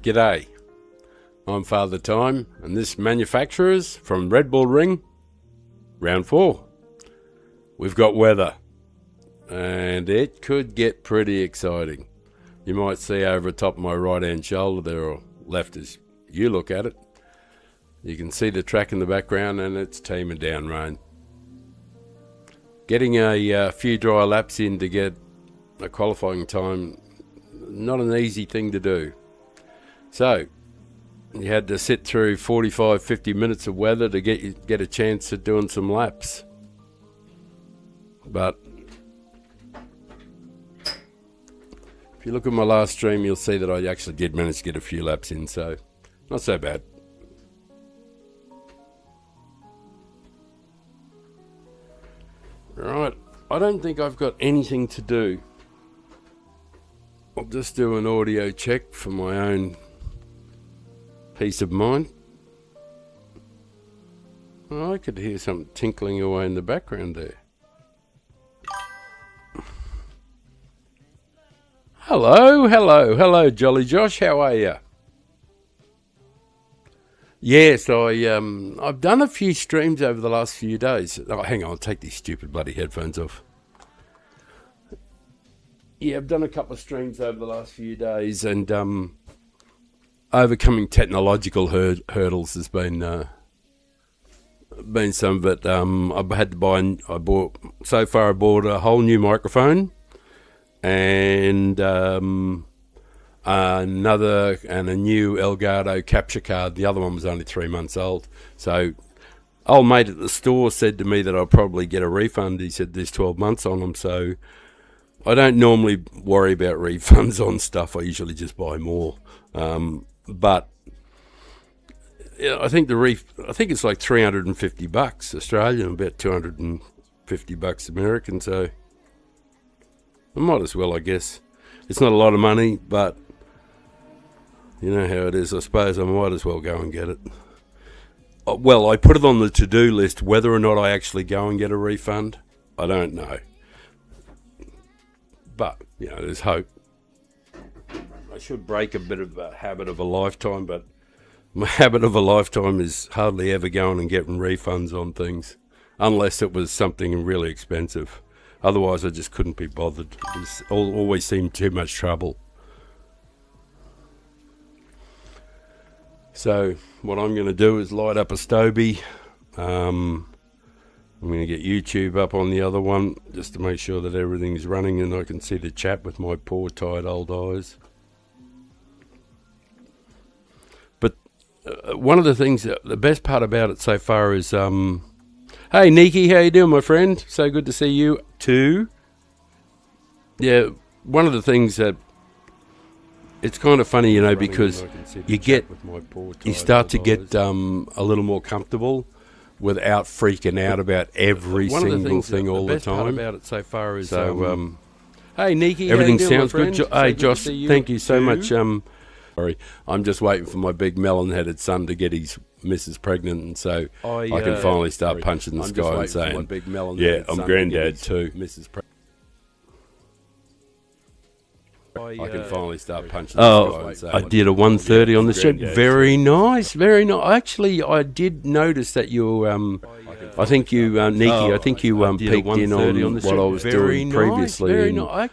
G'day, I'm Father Time, and this manufacturer's from Red Bull Ring, round 4. We've got weather, and it could get pretty exciting. You might see over the top of my right hand shoulder there, or left as you look at it. You can see the track in the background, and it's teeming down rain. Getting a few dry laps in to get a qualifying time, not an easy thing to do. So, you had to sit through 45, 50 minutes of weather to get a chance at doing some laps. But if you look at my last stream, you'll see that I actually did manage to get a few laps in, so not so bad. Right, I don't think I've got anything to do. I'll just do an audio check for my own peace of mind. Oh, I could hear something tinkling away in the background there. Hello, Jolly Josh. How are you? Yes, I've done a few streams over the last few days. Oh, hang on, I'll take these stupid bloody headphones off. Yeah, I've done a couple of streams over the last few days, and overcoming technological hurdles has been some of it. I've had to buy. I bought a whole new microphone, and a new Elgato capture card. The other one was only 3 months old. So old mate at the store said to me that I'll probably get a refund. He said there's 12 months on them, so I don't normally worry about refunds on stuff. I usually just buy more. But yeah, I think it's like $350 Australian, about $250 American. So I might as well, I guess. It's not a lot of money, but you know how it is. I suppose I might as well go and get it. Well, I put it on the to-do list. Whether or not I actually go and get a refund, I don't know. But, you know, there's hope. I should break a bit of a habit of a lifetime, but my habit of a lifetime is hardly ever going and getting refunds on things, unless it was something really expensive. Otherwise, I just couldn't be bothered. It always seemed too much trouble. So what I'm going to do is light up a Stoby. I'm going to get YouTube up on the other one just to make sure that everything's running and I can see the chat with my poor tired old eyes. But one of the things, the best part about it so far is, hey Nikki, how you doing, my friend? So good to see you too. Yeah, one of the things that it's kind of funny, you know, because you start to get a little more comfortable without freaking out about every single thing all the time. About it so far is hey Nikki, everything sounds good. Hey Josh, thank you so much. Sorry, I'm just waiting for my big melon-headed son to get his missus pregnant, and so I can finally start punching the sky and saying, "Yeah, I'm granddad too." I can finally start punching the sky and saying, I did a 130 on the stream. Very nice, very nice. Actually, I did notice that you, I think you, Nikki, I think you peeked in on what I was doing previously. And I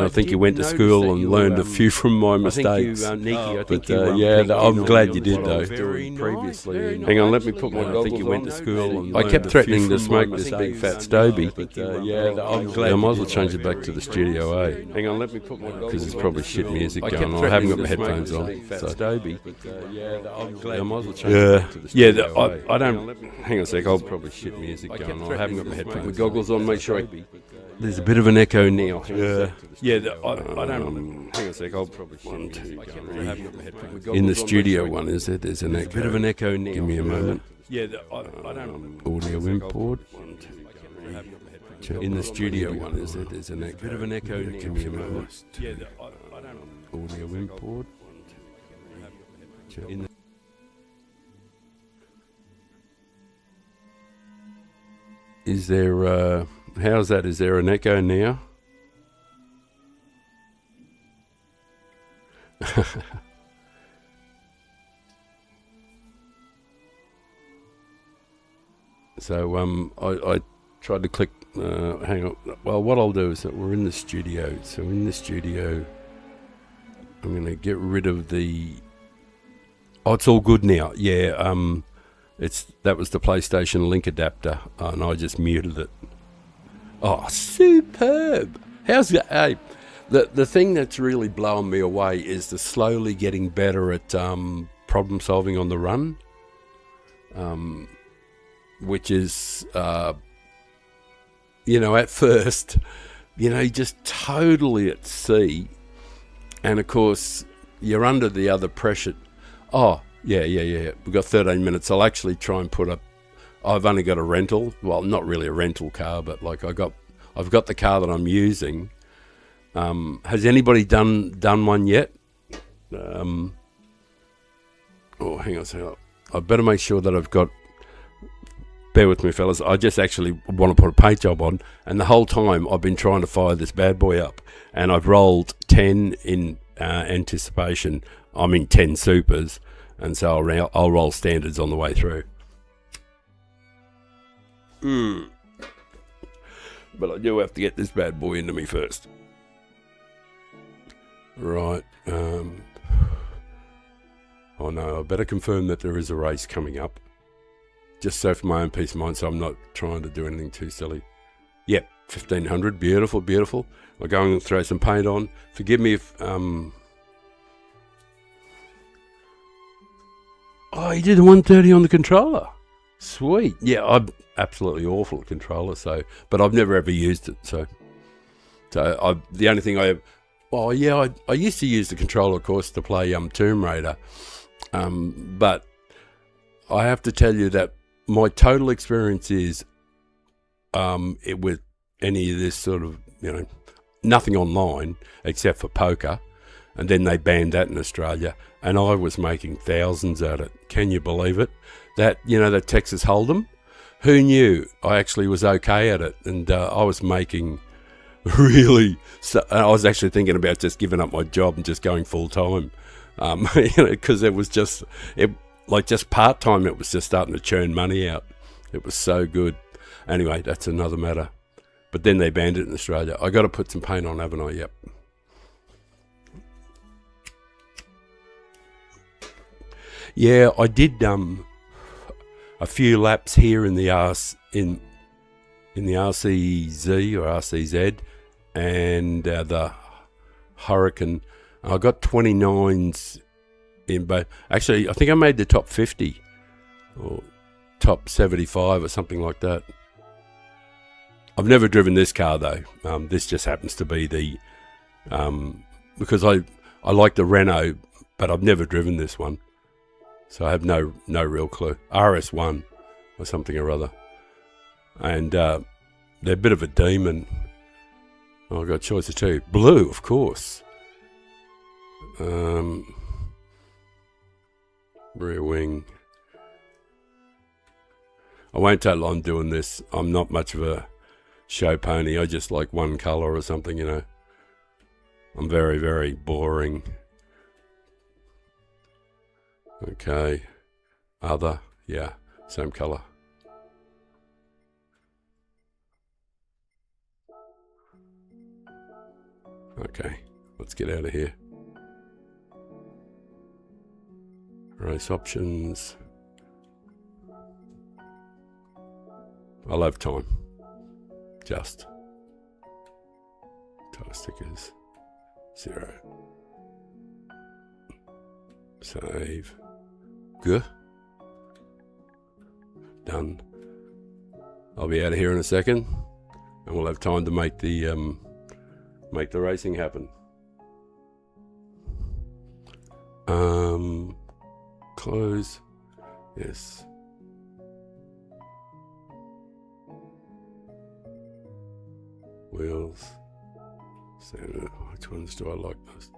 think you went to school and learned a few from my mistakes. But I'm glad you did though. Hang on, let me put my goggles on. I think you went to school. I kept threatening to smoke this big fat Stoby. I might as well change it back to the Studio A. Hang on, let me put my goggles. There's probably shit music going on. I haven't got my headphones on. So. I don't. Hang on a sec. I'll probably shit music going on. I haven't got my headphones. My goggles on. Make sure there's a bit of an echo now. I don't. Hang on a sec. I'll probably shit music going on. I haven't got my headphones. In the studio one, is there? There's an echo. A bit of an echo now. Give me a moment. I don't. Audio import. In the studio one, is there? There's a bit of an echo. Give me a moment. Audio import. Is there? How's that? Is there an echo now? So I tried to click. Hang on. Well, what I'll do is that we're in the studio. So in the studio, I'm going to get rid of the. Oh, it's all good now. Yeah. That was the PlayStation link adapter, and I just muted it. Oh, superb! How's that? Hey, the thing that's really blowing me away is the slowly getting better at problem solving on the run, which is, at first, you're just totally at sea, and of course you're under the other pressure. Oh, yeah. We've got 13 minutes. I'll actually try and put up. I've only got a rental. Well, not really a rental car, but like I've got the car that I'm using. Has anybody done one yet? Hang on a second. I better make sure that I've got. Bear with me, fellas. I just actually want to put a paint job on, and the whole time I've been trying to fire this bad boy up, and I've rolled 10 in anticipation. I mean 10 supers, and so I'll roll standards on the way through. But I do have to get this bad boy into me first. Right. Oh no, I better confirm that there is a race coming up. Just so for my own peace of mind, so I'm not trying to do anything too silly. Yep, 1500. Beautiful, beautiful. I'll go and throw some paint on. Forgive me if... Oh, you did 130 on the controller. Sweet. Yeah, I'm absolutely awful at controller, but I've never ever used it, so the only thing I have... Well, yeah, I used to use the controller, of course, to play Tomb Raider, but I have to tell you that my total experience is with any of this sort of, nothing online except for poker, and then they banned that in Australia, and I was making thousands at it. Can you believe it? That, that Texas Hold'em, who knew I actually was okay at it, and I was making really, I was actually thinking about just giving up my job and just going full time, because it was just part time. It was just starting to churn money out. It was so good. Anyway, that's another matter. But then they banned it in Australia. I got to put some paint on, haven't I? Yep. Yeah, I did a few laps here in the RCZ or RCZ, and the Hurricane. I got 29s in both. Actually, I think I made the top 50 or top 75 or something like that. I've never driven this car though. This just happens to be the because I like the Renault, but I've never driven this one, so I have no real clue. RS1 or something or other, and they're a bit of a demon. Oh, I've got a choice of two. Blue, of course. Rear wing. I won't take long doing this. I'm not much of a show pony. I just like one colour or something, I'm very, very boring. Okay. Other. Yeah. Same colour. Okay. Let's get out of here. Race options. I'll have time. Just. Tire stickers. 0. Save. Good. Done. I'll be out of here in a second, and we'll have time to make the racing happen. Close. Yes. Wheels. Standard. Which ones do I like most?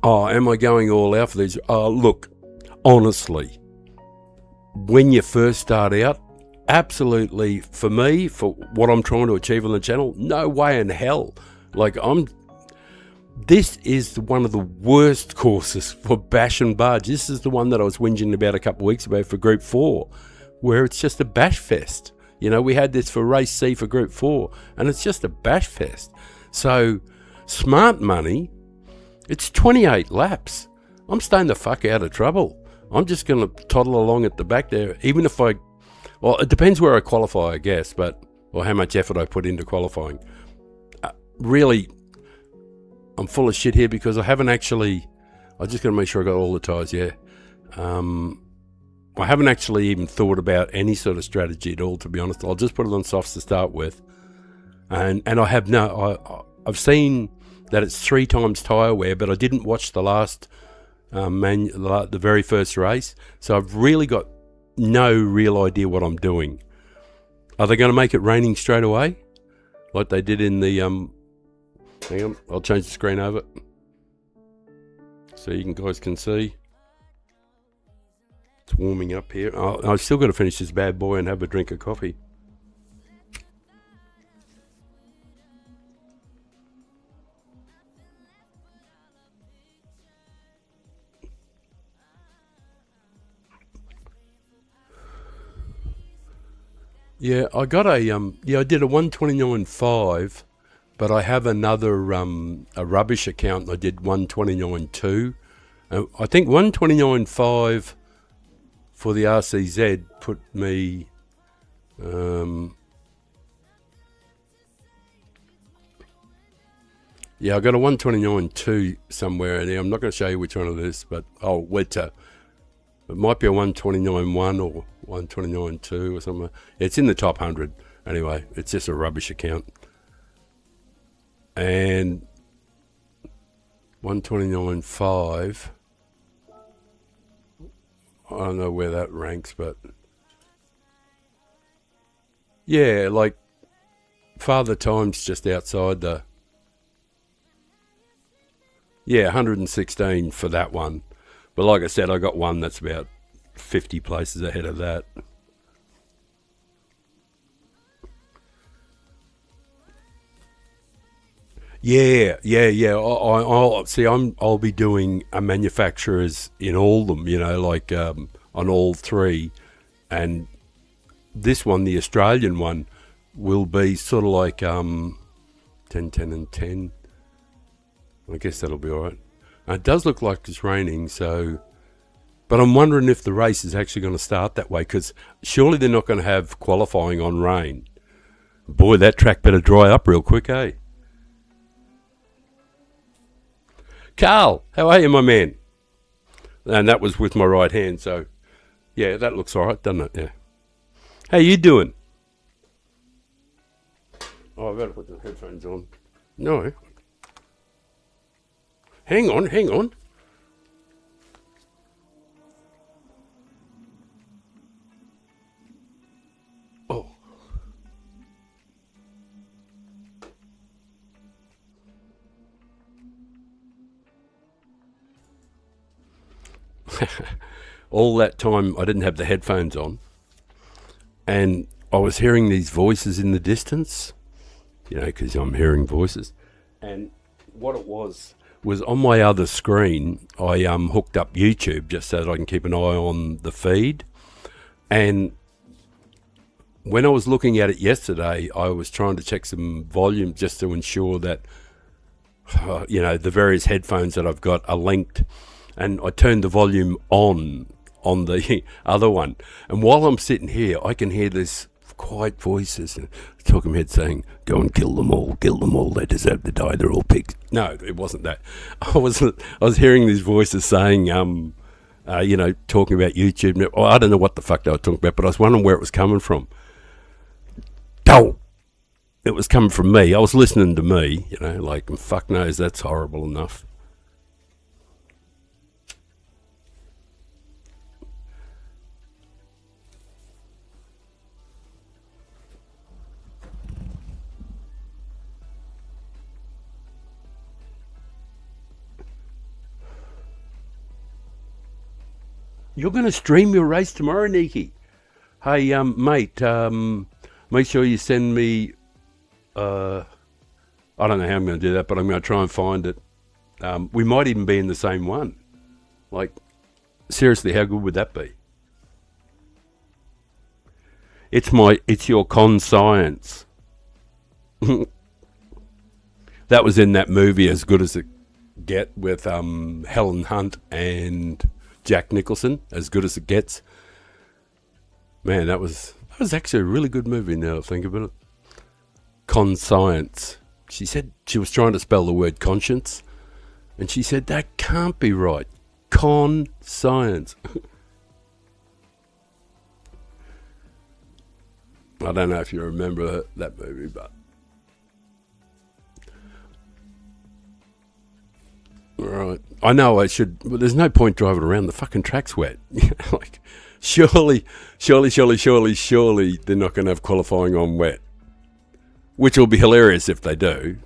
Oh, am I going all out for these? Look, honestly, when you first start out, absolutely, for me, for what I'm trying to achieve on the channel, no way in hell. This is one of the worst courses for bash and barge. This is the one that I was whinging about a couple of weeks ago for Group 4, where it's just a bash fest. We had this for Race C for Group 4, and it's just a bash fest. So, smart money, it's 28 laps. I'm staying the fuck out of trouble. I'm just going to toddle along at the back there, even if it depends where I qualify, I guess, or how much effort I put into qualifying. Really, I'm full of shit here because I just got to make sure I got all the tyres, yeah. I haven't actually even thought about any sort of strategy at all, to be honest. I'll just put it on softs to start with. And I've seen that it's 3 times tyre wear, but I didn't watch the last, the very first race. So I've really got no real idea what I'm doing. Are they going to make it raining straight away? Like they did in the, hang on, I'll change the screen over so you guys can see. It's warming up here. I've still got to finish this bad boy and have a drink of coffee. Yeah, I got I did a 129.5, but I have another a rubbish account. I did 129.2. I think 129.5 for the RCZ put me yeah, I got a 129.2 somewhere in there. I'm not going to show you which one it is, but it might be a 129.1 or 129.2 or something. It's in the top 100 anyway. It's just a rubbish account. And 129.5, I don't know where that ranks, but yeah, like Father Time's just outside the 116 for that one. But like I said, I got one that's about 50 places ahead of that. Yeah. I'll see. I'll be doing a manufacturers in all them. Like on all 3, and this one, the Australian one, will be sort of like 10, 10, and 10. I guess that'll be all right. It does look like it's raining, so. But I'm wondering if the race is actually going to start that way, because surely they're not going to have qualifying on rain. Boy, that track better dry up real quick, eh? Carl, how are you, my man? And that was with my right hand, so yeah, that looks all right, doesn't it? Yeah. How you doing? Oh, I've got to put the headphones on. No. Hang on. Oh. All that time I didn't have the headphones on, and I was hearing these voices in the distance, because I'm hearing voices. And what it was on my other screen, I hooked up YouTube just so that I can keep an eye on the feed. And when I was looking at it yesterday, I was trying to check some volume just to ensure that, the various headphones that I've got are linked. And I turned the volume on the other one. And while I'm sitting here, I can hear this quiet voices and talking head saying, "Go and kill them all, they deserve to die, they're all pigs." No, it wasn't that. I was hearing these voices saying, talking about YouTube. I don't know what the fuck they were talking about, but I was wondering where it was coming from. It was coming from me. I was listening to me, fuck knows, that's horrible enough. You're going to stream your race tomorrow, Nikki? Hey, mate, make sure you send me... I don't know how I'm going to do that, but I'm going to try and find it. We might even be in the same one. Like, seriously, how good would that be? It's your conscience. That was in that movie As Good As It Get with Helen Hunt and Jack Nicholson, As Good As It Gets. Man, that was actually a really good movie now I think about it. Conscience. She said she was trying to spell the word conscience, and she said that can't be right. Conscience. I don't know if you remember that movie, but... Right. I know I should... Well, there's no point driving around. The fucking track's wet. Like, surely, they're not going to have qualifying on wet. Which will be hilarious if they do.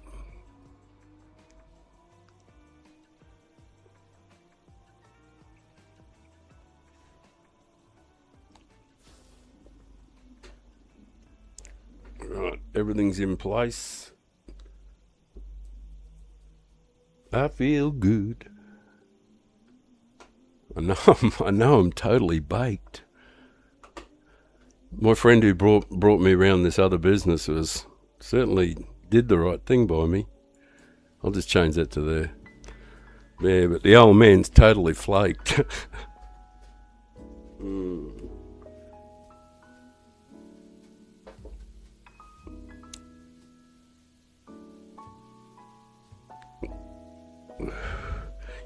Right, everything's in place. I feel good. I know I'm totally baked. My friend who brought me around this other business certainly did the right thing by me. I'll just change that to there. Yeah, but the old man's totally flaked.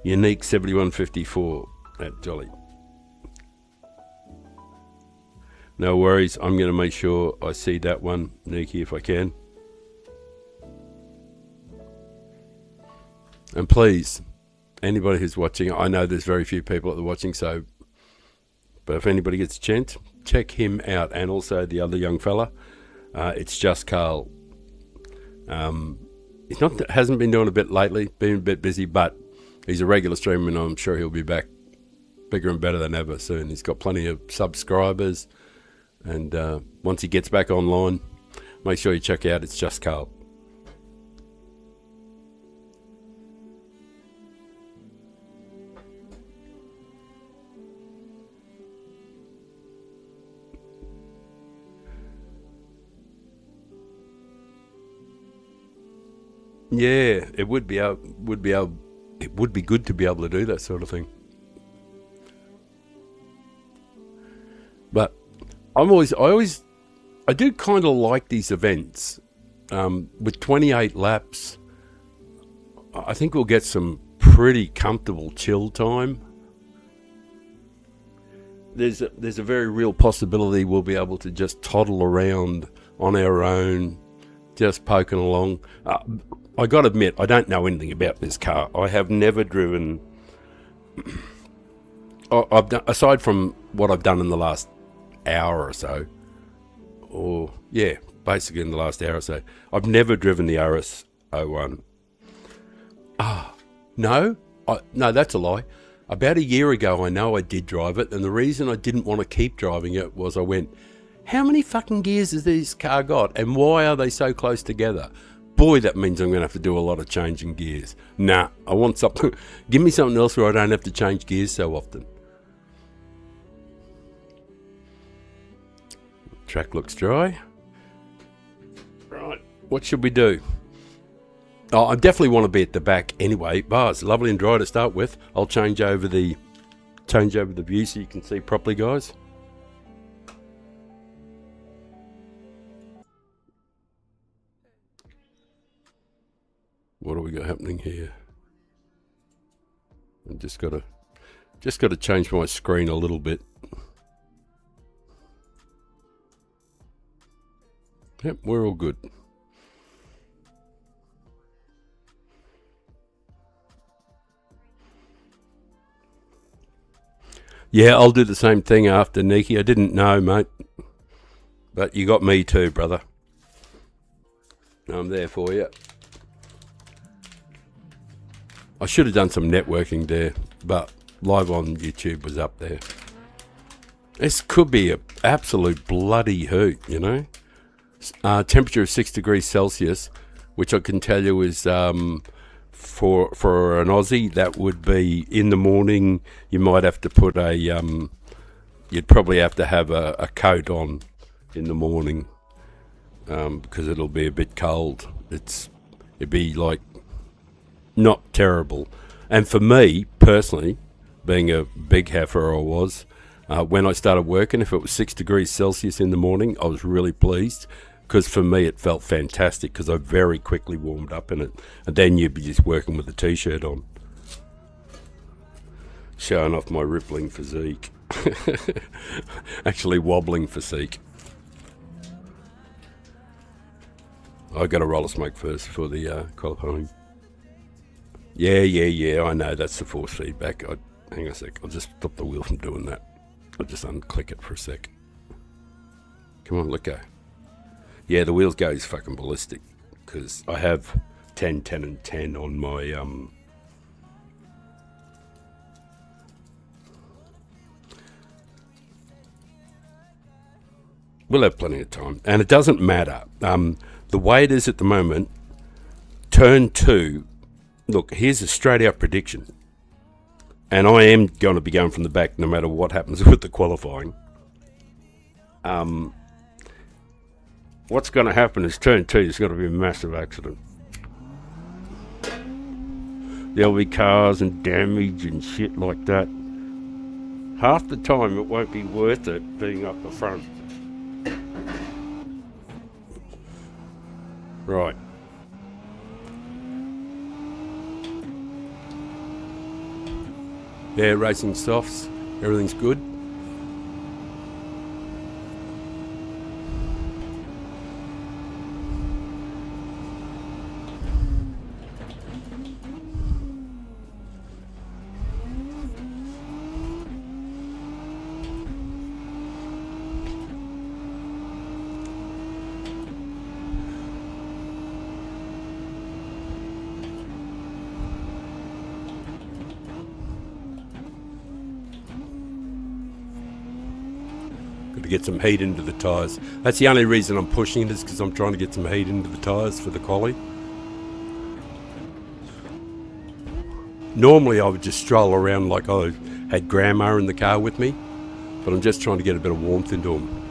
Unique 7154 at Jolly. No worries, I'm going to make sure I see that one, Nikki, if I can. And please, anybody who's watching, I know there's very few people that are watching, but if anybody gets a chance, check him out. And also the other young fella, it's Just Carl. Hasn't been doing a bit lately, been a bit busy, but he's a regular streamer, and I'm sure he'll be back bigger and better than ever soon. He's got plenty of subscribers, and once he gets back online, make sure you check out It's Just Carl. Yeah, it would be good to be able to do that sort of thing. But I do kind of like these events. With 28 laps, I think we'll get some pretty comfortable chill time. There's a very real possibility we'll be able to just toddle around on our own, just poking along. I got to admit, I don't know anything about this car. I have never driven... aside from what I've done in the last hour or so, basically in the last hour or so, I've never driven the RS01. No, that's a lie. About a year ago, I know I did drive it, and the reason I didn't want to keep driving it was I went, how many fucking gears has this car got, and why are they so close together? Boy, that means I'm going to have to do a lot of changing gears. Nah, I want something. Give me something else where I don't have to change gears so often. Track looks dry. Right, what should we do? Oh, I definitely want to be at the back anyway. But it's lovely and dry to start with. I'll change over the view so you can see properly, guys. What do we got happening here? I just got to change my screen a little bit. Yep, we're all good. Yeah, I'll do the same thing after, Nikki. I didn't know, mate. But you got me too, brother. I'm there for you. I should have done some networking there, but live on YouTube was up there. This could be a absolute bloody hoot, you know. Temperature of 6 degrees Celsius, which I can tell you is for an Aussie, that would be in the morning. You might have to put you'd probably have to have a coat on in the morning because it'll be a bit cold. It'd be like not terrible. And for me personally, being a big heifer I was, when I started working, if it was 6 degrees Celsius in the morning, I was really pleased because for me it felt fantastic because I very quickly warmed up in it. And then you'd be just working with a t-shirt on, showing off my rippling physique. Actually wobbling physique. I got a roller smoke first for the qualifying. Yeah, I know, that's the force feedback. Hang on a sec, I'll just stop the wheel from doing that. I'll just unclick it for a sec. Come on, let go. Yeah, the wheels goes fucking ballistic because I have 10, 10 and 10 on my we'll have plenty of time. And it doesn't matter. The way it is at the moment, turn 2, look, here's a straight out prediction. And I am going to be going from the back no matter what happens with the qualifying. What's going to happen is turn 2 is going to be a massive accident. There'll be cars and damage and shit like that. Half the time it won't be worth it being up the front. Right. Yeah, racing softs. Everything's good. To get some heat into the tyres. That's the only reason I'm pushing it, is because I'm trying to get some heat into the tyres for the quali. Normally I would just stroll around like I had grandma in the car with me, but I'm just trying to get a bit of warmth into them.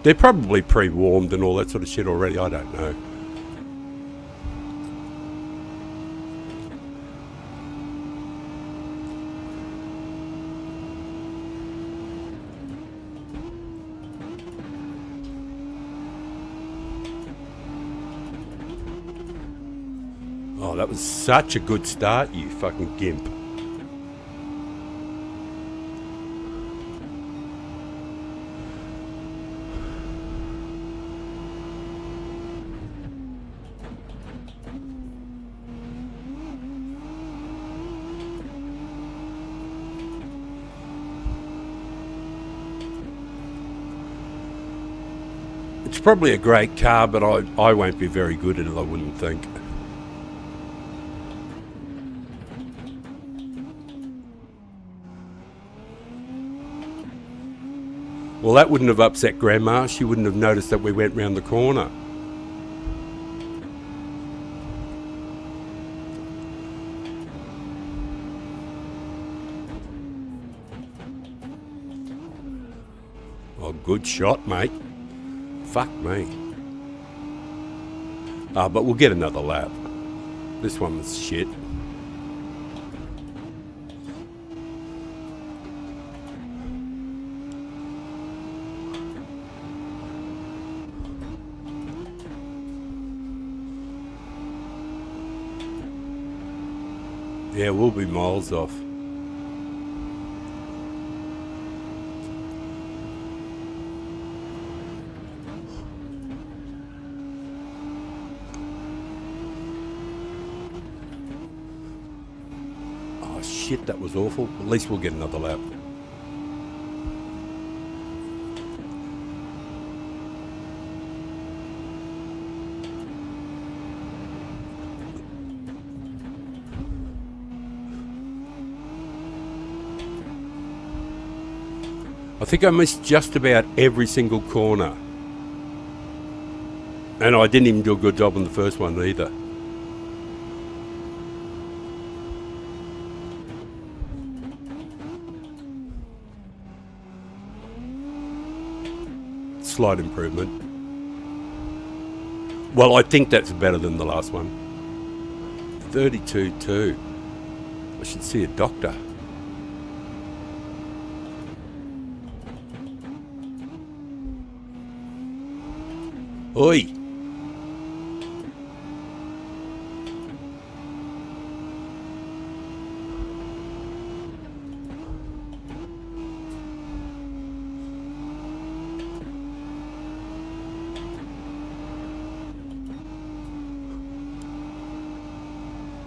They're probably pre-warmed and all that sort of shit already, I don't know. Oh, that was such a good start, you fucking gimp. It's probably a great car, but I won't be very good at it, I wouldn't think. Well, that wouldn't have upset Grandma. She wouldn't have noticed that we went round the corner. Oh, good shot, mate. Fuck me. But we'll get another lap. This one was shit. Yeah, we'll be miles off. Oh shit, that was awful. At least we'll get another lap. I think I missed just about every single corner. And I didn't even do a good job on the first one either. Slight improvement. Well, I think that's better than the last one. 32.2. I should see a doctor. Oi!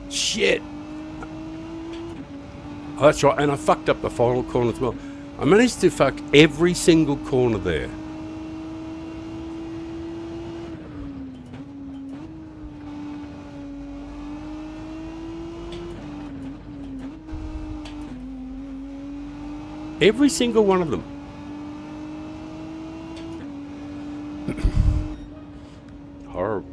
Shit! Oh, that's right, and I fucked up the final corner as well. I managed to fuck every single corner there. Every single one of them. Horrible.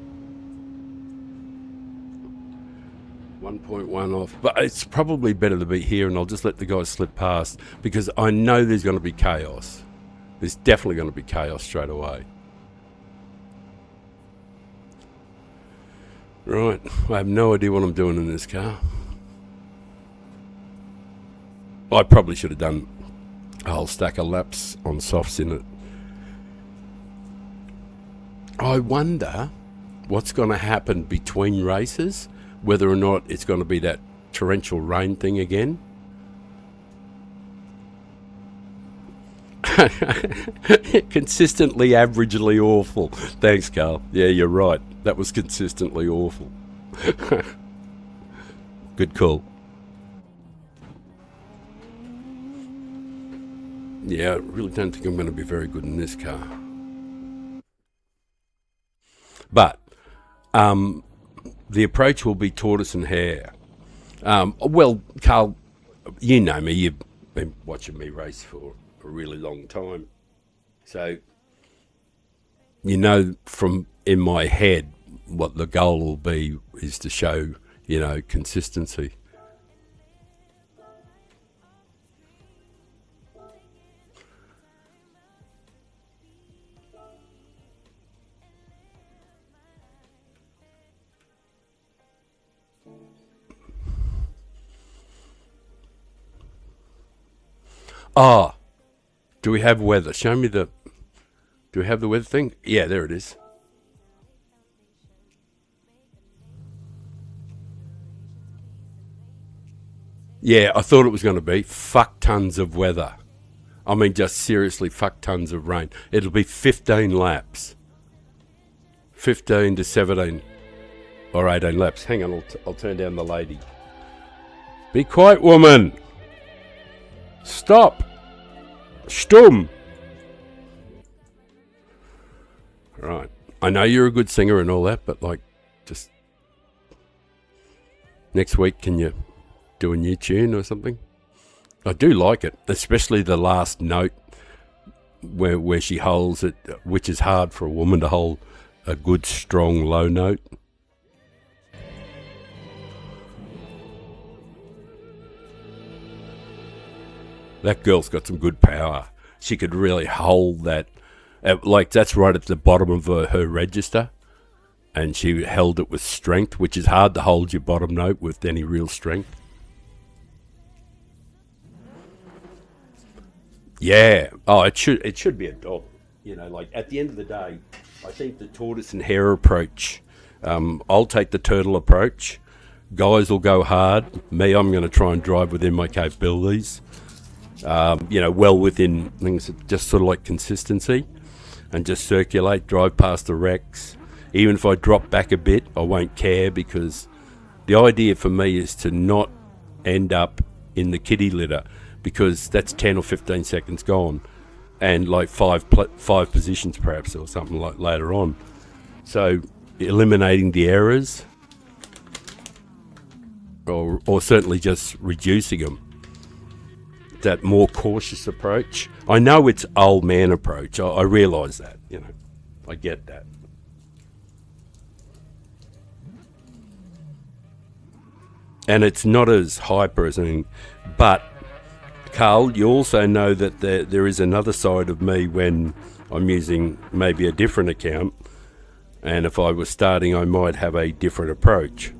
1.1 off. But it's probably better to be here, and I'll just let the guys slip past, because I know there's going to be chaos. There's definitely going to be chaos straight away. Right. I have no idea what I'm doing in this car. I probably should have done a whole stack of laps on softs in it. I wonder what's going to happen between races, whether or not it's going to be that torrential rain thing again. Consistently, averagely awful. Thanks, Carl. Yeah, you're right. That was consistently awful. Good call. Yeah, I really don't think I'm going to be very good in this car. But the approach will be tortoise and hare. Well, Carl, you know me. You've been watching me race for a really long time. So, you know from in my head what the goal will be is to show, consistency. Ah, do we have weather? Show me the... Do we have the weather thing? Yeah, there it is. Yeah, I thought it was going to be fuck tons of weather. I mean, just seriously, fuck tons of rain. It'll be 15 laps. 15 to 17 or 18 laps. Hang on, I'll turn down the lady. Be quiet, woman. Stop. Stumm. Right. I know you're a good singer and all that, but just next week, can you do a new tune or something? I do like it, especially the last note where she holds it, which is hard for a woman to hold a good, strong, low note. That girl's got some good power. She could really hold that. That's right at the bottom of her register. And she held it with strength, which is hard to hold your bottom note with any real strength. Yeah. Oh, it should be a dog. At the end of the day, I think the tortoise and hare approach. I'll take the turtle approach. Guys will go hard. Me, I'm going to try and drive within my capabilities. Well within things, just sort of like consistency, and just circulate, drive past the wrecks. Even if I drop back a bit, I won't care, because the idea for me is to not end up in the kitty litter, because that's 10 or 15 seconds gone, and five positions perhaps, or something like later on. So eliminating the errors, or certainly just reducing them. that more cautious approach. I know it's old man approach. I realise that, you know. I get that. And it's not as hyper as anything. But, Carl, you also know that there is another side of me when I'm using maybe a different account. And if I was starting, I might have a different approach.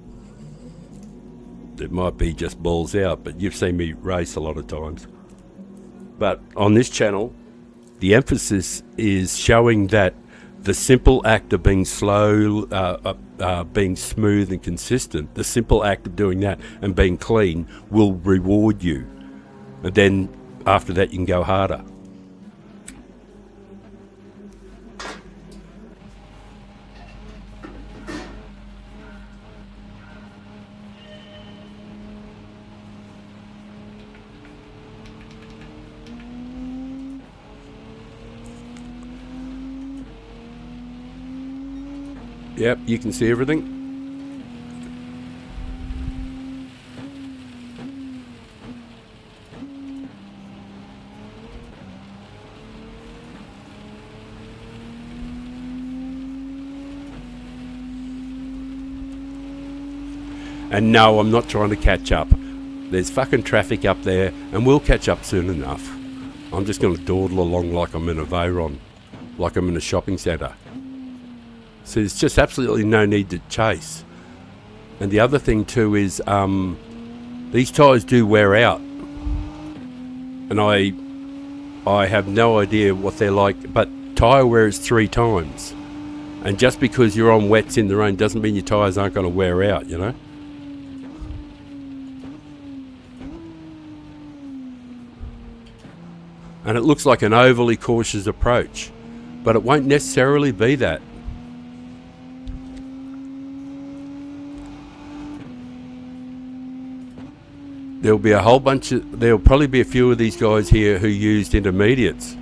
It might be just balls out, but you've seen me race a lot of times. But on this channel, the emphasis is showing that the simple act of being slow, being smooth and consistent, the simple act of doing that and being clean will reward you. And then after that, you can go harder. Yep, you can see everything. And no, I'm not trying to catch up. There's fucking traffic up there, and we'll catch up soon enough. I'm just going to dawdle along like I'm in a Veyron, like I'm in a shopping centre. So there's just absolutely no need to chase. And the other thing too is these tyres do wear out. And I have no idea what they're like, but tyre wear is 3 times. And just because you're on wets in the rain doesn't mean your tyres aren't going to wear out, you know? And it looks like an overly cautious approach, but it won't necessarily be that. There'll probably be a few of these guys here who used intermediates,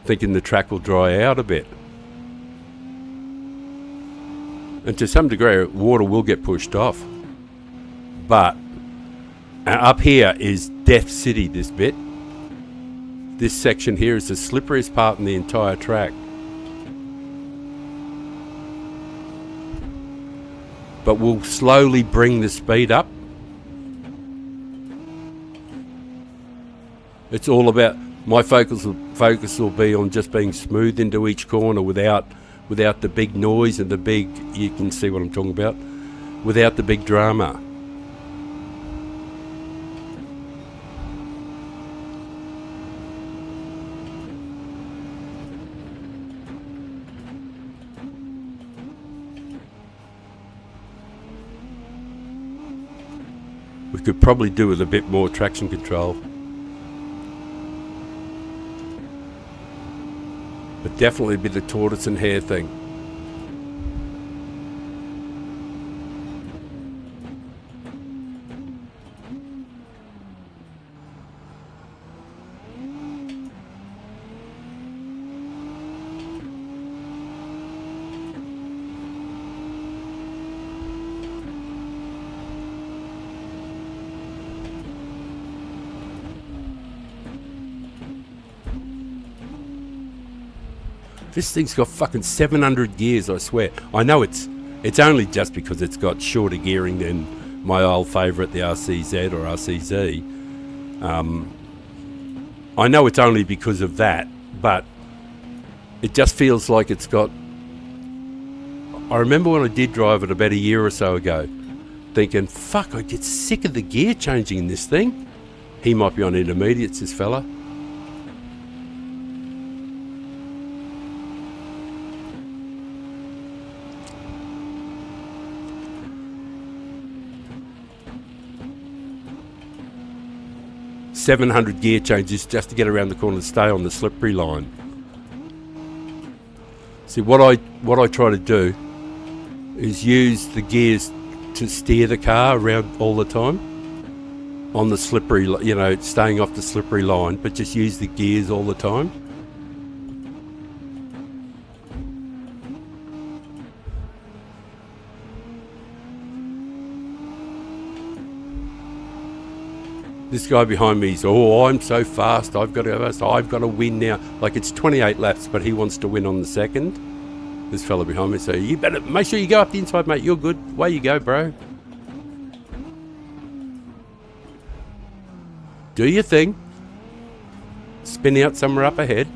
thinking the track will dry out a bit. And to some degree, water will get pushed off. But up here is Death City, this bit. This section here is the slipperiest part in the entire track. But we'll slowly bring the speed up. It's all about, my focus will be on just being smooth into each corner without the big noise and the big, you can see what I'm talking about, without the big drama. We could probably do with a bit more traction control. But definitely be the tortoise and hare thing. This thing's got fucking 700 gears, I swear. I know it's only just because it's got shorter gearing than my old favourite, the RCZ or RCZ. I know it's only because of that, but it just feels like it's got... I remember when I did drive it about a year or so ago, thinking, fuck, I get sick of the gear changing in this thing. He might be on intermediates, this fella. $700 gear changes just to get around the corner to stay on the slippery line. See, what I try to do is use the gears to steer the car around all the time on the slippery, you know, staying off the slippery line, but just use the gears all the time. This guy behind me's, oh, I'm so fast, I've got to go fast, I've got to win now. Like, it's 28 laps, but he wants to win on the second. This fella behind me, so you better make sure you go up the inside, mate. You're good. Away you go, bro. Do your thing. Spin out somewhere up ahead.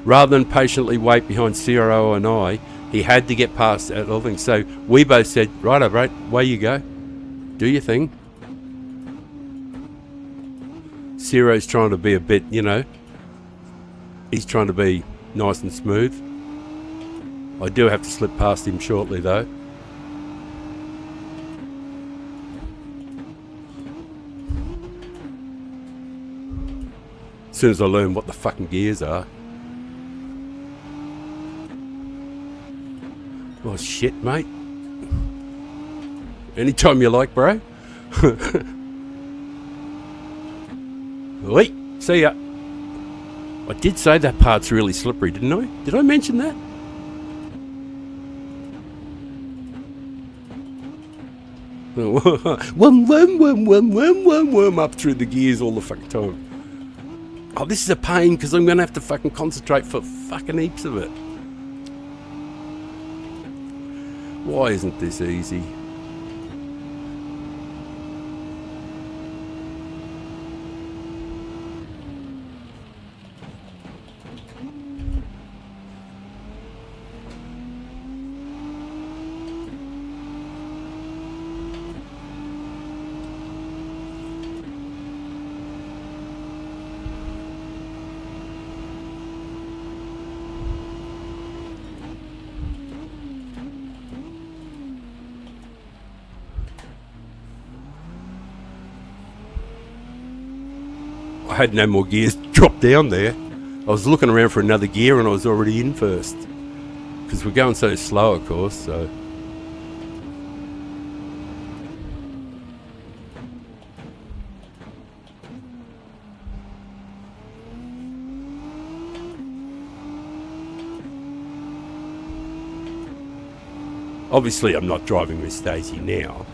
Rather than patiently wait behind Ciro and I, he had to get past that little thing. So we both said, righto, bro, away you go. Do your thing. Ciro's trying to be a bit, he's trying to be nice and smooth. I do have to slip past him shortly, though. As soon as I learn what the fucking gears are. Oh, shit, mate. Anytime you like, bro. Wait, see ya. I did say that part's really slippery, didn't I? Did I mention that? Worm up through the gears all the fucking time. Oh, this is a pain because I'm going to have to fucking concentrate for fucking heaps of it. Why isn't this easy? I had no more gears dropped down there. I was looking around for another gear and I was already in first. Because we're going so slow, of course, so... Obviously, I'm not driving with Stacey now.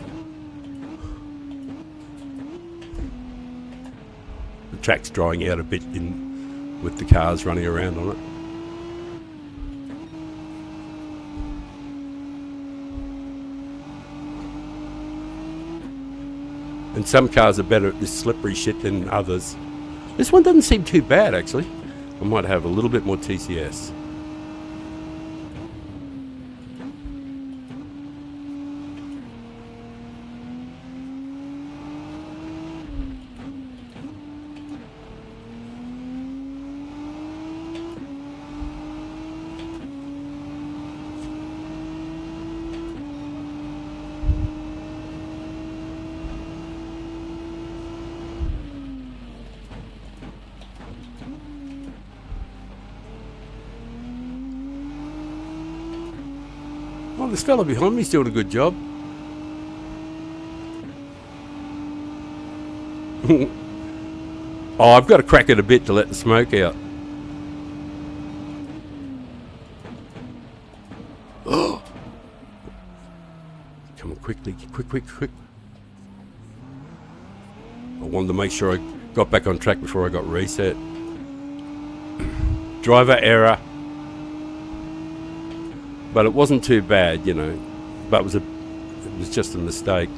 The track's drying out a bit with the cars running around on it. And some cars are better at this slippery shit than others. This one doesn't seem too bad, actually. I might have a little bit more TCS. Oh, this fella behind me's doing a good job. Oh, I've got to crack it a bit to let the smoke out. Oh! Come on, quickly, quick. I wanted to make sure I got back on track before I got reset. Driver error. But it wasn't too bad, you know. But it was just a mistake.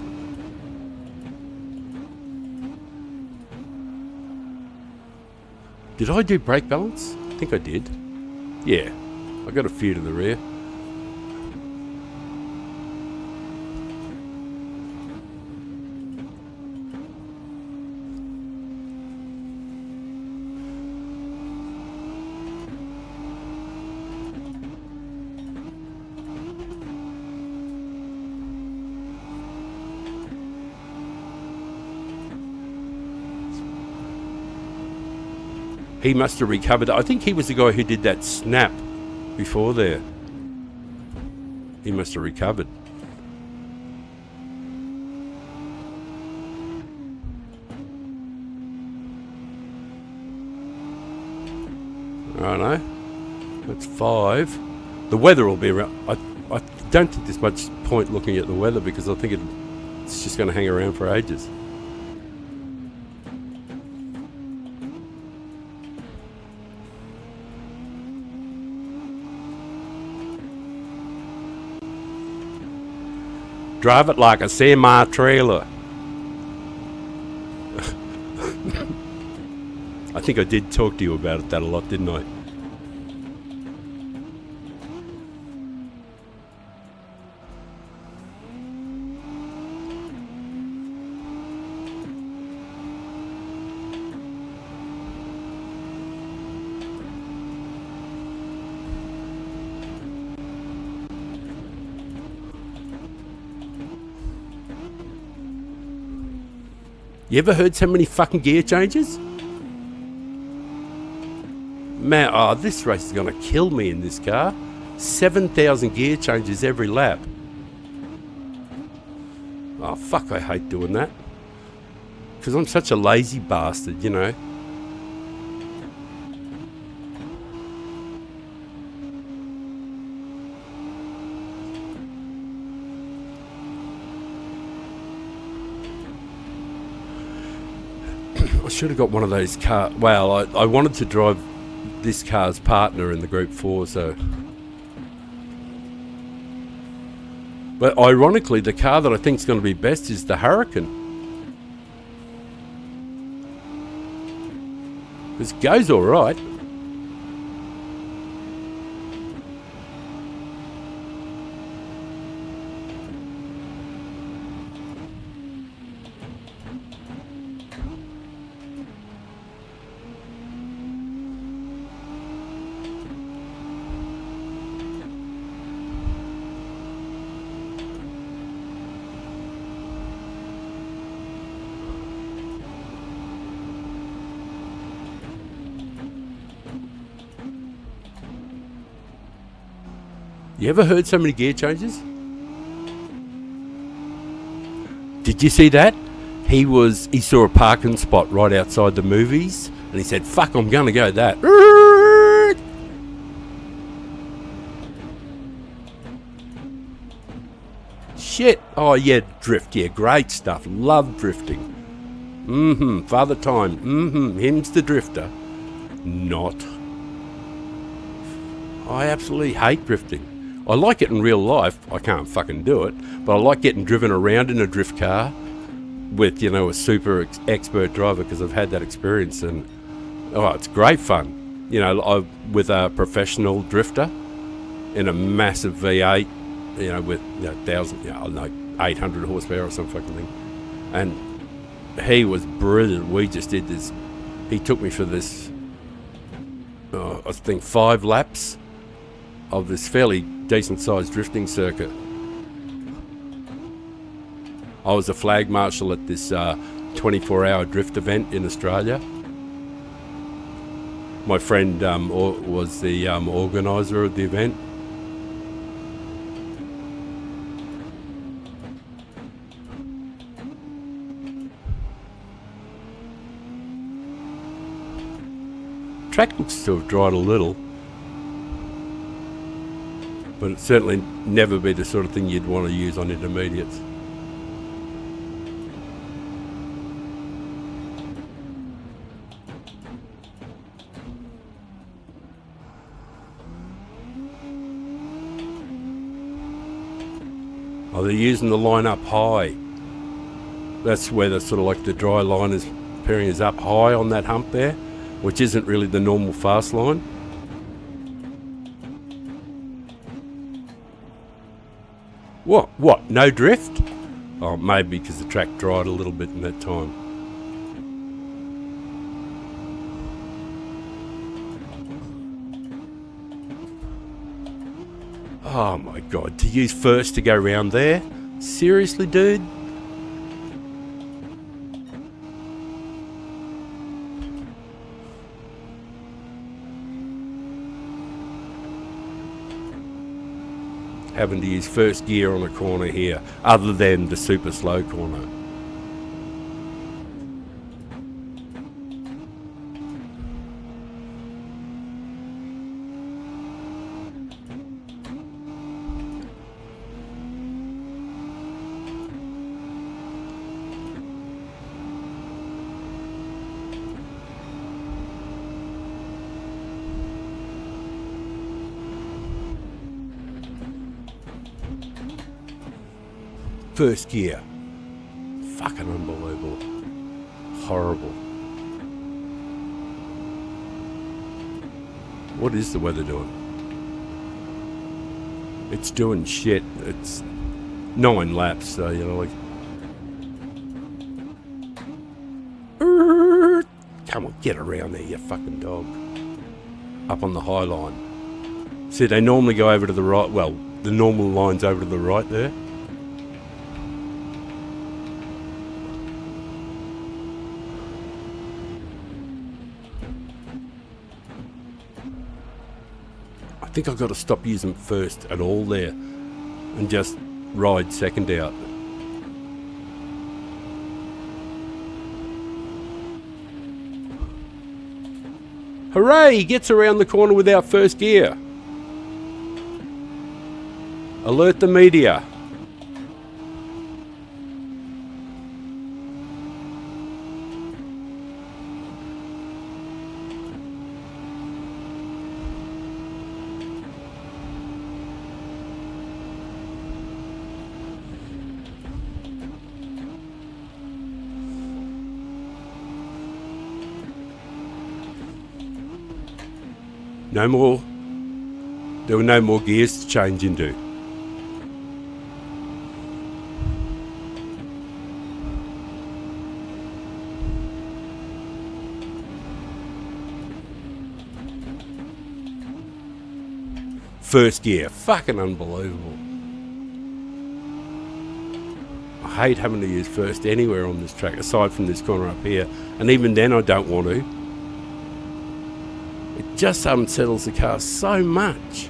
Did I do brake balance? I think I did. Yeah, I got a few to the rear. He must have recovered. I think he was the guy who did that snap before there. He must have recovered. I know. That's 5. The weather will be around. I don't think there's much point looking at the weather because I think It's just going to hang around for ages. Drive it like a semi-trailer. I think I did talk to you about that a lot, didn't I? You ever heard so many fucking gear changes? Man, this race is going to kill me in this car. 7,000 gear changes every lap. Oh, fuck, I hate doing that. Because I'm such a lazy bastard, you know. I should have got one of those cars. Well, I wanted to drive this car's partner in the Group 4, so... But ironically, the car that I think is going to be best is the Hurricane. This goes alright. You ever heard so many gear changes? Did you see that? He saw a parking spot right outside the movies and he said, fuck, I'm gonna go that. Shit. Oh yeah, drift, yeah, great stuff. Love drifting. Father Time. Him's the drifter. Not. I absolutely hate drifting. I like it in real life. I can't fucking do it, but I like getting driven around in a drift car with, you know, a super expert driver, because I've had that experience, and it's great fun. You know, with a professional drifter in a massive V8, you know, with 800 horsepower or some fucking thing, and he was brilliant. We just did this. He took me for this, I think 5 laps of this fairly decent sized drifting circuit. I was a flag marshal at this 24-hour drift event in Australia. My friend was the organiser of the event. Track looks to have dried a little, but it'd certainly never be the sort of thing you'd want to use on intermediates. Oh, they're using the line up high. That's where the sort of like the dry line is appearing is up high on that hump there, which isn't really the normal fast line. What? No drift? Oh, maybe because the track dried a little bit in that time. Oh my God, to use first to go round there? Seriously, dude? Having to use first gear on a corner here, other than the super slow corner. First gear. Fucking unbelievable. Horrible. What is the weather doing? It's doing shit. It's 9 laps, so you know, like. Come on, get around there, you fucking dog. Up on the high line. See, they normally go over to the right. Well, the normal line's over to the right there. I think I've got to stop using first at all there and just ride second out. Hooray! He gets around the corner without first gear. Alert the media. No more. There were no more gears to change into. First gear. Fucking unbelievable. I hate having to use first anywhere on this track, aside from this corner up here. And even then I don't want to. It just unsettles the car so much.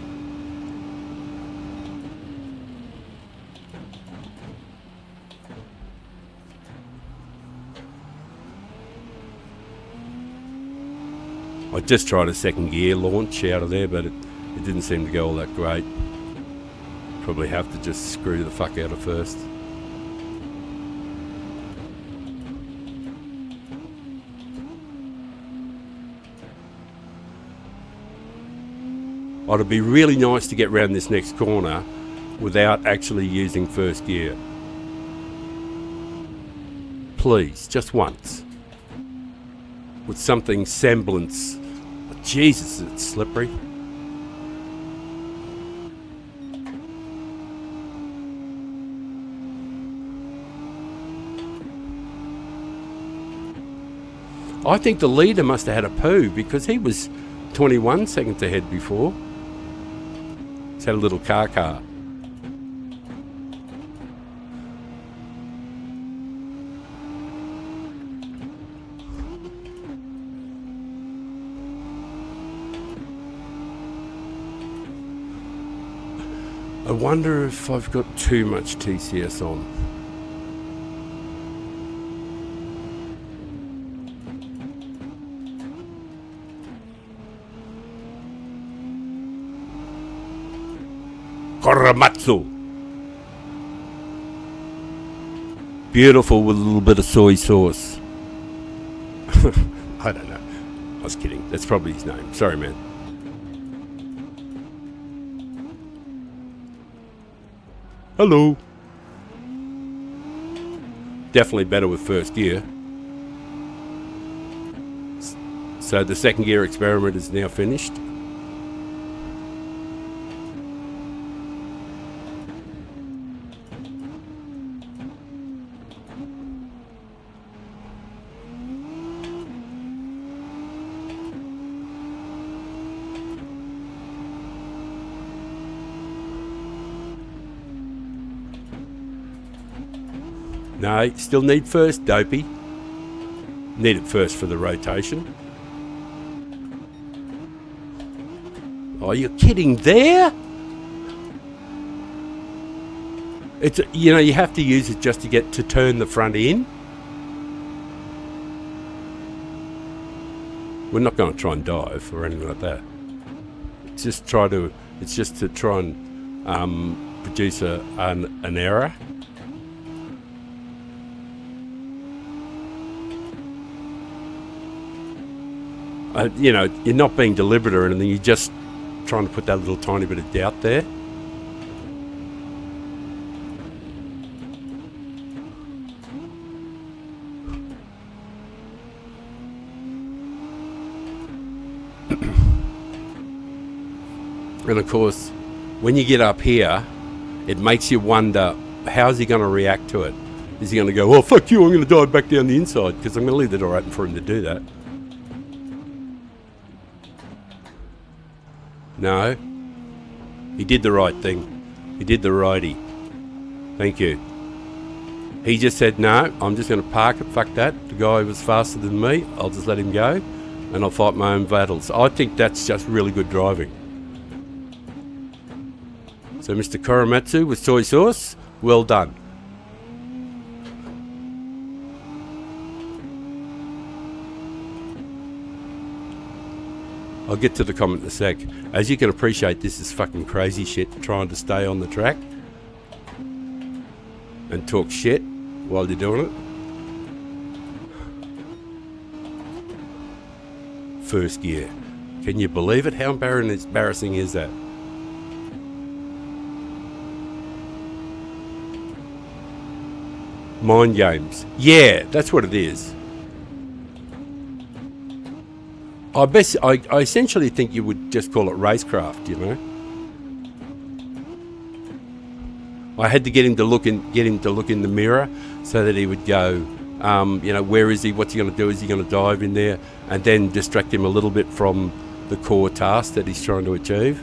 I just tried a second gear launch out of there, but it didn't seem to go all that great. Probably have to just screw the fuck out of first. Oh, it'd be really nice to get round this next corner without actually using first gear. Please, just once. With something semblance. Oh, Jesus, it's slippery. I think the leader must have had a poo because he was 21 seconds ahead before. He's had a little car. I wonder if I've got too much TCS on. Korematsu. Beautiful with a little bit of soy sauce. I don't know. I was kidding. That's probably his name. Sorry, man. Hello. Definitely better with first gear. So the second gear experiment is now finished. No, still need first, dopey. Need it first for the rotation. Oh, you're kidding there? It's, you know, you have to use it just to get to turn the front in. We're not going to try and dive or anything like that. It's just to try and produce an error. You know, you're not being deliberate or anything, you're just trying to put that little tiny bit of doubt there. And of course, when you get up here, it makes you wonder, how's he going to react to it? Is he going to go, oh, fuck you, I'm going to dive back down the inside? Because I'm going to leave the door open for him to do that. No. He did the right thing. He did the righty. Thank you. He just said, no, I'm just going to park it, fuck that. The guy was faster than me, I'll just let him go, and I'll fight my own battles. I think that's just really good driving. So Mr. Korematsu with soy sauce, well done. I'll get to the comment in a sec. As you can appreciate, this is fucking crazy shit, trying to stay on the track and talk shit while you're doing it. First gear. Can you believe it? How embarrassing is that? Mind games. Yeah, that's what it is. I essentially think you would just call it racecraft, you know. I had to get him to look in the mirror so that he would go, you know, where is he? What's he going to do? Is he going to dive in there? And then distract him a little bit from the core task that he's trying to achieve.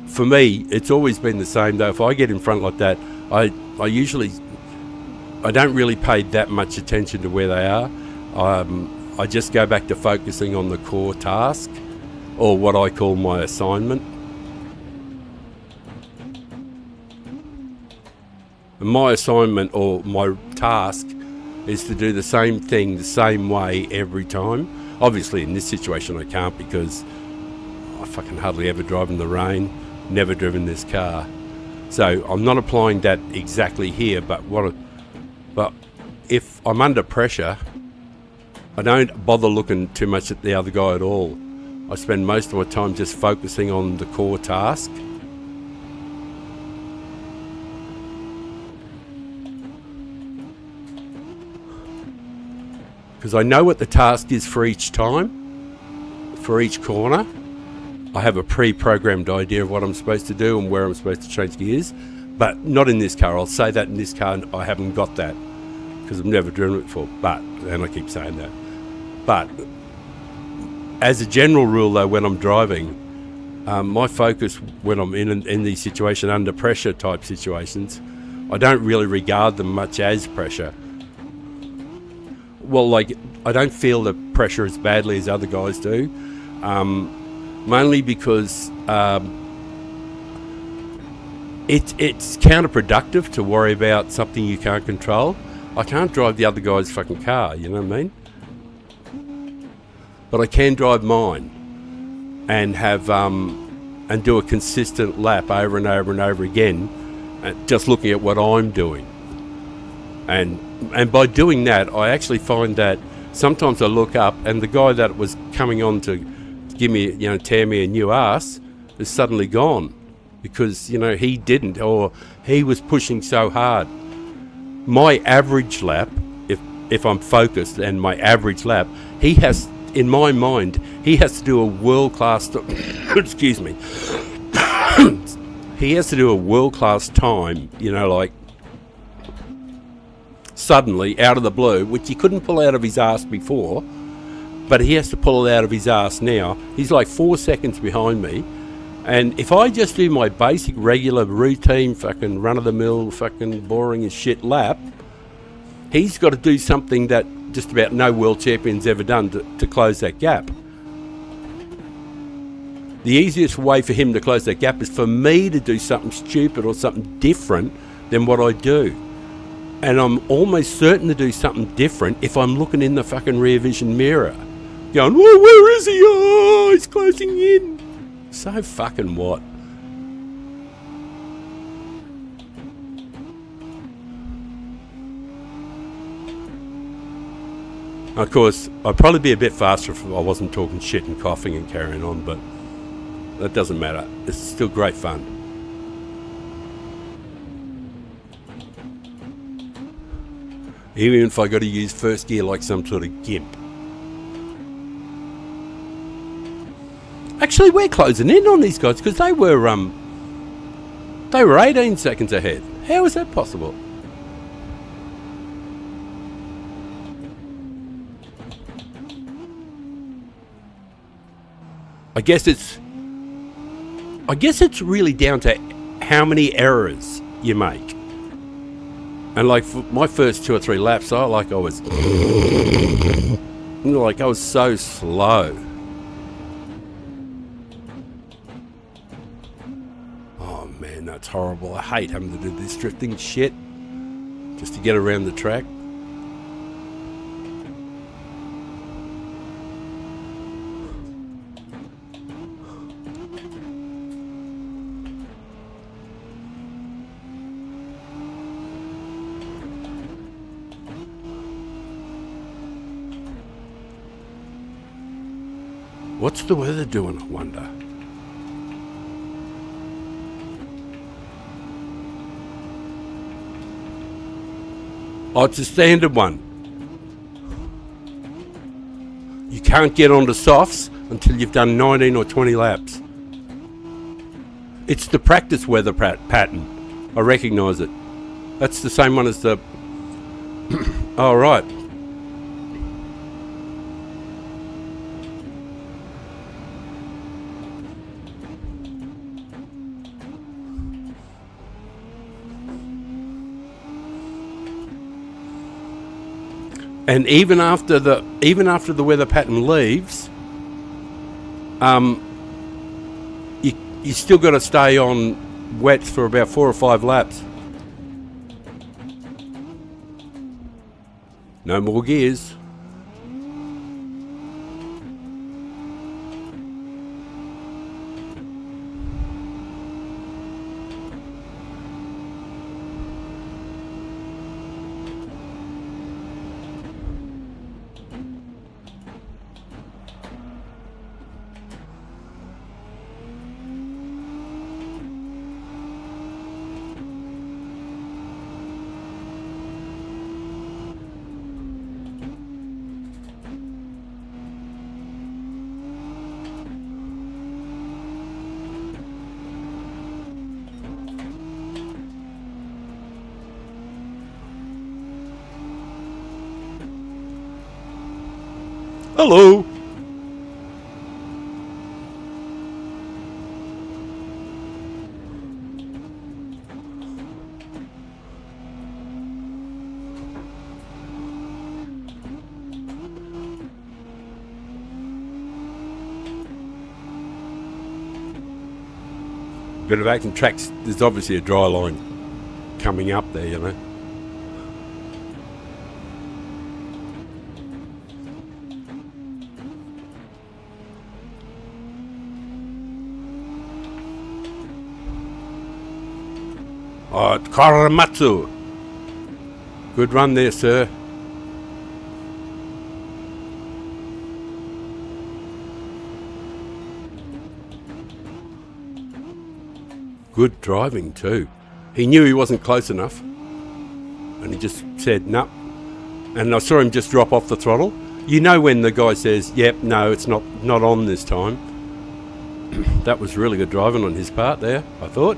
For me, it's always been the same though. If I get in front like that, I don't really pay that much attention to where they are. I just go back to focusing on the core task, or what I call my assignment. And my assignment or my task is to do the same thing the same way every time. Obviously in this situation I can't, because I fucking hardly ever drive in the rain, never driven this car. So I'm not applying that exactly here, but if I'm under pressure, I don't bother looking too much at the other guy at all. I spend most of my time just focusing on the core task. Because I know what the task is for each time, for each corner. I have a pre-programmed idea of what I'm supposed to do and where I'm supposed to change gears, but not in this car. I'll say that in this car, I haven't got that because I've never driven it before, and I keep saying that. But as a general rule though, when I'm driving, my focus when I'm in these situations, under pressure type situations, I don't really regard them much as pressure. Well, like, I don't feel the pressure as badly as other guys do, mainly because it's counterproductive to worry about something you can't control. I can't drive the other guy's fucking car, you know what I mean? But I can drive mine and have and do a consistent lap over and over and over again, just looking at what I'm doing. And by doing that, I actually find that sometimes I look up and the guy that was coming on to give me, you know, tear me a new ass is suddenly gone because, you know, he didn't, or he was pushing so hard. My average lap, if I'm focused, and my average lap, he has, in my mind, he has to do a world-class, excuse me, he has to do a world-class time, you know, like, suddenly, out of the blue, which he couldn't pull out of his ass before, but he has to pull it out of his ass now. He's like 4 seconds behind me, and if I just do my basic, regular, routine, fucking run-of-the-mill, fucking boring as shit lap, he's got to do something that just about no world champion's ever done to close that gap. The easiest way for him to close that gap is for me to do something stupid or something different than what I do. And I'm almost certain to do something different if I'm looking in the fucking rear vision mirror. Going, whoa, where is he? Oh, he's closing in. So fucking what? Of course, I'd probably be a bit faster if I wasn't talking shit and coughing and carrying on, but that doesn't matter. It's still great fun. Even if I got to use first gear like some sort of gimp. Actually, we're closing in on these guys because they were 18 seconds ahead. How is that possible? I guess it's really down to how many errors you make. And like for my first 2 or 3 laps, I was so slow. Oh man, that's horrible. I hate having to do this drifting shit just to get around the track. What's the weather doing, I wonder? Oh, it's a standard one. You can't get onto softs until you've done 19 or 20 laps. It's the practice weather pattern. I recognise it. That's the same one as the... Oh, right. And even after the weather pattern leaves, you still got to stay on wets for about 4 or 5 laps. No more gears. Hello. Bit of action tracks. There's obviously a dry line coming up there, you know. Oh, Karamatsu. Good run there, sir. Good driving too. He knew he wasn't close enough, and he just said no. And I saw him just drop off the throttle. You know when the guy says, "Yep, no, it's not on this time." That was really good driving on his part there, I thought.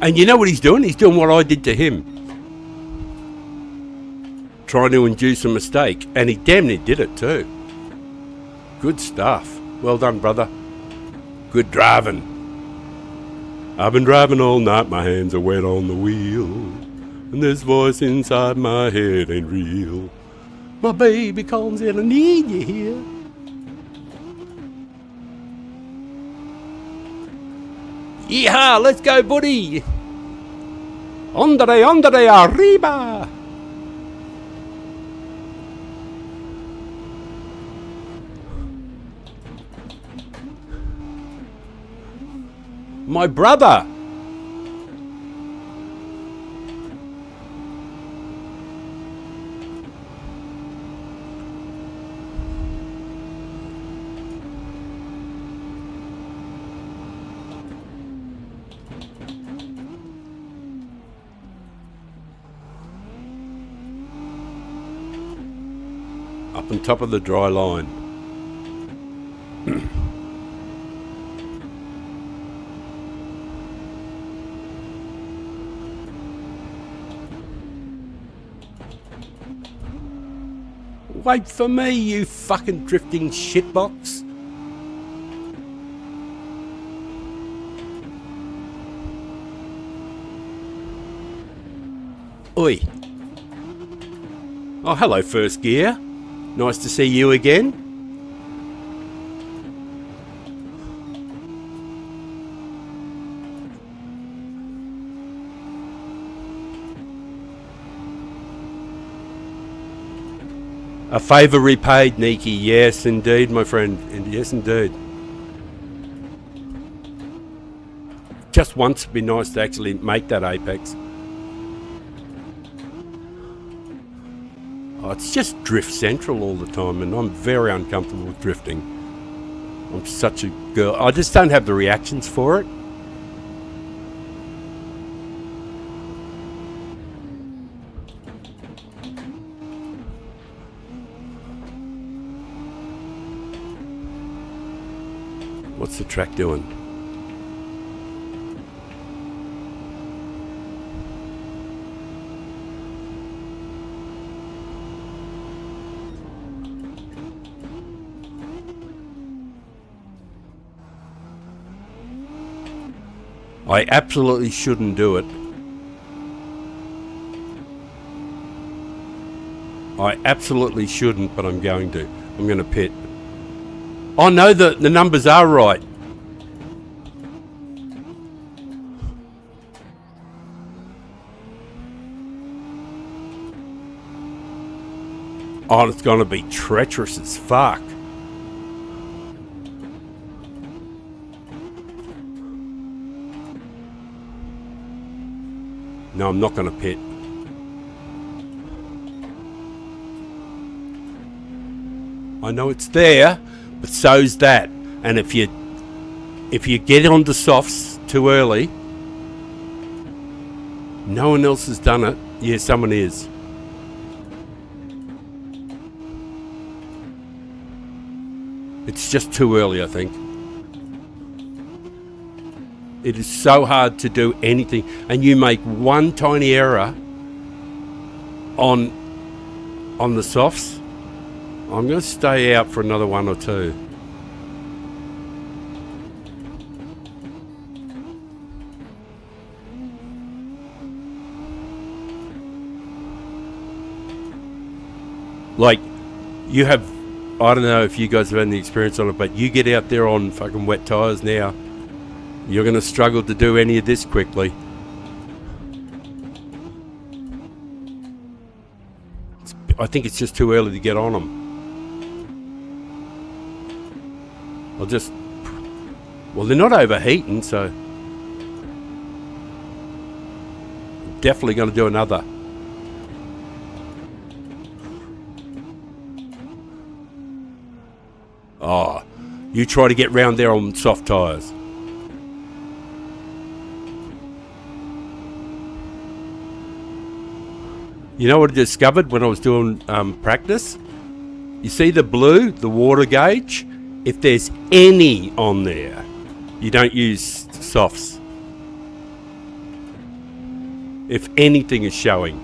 And you know what he's doing? He's doing what I did to him. Trying to induce a mistake. And he damn near did it too. Good stuff. Well done, brother. Good driving. I've been driving all night, my hands are wet on the wheel. And this voice inside my head ain't real. My baby calls in, I need you here. Yeehaw, let's go, buddy. Andre, arriba. My brother. Up on top of the dry line. Wait for me, you fucking drifting shitbox. Oi. Oh, hello, First Gear. Nice to see you again. A favour repaid, Niki. Yes, indeed, my friend. Yes, indeed. Just once it'd be nice to actually make that apex. Oh, it's just drift central all the time, and I'm very uncomfortable with drifting. I'm such a girl. I just don't have the reactions for it. What's the track doing? I absolutely shouldn't do it. I absolutely shouldn't, but I'm going to. I'm going to pit. Oh no, the numbers are right. Oh, it's going to be treacherous as fuck. No, I'm not going to pit. I know it's there, but so's that. And if you get onto softs too early, no one else has done it. Yeah, someone is. It's just too early, I think. It is so hard to do anything, and you make one tiny error on the softs. I'm going to stay out for another one or two. Like, you have, I don't know if you guys have had any experience on it, but you get out there on fucking wet tyres now, you're going to struggle to do any of this quickly. I think it's just too early to get on them. Well, they're not overheating, so I'm definitely going to do another. Oh, you try to get round there on soft tyres. You know what I discovered when I was doing practice? You see the blue, the water gauge? If there's any on there, you don't use softs. If anything is showing.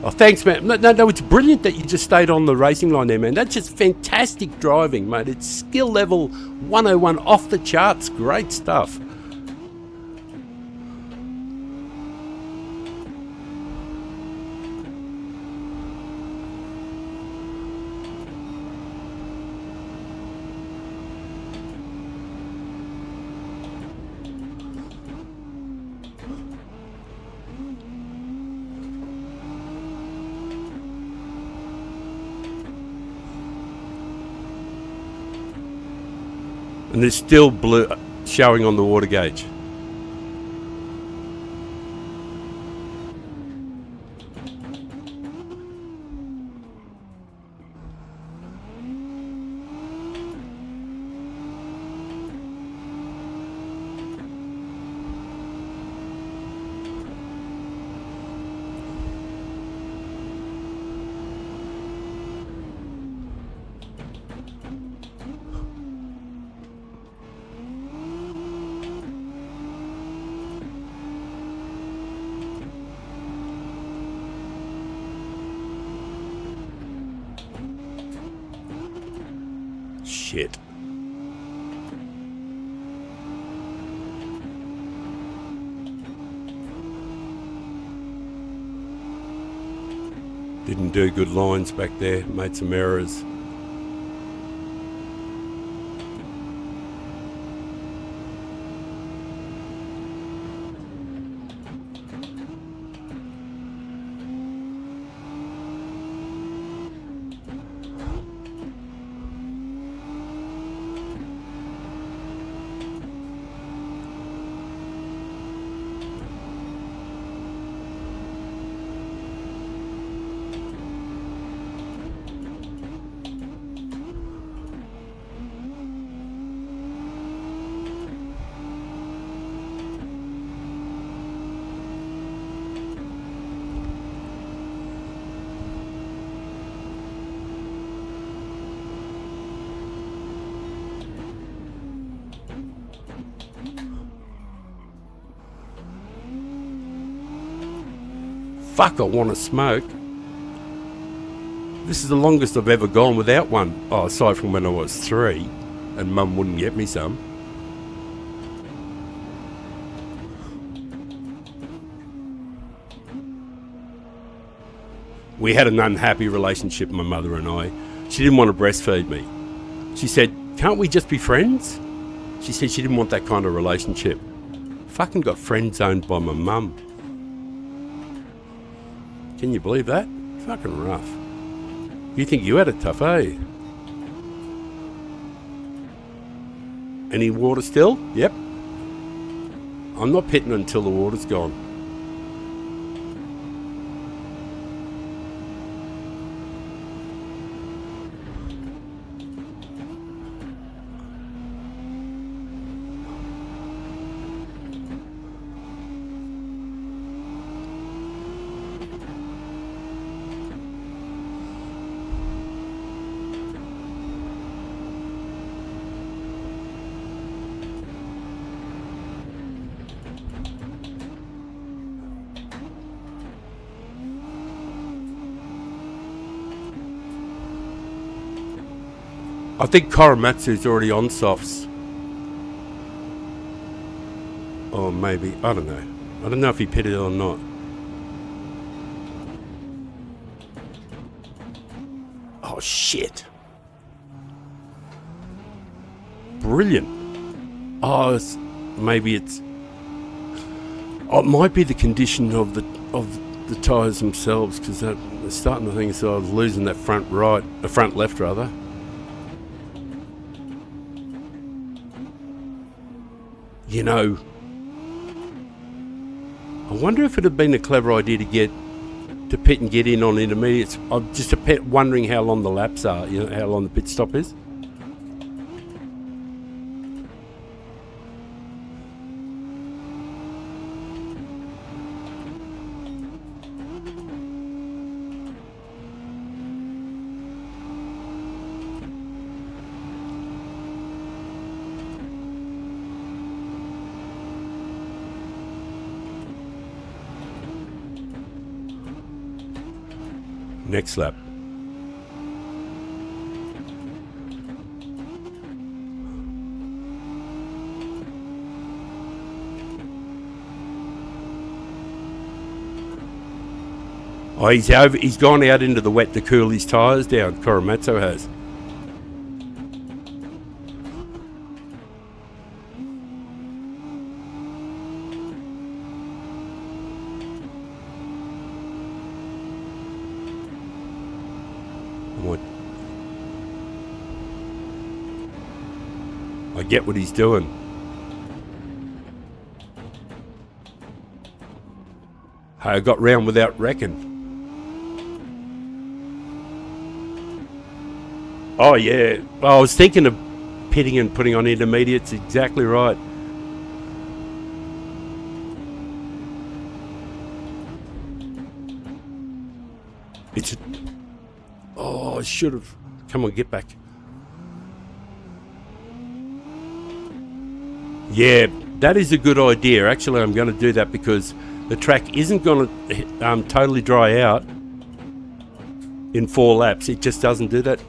Oh, thanks, man. No, it's brilliant that you just stayed on the racing line there, man. That's just fantastic driving, mate. It's skill level 101 off the charts. Great stuff. And there's still blue showing on the water gauge. shit. Didn't do good lines back there, made some errors. Fuck, I want to smoke. This is the longest I've ever gone without one. Oh, aside from when I was 3 and Mum wouldn't get me some. We had an unhappy relationship, my mother and I. She didn't want to breastfeed me. She said, can't we just be friends? She said she didn't want that kind of relationship. Fucking got friend zoned by my mum. Can you believe that? Fucking rough. You think you had it tough, eh? Any water still? Yep. I'm not pitting until the water's gone. I think Korematsu's already on softs. Or maybe, I don't know. I don't know if he pitted or not. Oh shit. Brilliant. Oh, maybe it's... Oh, it might be the condition of the tyres themselves, because they're starting to think so I was losing that front left rather. You know, I wonder if it had been a clever idea to pit and get in on intermediates. I'm just wondering how long the laps are, you know, how long the pit stop is. Next lap. Oh, he's gone out into the wet to cool his tyres down, Korematsu has. I get what he's doing. Hey, I got round without wrecking. Oh yeah, I was thinking of pitting and putting on intermediates. Exactly right. Oh, I should have. Come on, get back. Yeah, that is a good idea. Actually, I'm going to do that because the track isn't going to totally dry out in 4 laps. It just doesn't do that.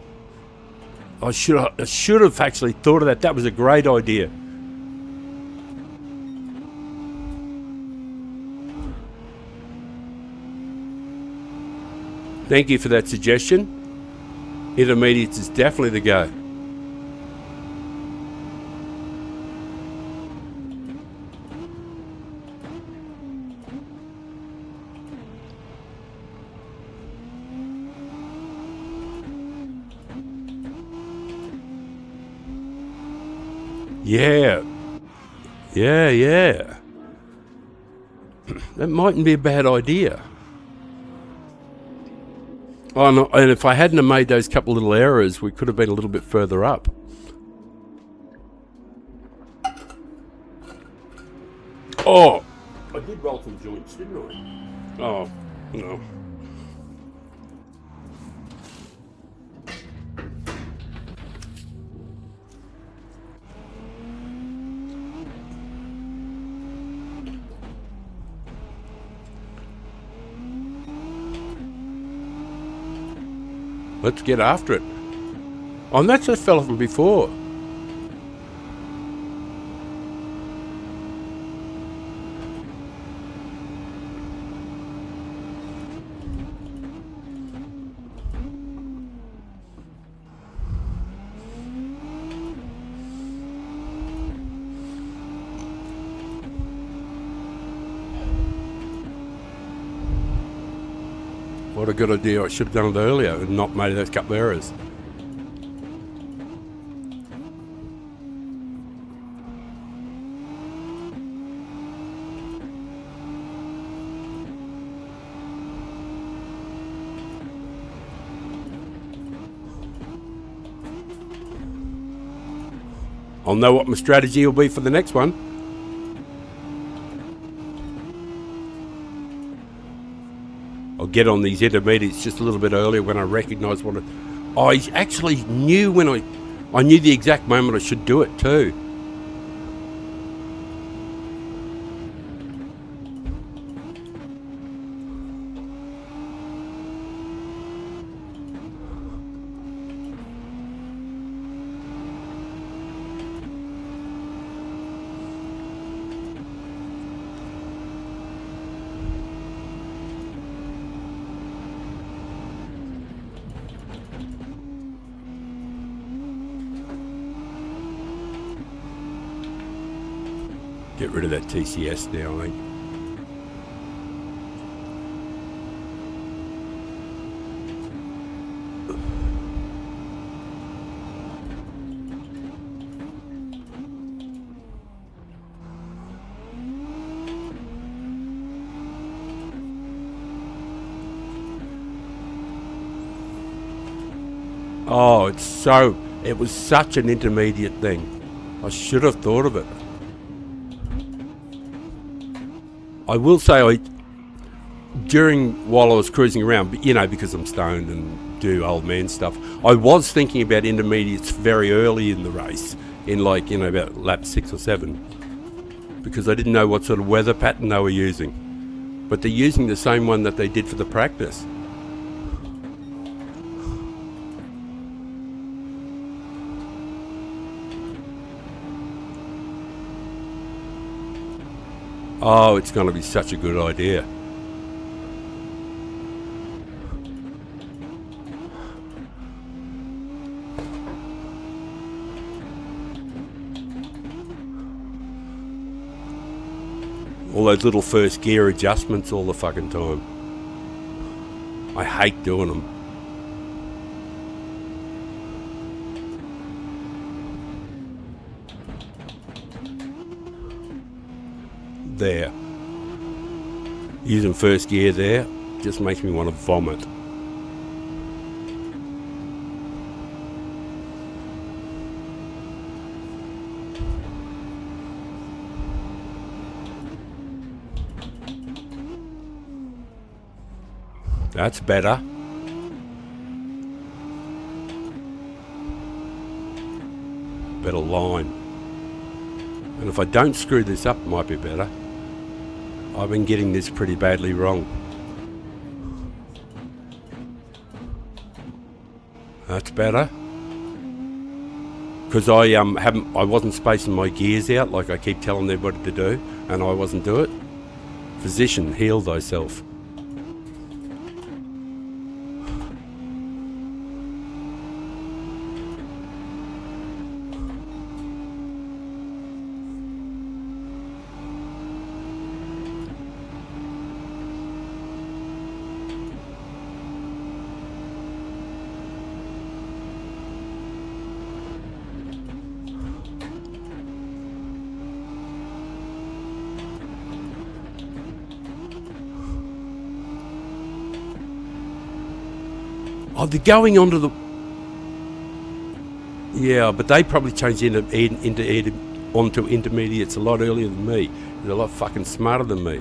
I should have actually thought of that. That was a great idea. Thank you for that suggestion. Intermediates is definitely the go. Yeah. Yeah. That mightn't be a bad idea. Oh, no, and if I hadn't have made those couple little errors, we could have been a little bit further up. Oh, I did roll some joints, didn't I? Oh, no. Let's get after it. Oh, and that's that fella from before. What a good idea. I should have done it earlier and not made those couple of errors. I'll know what my strategy will be for the next one. I'll get on these intermediates just a little bit earlier when I recognise what I actually knew when I knew the exact moment I should do it too. Get rid of that TCS now, I think. Oh, it was such an intermediate thing. I should have thought of it. I will say while I was cruising around, because I'm stoned and do old man stuff, I was thinking about intermediates very early in the race, in about lap 6 or 7, because I didn't know what sort of weather pattern they were using. But they're using the same one that they did for the practice. Oh, it's going to be such a good idea. All those little first gear adjustments all the fucking time. I hate doing them. There. Using first gear there just makes me want to vomit. That's better. Better line. And if I don't screw this up, it might be better. I've been getting this pretty badly wrong. That's better. because I wasn't spacing my gears out like I keep telling everybody to do, and I wasn't doing it. Physician, heal thyself. Oh, they're going onto the... Yeah, but they probably changed onto intermediates a lot earlier than me. They're a lot fucking smarter than me.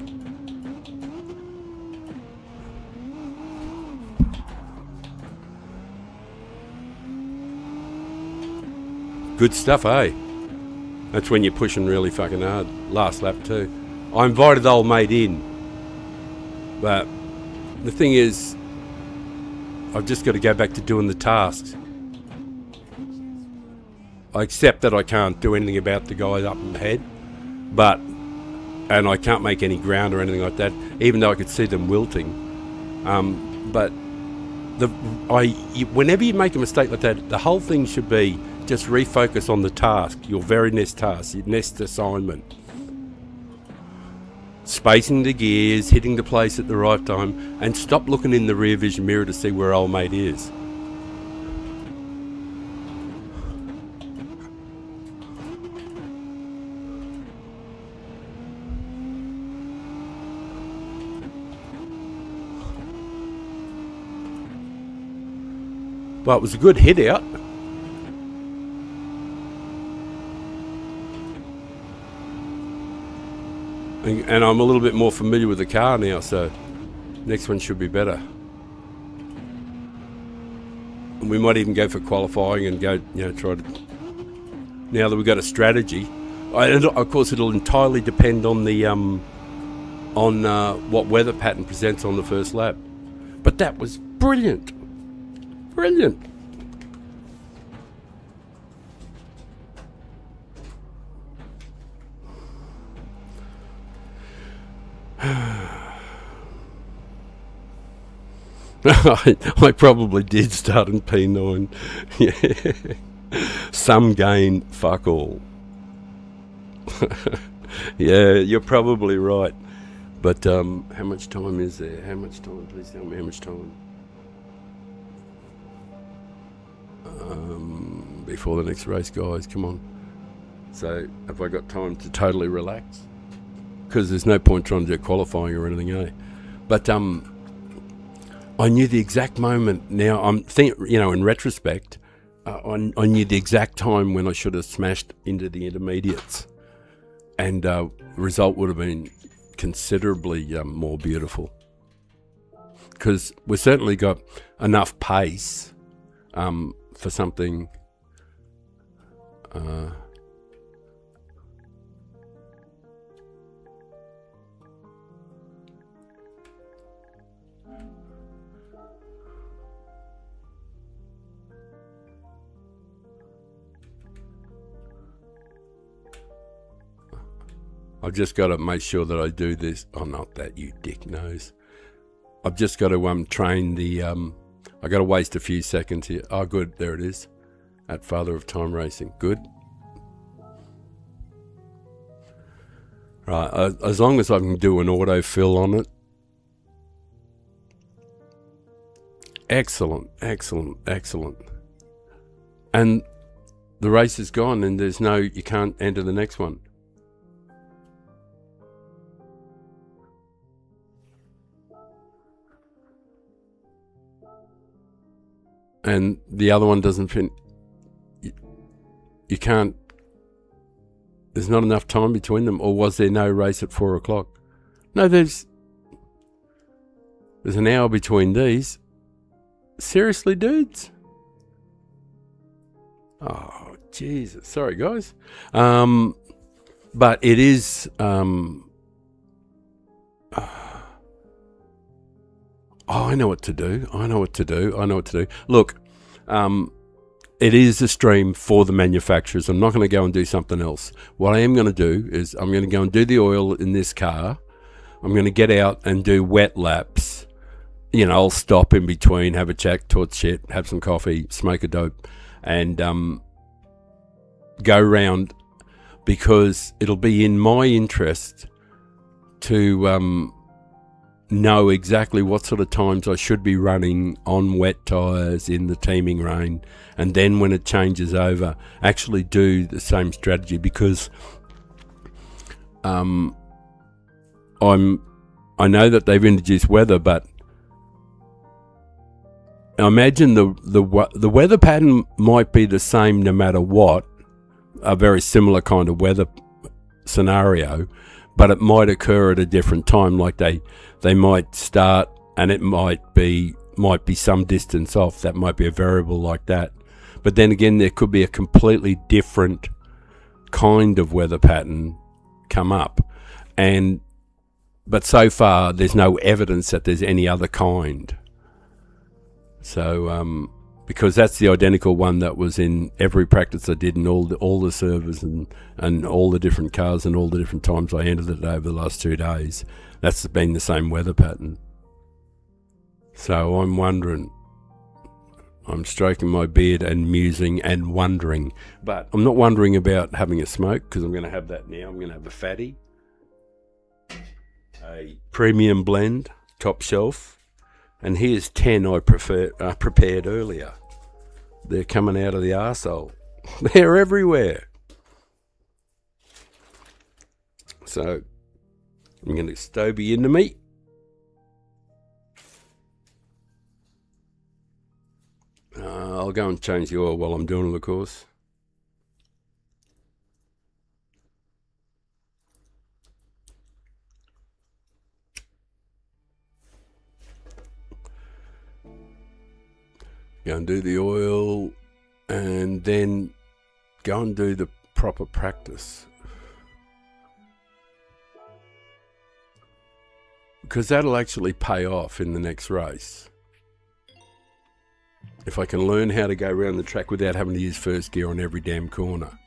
Good stuff, eh? That's when you're pushing really fucking hard. Last lap too. I invited the old mate in, but the thing is, I've just got to go back to doing the tasks. I accept that I can't do anything about the guys up ahead, and I can't make any ground or anything like that, even though I could see them wilting. But whenever you make a mistake like that, the whole thing should be just refocus on the task, your very next task, your next assignment. Spacing the gears, hitting the place at the right time, and stop looking in the rear vision mirror to see where old mate is. Well, it was a good hit out. And I'm a little bit more familiar with the car now, so next one should be better. And we might even go for qualifying and go, try to... Now that we've got a strategy. And of course, it'll entirely depend on the what weather pattern presents on the first lap. But that was brilliant. Brilliant. I probably did start in P9. Yeah. Some gain, fuck all. Yeah, you're probably right. But how much time is there? How much time? Please tell me how much time. Before the next race, guys, come on. So, have I got time to totally relax? Because there's no point trying to do qualifying or anything, eh? But I knew the exact moment. Now I'm in retrospect, I knew the exact time when I should have smashed into the intermediates, and the result would have been considerably more beautiful. Because we've certainly got enough pace for something. I've just got to make sure that I do this. Oh, not that, you dick nose. I've just got to train the... I got to waste a few seconds here. Oh, good. There it is. At Father of Time Racing. Good. Right. As long as I can do an autofill on it. Excellent. Excellent. Excellent. And the race is gone and you can't enter the next one. And the other one doesn't fit. You can't. There's not enough time between them, or was there no race at 4 o'clock? No, there's an hour between these. Seriously, dudes? Oh, Jesus. Sorry, guys. But it is. Oh, I know what to do. Look, it is a stream for the manufacturers. I'm not going to go and do something else. What I am going to do is I'm going to go and do the oil in this car. I'm going to get out and do wet laps. I'll stop in between, have a chat, talk shit, have some coffee, smoke a dope, and go round, because it'll be in my interest to know exactly what sort of times I should be running on wet tyres in the teaming rain, and then when it changes over, actually do the same strategy, because I know that they've introduced weather, but I imagine the weather pattern might be the same no matter what, a very similar kind of weather scenario, but it might occur at a different time. Like they might start, and it might be some distance off. That might be a variable like that. But then again, there could be a completely different kind of weather pattern come up, but so far there's no evidence that there's any other kind. So, because that's the identical one that was in every practice I did, in all the servers and all the different cars and all the different times I entered it over the last 2 days. That's been the same weather pattern. So I'm wondering. I'm stroking my beard and musing and wondering. But I'm not wondering about having a smoke, because I'm going to have that now. I'm going to have a fatty, a premium blend, top shelf. And here's 10 I prepared earlier. They're coming out of the arsehole. They're everywhere. So I'm going to Stobie into me. I'll go and change the oil while I'm doing it, of course. Go and do the oil, and then go and do the proper practice, because that'll actually pay off in the next race. If I can learn how to go around the track without having to use first gear on every damn corner.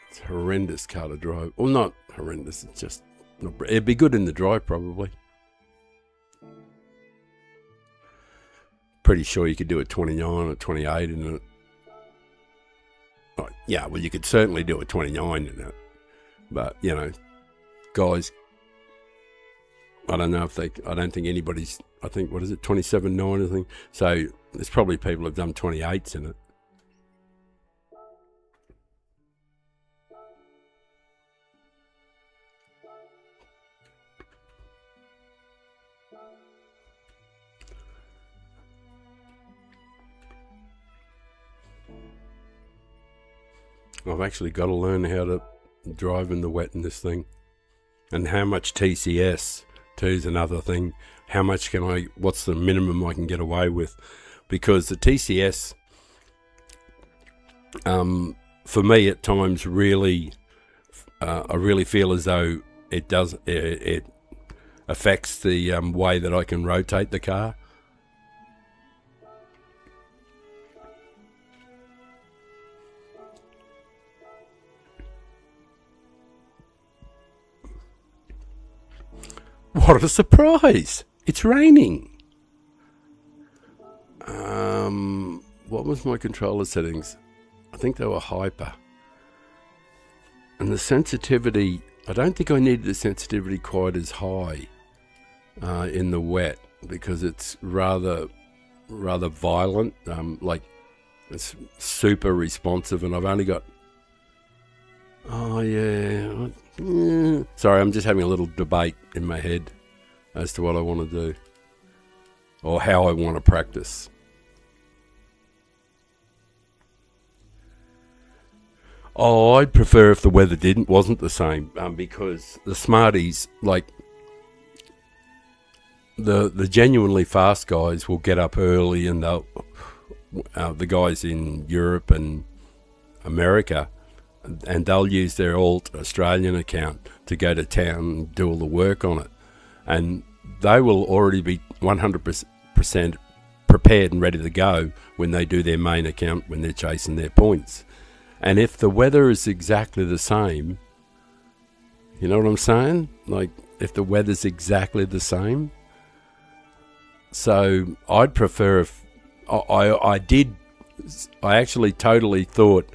It's a horrendous car to drive. Well, not horrendous, it's just not, it'd be good in the drive probably. Pretty sure you could do a 29 or 28 in it. Oh, yeah, well, you could certainly do a 29 in it. But, guys, I don't know if I don't think anybody's, I think, what is it, 27.9 I think. So there's probably people who've done 28s in it. I've actually got to learn how to drive in the wet in this thing. And how much TCS too is another thing. How much what's the minimum I can get away with? Because the TCS, for me at times really, I really feel as though it affects the way that I can rotate the car. What a surprise! It's raining. What was my controller settings? I think they were hyper. And the sensitivity, I don't think I needed the sensitivity quite as high in the wet, because it's rather violent. Like it's super responsive, and I've only got. Oh yeah. Sorry, I'm just having a little debate in my head as to what I want to do or how I want to practice. Oh, I'd prefer if the weather wasn't the same, because the smarties, like the genuinely fast guys, will get up early, and they'll the guys in Europe and America, and they'll use their alt Australian account to go to town and do all the work on it, and they will already be 100% prepared and ready to go when they do their main account, when they're chasing their points. And if the weather is exactly the same, you know what I'm saying? Like, if the weather's exactly the same. So I'd prefer if I actually totally thought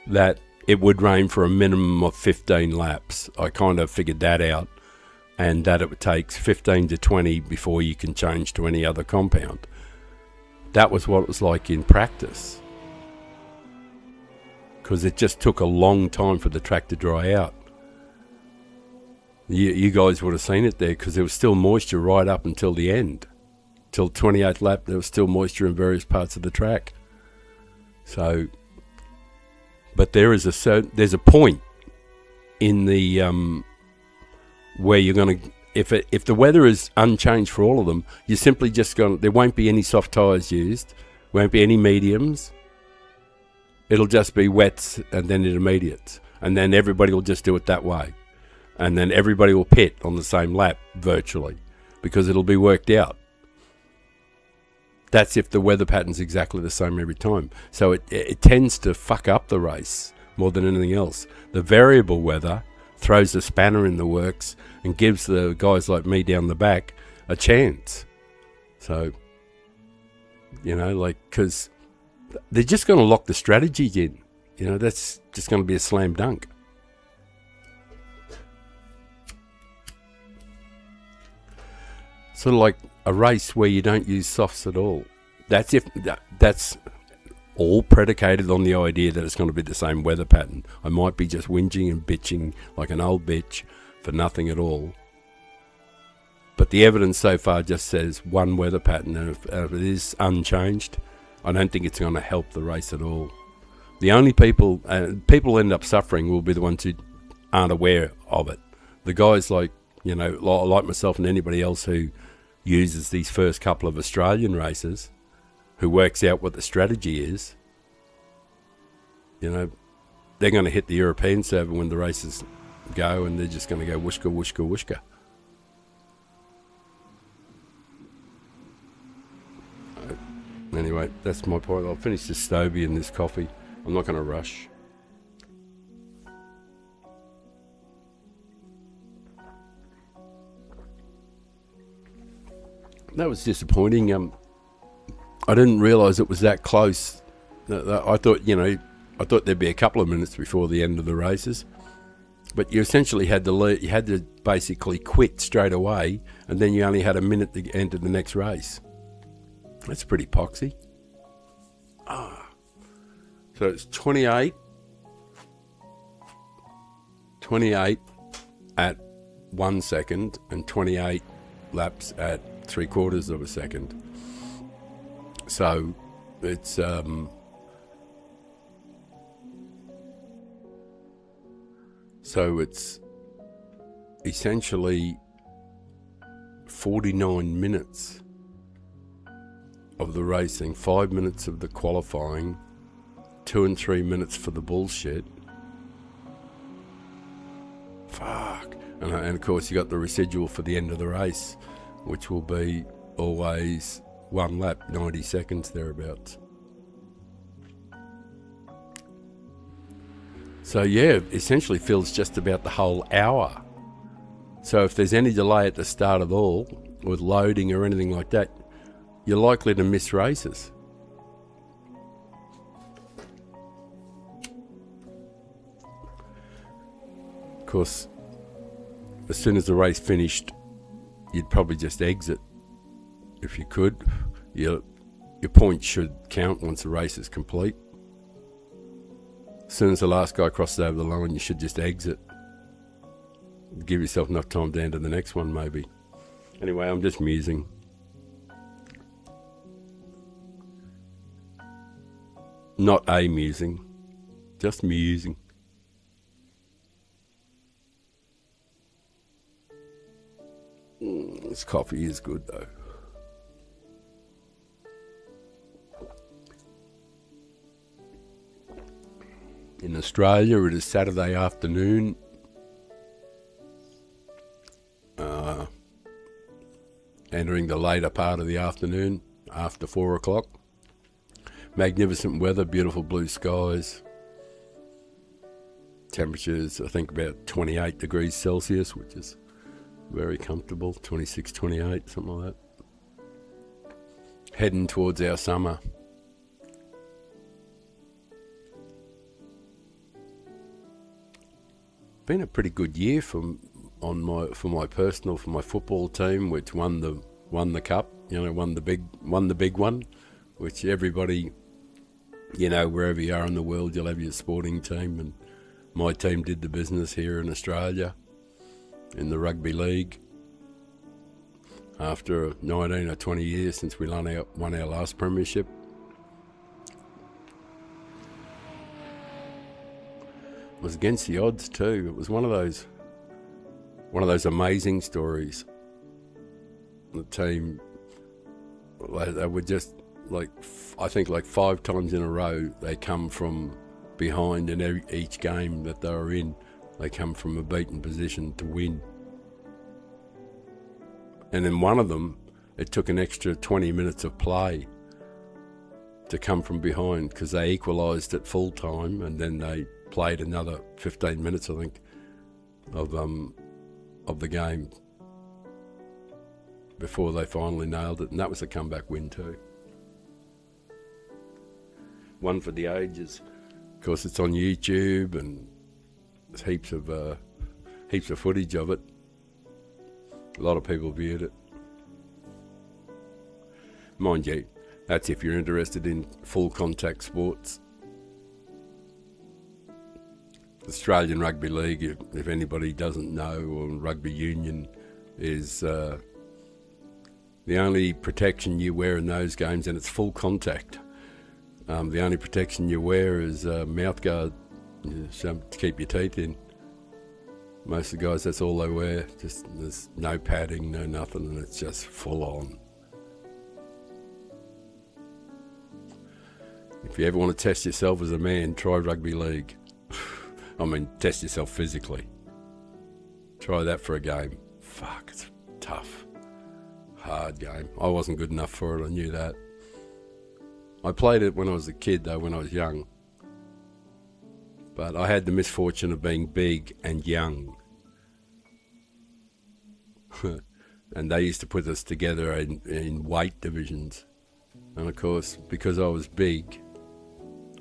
that it would rain for a minimum of 15 laps. I kind of figured that out, and that it would take 15 to 20 before you can change to any other compound. That was what it was like in practice, because it just took a long time for the track to dry out. You guys would have seen it there, because there was still moisture right up until the end. Till 28th lap, there was still moisture in various parts of the track. So, but there's a point in the where you're going to, if the weather is unchanged for all of them, you're simply just going. There won't be any soft tyres used, won't be any mediums. It'll just be wets and then intermediates, and then everybody will just do it that way, and then everybody will pit on the same lap virtually, because it'll be worked out. That's if the weather pattern's exactly the same every time. So it tends to fuck up the race more than anything else. The variable weather throws a spanner in the works and gives the guys like me down the back a chance. So, you know, like, because they're just going to lock the strategies in. You know, that's just going to be a slam dunk. Sort of like a race where you don't use softs at all. That's all predicated on the idea that it's going to be the same weather pattern. I might be just whinging and bitching like an old bitch for nothing at all. But the evidence so far just says one weather pattern, and if it is unchanged, I don't think it's going to help the race at all. The only people who end up suffering will be the ones who aren't aware of it. The guys like, you know, like myself and anybody else who uses these first couple of Australian races, who works out what the strategy is, you know, they're going to hit the European server when the races go, and they're just going to go whooshka, whooshka, whooshka. Anyway, that's my point. I'll finish this Stobie and this coffee. I'm not going to rush. That was disappointing. I didn't realise it was that close. I thought, you know, there'd be a couple of minutes before the end of the races, but you essentially had to basically quit straight away, and then you only had a minute to enter the next race. That's pretty poxy. So it's 28 at 1 second and 28 laps at 3/4 of a second. So it's essentially 49 minutes of the racing, 5 minutes of the qualifying, 2 and 3 minutes for the bullshit. Fuck. And of course you got the residual for the end of the race, which will be always one lap, 90 seconds thereabouts. So yeah, essentially fills just about the whole hour. So if there's any delay at the start at all, with loading or anything like that, you're likely to miss races. Of course, as soon as the race finished, you'd probably just exit if you could. Your points should count once the race is complete. As soon as the last guy crosses over the line, you should just exit. Give yourself enough time to enter the next one, maybe. Anyway, I'm just musing. Not amusing, just musing. This coffee is good though. In Australia, it is Saturday afternoon. Entering the later part of the afternoon. after 4 o'clock. Magnificent weather, beautiful blue skies. Temperatures, I think, about 28 degrees Celsius, which is very comfortable. 26, 28, something like that. Heading towards our summer. Been a pretty good year for my football team, which won the cup. Won the big one, which everybody, wherever you are in the world, you'll have your sporting team, and my team did the business here in Australia in the rugby league after 19 or 20 years since we won our last premiership. It was against the odds too. It was one of those amazing stories. The team, they were just I think 5 times in a row they come from behind in each game that they were in. They come from a beaten position to win. And in one of them, it took an extra 20 minutes of play to come from behind because they equalised at full time, and then they played another 15 minutes, I think, of the game before they finally nailed it, and that was a comeback win too. One for the ages. Of course, it's on YouTube, and there's heaps of footage of it. A lot of people viewed it. Mind you, that's if you're interested in full contact sports. Australian Rugby League, if anybody doesn't know, or rugby union, is the only protection you wear in those games, and it's full contact. The only protection you wear is mouth guard, to keep your teeth in. Most of the guys, that's all they wear. Just there's no padding, no nothing, and it's just full on. If you ever want to test yourself as a man, try rugby league. I mean, test yourself physically. Try that for a game. Fuck, it's tough. Hard game. I wasn't good enough for it, I knew that. I played it when I was a kid, though, when I was young. But I had the misfortune of being big and young. And they used to put us together in weight divisions. And of course, because I was big,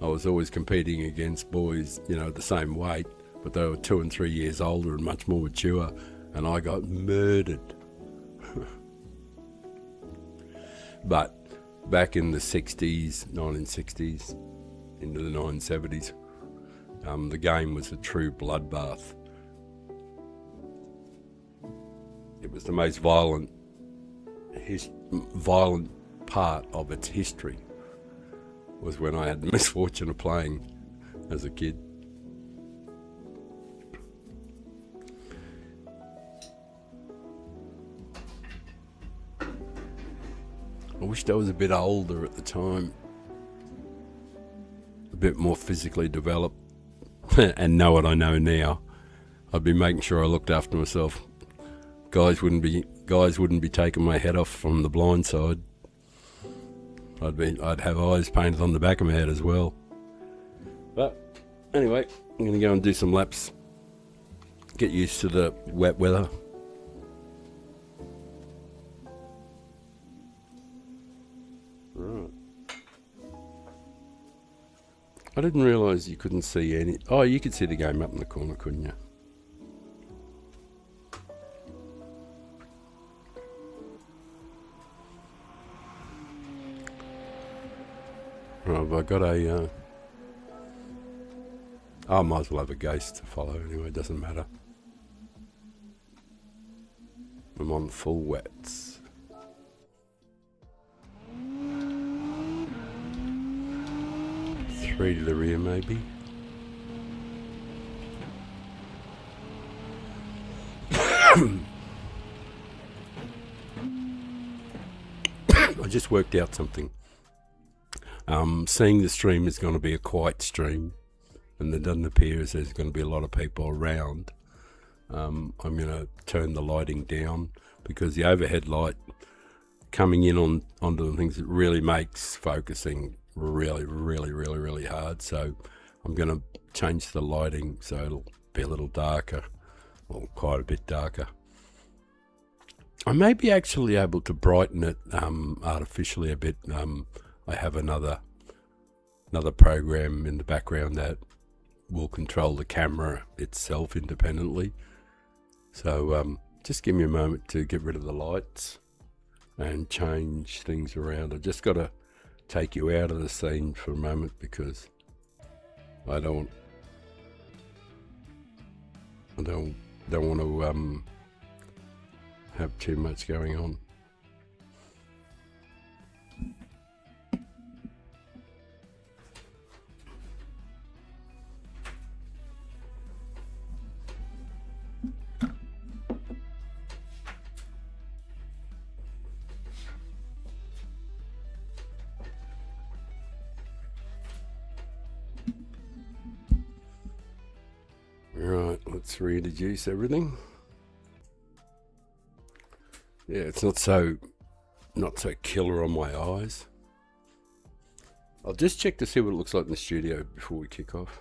I was always competing against boys, the same weight, but they were 2 and 3 years older and much more mature, and I got murdered. But back in the 60s, 1960s, into the 1970s, the game was a true bloodbath. It was the most violent part of its history, was when I had the misfortune of playing as a kid. I wished I was a bit older at the time, a bit more physically developed, and know what I know now. I'd be making sure I looked after myself. Guys wouldn't be taking my head off from the blind side. I'd have eyes painted on the back of my head as well. But anyway, I'm going to go and do some laps. Get used to the wet weather. Right. I didn't realise you couldn't see any... Oh, you could see the game up in the corner, couldn't you? Right, I got a... I might as well have a ghost to follow anyway, it doesn't matter. I'm on full wets. Three to the rear maybe. I just worked out something. Seeing the stream is going to be a quiet stream, and it doesn't appear as there's going to be a lot of people around. I'm going to turn the lighting down because the overhead light coming in onto the things, it really makes focusing really, really, really, really hard. So I'm going to change the lighting so it'll be a little darker, or quite a bit darker. I may be actually able to brighten it artificially a bit. I have another program in the background that will control the camera itself independently. So just give me a moment to get rid of the lights and change things around. I just got to take you out of the scene for a moment because I don't want to have too much going on. Right, let's reintroduce everything. Yeah, it's not so killer on my eyes. I'll just check to see what it looks like in the studio before we kick off.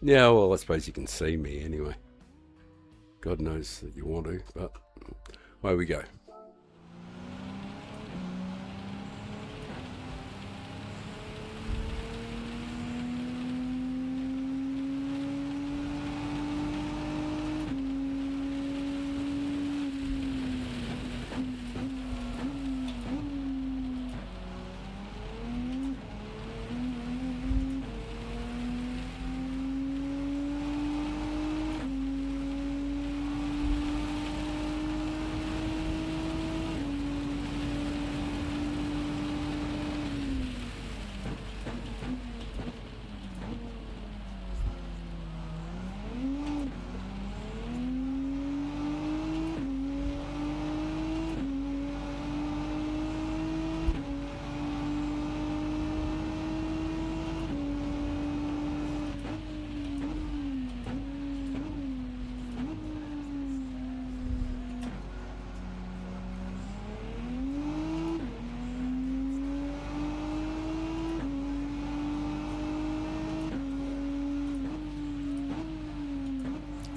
Yeah, well, I suppose you can see me anyway. God knows that you want to, but away we go.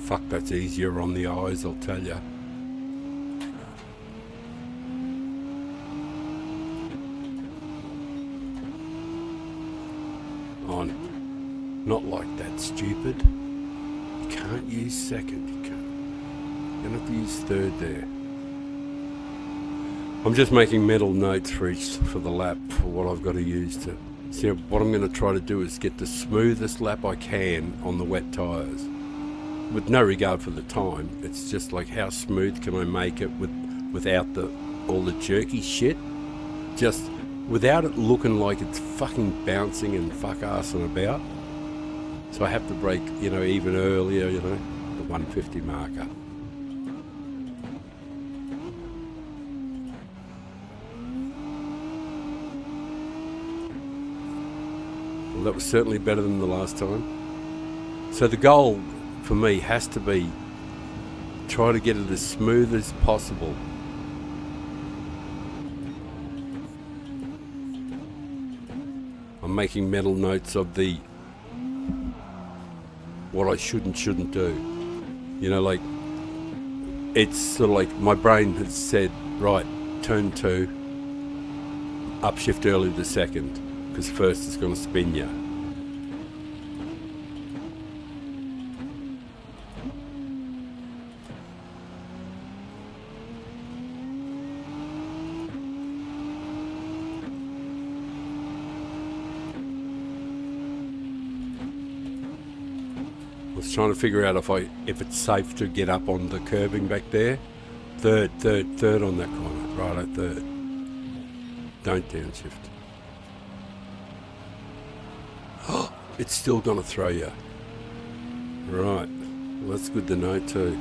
Fuck, that's easier on the eyes, I'll tell you. On. Not like that, stupid. You can't use second, you can't. You're going to have to use third there. I'm just making mental notes for the lap, for what I've got to use to... So what I'm going to try to do is get the smoothest lap I can on the wet tyres. With no regard for the time, it's just like how smooth can I make it without all the jerky shit, just without it looking like it's fucking bouncing and fuck-assing about. So I have to brake, even earlier, the 150 marker. Well, that was certainly better than the last time. So the goal for me has to be try to get it as smooth as possible. I'm making mental notes of what I should and shouldn't do. Like it's sort of like my brain has said, right, turn 2, upshift early to second, because first it's going to spin you. I was trying to figure out if it's safe to get up on the curbing back there. Third on that corner. Right at third. Don't downshift. Oh, it's still going to throw you. Right. Well, that's good to know too.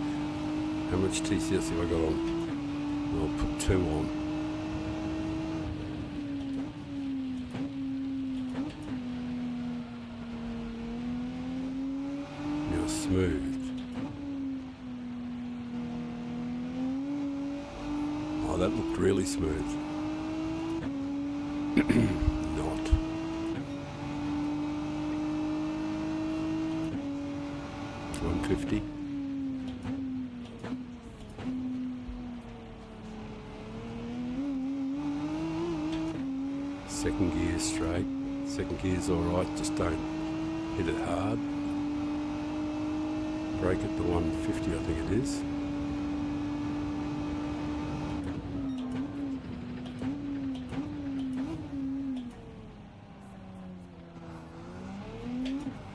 How much TCS have I got on? I'll put 2 on. Smooth. Oh, Oh, that looked really smooth. Not. It's 150. Second gear straight. Second gear's alright, just don't hit it hard. Brake at the 150, I think it is.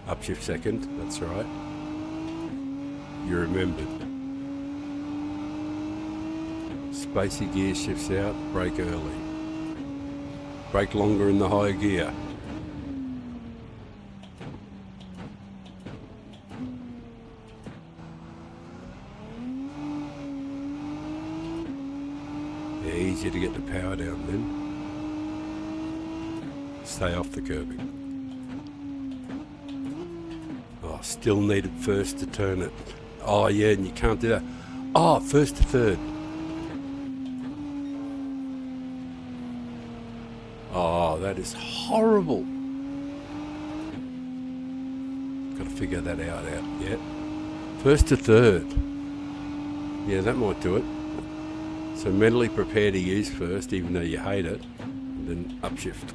Upshift second, that's right. You remembered. Spacey gear shifts out, brake early. Brake longer in the higher gear. Yeah, easier to get the power down then. Stay off the curbing. Oh, still needed first to turn it. Oh yeah, and you can't do that. Oh, first to third. Oh, that is horrible. Got to figure that out yet. First to third. Yeah, that might do it. So mentally prepare to use first, even though you hate it, and then upshift.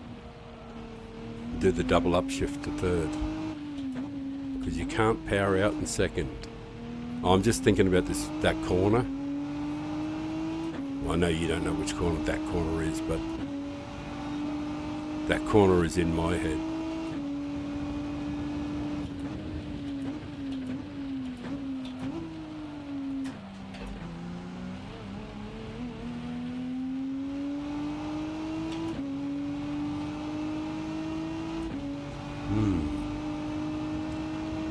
Do the double upshift to third. Because you can't power out in second. I'm just thinking about that corner. Well, I know you don't know which corner that corner is, but that corner is in my head.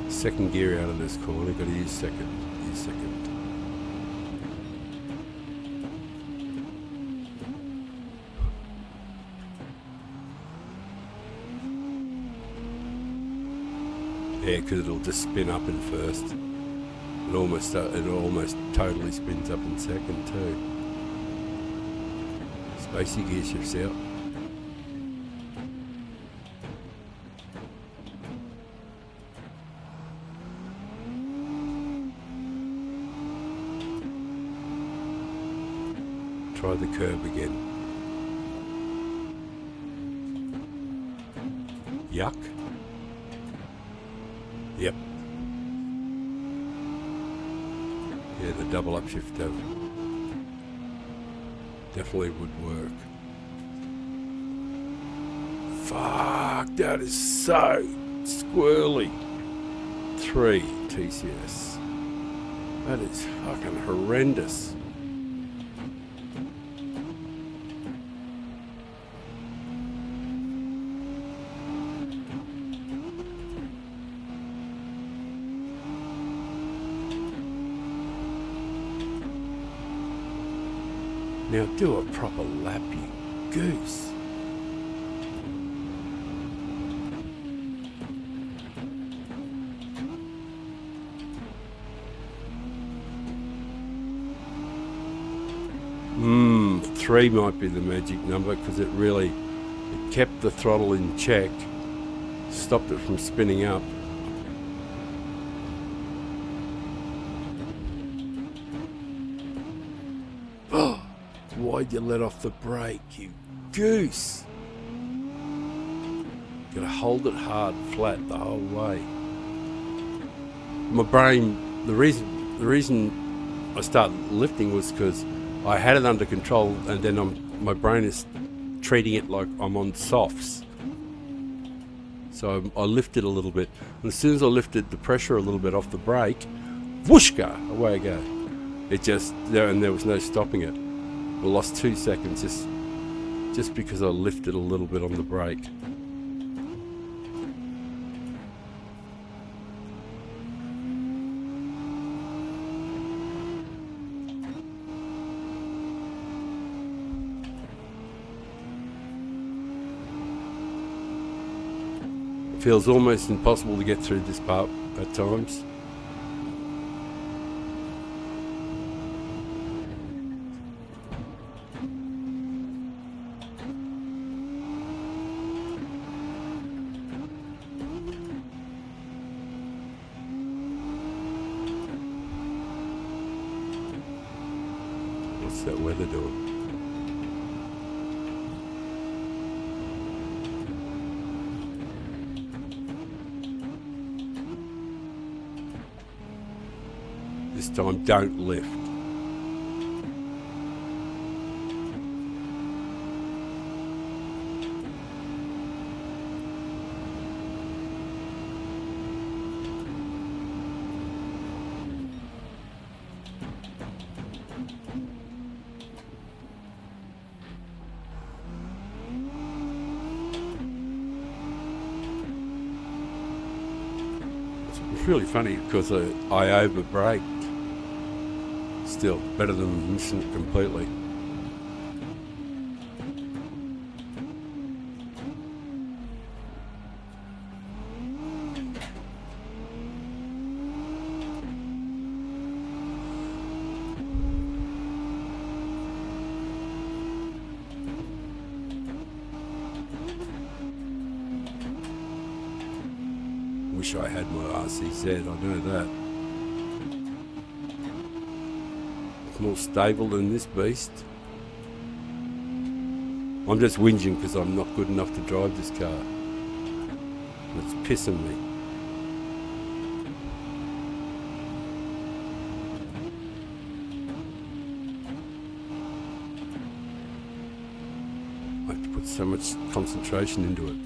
Second gear out of this corner, got to use second. Use second. Yeah, because it'll just spin up in first. It almost totally spins up in second too. Spacey gear shifts out. Try the curb again. Yuck. Yep. Yeah, the double upshift definitely would work. Fuck, that is so squirrely. 3 TCS. That is fucking horrendous. Now do a proper lap, you goose. Three might be the magic number because it kept the throttle in check, stopped it from spinning up. Why'd you let off the brake, you goose? Gotta hold it hard, flat the whole way. My brain, the reason I started lifting was because I had it under control, and then my brain is treating it like I'm on softs. So I lifted a little bit, and as soon as I lifted the pressure a little bit off the brake, whooshka, away I go. There was no stopping it. I lost 2 seconds just because I lifted a little bit on the brake. It feels almost impossible to get through this part at times. What's that weather doing? This time, don't lift. It's really funny because I over-braked. Still, better than missing it completely. Wish I had my RCZ, I know that. It's more stable than this beast. I'm just whinging because I'm not good enough to drive this car. It's pissing me. I have to put so much concentration into it.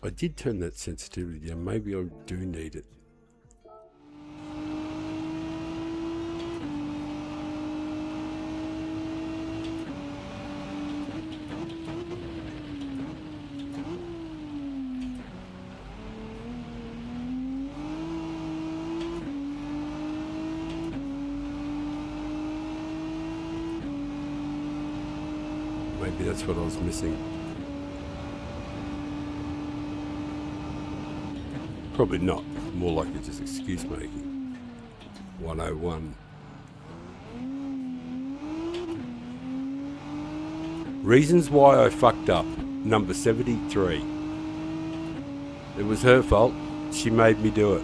I did turn that sensitivity down. Maybe I do need it. Maybe that's what I was missing. Probably not. More likely just excuse making. 101. Reasons why I fucked up. Number 73. It was her fault. She made me do it.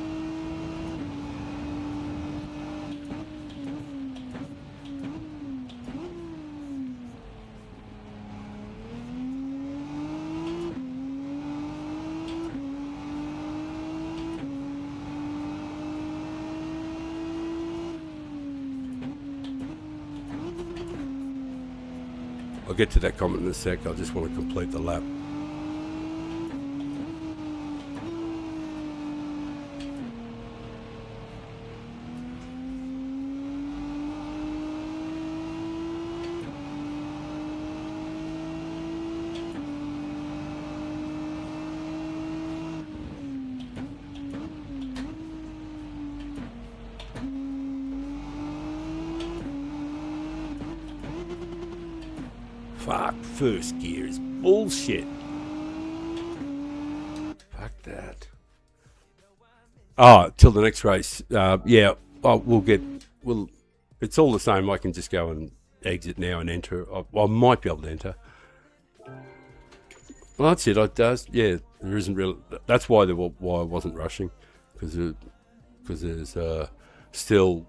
I'll get to that comment in a sec. I just want to complete the lap. Fuck, first gear is bullshit. Fuck that. Oh, till the next race. Yeah, it's all the same. I can just go and exit now and enter. I might be able to enter. Well, that's it. Yeah, there isn't real. That's why why I wasn't rushing, because there's still.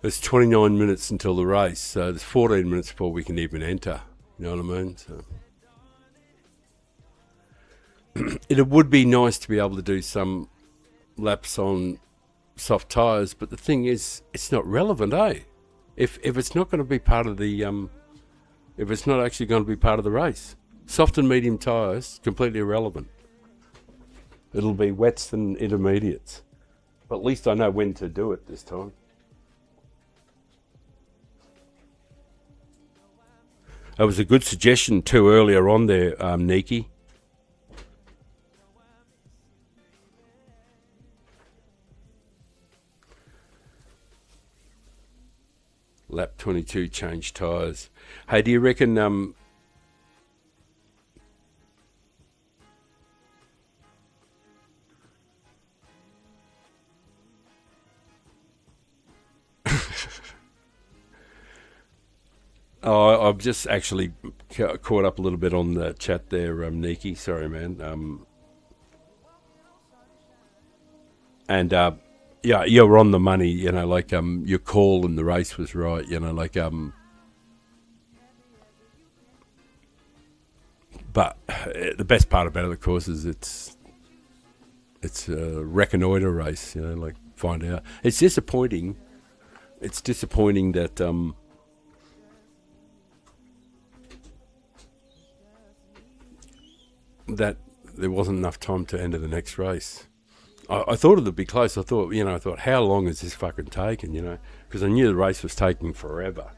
There's 29 minutes until the race, so there's 14 minutes before we can even enter. You know what I mean? So it would be nice to be able to do some laps on soft tyres, but the thing is, it's not relevant, eh? If it's not going to be part of the if it's not actually going to be part of the race, soft and medium tyres completely irrelevant. It'll be wets and intermediates, but at least I know when to do it this time. That was a good suggestion too earlier on there, Niki. Lap 22, change tyres. Hey, do you reckon... Oh, I've just actually caught up a little bit on the chat there, Nikki. Sorry, man. And yeah, you're on the money. Like your call in the race was right. Like but the best part about it, of course, is it's a reconnoiter race. Like find out. It's disappointing. It's disappointing that that there wasn't enough time to enter the next race. I thought it'd be close. I thought, how long is this fucking taking? Because I knew the race was taking forever.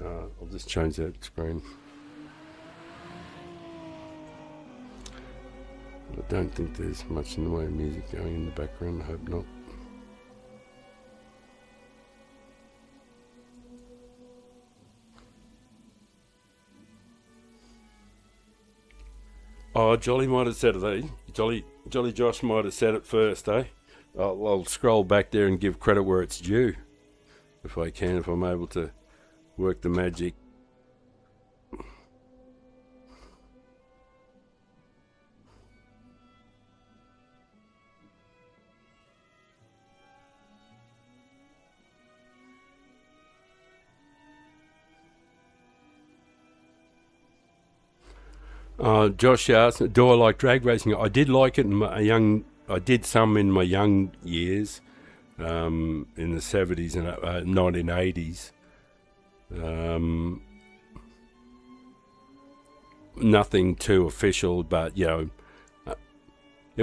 I'll just change that screen. I don't think there's much in the way of music going in the background. I hope not. Oh, Jolly might have said it, eh? Jolly Josh might have said it first, eh? I'll scroll back there and give credit where it's due, if I can, if I'm able to work the magic. Josh asked, "Do I like drag racing?" I did like it I did some in my young years, in the 70s and 1980s. Nothing too official, but it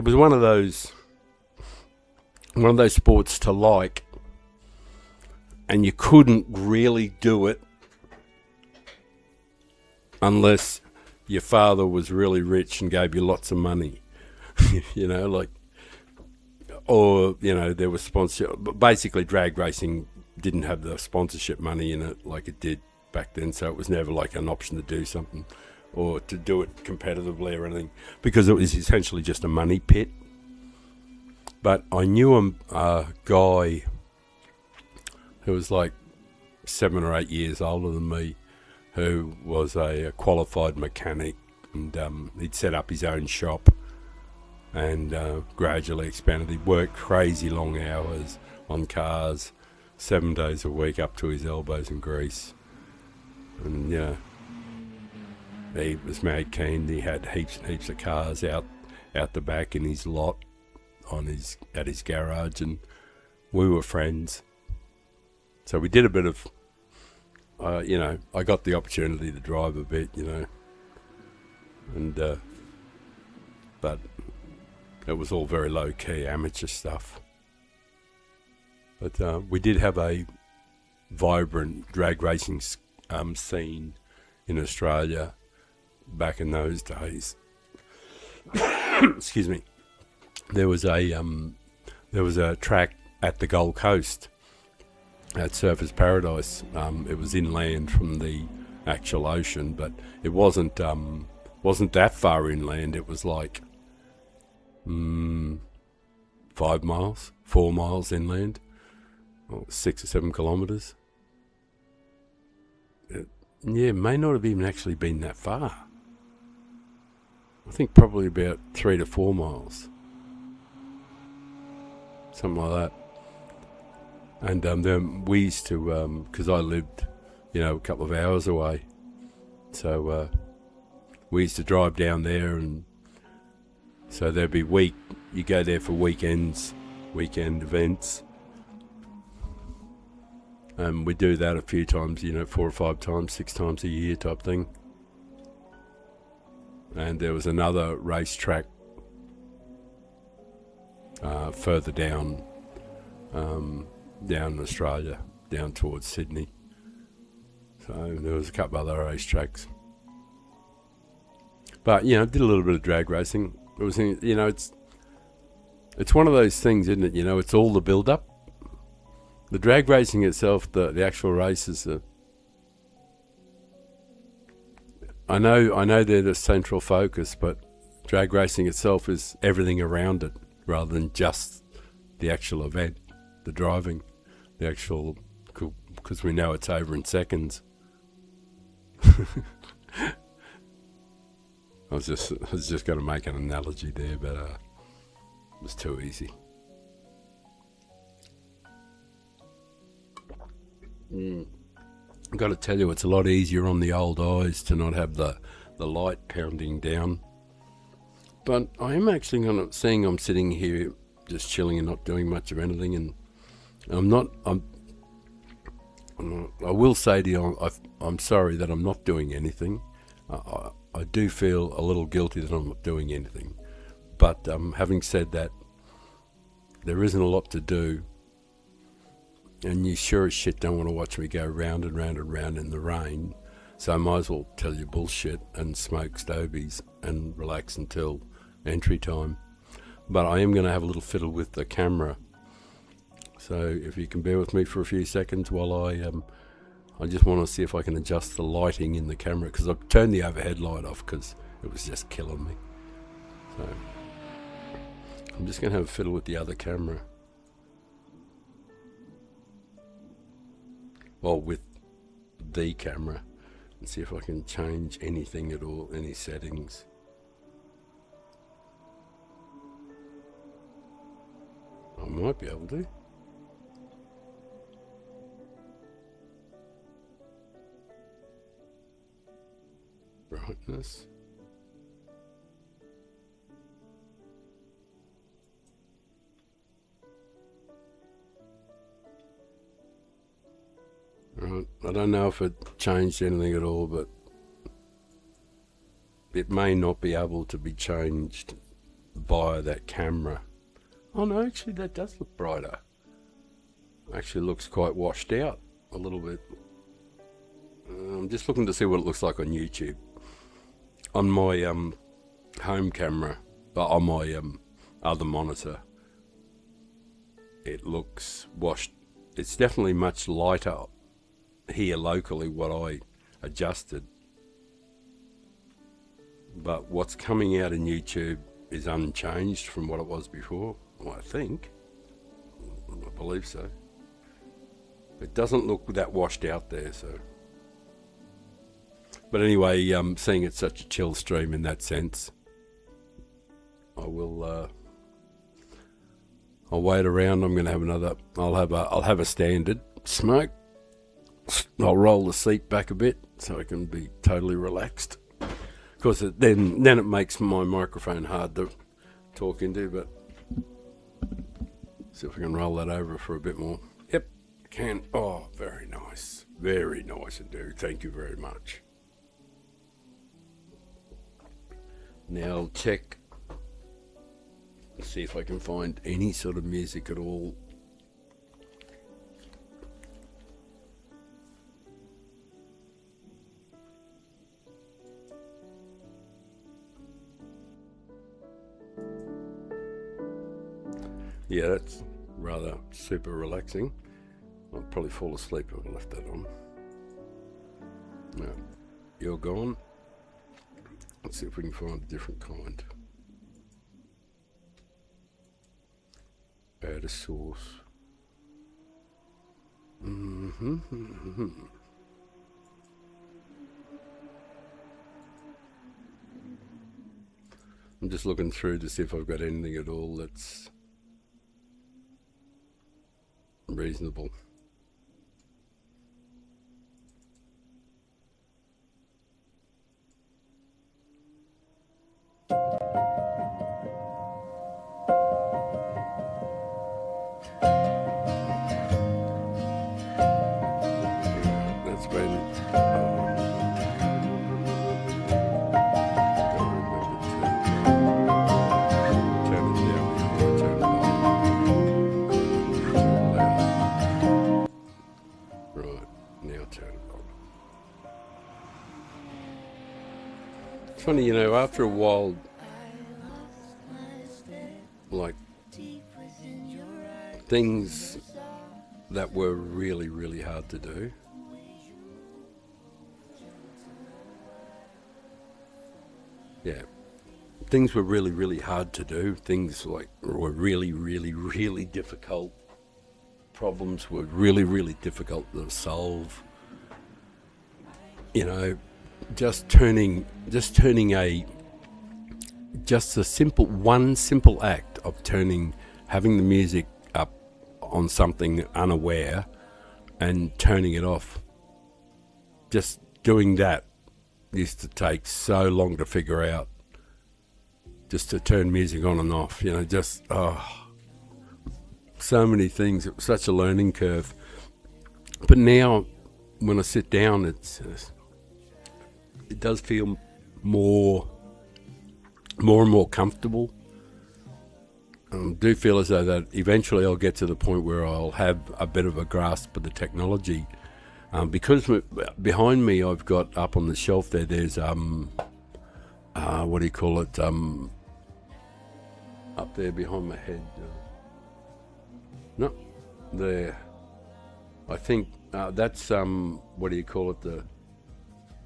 was one of those sports to like, and you couldn't really do it unless your father was really rich and gave you lots of money, there was sponsorship. But basically, drag racing didn't have the sponsorship money in it like it did back then, so it was never like an option to do something or to do it competitively or anything, because it was essentially just a money pit. But I knew a guy who was like 7 or 8 years older than me, who was a qualified mechanic, and he'd set up his own shop and gradually expanded. He worked crazy long hours on cars, 7 days a week, up to his elbows in grease. And he was mad keen. He had heaps and heaps of cars out the back in his lot at his garage, and we were friends. So we did a bit of I got the opportunity to drive a bit, and but it was all very low key amateur stuff. But we did have a vibrant drag racing scene in Australia back in those days. Excuse me. There was a track at the Gold Coast at Surfers Paradise. It was inland from the actual ocean, but it wasn't that far inland. It was like 5 miles, 4 miles inland, or 6 or 7 kilometres. It may not have even actually been that far. I think probably about 3 to 4 miles, something like that. And then we used to, because I lived, a couple of hours away, so we used to drive down there, and so there'd be you go there for weekend events, and we do that a few times, 4 or 5 times, 6 times a year type thing. And there was another racetrack further down in Australia, down towards Sydney. So there was a couple other racetracks. But, did a little bit of drag racing. It was, it's one of those things, isn't it? It's all the build-up. The drag racing itself, the actual races, I know they're the central focus, but drag racing itself is everything around it, rather than just the actual event, the driving, the actual, because we know it's over in seconds. I was just going to make an analogy there, but it was too easy. I've got to tell you, it's a lot easier on the old eyes to not have the light pounding down. But I am actually seeing I'm sitting here just chilling and not doing much of anything, and I will say to you, I'm sorry that I'm not doing anything. I do feel a little guilty that I'm not doing anything. But having said that, there isn't a lot to do. And you sure as shit don't want to watch me go round and round and round in the rain. So I might as well tell you bullshit and smoke stobies and relax until entry time. But I am going to have a little fiddle with the camera. So if you can bear with me for a few seconds while I just want to see if I can adjust the lighting in the camera, because I've turned the overhead light off because it was just killing me. So I'm just going to have a fiddle with the other camera. Well, with the camera, and see if I can change anything at all, any settings. I might be able to. Brightness. Right, I don't know if it changed anything at all, but it may not be able to be changed by that camera. Oh no, actually that does look brighter. Actually looks quite washed out a little bit. I'm just looking to see what it looks like on YouTube. On my home camera, but on my other monitor, it looks washed. It's definitely much lighter here locally, what I adjusted. But what's coming out in YouTube is unchanged from what it was before, well, I think. I believe so. It doesn't look that washed out there, so. But anyway, seeing it's such a chill stream in that sense, I will. I'll wait around. I'm going to have another. I'll have a standard smoke. I'll roll the seat back a bit so I can be totally relaxed. Of course, then it makes my microphone hard to talk into. But see if I can roll that over for a bit more. Yep, can. Oh, very nice indeed. Thank you very much. Now I'll check, see if I can find any sort of music at all. Yeah, that's rather super relaxing. I'll probably fall asleep if I left that on. No, you're gone. Let's see if we can find a different kind. Add a source. I'm just looking through to see if I've got anything at all that's reasonable. That's been funny, you know, after a while, like, things that were really, really hard to do, yeah, things were really, really hard to do, things like were really, really, really difficult, problems were really, really difficult to solve, you know, just turning a simple act of having the music up on something unaware and turning it off. Just doing that used to take so long to figure out, just to turn music on and off, so many things. It was such a learning curve. But now when I sit down, it does feel more and more comfortable. Do feel as though that eventually I'll get to the point where I'll have a bit of a grasp of the technology. Because behind me, I've got up on the shelf there's what do you call it? Up there behind my head. No, there. I think that's what do you call it?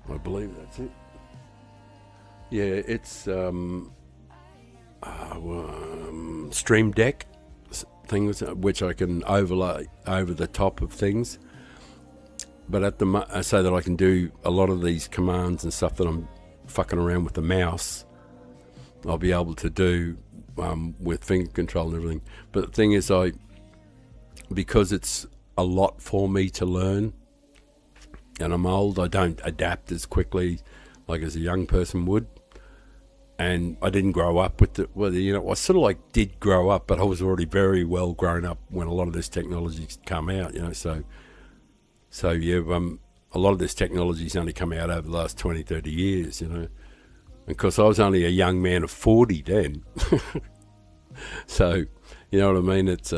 I believe that's it. Yeah, it's Stream Deck things which I can overlay over the top of things. But so that I can do a lot of these commands and stuff that I'm fucking around with the mouse, I'll be able to do with finger control and everything. But the thing is, because it's a lot for me to learn, and I'm old, I don't adapt as quickly like as a young person would. And I didn't grow up with it. Well, I sort of like did grow up, but I was already very well grown up when a lot of this technology come out. So yeah, a lot of this technology's only come out over the last 20, 30 years. And of course, I was only a young man of 40 then. So you know what I mean? It's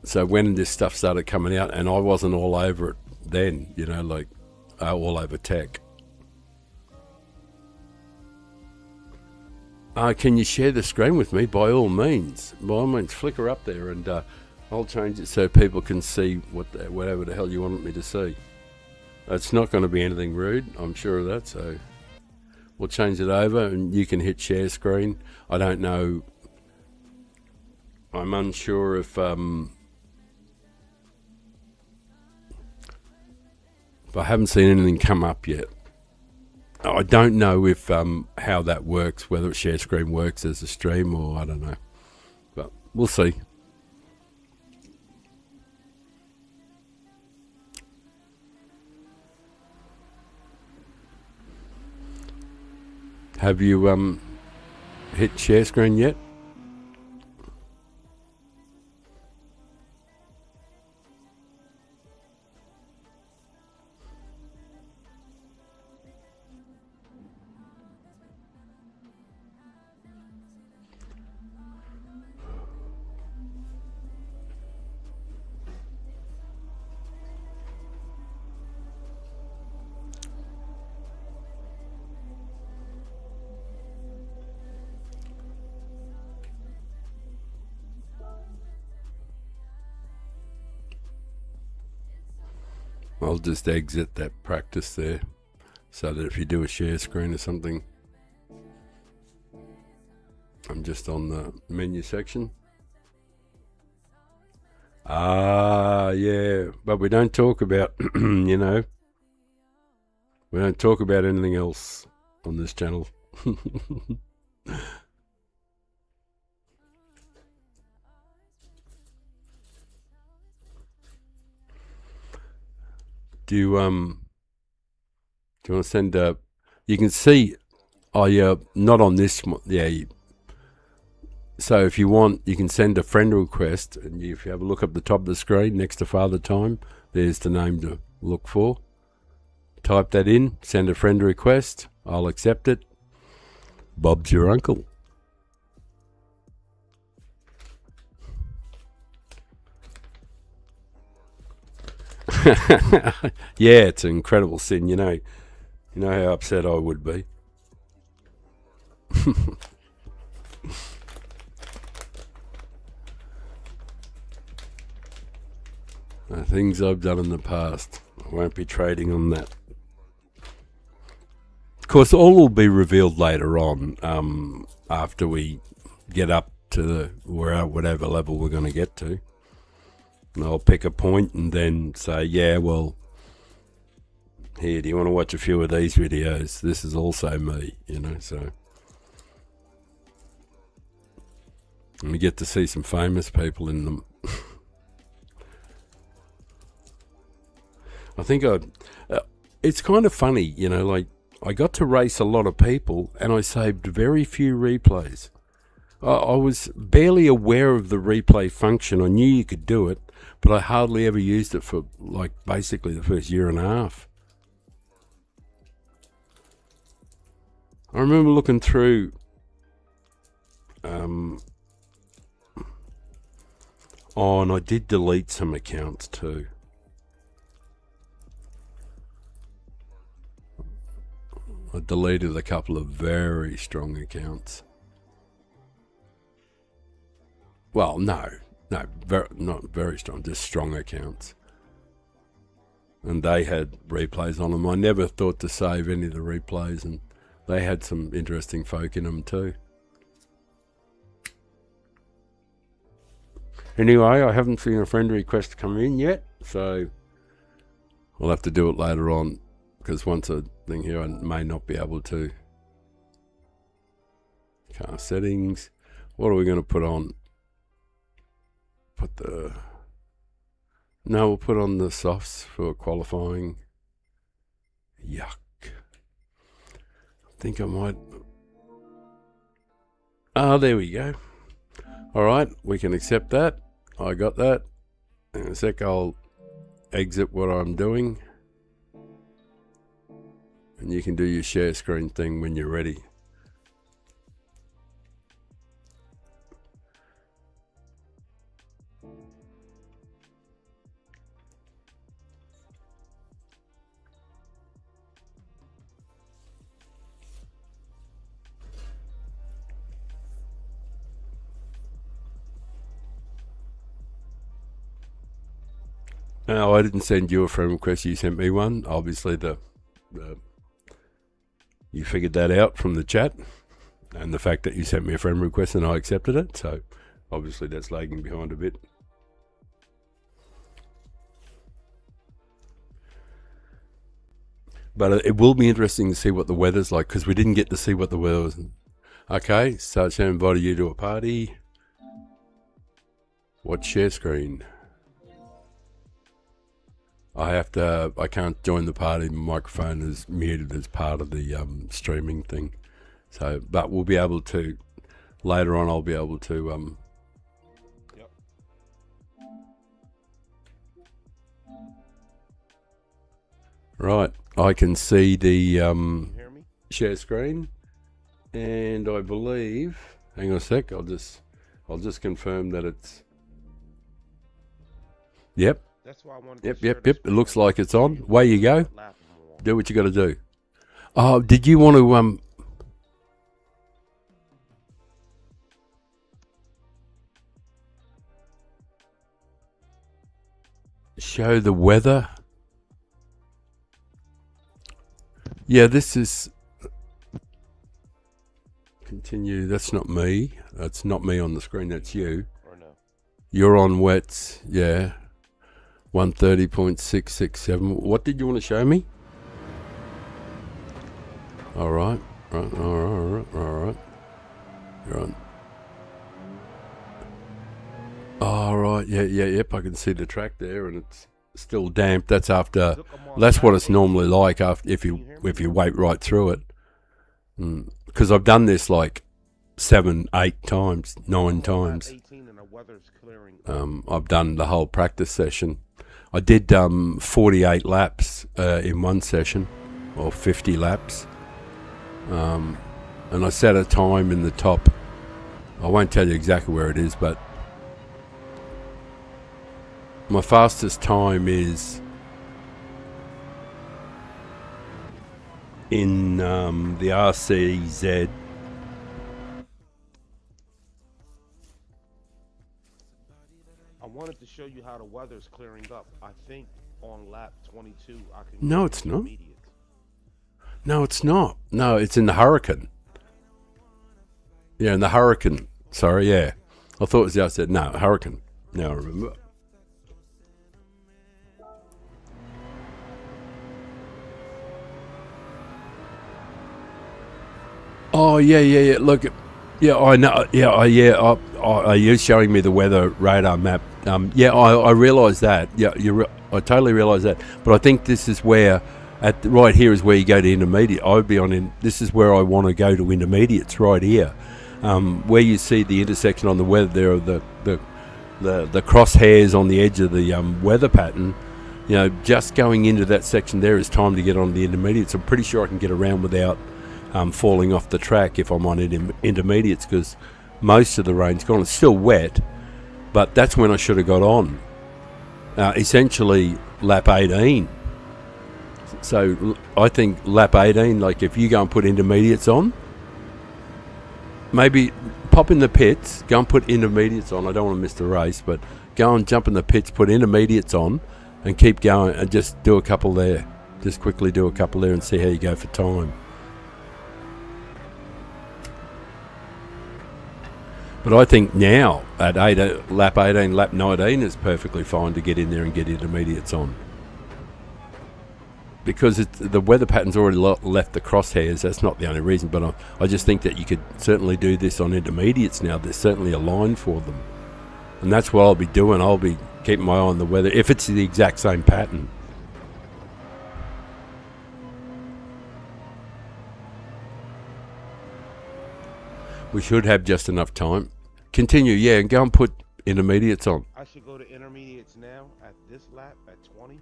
so when this stuff started coming out, and I wasn't all over it then. All over tech. Can you share the screen with me? By all means, flicker up there, and I'll change it so people can see whatever the hell you want me to see. It's not going to be anything rude, I'm sure of that. So we'll change it over, and you can hit share screen. I don't know. I'm unsure if I haven't seen anything come up yet. I don't know if how that works, whether share screen works as a stream or I don't know. But we'll see. Have you hit share screen yet? I'll just exit that practice there, so that if you do a share screen or something, I'm just on the menu section. Yeah, but we don't talk about, we don't talk about anything else on this channel. Do you want to send you can see, oh yeah, not on this one, yeah. So if you want, you can send a friend request, and if you have a look up the top of the screen next to Father Time, there's the name to look for. Type that in, send a friend request, I'll accept it. Bob's your uncle. Yeah, it's an incredible sin, you know how upset I would be. Things I've done in the past, I won't be trading on that. Of course, all will be revealed later on, after we get up to whatever level we're going to get to. And I'll pick a point and then say, yeah, well, Here, do you want to watch a few of these videos? This is also me, so. And we get to see some famous people in them. I think it's kind of funny, like I got to race a lot of people and I saved very few replays. I was barely aware of the replay function. I knew you could do it, but I hardly ever used it for like basically the first year and a half. I remember looking through and I did delete some accounts too. I deleted a couple of very strong accounts. Well, not very strong, just strong accounts. And they had replays on them. I never thought to save any of the replays, and they had some interesting folk in them too. Anyway, I haven't seen a friend request come in yet, so we'll have to do it later on, because once a thing here I may not be able to. Car settings. What are we going to put on? No, we'll put on the softs for qualifying. Yuck. I think I might. There we go. All right, we can accept that. I got that. In a sec, I'll exit what I'm doing. And you can do your share screen thing when you're ready. No, I didn't send you a friend request. You sent me one. Obviously, you figured that out from the chat and the fact that you sent me a friend request and I accepted it. So obviously that's lagging behind a bit. But it will be interesting to see what the weather's like, because we didn't get to see what the weather was. Okay, so I invited you to a party. What share screen? I can't join the party. My microphone is muted as part of the streaming thing. So, but we'll be able to, later on I'll be able to, Yep. Right, I can see the Hear me? share screen, and I believe, hang on a sec, I'll just confirm that it's, yep. That's why I wanted Yep, to yep, share yep. It this looks with like it's on. Way you go. laughing more. Do what you got to do. Oh, did you want to show the weather? Yeah, this is continue. That's not me. That's not me on the screen. That's you. Or no? You're on wets. Yeah. 130.667. What did you want to show me? All right. Right. All right. You're on. All right. Yeah. Yep. I can see the track there, and it's still damp. That's after. That's what it's normally like after if you wait right through it. Because I've done this like 7, 8 times, 9 times. 18 and the weather's clearing. I've done the whole practice session. I did 48 laps in one session, or 50 laps. And I set a time in the top. I won't tell you exactly where it is, but my fastest time is in the RCZ. I wanted to show you how the weather's clearing up. I think on lap 22 I can. No, it's not. No, it's not. No, it's in the Hurricane. Yeah, in the Hurricane. Sorry, yeah. I thought it was the RCZ. No, Hurricane. Now I remember. Oh yeah, yeah, yeah. Look, yeah, I know. Yeah, you're showing me the weather radar map. Yeah, I realise that. Yeah, I totally realise that. But I think this is where, right here is where you go to intermediate. I would be on in. This is where I want to go to intermediates. Right here, where you see the intersection on the weather. There are the crosshairs on the edge of the weather pattern. You know, just going into that section there is time to get on the intermediates. I'm pretty sure I can get around without falling off the track if I'm on intermediates, because most of the rain's gone. It's still wet, but that's when I should have got on. Essentially, lap 18. So I think lap 18, like if you go and put intermediates on, maybe pop in the pits, go and put intermediates on. I don't want to miss the race, but go and jump in the pits, put intermediates on, and keep going, and just do a couple there. Just quickly do a couple there and see how you go for time. But I think now, at lap 18, lap 19 is perfectly fine to get in there and get intermediates on. Because the weather pattern's already left the crosshairs. That's not the only reason, but I just think that you could certainly do this on intermediates now. There's certainly a line for them. And that's what I'll be doing. I'll be keeping my eye on the weather, if it's the exact same pattern. We should have just enough time. Continue, yeah, and go and put intermediates on. I should go to intermediates now at this lap at 20.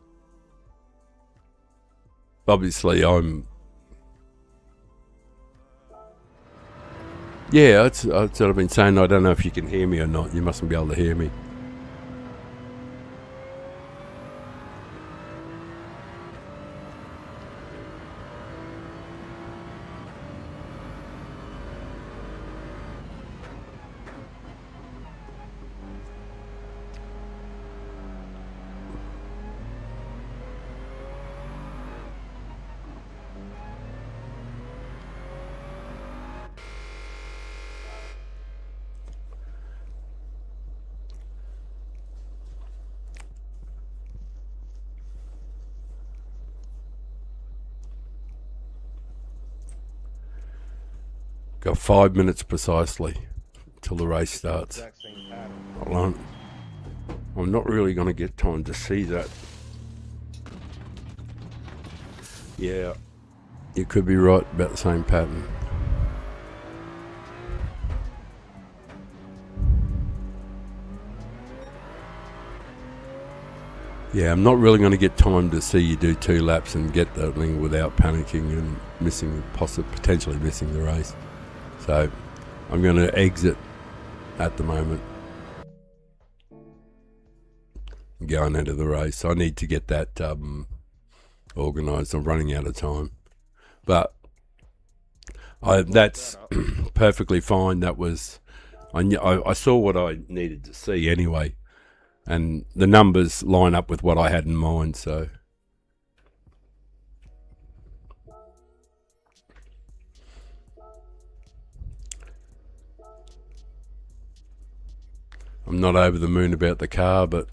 Obviously, I'm... Yeah, that's what I've been saying. I don't know if you can hear me or not. You mustn't be able to hear me. Got 5 minutes precisely till the race starts. Exact same pattern. I'm not really going to get time to see that. Yeah, you could be right about the same pattern. Yeah, I'm not really going to get time to see you do 2 laps and get that thing without panicking and potentially missing the race. So I'm going to exit at the moment. Going into the race. I need to get that organised. I'm running out of time. But that's perfectly fine. That was... I saw what I needed to see anyway. And the numbers line up with what I had in mind, so... I'm not over the moon about the car, but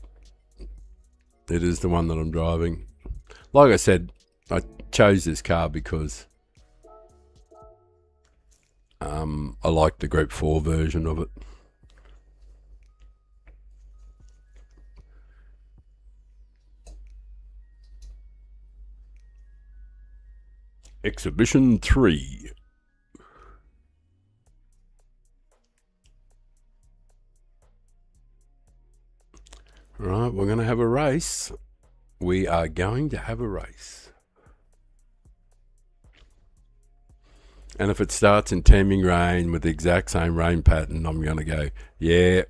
it is the one that I'm driving. Like I said, I chose this car because I like the Group 4 version of it. Exhibition 3. Right, we're going to have a race. We are going to have a race. And if it starts in teeming rain with the exact same rain pattern, I'm going to go, yeah,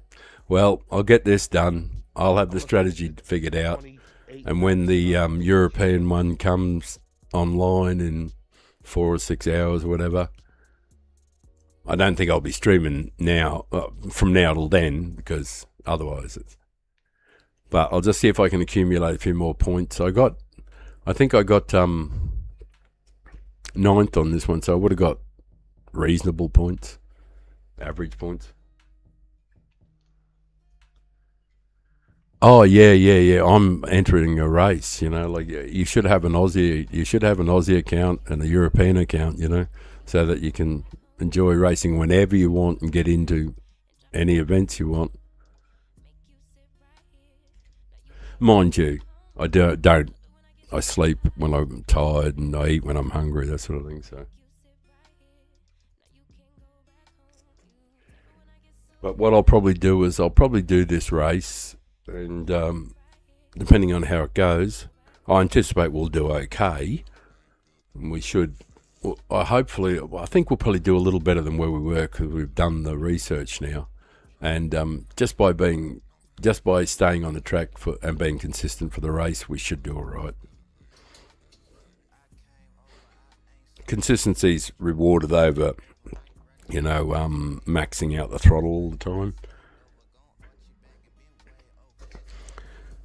well, I'll get this done. I'll have the strategy figured out. And when the European one comes online in 4 or 6 hours or whatever, I don't think I'll be streaming now, from now till then, because otherwise it's... But I'll just see if I can accumulate a few more points. I think I got 9th on this one, so I would have got reasonable points, average points. Oh yeah. I'm entering a race. You know, like you should have an Aussie. You should have an Aussie account and a European account. You know, so that you can enjoy racing whenever you want and get into any events you want. Mind you, I don't. I sleep when I'm tired and I eat when I'm hungry, that sort of thing. So, but what I'll probably do is I'll probably do this race, and depending on how it goes, I anticipate we'll do okay. And we should. Well, I think we'll probably do a little better than where we were because we've done the research now, and just by staying on the track and being consistent for the race, we should do all right. Consistency's rewarded over, maxing out the throttle all the time.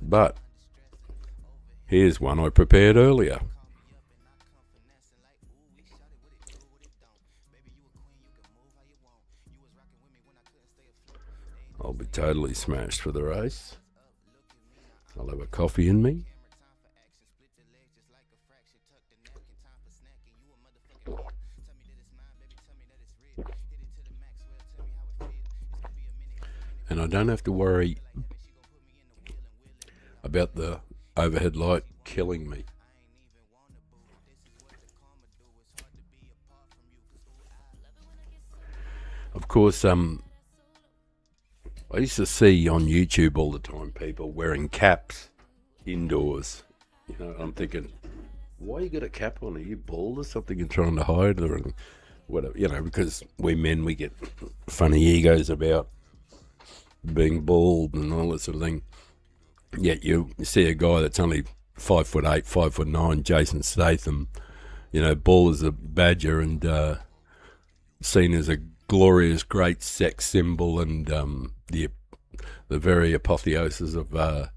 But here's one I prepared earlier. I'll be totally smashed for the race. I'll have a coffee in me. And I don't have to worry about the overhead light killing me. Of course, I used to see on YouTube all the time people wearing caps indoors. I'm thinking, why you got a cap on? Are you bald or something and trying to hide or whatever? Because we men, we get funny egos about being bald and all that sort of thing. Yet you see a guy that's only 5'8", 5'9", Jason Statham, bald as a badger and seen as a glorious, great sex symbol and the very apotheosis of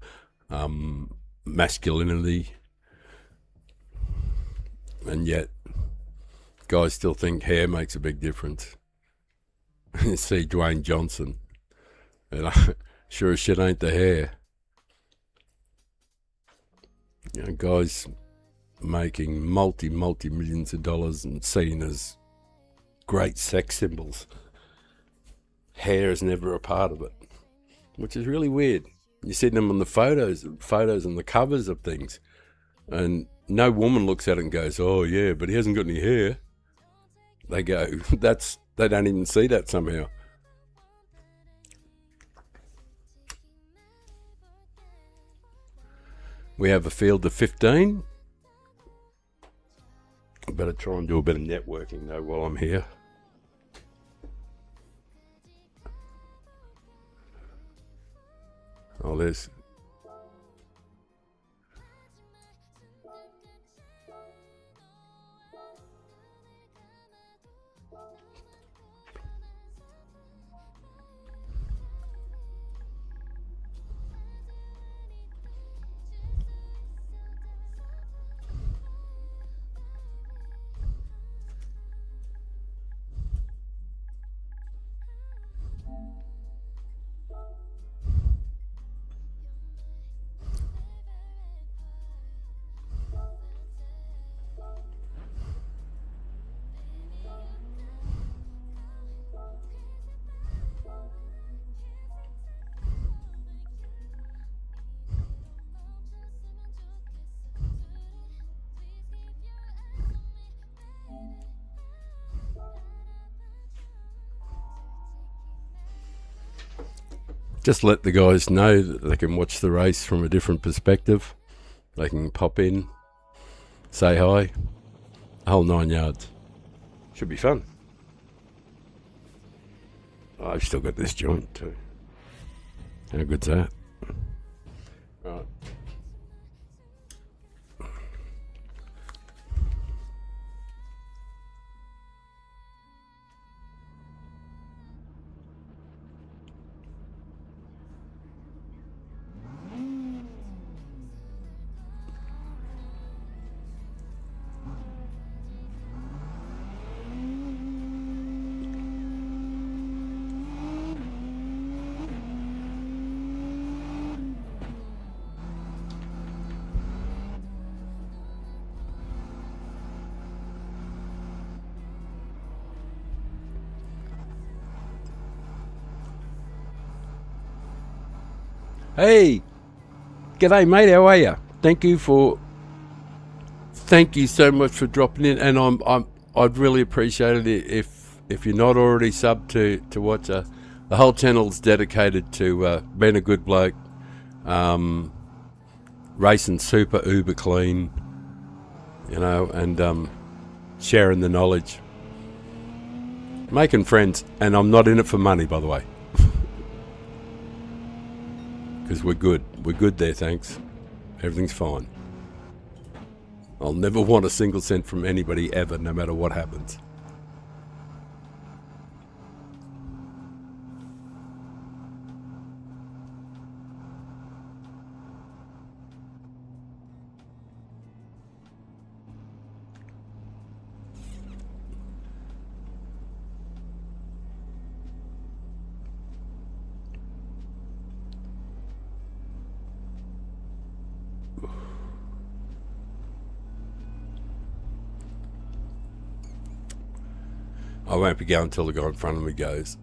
masculinity. And yet, guys still think hair makes a big difference. You see Dwayne Johnson, and sure as shit ain't the hair. Guys making multi-millions of dollars and seen as great sex symbols. Hair is never a part of it, which is really weird. You see them on the photos and the covers of things, and no woman looks at it and goes, "Oh yeah, but he hasn't got any hair." They go, they don't even see that somehow. We have a field of 15. I better try and do a bit of networking though while I'm here. Oh, there's... Just let the guys know that they can watch the race from a different perspective. They can pop in, say hi, a whole 9 yards. Should be fun. Oh, I've still got this joint too. How good's that? Right. Hey, g'day mate, how are you? Thank you so much for dropping in, and I'd really appreciate it if you're not already subbed to watch. The whole channel's dedicated to being a good bloke, racing super uber clean, and sharing the knowledge, making friends, and I'm not in it for money, by the way, because we're good there, thanks. Everything's fine. I'll never want a single cent from anybody ever, no matter what happens. I won't be going until the guy in front of me goes.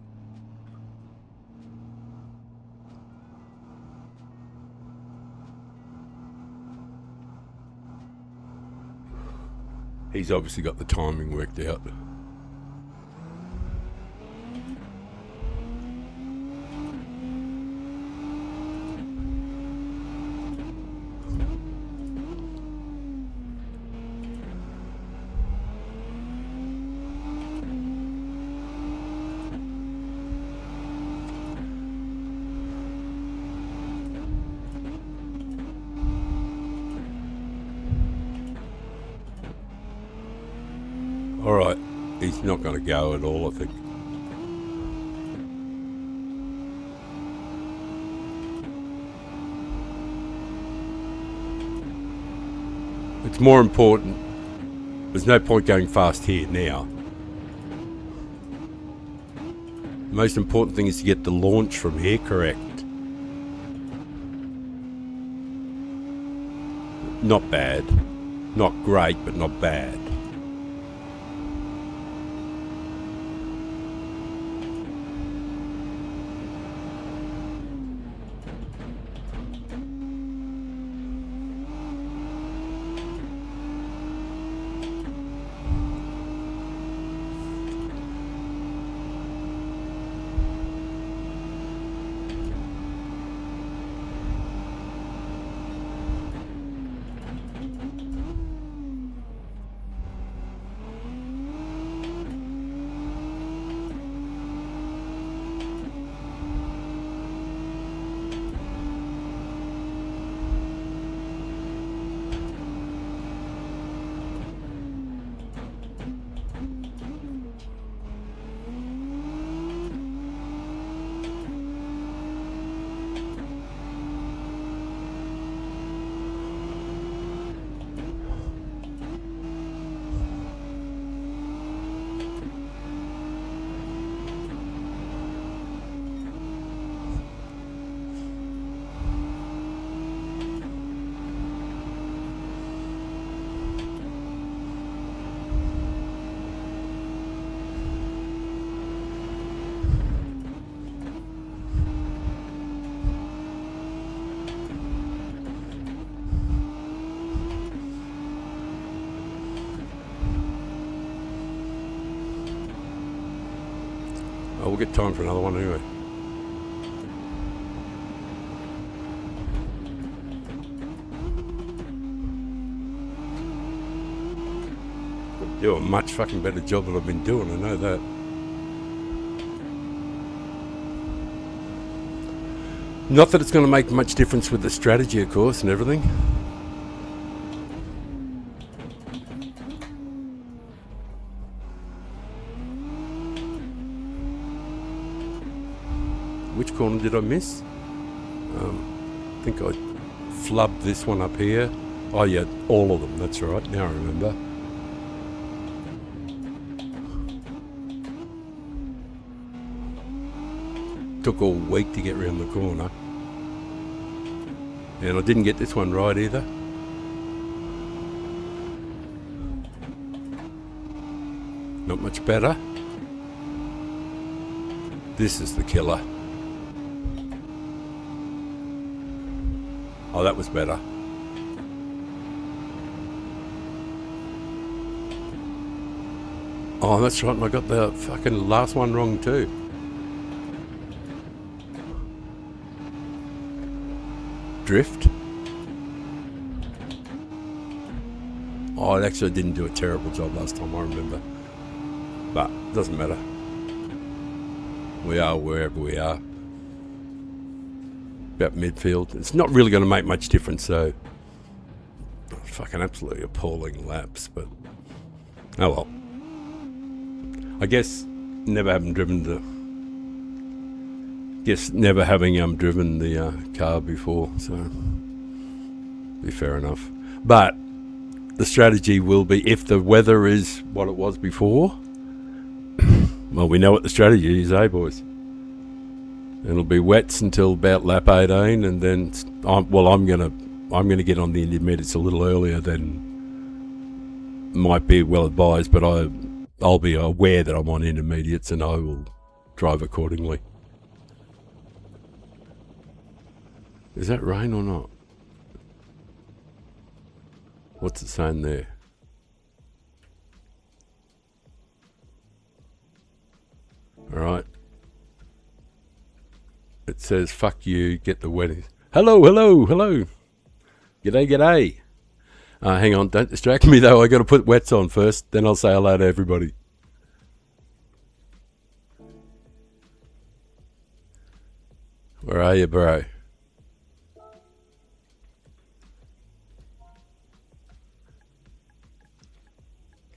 He's obviously got the timing worked out. Alright, he's not going to go at all, I think. It's more important. There's no point going fast here now. The most important thing is to get the launch from here correct. Not bad. Not great, but not bad. Oh, we'll get time for another one anyway. I'll do a much fucking better job than I've been doing, I know that. Not that it's going to make much difference with the strategy, of course, and everything. Which corner did I miss? I think I flubbed this one up here. Oh yeah, all of them, that's right, now I remember. Took all week to get round the corner. And I didn't get this one right either. Not much better. This is the killer. Oh, that was better. Oh, that's right. And I got the fucking last one wrong too. Drift. Oh, it actually didn't do a terrible job last time, I remember. But it doesn't matter. We are wherever we are. About midfield. It's not really going to make much difference, though. Fucking absolutely appalling laps, but oh well. I guess never having driven the car before, so be fair enough. But the strategy will be, if the weather is what it was before, well, we know what the strategy is, eh, boys? It'll be wets until about lap 18, and then I'm gonna get on the intermediates a little earlier than might be well advised, but I'll be aware that I'm on intermediates, and I will drive accordingly. Is that rain or not? What's it saying there? Alright. It says, fuck you, get the wedding. Hello. G'day. Hang on, don't distract me though. I got to put wets on first, then I'll say hello to everybody. Where are you, bro?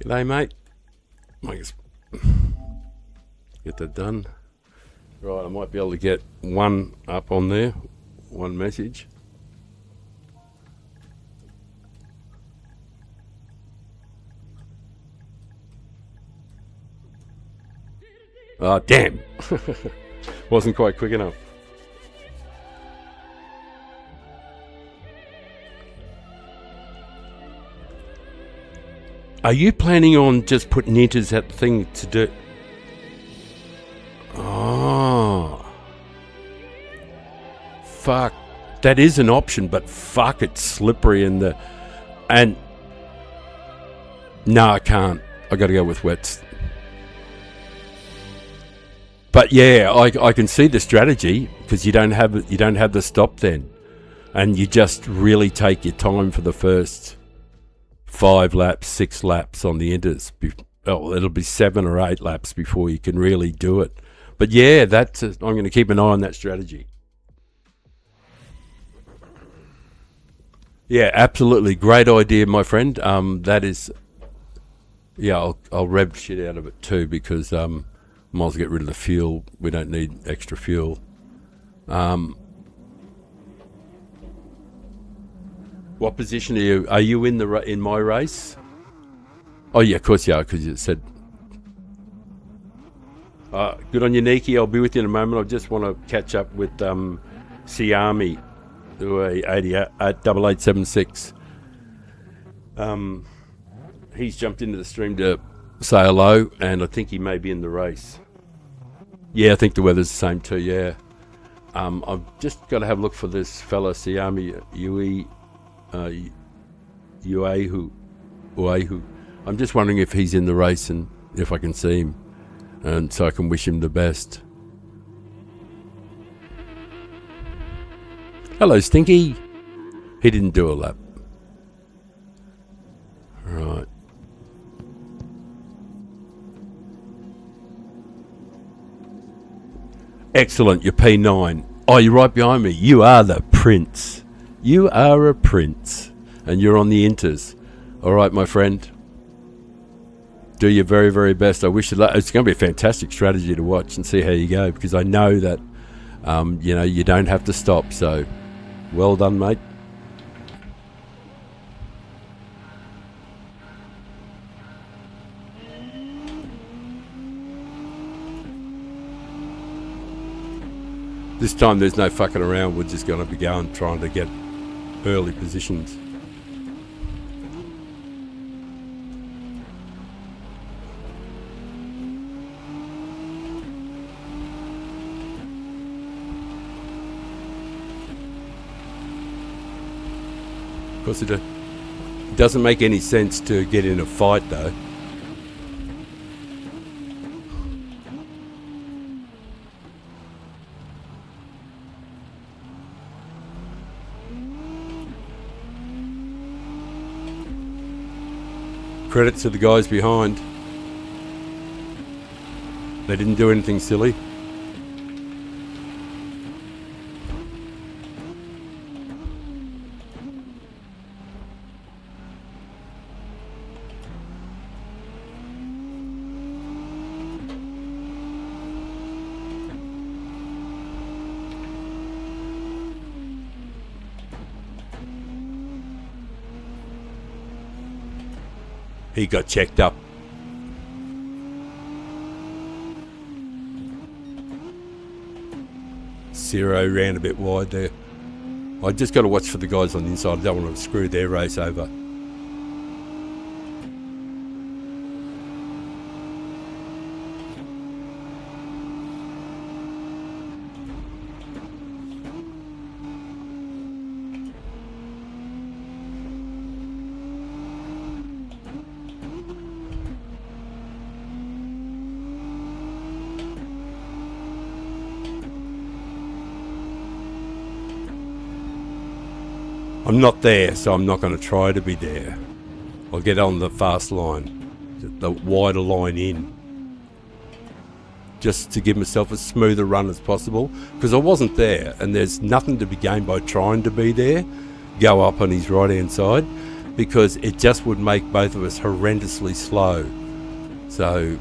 G'day, mate. I guess get that done. Right, I might be able to get one up on there, one message. Oh, damn. Wasn't quite quick enough. Are you planning on just putting inters at the thing to do? Oh. Fuck. That is an option, but fuck, it's slippery and no, I can't. I got to go with wets. But yeah, I can see the strategy, because you don't have the stop then, and you just really take your time for the first 5 laps, 6 laps on the inters. It'll be 7 or 8 laps before you can really do it. But yeah, I'm going to keep an eye on that strategy. Yeah, absolutely. Great idea, my friend. That is... Yeah, I'll rev shit out of it too, because might as well get rid of the fuel. We don't need extra fuel. What position are you? Are you in my race? Oh yeah, of course you are, because you said... good on you, Niki. I'll be with you in a moment. I just want to catch up with Siami, who are 8876. He's jumped into the stream to say hello, and I think he may be in the race. Yeah, I think the weather's the same too, yeah. I've just got to have a look for this fella, Siami Uehu. I'm just wondering if he's in the race and if I can see him, and so I can wish him the best. Hello, Stinky. He didn't do a lap. Right. Excellent, you're P9. Oh, you're right behind me. You are the prince. You are a prince. And you're on the inters. All right, my friend. Do your very, very best. I wish you luck. It's going to be a fantastic strategy to watch and see how you go, because I know that, you don't have to stop. So, well done, mate. This time there's no fucking around. We're just going to be going, trying to get early positions. Because it doesn't make any sense to get in a fight, though. Credit to the guys behind. They didn't do anything silly. He got checked up. Zero ran a bit wide there. I just got to watch for the guys on the inside. I don't want to screw their race over. I'm not there, so I'm not going to try to be there. I'll get on the fast line, the wider line in, just to give myself as smooth a run as possible, because I wasn't there, and there's nothing to be gained by trying to be there, go up on his right hand side, because it just would make both of us horrendously slow. So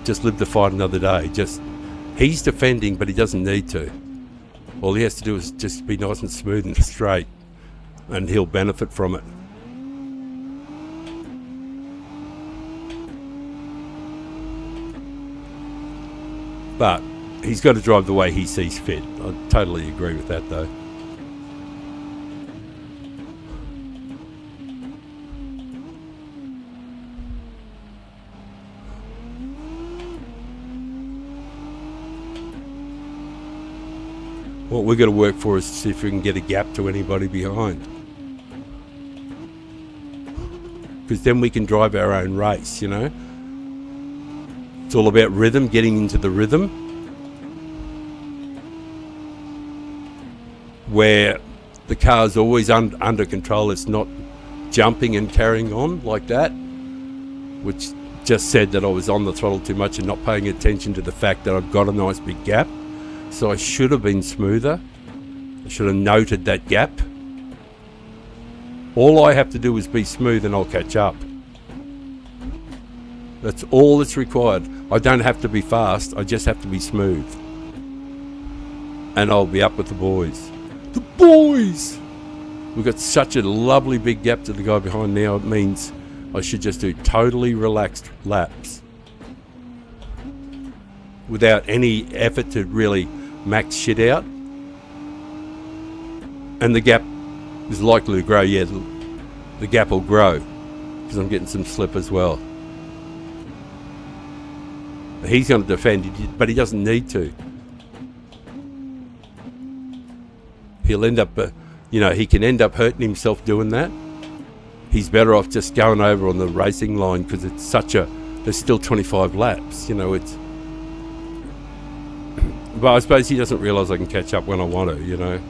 just live to fight another day. He's defending, but he doesn't need to. All he has to do is just be nice and smooth and straight, and he'll benefit from it. But he's got to drive the way he sees fit. I totally agree with that, though. What we've got to work for is to see if we can get a gap to anybody behind. Because then we can drive our own race, you know. It's all about rhythm, getting into the rhythm, where the car's always under control. It's not jumping and carrying on like that, which just said that I was on the throttle too much and not paying attention to the fact that I've got a nice big gap. So I should have been smoother. I should have noted that gap. All I have to do is be smooth and I'll catch up. That's all that's required. I don't have to be fast, I just have to be smooth. And I'll be up with the boys. The boys! We've got such a lovely big gap to the guy behind now, it means I should just do totally relaxed laps. Without any effort to really max shit out. And the gap is likely to grow. Yeah, the gap will grow because I'm getting some slip as well. He's going to defend, but he doesn't need to. He'll end up, he can end up hurting himself doing that. He's better off just going over on the racing line because it's there's still 25 laps, it's. But I suppose he doesn't realise I can catch up when I want to,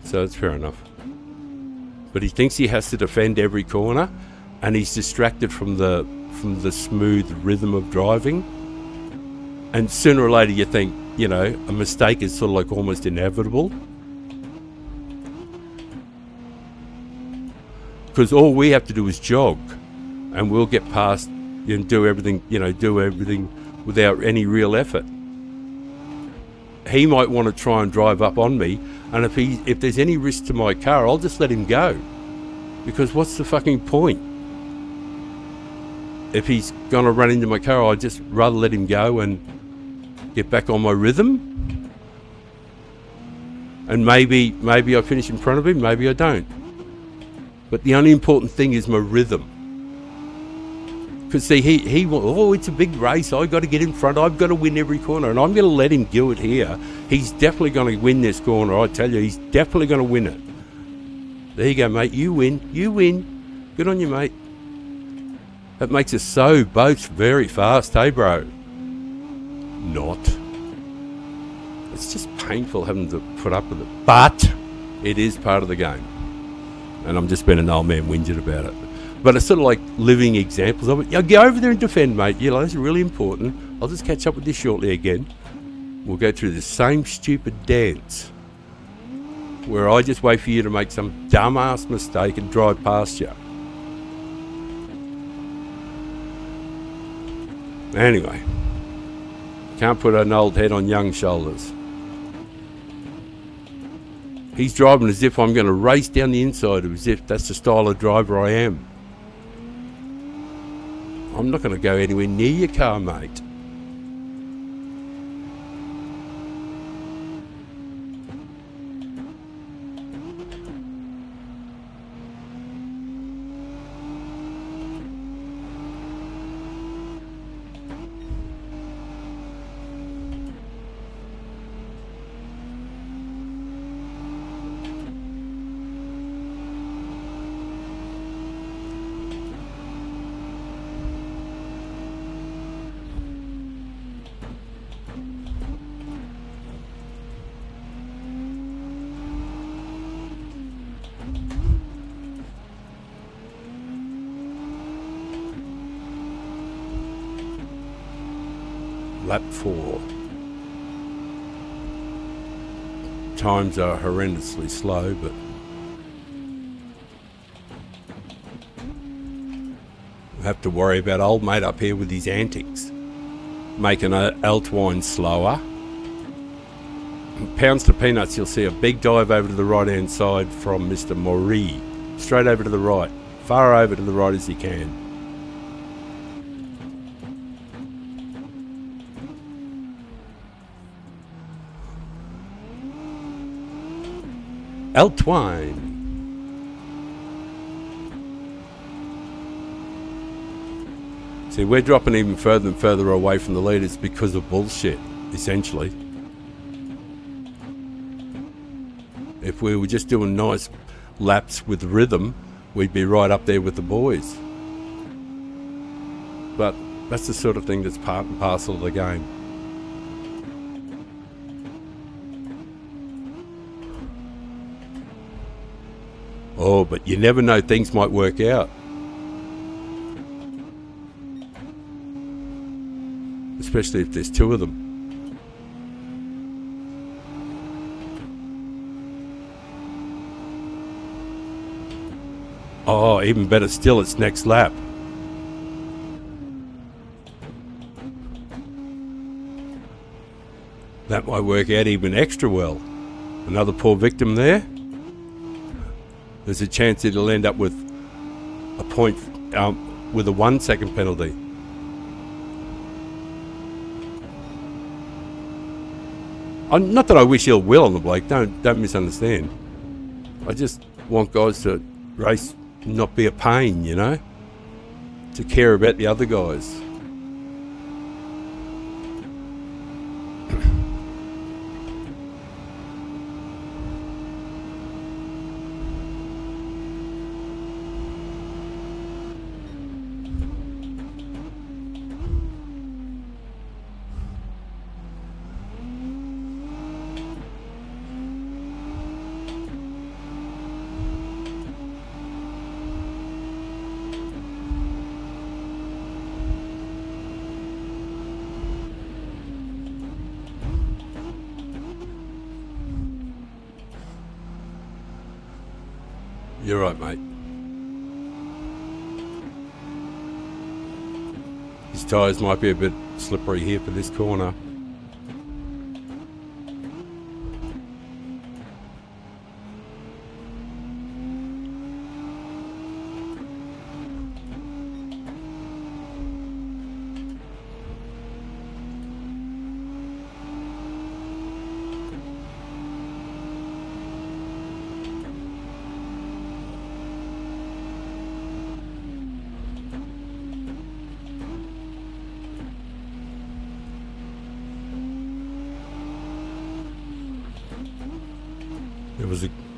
So it's fair enough. But he thinks he has to defend every corner, and he's distracted from the smooth rhythm of driving. And sooner or later you think, a mistake is sort of like almost inevitable. Because all we have to do is jog, and we'll get past and do everything without any real effort. He might want to try and drive up on me, and if there's any risk to my car, I'll just let him go. Because what's the fucking point? If he's going to run into my car, I'd just rather let him go and get back on my rhythm. And maybe I finish in front of him, maybe I don't. But the only important thing is my rhythm. Because see, it's a big race. I've got to get in front. I've got to win every corner, and I'm going to let him do it here. He's definitely going to win this corner. I tell you, he's definitely going to win it. There you go, mate. You win. You win. Good on you, mate. That makes us so both very fast, hey, bro? Not. It's just painful having to put up with it. But it is part of the game. And I'm just being an old man whinging about it. But it's sort of like living examples of it. You go over there and defend, mate. You know, that's really important. I'll just catch up with you shortly again. We'll go through the same stupid dance where I just wait for you to make some dumbass mistake and drive past you. Anyway, can't put an old head on young shoulders. He's driving as if I'm going to race down the inside, as if that's the style of driver I am. I'm not going to go anywhere near your car, mate. Lap 4. Times are horrendously slow, but I have to worry about old mate up here with his antics, making Altwine slower. Pounds to peanuts, you'll see a big dive over to the right hand side from Mr. Maury. Straight over to the right, far over to the right as you can. Altwine. See, we're dropping even further and further away from the leaders because of bullshit, essentially. If we were just doing nice laps with rhythm, we'd be right up there with the boys. But that's the sort of thing that's part and parcel of the game. Oh, but you never know, things might work out. Especially if there's two of them. Oh, even better still, it's next lap. That might work out even extra well. Another poor victim there. There's a chance it'll end up with a point, with a 1 second penalty. Not that I wish ill will on the bloke, don't misunderstand. I just want guys to race, not be a pain, you know? To care about the other guys. You're right, mate. His tyres might be a bit slippery here for this corner.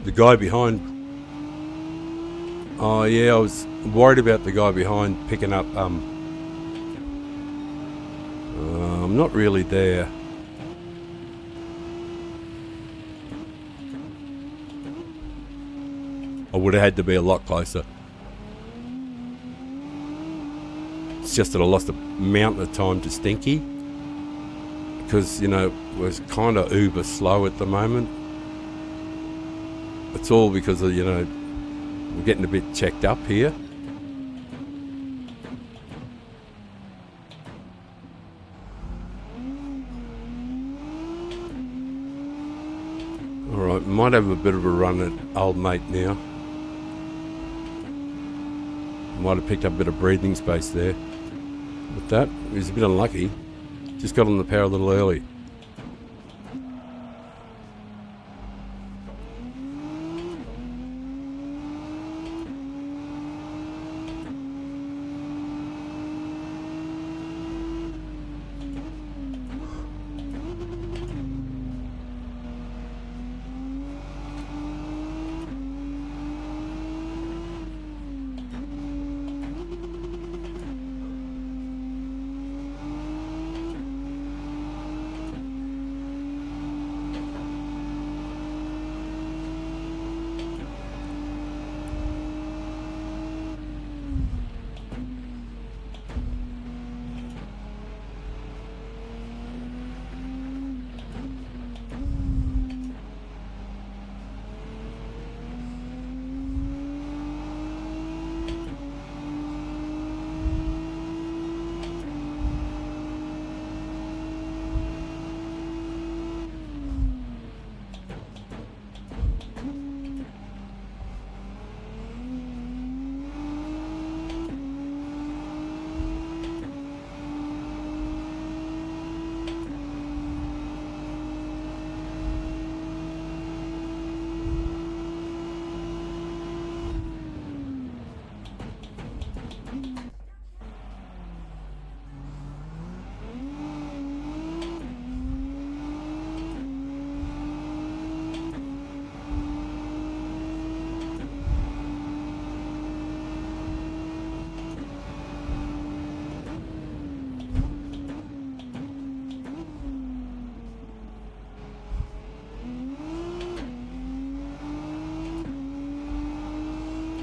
the guy behind. Oh yeah, I was worried about the guy behind picking up. I'm not really there. I would have had to be a lot closer. It's just that I lost a mountain of time to Stinky because, you know, we're kind of uber slow at the moment. It's all because of, you know, we're getting a bit checked up here. Alright, might have a bit of a run at old mate now. Might have picked up a bit of breathing space there. With that, he was a bit unlucky. Just got on the power a little early.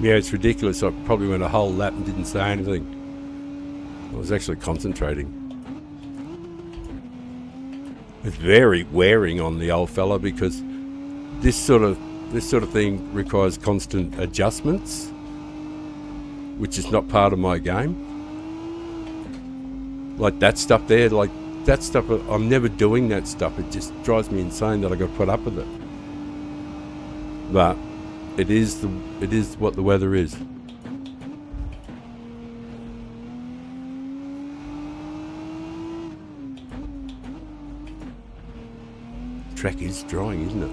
Yeah, it's ridiculous. I probably went a whole lap and didn't say anything. I was actually concentrating. It's very wearing on the old fella because this sort of thing requires constant adjustments, which is not part of my game. Like that stuff there, I'm never doing that stuff. It just drives me insane that I got to put up with it. But it is what the weather is. The track is drying, isn't it?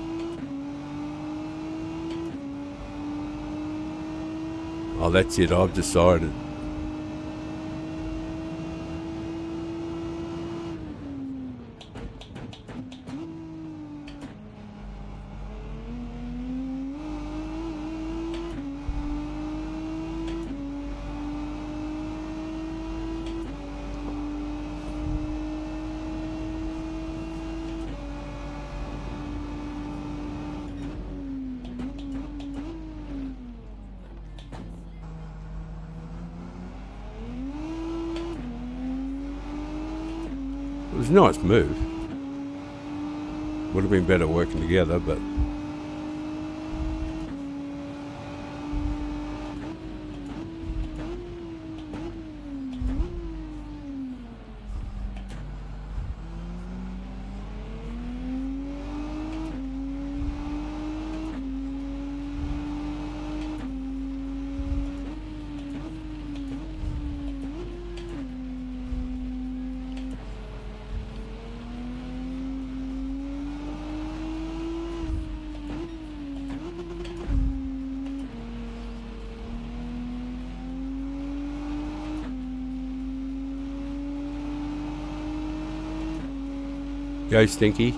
Oh, that's it. I've decided. It was a nice move. Would have been better working together, but go Stinky.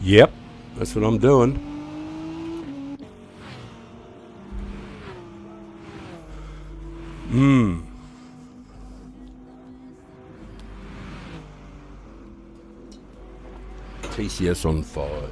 Yep, that's what I'm doing. TCS on 5.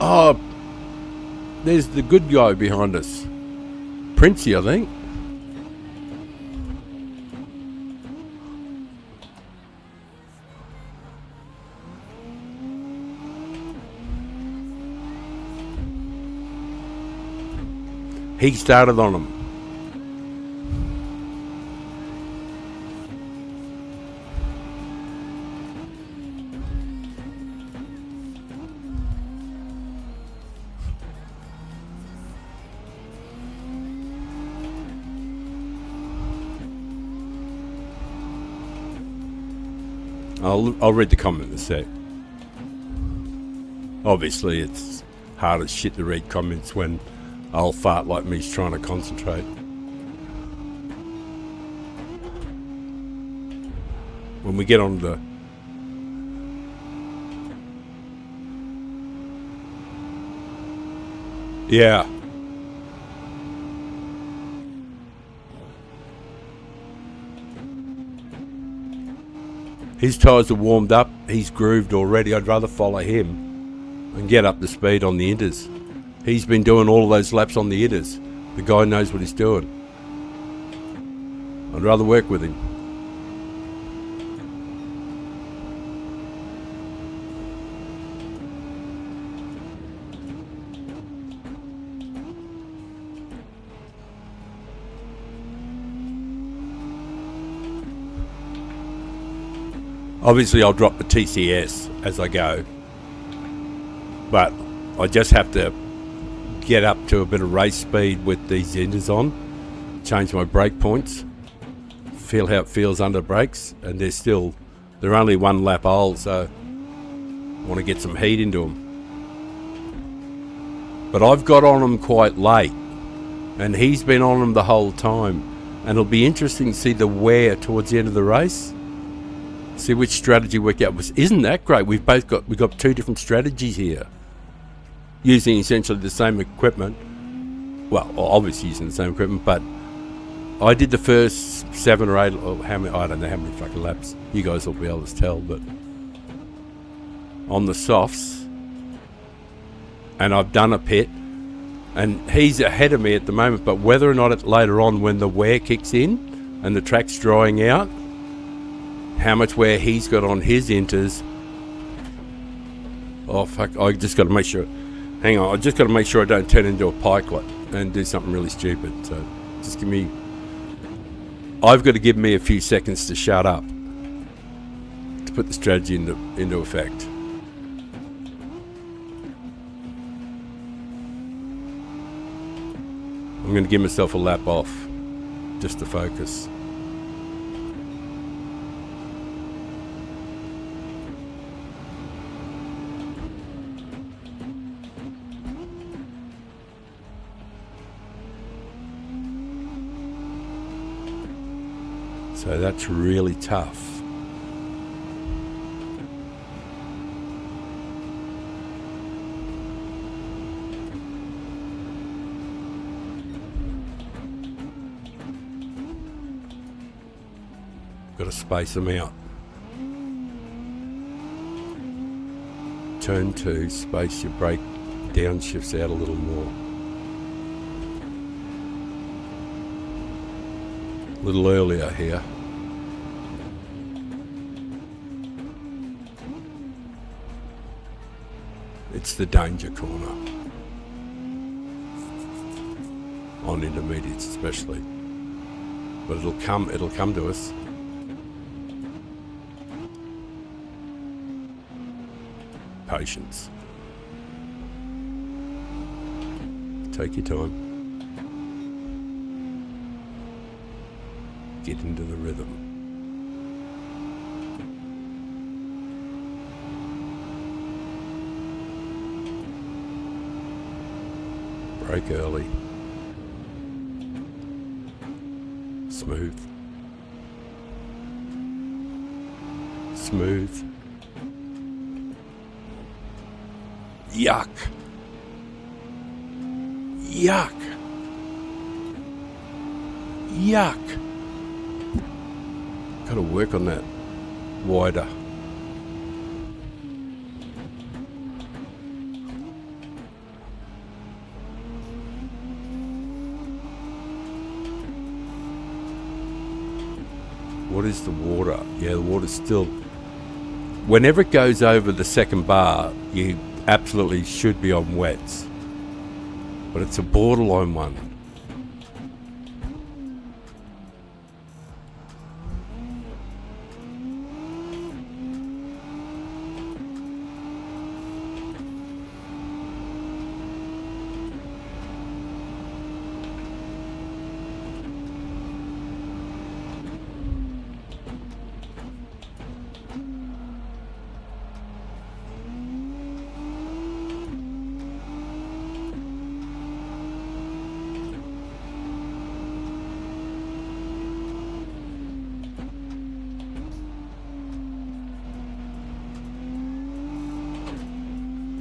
Oh, there's the good guy behind us. Princey, I think. He started on him. I'll read the comment in a sec. Obviously, it's hard as shit to read comments when old fart like me's trying to concentrate. When we get on the... Yeah. His tyres are warmed up. He's grooved already. I'd rather follow him and get up to speed on the inters. He's been doing all of those laps on the inters. The guy knows what he's doing. I'd rather work with him. Obviously, I'll drop the TCS as I go, but I just have to get up to a bit of race speed with these inters on, change my brake points, feel how it feels under brakes, and they're only one lap old, so I want to get some heat into them. But I've got on them quite late, and he's been on them the whole time, and it'll be interesting to see the wear towards the end of the race. See which strategy worked out. Isn't that great? We've got two different strategies here, using essentially the same equipment. Well, obviously using the same equipment, but I did the first 7 or 8, or how many? I don't know how many fucking laps. You guys will be able to tell, but on the softs, and I've done a pit, and he's ahead of me at the moment. But whether or not later on, when the wear kicks in and the track's drying out, how much wear he's got on his inters. Oh fuck, I just got to make sure, hang on, I just got to make sure I don't turn into a pikelet and do something really stupid. So just I've got to give me a few seconds to shut up to put the strategy into effect. I'm going to give myself a lap off just to focus. So that's really tough. Got to space them out. Turn 2, space your brake downshifts out a little more. A little earlier here. It's the danger corner. On intermediates especially. But it'll come to us. patience. Take your time. Get into the rhythm. Break early. Smooth. Smooth. Yuck. Yuck. Yuck. Got to work on that wider. What is the water? Yeah, the water's still... Whenever it goes over the second bar, you absolutely should be on wets. But it's a borderline one.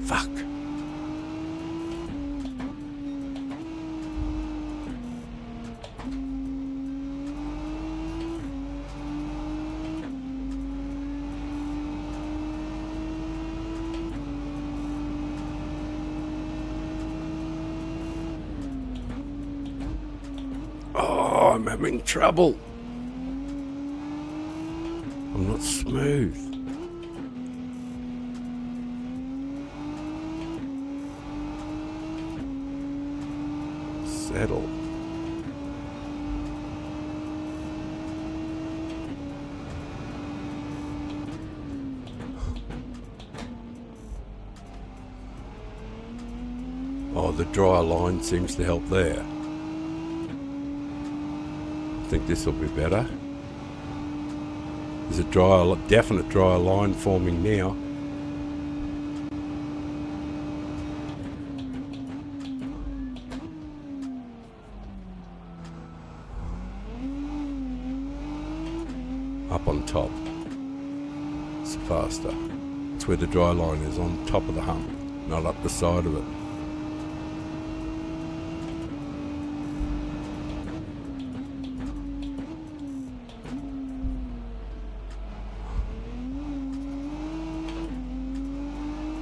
Fuck. Oh, I'm having trouble. I'm not smooth. Settle. Oh, the dry line seems to help there. I think this will be better. There's a definite dry line forming now. Up on top. It's faster. It's where the dry line is, on top of the hump, not up the side of it.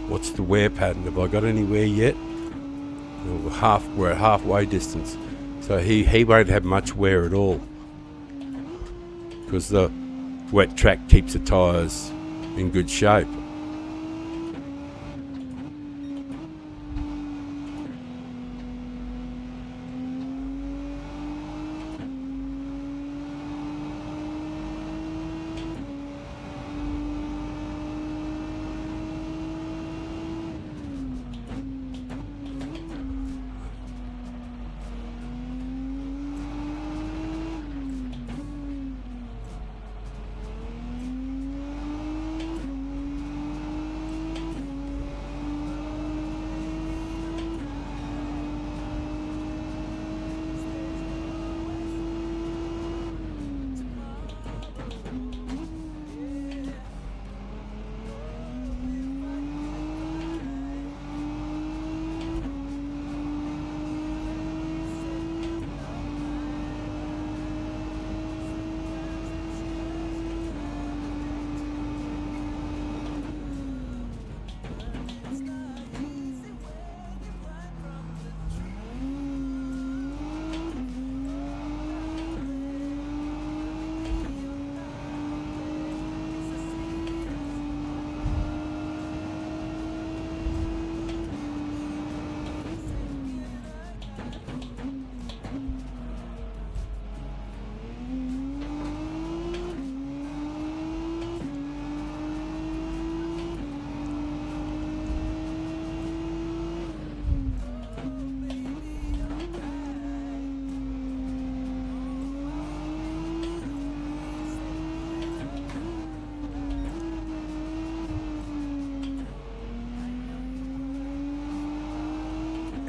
What's the wear pattern? Have I got any wear yet? We're at halfway distance. So he won't have much wear at all, because the wet track keeps the tyres in good shape.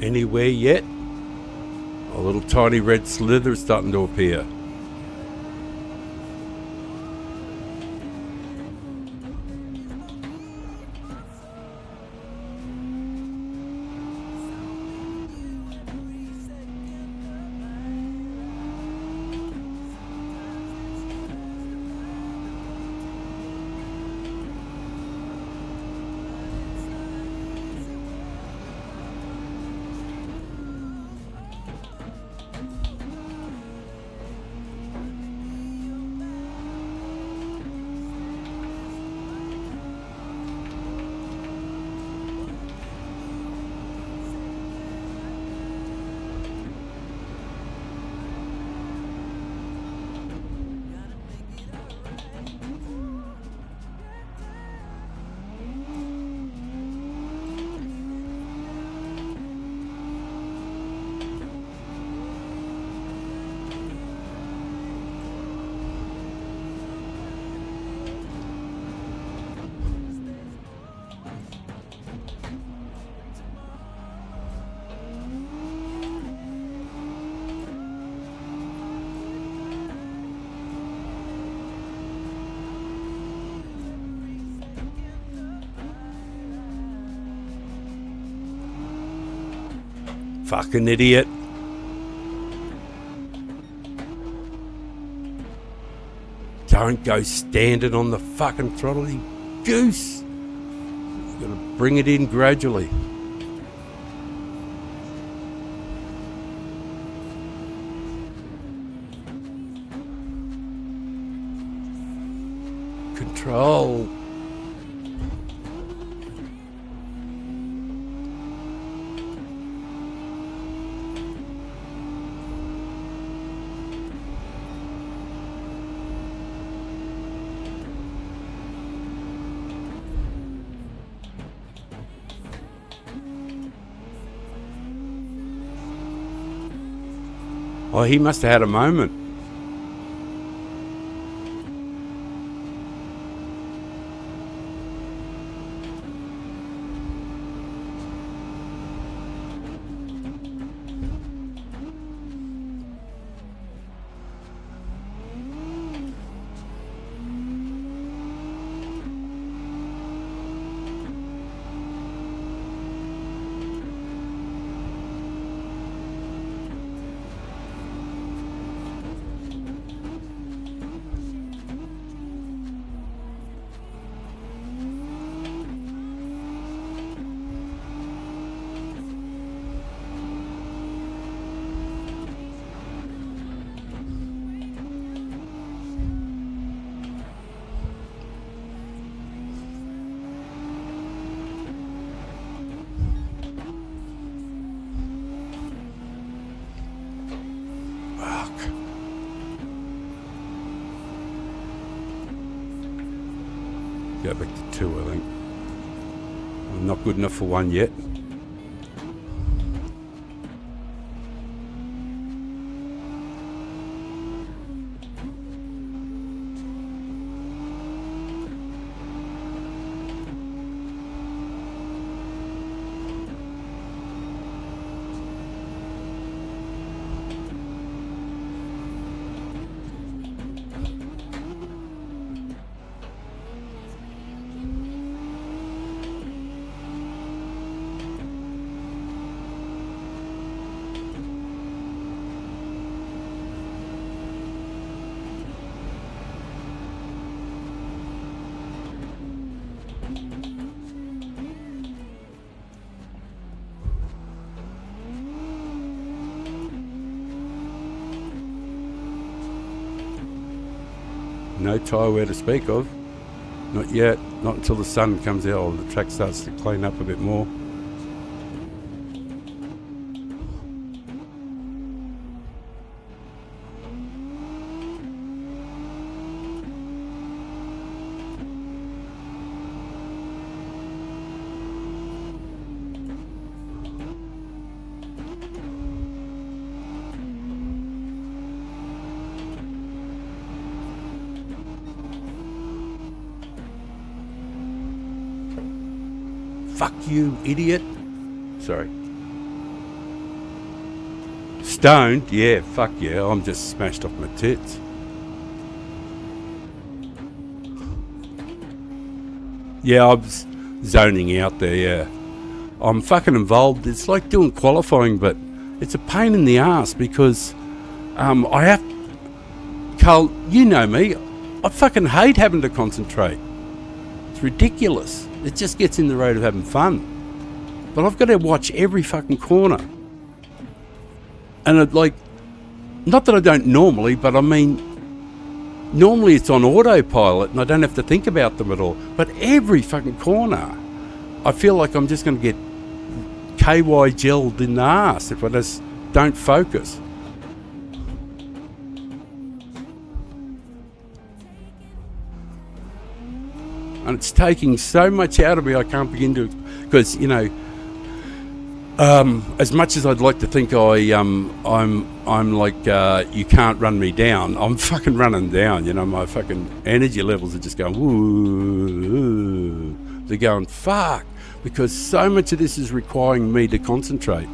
anywhere yet. A little tiny red slither is starting to appear. Fucking idiot. Don't go standing on the fucking throttle, you goose. You've got to bring it in gradually. Control. Oh, he must have had a moment. Go back to 2, I think. I'm not good enough for 1 yet. No tyre wear to speak of. Not yet. Not until the sun comes out or the track starts to clean up a bit more. Fuck you, idiot. Sorry. Stoned? Yeah, fuck yeah. I'm just smashed off my tits. Yeah, I was zoning out there, yeah. I'm fucking involved. It's like doing qualifying, but it's a pain in the ass because I have... Carl, you know me. I fucking hate having to concentrate. It's ridiculous. It just gets in the road of having fun. But I've got to watch every fucking corner. And it, like, not that I don't normally, but I mean, normally it's on autopilot and I don't have to think about them at all. But every fucking corner, I feel like I'm just going to get KY gelled in the ass if I just don't focus. And it's taking so much out of me I can't begin to, because you know, as much as I'd like to think I'm like you can't run me down, I'm fucking running down. You know, my fucking energy levels are just going woo. They're going fuck, because so much of this is requiring me to concentrate,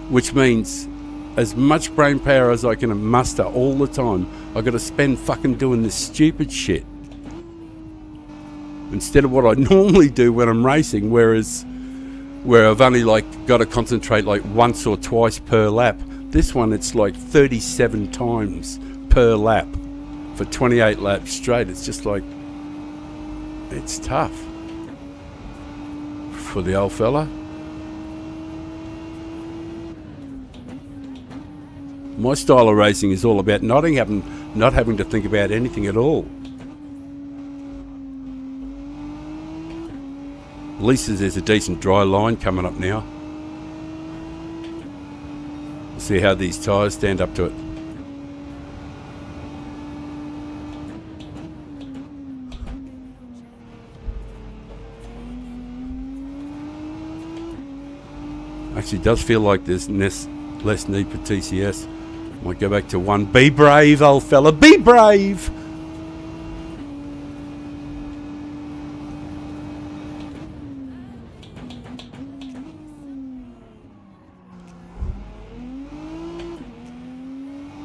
which means as much brain power as I can muster all the time, I've got to spend fucking doing this stupid shit instead of what I normally do when I'm racing, where I've only like got to concentrate like once or twice per lap. This one, it's like 37 times per lap for 28 laps straight. It's just like, it's tough for the old fella. My style of racing is all about not having to think about anything at all. At least there's a decent dry line coming up now. We'll see how these tyres stand up to it. Actually, it does feel like there's less need for TCS. Might go back to one. Be brave, old fella. Be brave!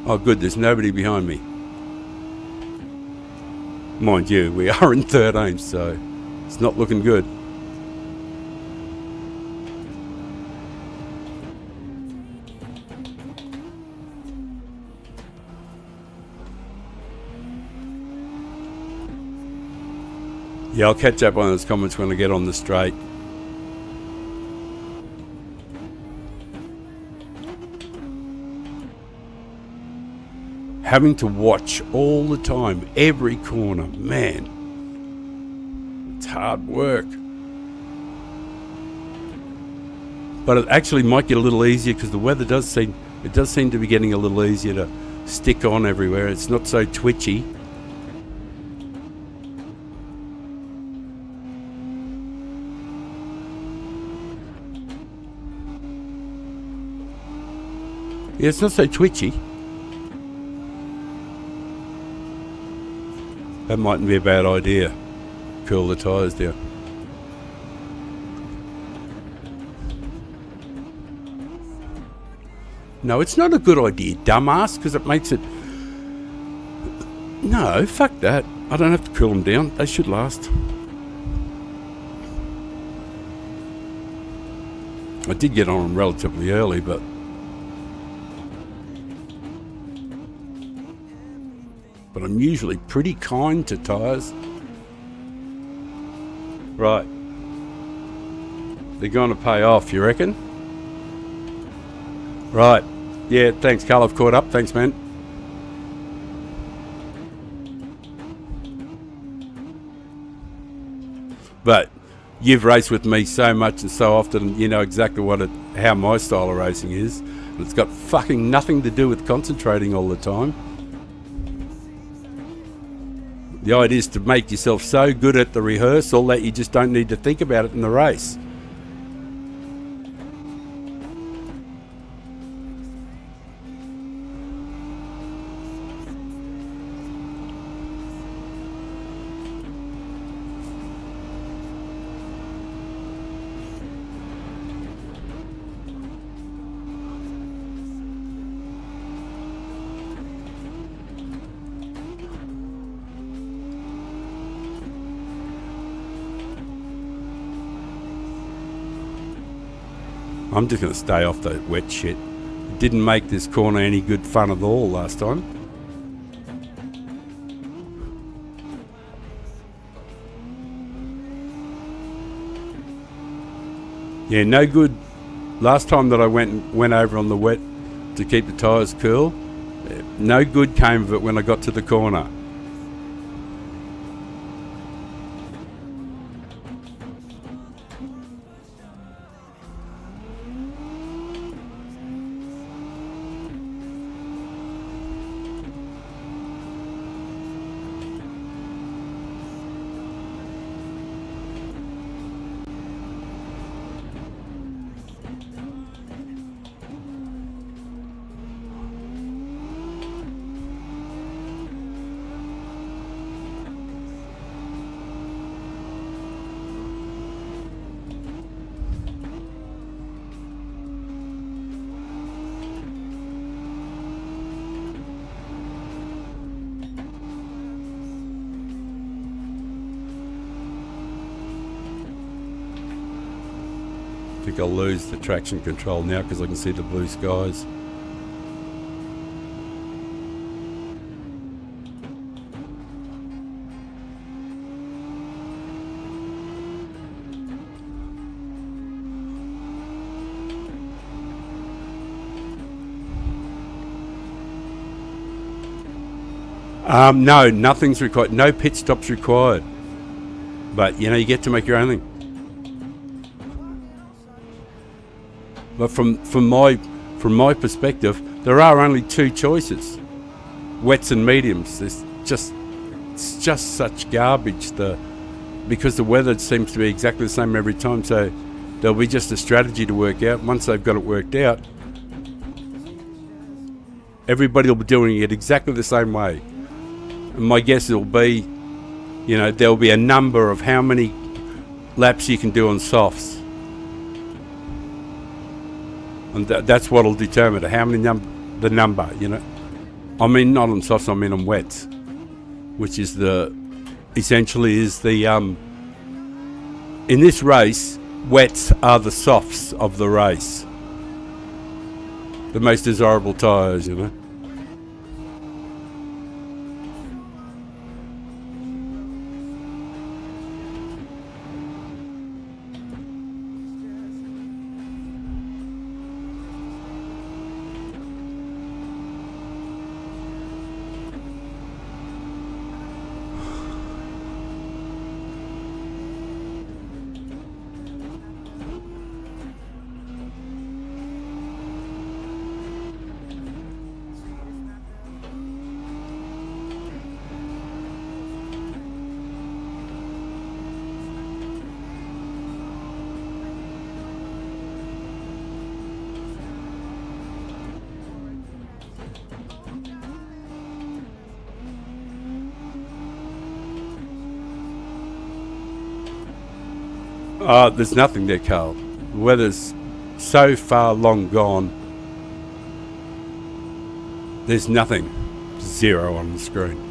Oh, good, there's nobody behind me. Mind you, we are in 13th, so it's not looking good. Yeah, I'll catch up on those comments when I get on the straight. Having to watch all the time, every corner, man, it's hard work. But it actually might get a little easier because the weather does seem to be getting a little easier to stick on everywhere. It's not so twitchy. Yeah, it's not so twitchy. That mightn't be a bad idea. Cool the tyres down. No, it's not a good idea, dumbass, because it makes it... No, fuck that. I don't have to cool them down. They should last. I did get on them relatively early, but... But I'm usually pretty kind to tyres. Right. They're going to pay off, you reckon? Right. Yeah, thanks, Carl. I've caught up. Thanks, man. But you've raced with me so much and so often, you know exactly how my style of racing is. It's got fucking nothing to do with concentrating all the time. The idea is to make yourself so good at the rehearsal that you just don't need to think about it in the race. I'm just going to stay off the wet shit. It didn't make this corner any good fun at all last time. Yeah, no good. Last time that I went over on the wet to keep the tyres cool, no good came of it when I got to the corner. I think I'll lose the traction control now because I can see the blue skies. No, nothing's required. No pit stops required. But, you know, you get to make your own thing. But from my perspective, there are only two choices: wets and mediums. It's just such garbage. Because the weather seems to be exactly the same every time. So there'll be just a strategy to work out. Once they've got it worked out, everybody will be doing it exactly the same way. And my guess will be, you know, there'll be a number of how many laps you can do on softs. And that's what'll determine it. How many the number, you know. I mean, not on softs, I mean on wets, which is essentially is the in this race, wets are the softs of the race. The most desirable tyres, you know. There's nothing there, Carl. The weather's so far long gone. There's nothing. Zero on the screen.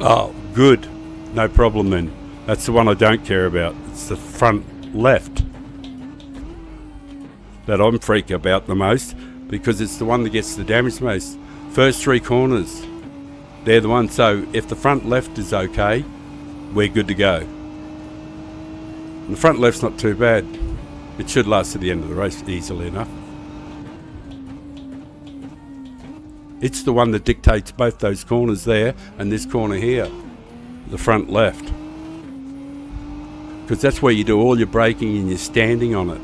Oh, good. No problem then. That's the one I don't care about. It's the front left that I'm freaking about the most. because it's the one that gets the damage most. First three corners, they're the ones. So if the front left is okay, we're good to go. And the front left's not too bad. It should last to the end of the race easily enough. It's the one that dictates both those corners there and this corner here, the front left. Because that's where you do all your braking and you're standing on it.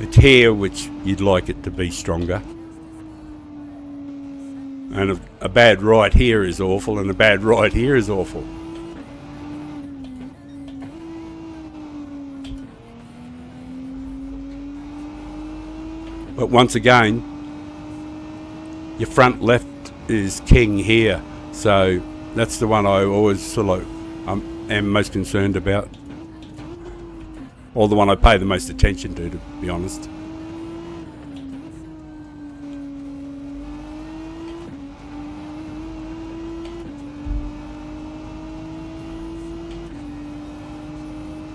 It's here which you'd like it to be stronger. And a bad right here is awful, and a bad right here is awful. But once again, your front left is king here. So that's the one I always sort of am most concerned about. Or the one I pay the most attention to be honest.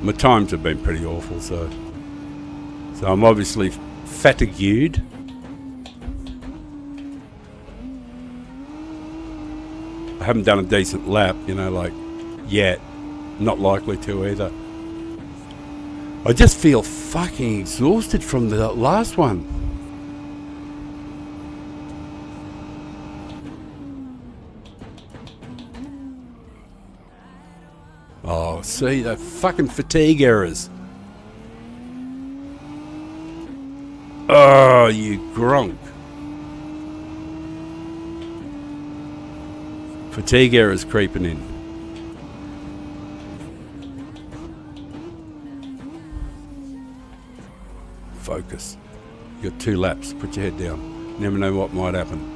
My times have been pretty awful, so I'm obviously fatigued. I haven't done a decent lap, like yet. Not likely to either. I just feel fucking exhausted from the last one. Oh, see, the fucking fatigue errors. Oh, you gronk. Fatigue errors creeping in. Focus. You got 2 laps. Put your head down. Never know what might happen.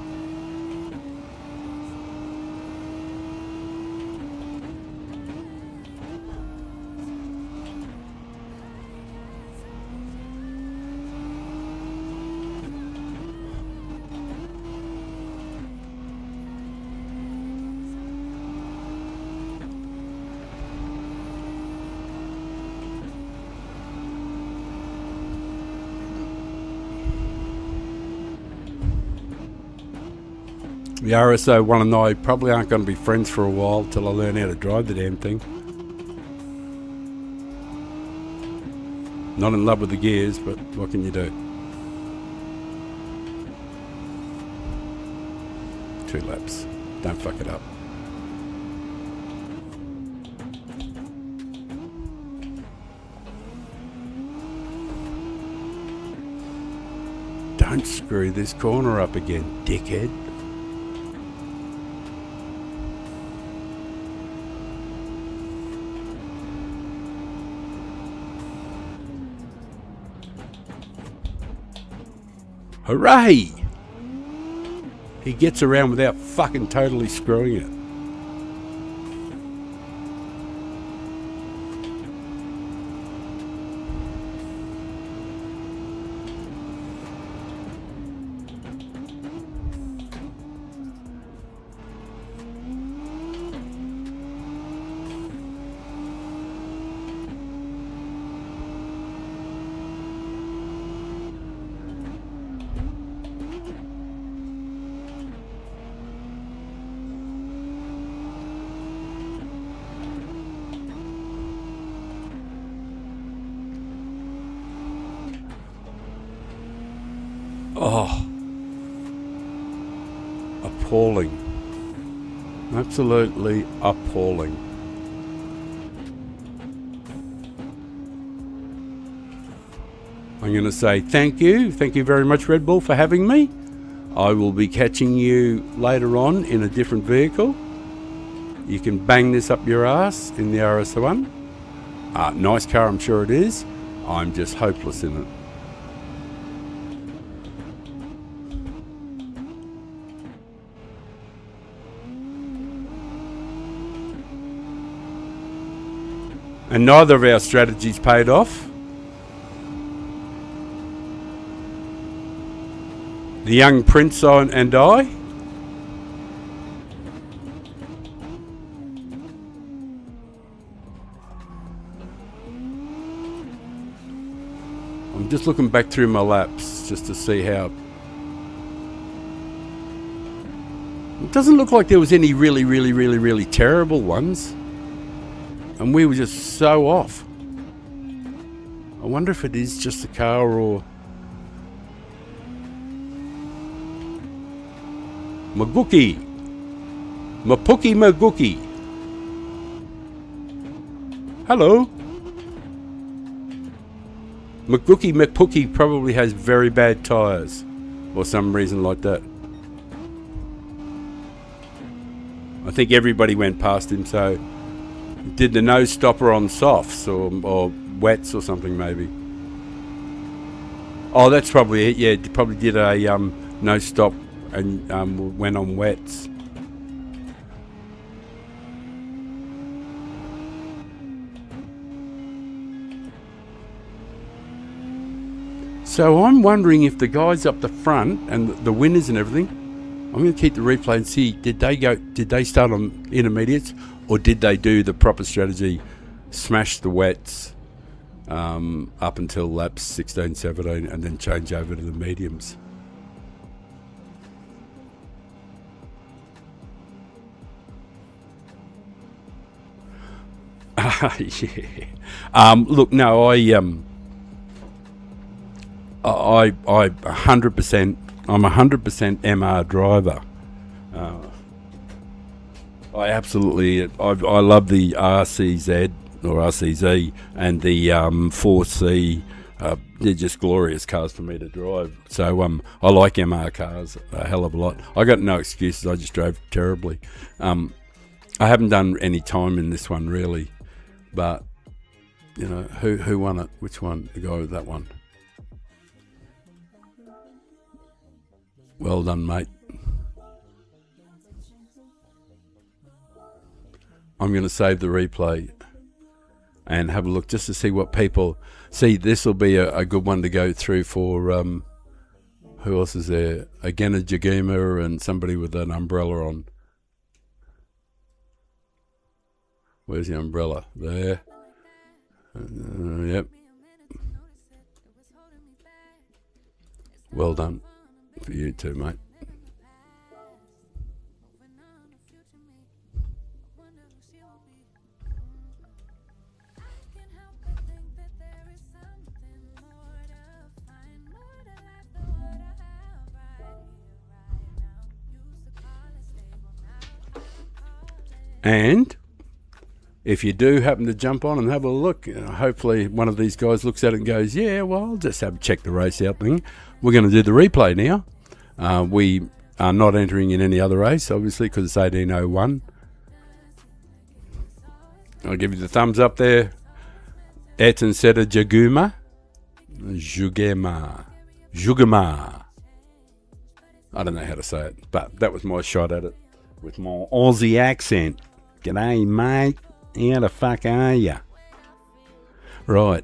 The RSO 1 and I probably aren't going to be friends for a while till I learn how to drive the damn thing. Not in love with the gears, but what can you do? 2 laps. Don't fuck it up. Don't screw this corner up again, dickhead. Hooray! He gets around without fucking totally screwing it. Oh, appalling. Absolutely appalling. I'm going to say thank you. Thank you very much, Red Bull, for having me. I will be catching you later on in a different vehicle. You can bang this up your ass in the RS1. Nice car, I'm sure it is. I'm just hopeless in it. And neither of our strategies paid off. The Young Prince and I. I'm just looking back through my laps just to see how. It doesn't look like there was any really terrible ones. And we were just so off. I wonder if it is just the car or... Maguki. Mapuki Maguki. Hello. McPookie probably has very bad tyres or some reason like that. I think everybody went past him, so did the nose stopper on softs or wets or something maybe. Oh, that's probably it. Yeah, it probably did a no stop and went on wets. So I'm wondering if the guys up the front and the winners and everything, I'm going to keep the replay and see, did they start on intermediates or did they do the proper strategy, smash the wets up until laps 16, 17 and then change over to the mediums? Yeah. Look, no, I 100%. I'm 100% MR driver. I absolutely. I love the RCZ or RCZ and the 4C. They're just glorious cars for me to drive. So I like MR cars a hell of a lot. I got no excuses. I just drove terribly. I haven't done any time in this one really, but you know who won it? Which one? The guy with that one. Well done, mate. I'm going to save the replay and have a look just to see what people see. This will be a good one to go through for who else is there? Again, a Jagima and somebody with an umbrella on. Where's the umbrella? There. Yep. Well done. For you too, mate. And if you do happen to jump on and have a look, hopefully one of these guys looks at it and goes, yeah, well, I'll just have check the race out thing. We're going to do the replay now. We are not entering in any other race, obviously, because it's 18:01. I'll give you the thumbs up there. Etten Seta Juguma. I don't know how to say it, but that was my shot at it with my Aussie accent. G'day, mate. How the fuck are ya? Right.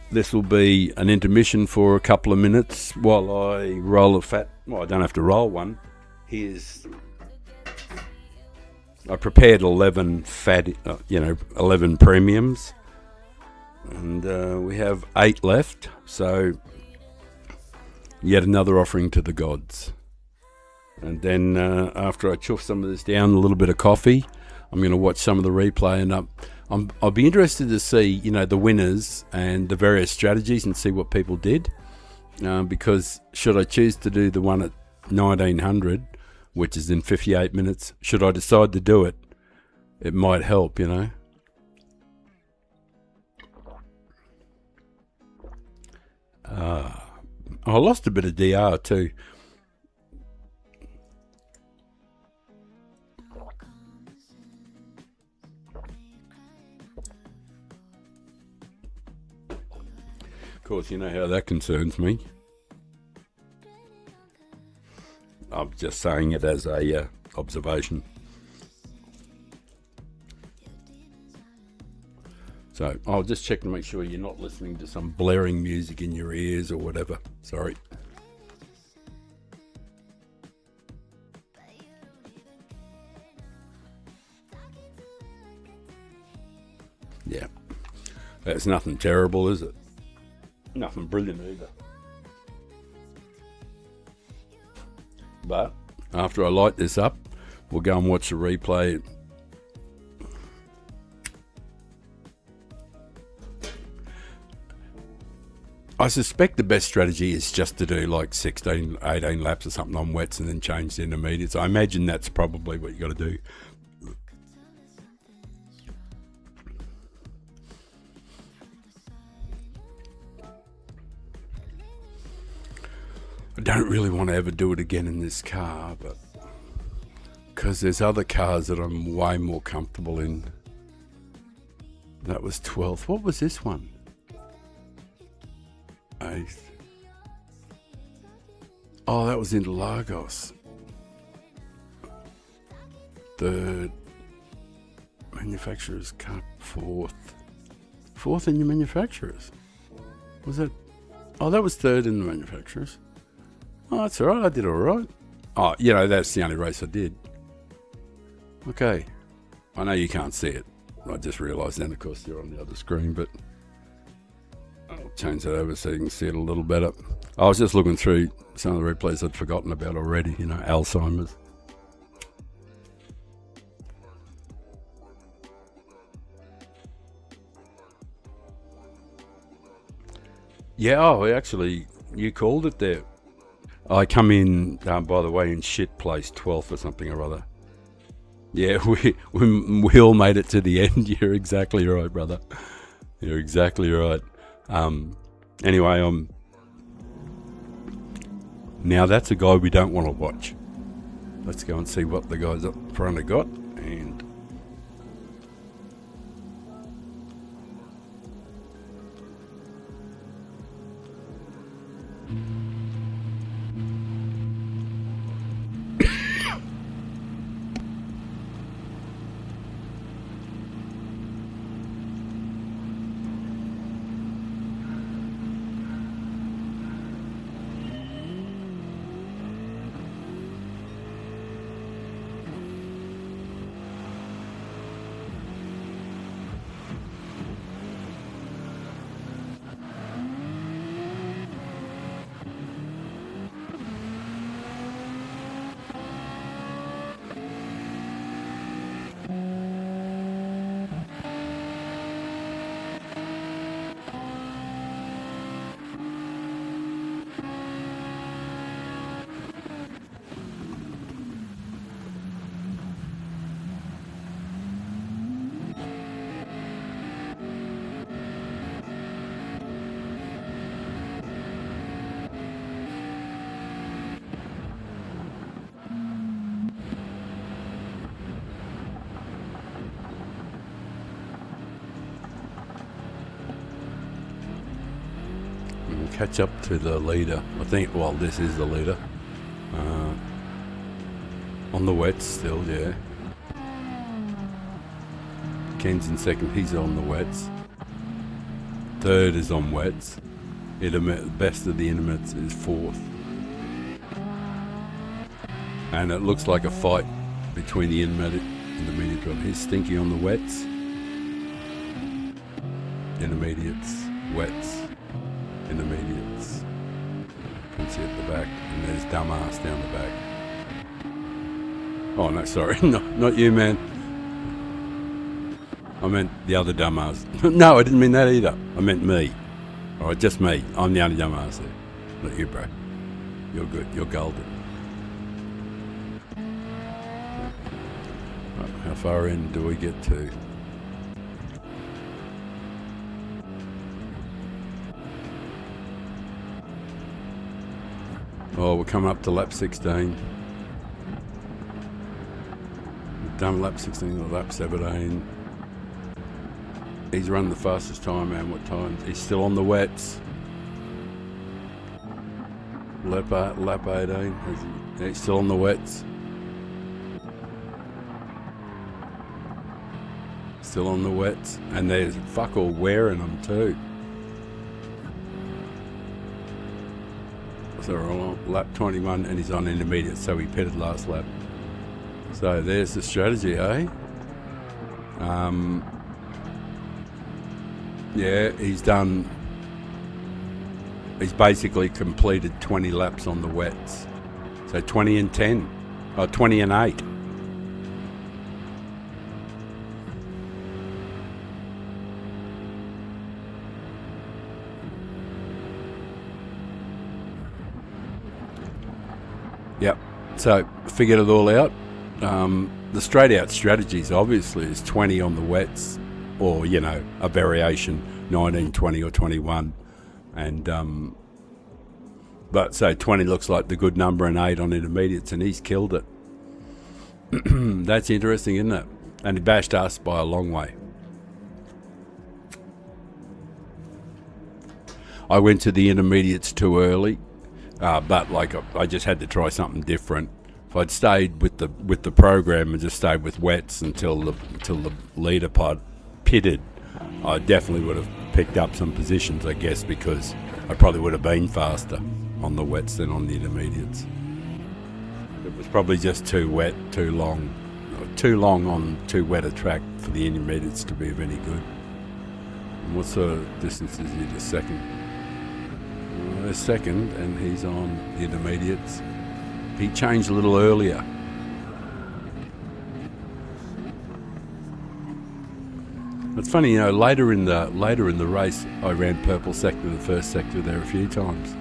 This will be an intermission for a couple of minutes while I roll a fat. Well, I don't have to roll one. I prepared 11 fat, 11 premiums, and we have 8 left. So yet another offering to the gods. And then after I chuff some of this down, a little bit of coffee, I'm going to watch some of the replay and I'll be interested to see, the winners and the various strategies and see what people did. Because should I choose to do the one at 1900, which is in 58 minutes, should I decide to do it, it might help, I lost a bit of DR too. Of course, you know how that concerns me. I'm just saying it as a observation. So I'll just check to make sure you're not listening to some blaring music in your ears or whatever. Sorry. That's nothing terrible, is it? Nothing brilliant either. But after I light this up, we'll go and watch the replay. I suspect the best strategy is just to do like 16, 18 laps or something on wets and then change the intermediates. I imagine that's probably what you got to do. I don't really want to ever do it again in this car, but because there's other cars that I'm way more comfortable in. That was 12th. What was this one? 8th. Oh, that was Interlagos. 3rd. Manufacturer's Cup. 4th. 4th in your manufacturers. Was that? Oh, that was 3rd in the manufacturers. Oh, that's alright. I did alright. Oh, you know, that's the only race I did. Okay. I know you can't see it. I just realised then, of course, you're on the other screen, but I'll change that over so you can see it a little better. I was just looking through some of the replays I'd forgotten about already, you know, Alzheimer's. Yeah, oh, actually, you called it there. I come in, by the way, in shit place, 12th or something or other. Yeah, we all made it to the end. You're exactly right, brother. You're exactly right. Anyway, now that's a guy we don't want to watch. Let's go and see what the guys up front have got. And catch up to the leader. I think, well, this is the leader. On the wets still, yeah. Ken's in second, he's on the wets. 3rd is on wets. Best of the intimates is 4th. And it looks like a fight between the intermediate drop. Here's Stinky on the wets. Intermediates, wets. Intermediates. Quincy at the back, and there's Dumbass down the back. Oh no, sorry, not you, man. I meant the other Dumbass. No, I didn't mean that either. I meant me. Alright, just me. I'm the only Dumbass there. Not you, bro. You're good. You're golden. Right, how far in do we get to? Oh, we're coming up to lap 16. We've done lap 16 or lap 17. He's run the fastest time, man. What times? He's still on the wets. Lap 18. He's still on the wets. Still on the wets. And there's fuck all wearing them too. So we're on lap 21 and he's on intermediate, so he pitted last lap. So there's the strategy, eh? Yeah, he's basically completed 20 laps on the wets. So 20 and 10, or 20 and 8. Yep, so figured it all out. The straight out strategies obviously is 20 on the wets, or, you know, a variation, 19, 20 or 21. And but so 20 looks like the good number and 8 on intermediates, and he's killed it. That's interesting, isn't it? And he bashed us by a long way. I went to the intermediates too early, but like I just had to try something different. If I'd stayed with the program and just stayed with wets until the leader pod pitted, I definitely would have picked up some positions, I guess, because I probably would have been faster on the wets than on the intermediates. It was probably just too wet, too long on too wet a track for the intermediates to be of any good. And what sort of distance is he to second? Second, and he's on the intermediates. He changed a little earlier. It's funny, you know. Later in the race, I ran purple sector, the first sector there a few times.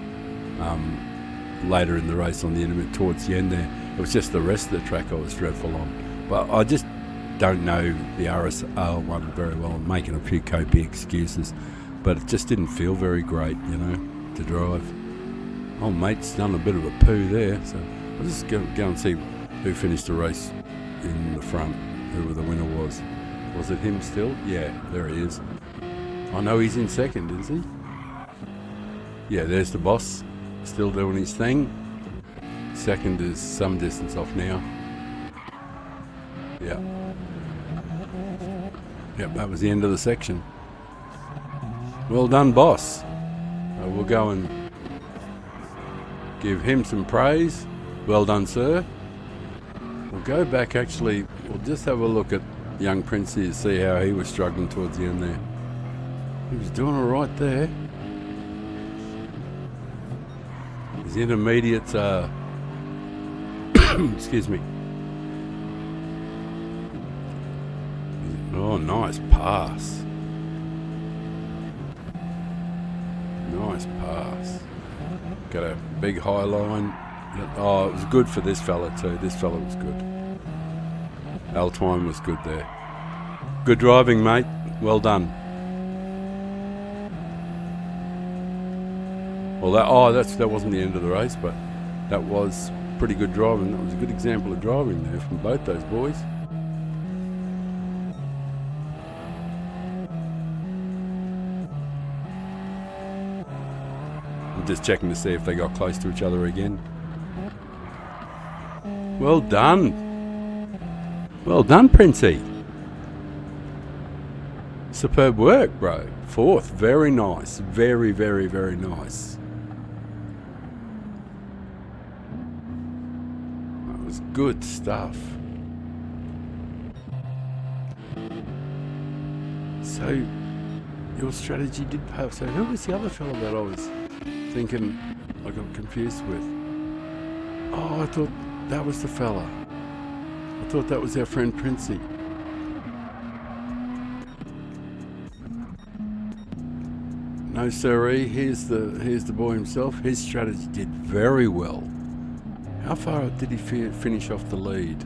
Later in the race on the intermediate, towards the end there, it was just the rest of the track I was dreadful on. But I just don't know the RSL one very well. I'm making a few copy excuses, but it just didn't feel very great, you know, to drive. Old mate's done a bit of a poo there, so I'll just go and see who finished the race in the front, who the winner was. Was it him still? Yeah, there he is. I know he's in second, is he? Yeah, there's the boss, still doing his thing. Second is some distance off now. Yeah. Yep, that was the end of the section. Well done, boss. We'll go and give him some praise. Well done, sir. We'll go back, actually, we'll just have a look at young Princey to see how he was struggling towards the end there. He was doing all right there. His intermediates are... excuse me. Oh, nice pass. Nice pass. Got a big high line. Oh, it was good for this fella too. This fella was good. Altwine was good there. Good driving, mate. Well done. Well, that wasn't the end of the race, but that was pretty good driving. That was a good example of driving there from both those boys. I'm just checking to see if they got close to each other again. Well done. Well done, Princey. Superb work, bro. Fourth. Very nice. Very, very, very nice. That was good stuff. So, your strategy did pay off. So, who was the other fellow that I was thinking I got confused with? Oh, I thought that was the fella. I thought that was our friend Princey. No siree, here's the boy himself. His strategy did very well. How far did he finish off the lead?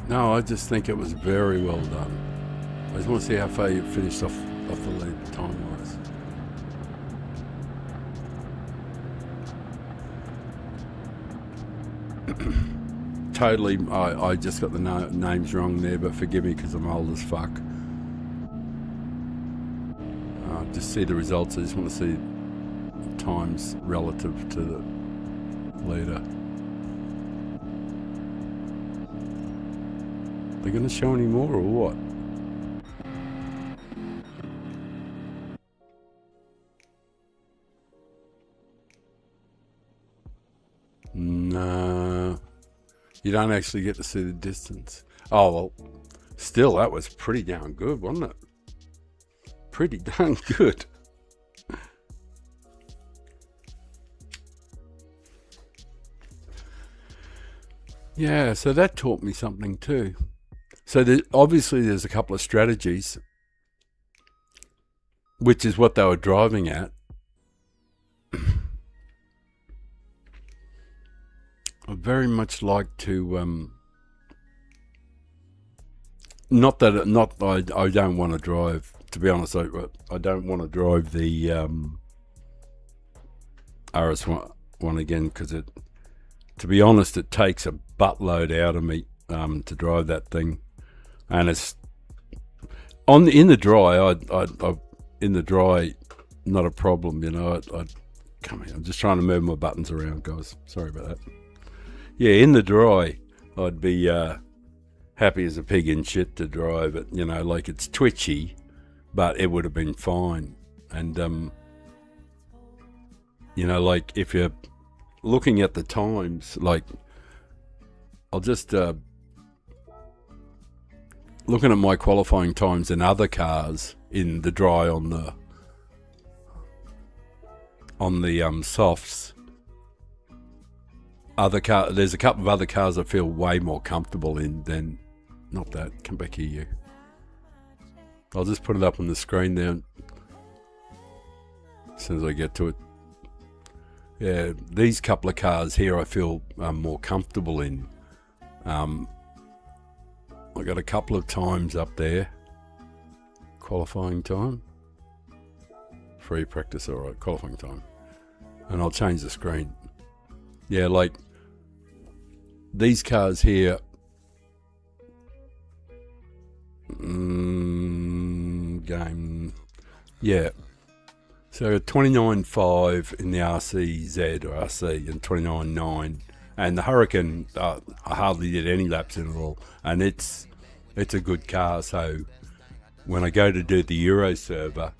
No, I just think it was very well done. I just want to see how far you finished off the lead time-wise. Totally, I just got the names wrong there, but forgive me because I'm old as fuck. Just see the results. I just want to see times relative to the leader. They're going to show any more or what? No. You don't actually get to see the distance. Oh, well, Still, that was pretty darn good, wasn't it? Pretty darn good. Yeah, so that taught me something too. So obviously there's a couple of strategies, which is what they were driving at. I very much like to, not I don't want to drive, to be honest, I don't want to drive the RS1 again, because to be honest, it takes a buttload out of me to drive that thing, and it's in the dry. In the dry, not a problem, you know. Come here, I'm just trying to move my buttons around, guys. Sorry about that. Yeah, in the dry, I'd be happy as a pig in shit to drive it. You know, like it's twitchy, but it would have been fine. And you know, like if you're looking at the times, like I'll just looking at my qualifying times in other cars in the dry on the softs. There's a couple of other cars I feel way more comfortable in than, not that, come back here you. I'll just put it up on the screen there as soon as I get to it. Yeah, these couple of cars here I feel more comfortable in. I got a couple of times up there. Qualifying time. Free practice, alright, qualifying time. And I'll change the screen. Yeah, like these cars here, game, yeah. So 29.5 in the RCZ or RC and 29.9, and the Hurricane I hardly did any laps in at all, and it's a good car. So when I go to do the Euro server,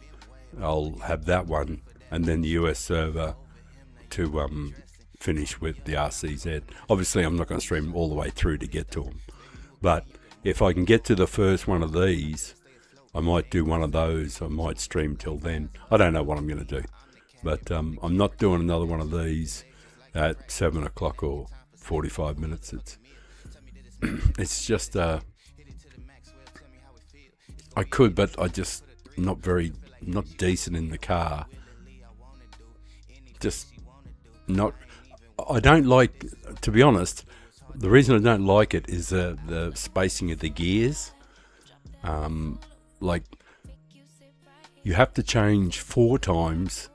I'll have that one, and then the US server to finish with the RCZ. Obviously, I'm not going to stream all the way through to get to them, but if I can get to the first one of these, I might do one of those. I might stream till then. I don't know what I'm going to do, but I'm not doing another one of these at 7 o'clock or 45 minutes. It's just I could, but I just not decent in the car. Just not. I don't like, to be honest. The reason I don't like it is the spacing of the gears. Like you have to change 4 times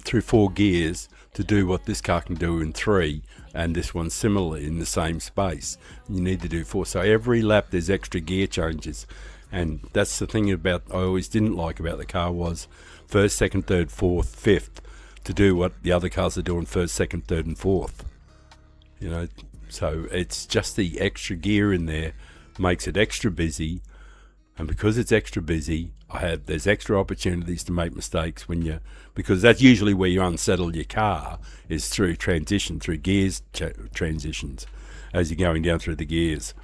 through 4 gears to do what this car can do in 3, and this one similarly in the same space. You need to do 4. So every lap there's extra gear changes, and that's the thing about I always didn't like about the car was first, second, third, fourth, fifth to do what the other cars are doing first, second, third, and fourth. You know, so it's just the extra gear in there makes it extra busy. And because it's extra busy, there's extra opportunities to make mistakes because that's usually where you unsettle your car, is through gears transitions, as you're going down through the gears.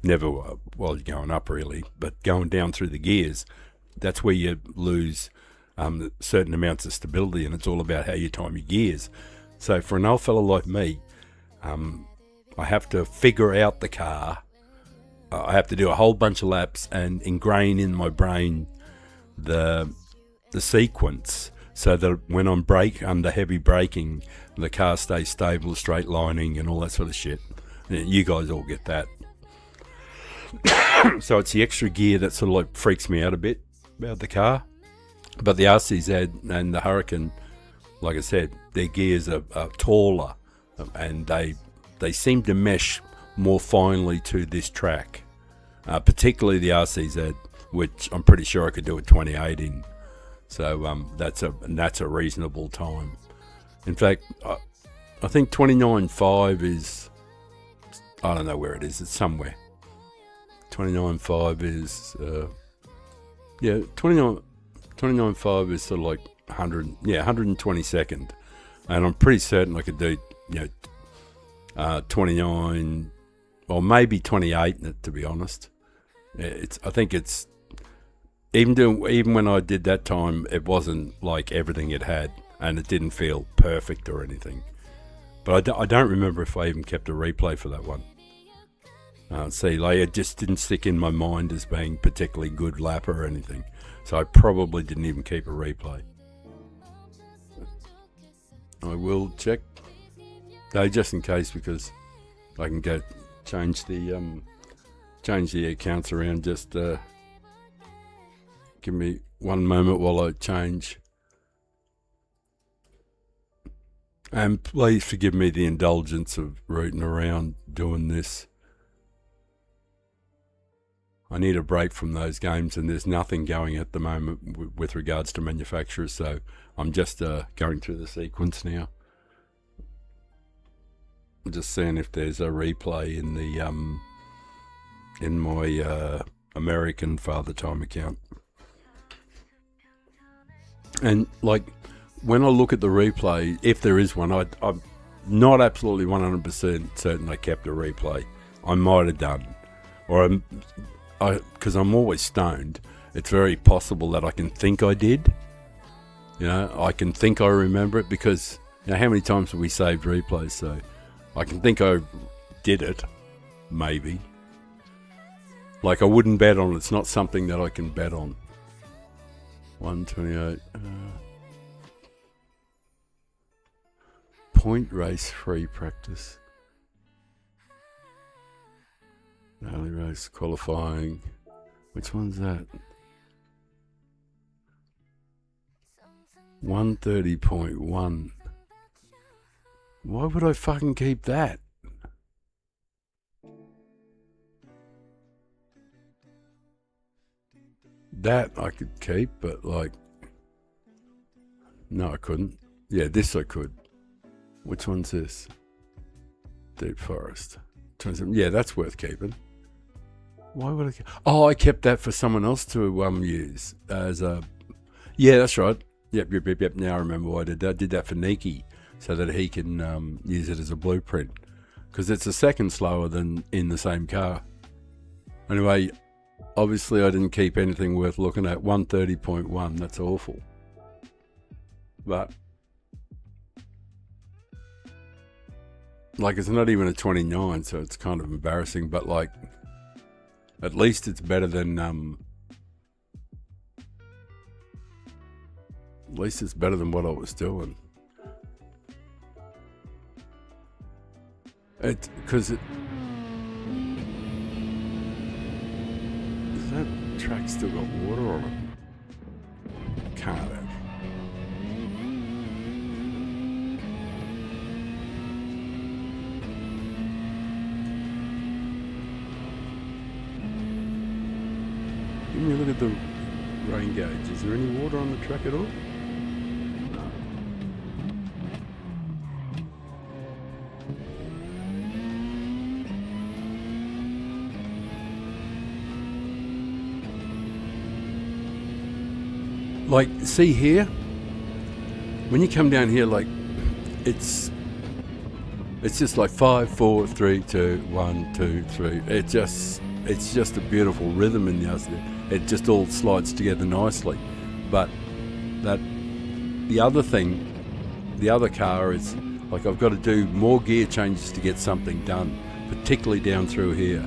Never while you're going up really, but going down through the gears, that's where you lose certain amounts of stability, and it's all about how you time your gears. So for an old fella like me, I have to figure out the car. I have to do a whole bunch of laps and ingrain in my brain the sequence, so that when I'm under heavy braking, the car stays stable, straight lining, and all that sort of shit. You guys all get that. So it's the extra gear that sort of like freaks me out a bit about the car. But the RCZ and the Hurricane, like I said, their gears are taller, and they seem to mesh more finely to this track, particularly the RCZ, which I'm pretty sure I could do at 28 in. So that's a reasonable time. In fact, I think 29.5 is, I don't know where it is. It's somewhere. 29.5 is 29.5 is sort of like 122nd, and I'm pretty certain I could do 29 or maybe 28 in it, to be honest. I think it's even when I did that time, it wasn't like everything it had, and it didn't feel perfect or anything. But I don't remember if I even kept a replay for that one. See, like it just didn't stick in my mind as being particularly good lap or anything, so I probably didn't even keep a replay. I will check, though, just in case, because I can go change the accounts around. Just give me one moment while I change. And please forgive me the indulgence of rooting around doing this. I need a break from those games, and there's nothing going at the moment with regards to manufacturers, so I'm just going through the sequence now. I'm just seeing if there's a replay in the in my American Father Time account. And like when I look at the replay, if there is one, I'm not absolutely 100% certain I kept a replay. I might have done, or because I'm always stoned, it's very possible that I can think I did. You know, I can think I remember it, because you know, how many times have we saved replays? So I can think I did it, maybe. Like I wouldn't bet on it. It's not something that I can bet on. 128. Point race free practice. Daily race qualifying. Which one's that? 130.1. Why would I fucking keep that? That I could keep, but like, no, I couldn't. Yeah, this I could. Which one's this? Deep Forest. 27. Yeah, that's worth keeping. Why would I? Oh, I kept that for someone else to use as a. Yeah, that's right. Yep. Now I remember why I did that. I did that for Niki, so that he can use it as a blueprint, because it's a second slower than in the same car. Anyway, obviously I didn't keep anything worth looking at. 130.1. That's awful. But like, it's not even a 29, so it's kind of embarrassing. But like, at least it's better than what I was doing. Has that track still got water on it? Can't have. Give me a look at the rain gauge. Is there any water on the track at all? No. Like, see here? When you come down here, like, it's just like 5, 4, 3, 2, 1, 2, 3. It's just a beautiful rhythm in the other. It just all slides together nicely. But the other car is like, I've got to do more gear changes to get something done, particularly down through here.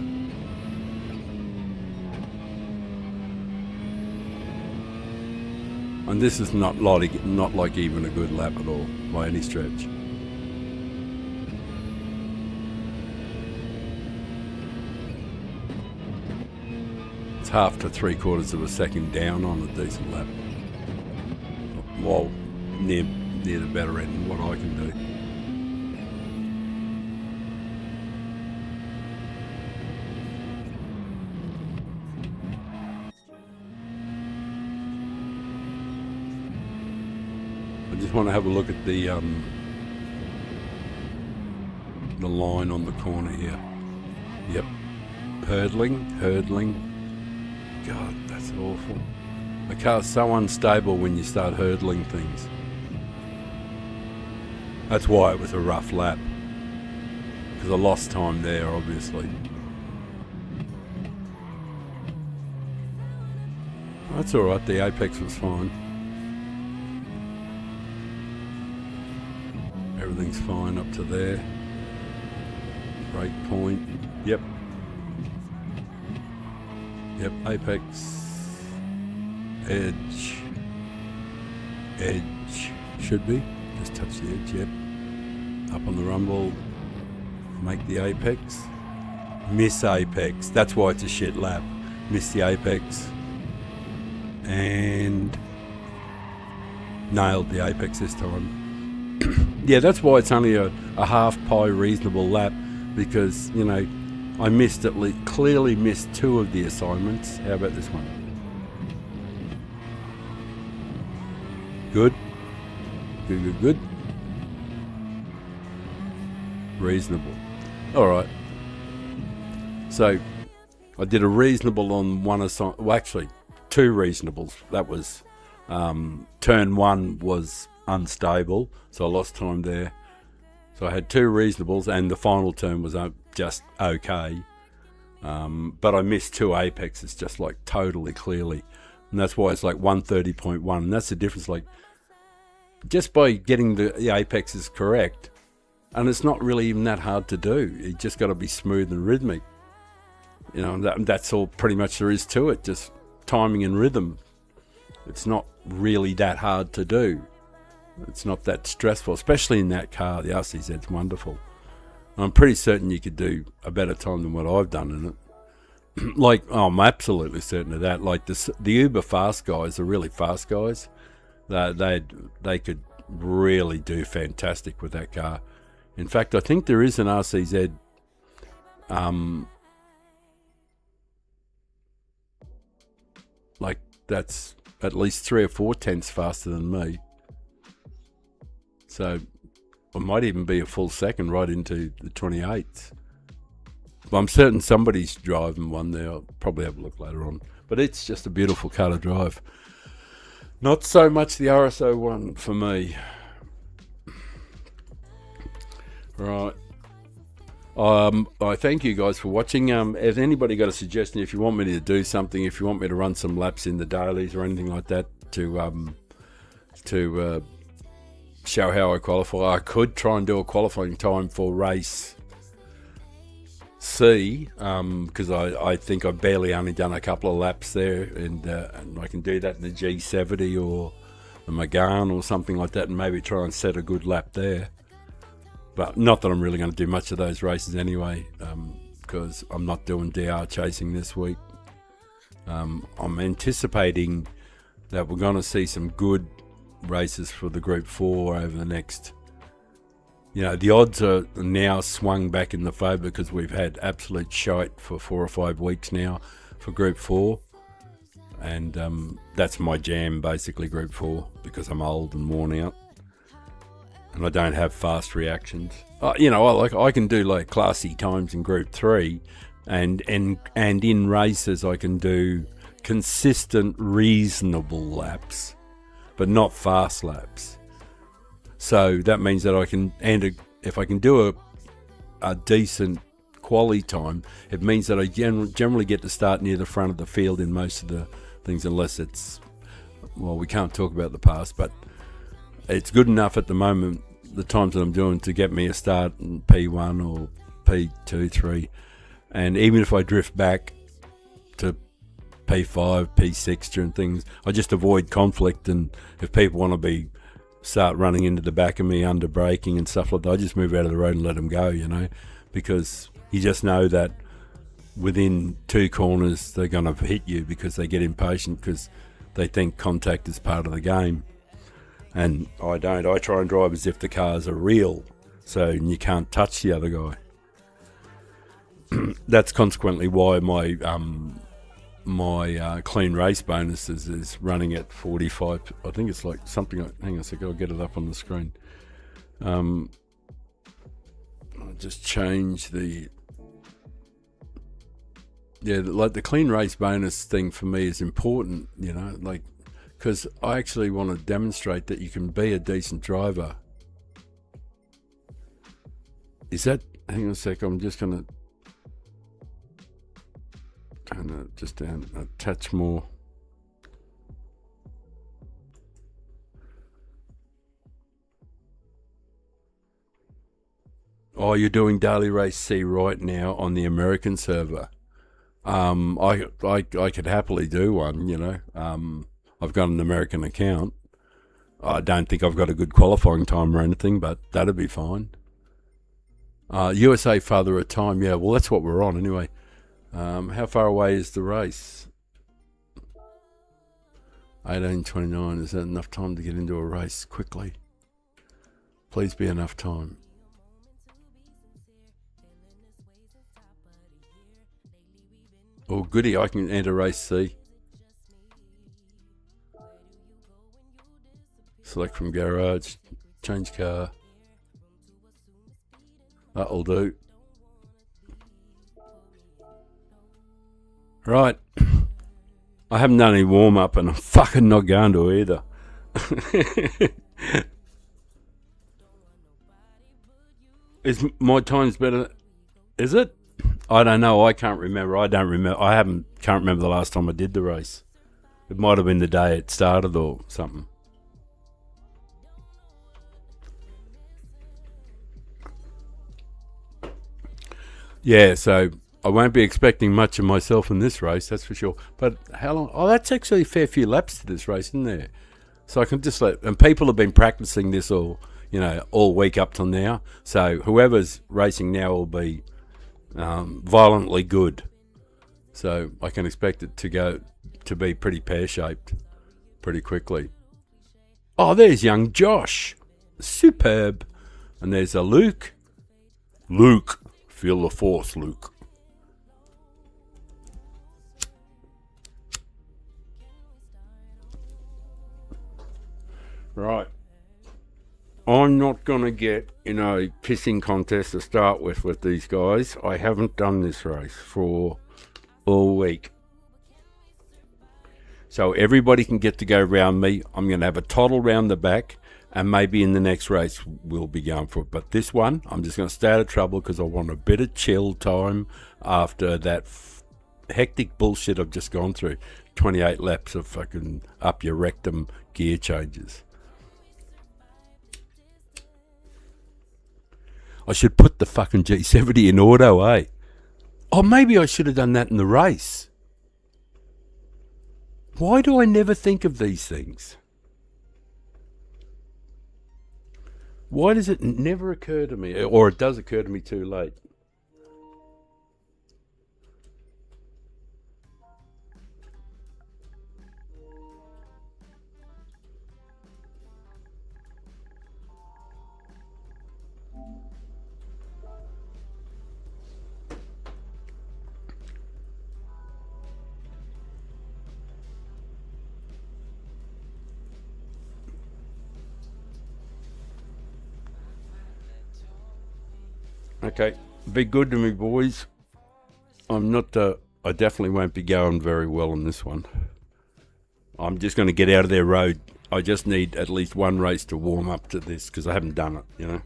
And this is not like even a good lap at all by any stretch. It's half to 3/4 of a second down on a decent lap. Well, near the better end than what I can do. I just want to have a look at the line on the corner here. Yep. Hurdling. God, that's awful. The car's so unstable when you start hurdling things. That's why it was a rough lap, because I lost time there, obviously. That's all right. The apex was fine. Everything's fine up to there. Break point. Yep. Yep. Apex. Edge. Edge. Should be. Just touch the edge. Yep. Up on the rumble. Make the apex. Miss apex. That's why it's a shit lap. Miss the apex. And nailed the apex this time. Yeah, that's why it's only a half pie reasonable lap, because, you know, I missed clearly missed 2 of the assignments. How about this one? Good. Good, good, good. Reasonable. All right. So I did a reasonable on one assignment. Well, actually, 2 reasonables. That was turn 1 was unstable, so I lost time there. So I had 2 reasonables, and the final turn was just okay. But I missed 2 apexes, just like totally clearly, and that's why it's like 130.1. And that's the difference. Like, just by getting the apexes correct, and it's not really even that hard to do. You just got to be smooth and rhythmic. You know, and that's all pretty much there is to it. Just timing and rhythm. It's not really that hard to do. It's not that stressful, especially in that car. The RCZ's wonderful. I'm pretty certain you could do a better time than what I've done in it. Like, oh, I'm absolutely certain of that. Like the uber fast guys, the really fast guys, they could really do fantastic with that car. In fact, I think there is an RCZ like that's at least 3 or 4 tenths faster than me. So I might even be a full second right into the 28s. But I'm certain somebody's driving one there. I'll probably have a look later on. But it's just a beautiful car to drive. Not so much the RSO one for me. Right. I thank you guys for watching. Has anybody got a suggestion? If you want me to do something, if you want me to run some laps in the dailies or anything like that to show how I qualify, I could try and do a qualifying time for race C, because I think I've barely only done a couple of laps there, and I can do that in the G70 or the Megane or something like that, and maybe try and set a good lap there. But not that I'm really going to do much of those races anyway, because I'm not doing DR chasing this week. I'm anticipating that we're going to see some good races for the Group 4 over the next... You know, the odds are now swung back in the favour because we've had absolute shite for 4 or 5 weeks now for Group 4. And that's my jam, basically, Group 4, because I'm old and worn out. And I don't have fast reactions. You know, I can do like classy times in Group 3, and in races I can do consistent, reasonable laps, but not fast laps. So that means that I can, and if I can do a decent quality time, it means that I generally get to start near the front of the field in most of the things, unless it's, well, we can't talk about the past, but it's good enough at the moment, the times that I'm doing, to get me a start in P1 or P2, 3. And even if I drift back to P5, P6 during things, I just avoid conflict. And if people want to start running into the back of me under braking and stuff like that, I just move out of the road and let them go, you know, because you just know that within 2 corners they're going to hit you because they get impatient because they think contact is part of the game. And I don't. I try and drive as if the cars are real, so you can't touch the other guy. That's consequently why my clean race bonuses is running at 45. I think it's like something like, hang on a sec, I'll get it up on the screen. I'll just change the... Yeah, like the clean race bonus thing for me is important, you know, like, because I actually want to demonstrate that you can be a decent driver. Is that... Hang on a sec, I'm just going to... just down a touch more. Oh, you're doing Daily Race C right now on the American server. I could happily do one. I've got an American account. I don't think I've got a good qualifying time or anything, but that'd be fine. USA Father of Time. Yeah, well, that's what we're on anyway. How far away is the race? 18:29. Is that enough time to get into a race quickly? Please be enough time. Oh, goody, I can enter race C. Select from garage, change car. That'll do. Right. I haven't done any warm up and I'm fucking not going to either. Is my times better? Is it? I don't know. I can't remember. I don't remember. Can't remember the last time I did the race. It might have been the day it started or something. Yeah, so I won't be expecting much of myself in this race, that's for sure. But how long? Oh, that's actually a fair few laps to this race, isn't there? So I can just and people have been practicing this all week up till now. So whoever's racing now will be violently good. So I can expect it to be pretty pear-shaped pretty quickly. Oh, there's young Josh. Superb. And there's a Luke. Luke. Feel the force, Luke. Right. I'm not going to get in a pissing contest to start with these guys. I haven't done this race for all week. So everybody can get to go round me. I'm going to have a toddle round the back. And maybe in the next race we'll be going for it. But this one, I'm just going to stay out of trouble because I want a bit of chill time after that hectic bullshit I've just gone through. 28 laps of fucking up your rectum gear changes. I should put the fucking G70 in auto, eh? Oh, maybe I should have done that in the race. Why do I never think of these things? Why does it never occur to me? Or it does occur to me too late. Okay, be good to me, boys. I'm not. I definitely won't be going very well on this one. I'm just going to get out of their road. I just need at least one race to warm up to this because I haven't done it.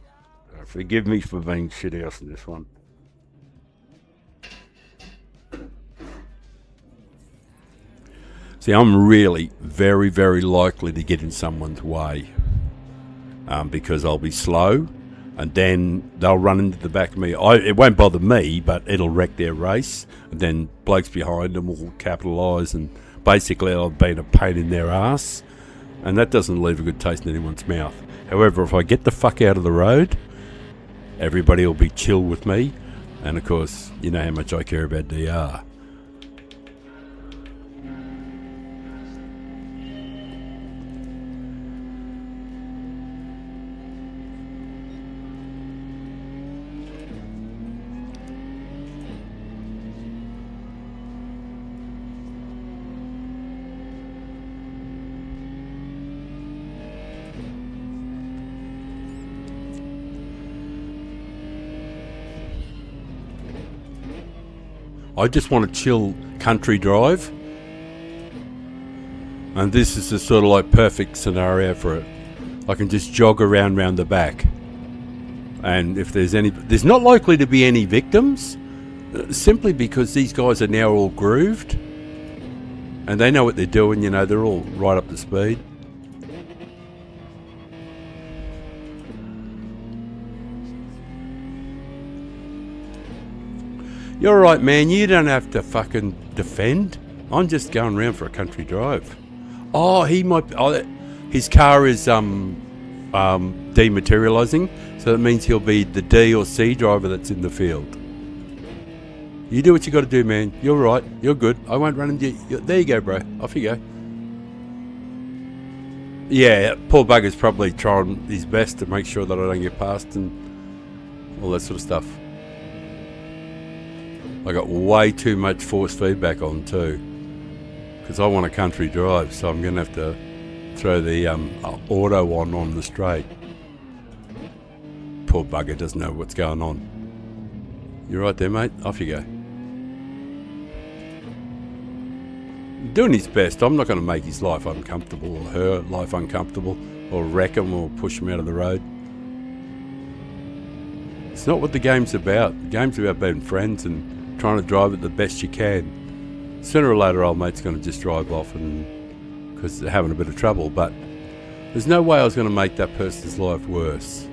Forgive me for being shit house in this one. See, I'm really very, very likely to get in someone's way because I'll be slow. And then they'll run into the back of me. It won't bother me, but it'll wreck their race. And then blokes behind them will capitalise, and basically I've been a pain in their ass. And that doesn't leave a good taste in anyone's mouth. However, if I get the fuck out of the road, everybody will be chill with me. And of course, you know how much I care about DR. I just want a chill country drive. And this is the sort of like perfect scenario for it. I can just jog around the back. And if there's not likely to be any victims, simply because these guys are now all grooved. And they know what they're doing, they're all right up to speed. You're right, man. You don't have to fucking defend. I'm just going round for a country drive. Oh, he might. Oh, his car is dematerialising, so that means he'll be the D or C driver that's in the field. You do what you got to do, man. You're right. You're good. I won't run into you. There you go, bro. Off you go. Yeah, poor bugger's probably trying his best to make sure that I don't get past and all that sort of stuff. I got way too much force feedback on too, because I want a country drive, so I'm going to have to throw the auto on the straight. Poor bugger doesn't know what's going on. You're right there, mate. Off you go. Doing his best. I'm not going to make his life uncomfortable or her life uncomfortable or wreck him or push him out of the road. It's not what the game's about. The game's about being friends and trying to drive it the best you can. Sooner or later, old mate's going to just drive off and because they're having a bit of trouble, but there's no way I was going to make that person's life worse.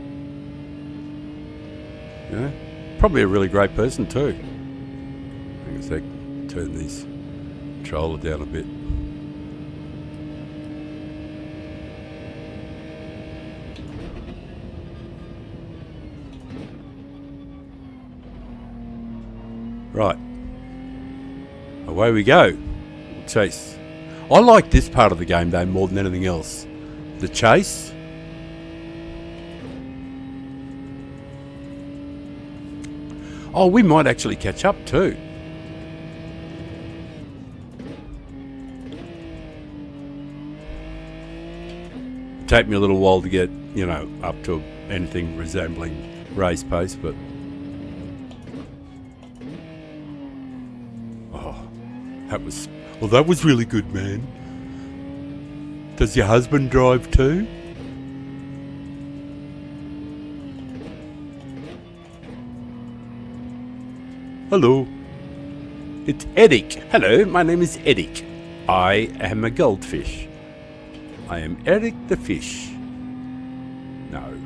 You know? Probably a really great person too. Hang on a sec. Turn these controller down a bit. Right. Away we go. Chase. I like this part of the game though more than anything else. The chase. Oh, we might actually catch up too. Take me a little while to get, you know, up to anything resembling race pace, but that was really good, man. Does your husband drive too? Hello. It's Eric. Hello, my name is Eric. I am a goldfish. I am Eric the fish. No,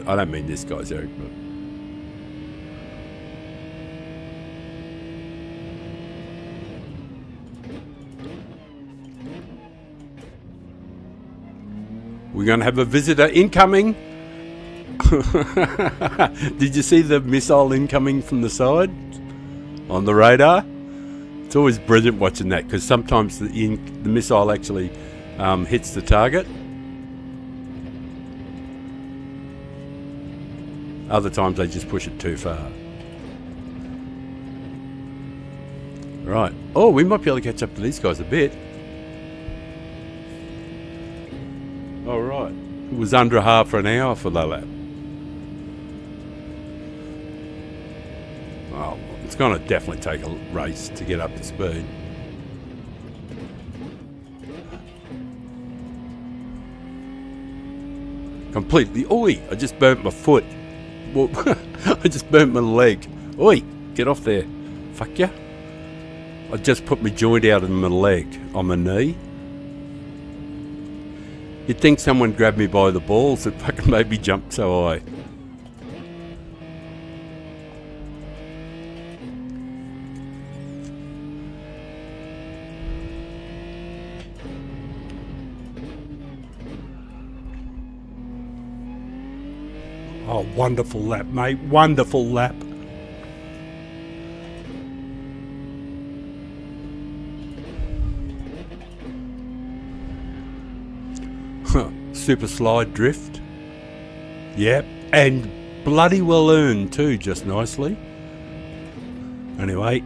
I don't mean this guy's Eric, but... We're going to have a visitor incoming. Did you see the missile incoming from the side? On the radar? It's always brilliant watching that, because sometimes the missile actually hits the target. Other times they just push it too far. Right. Oh, we might be able to catch up to these guys a bit. All right. It was under half an hour for the lap. Oh, it's going to definitely take a race to get up to speed. Completely. Oi, I just burnt my foot. Well, I just burnt my leg. Oi, get off there. Fuck ya. I just put my joint out in my leg, on my knee. You'd think someone grabbed me by the balls. It fucking made me jump so high. Oh, wonderful lap, mate. Wonderful lap. Super slide drift. Yep. And bloody well earned too, just nicely. Anyway,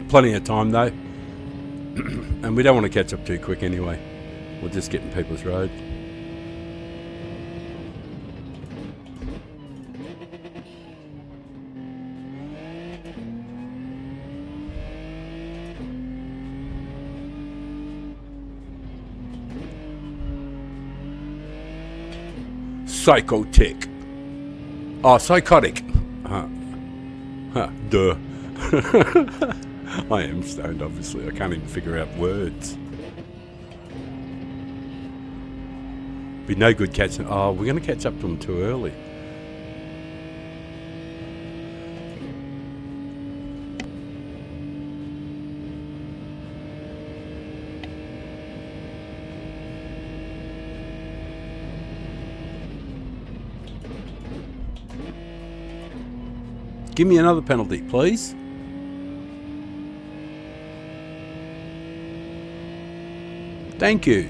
plenty of time though. And we don't want to catch up too quick anyway. We're just getting people's road. Psychotic. Oh, psychotic. Duh. I am stoned, obviously. I can't even figure out words. Be no good catching. Oh, we're going to catch up to them too early. Give me another penalty, please. Thank you.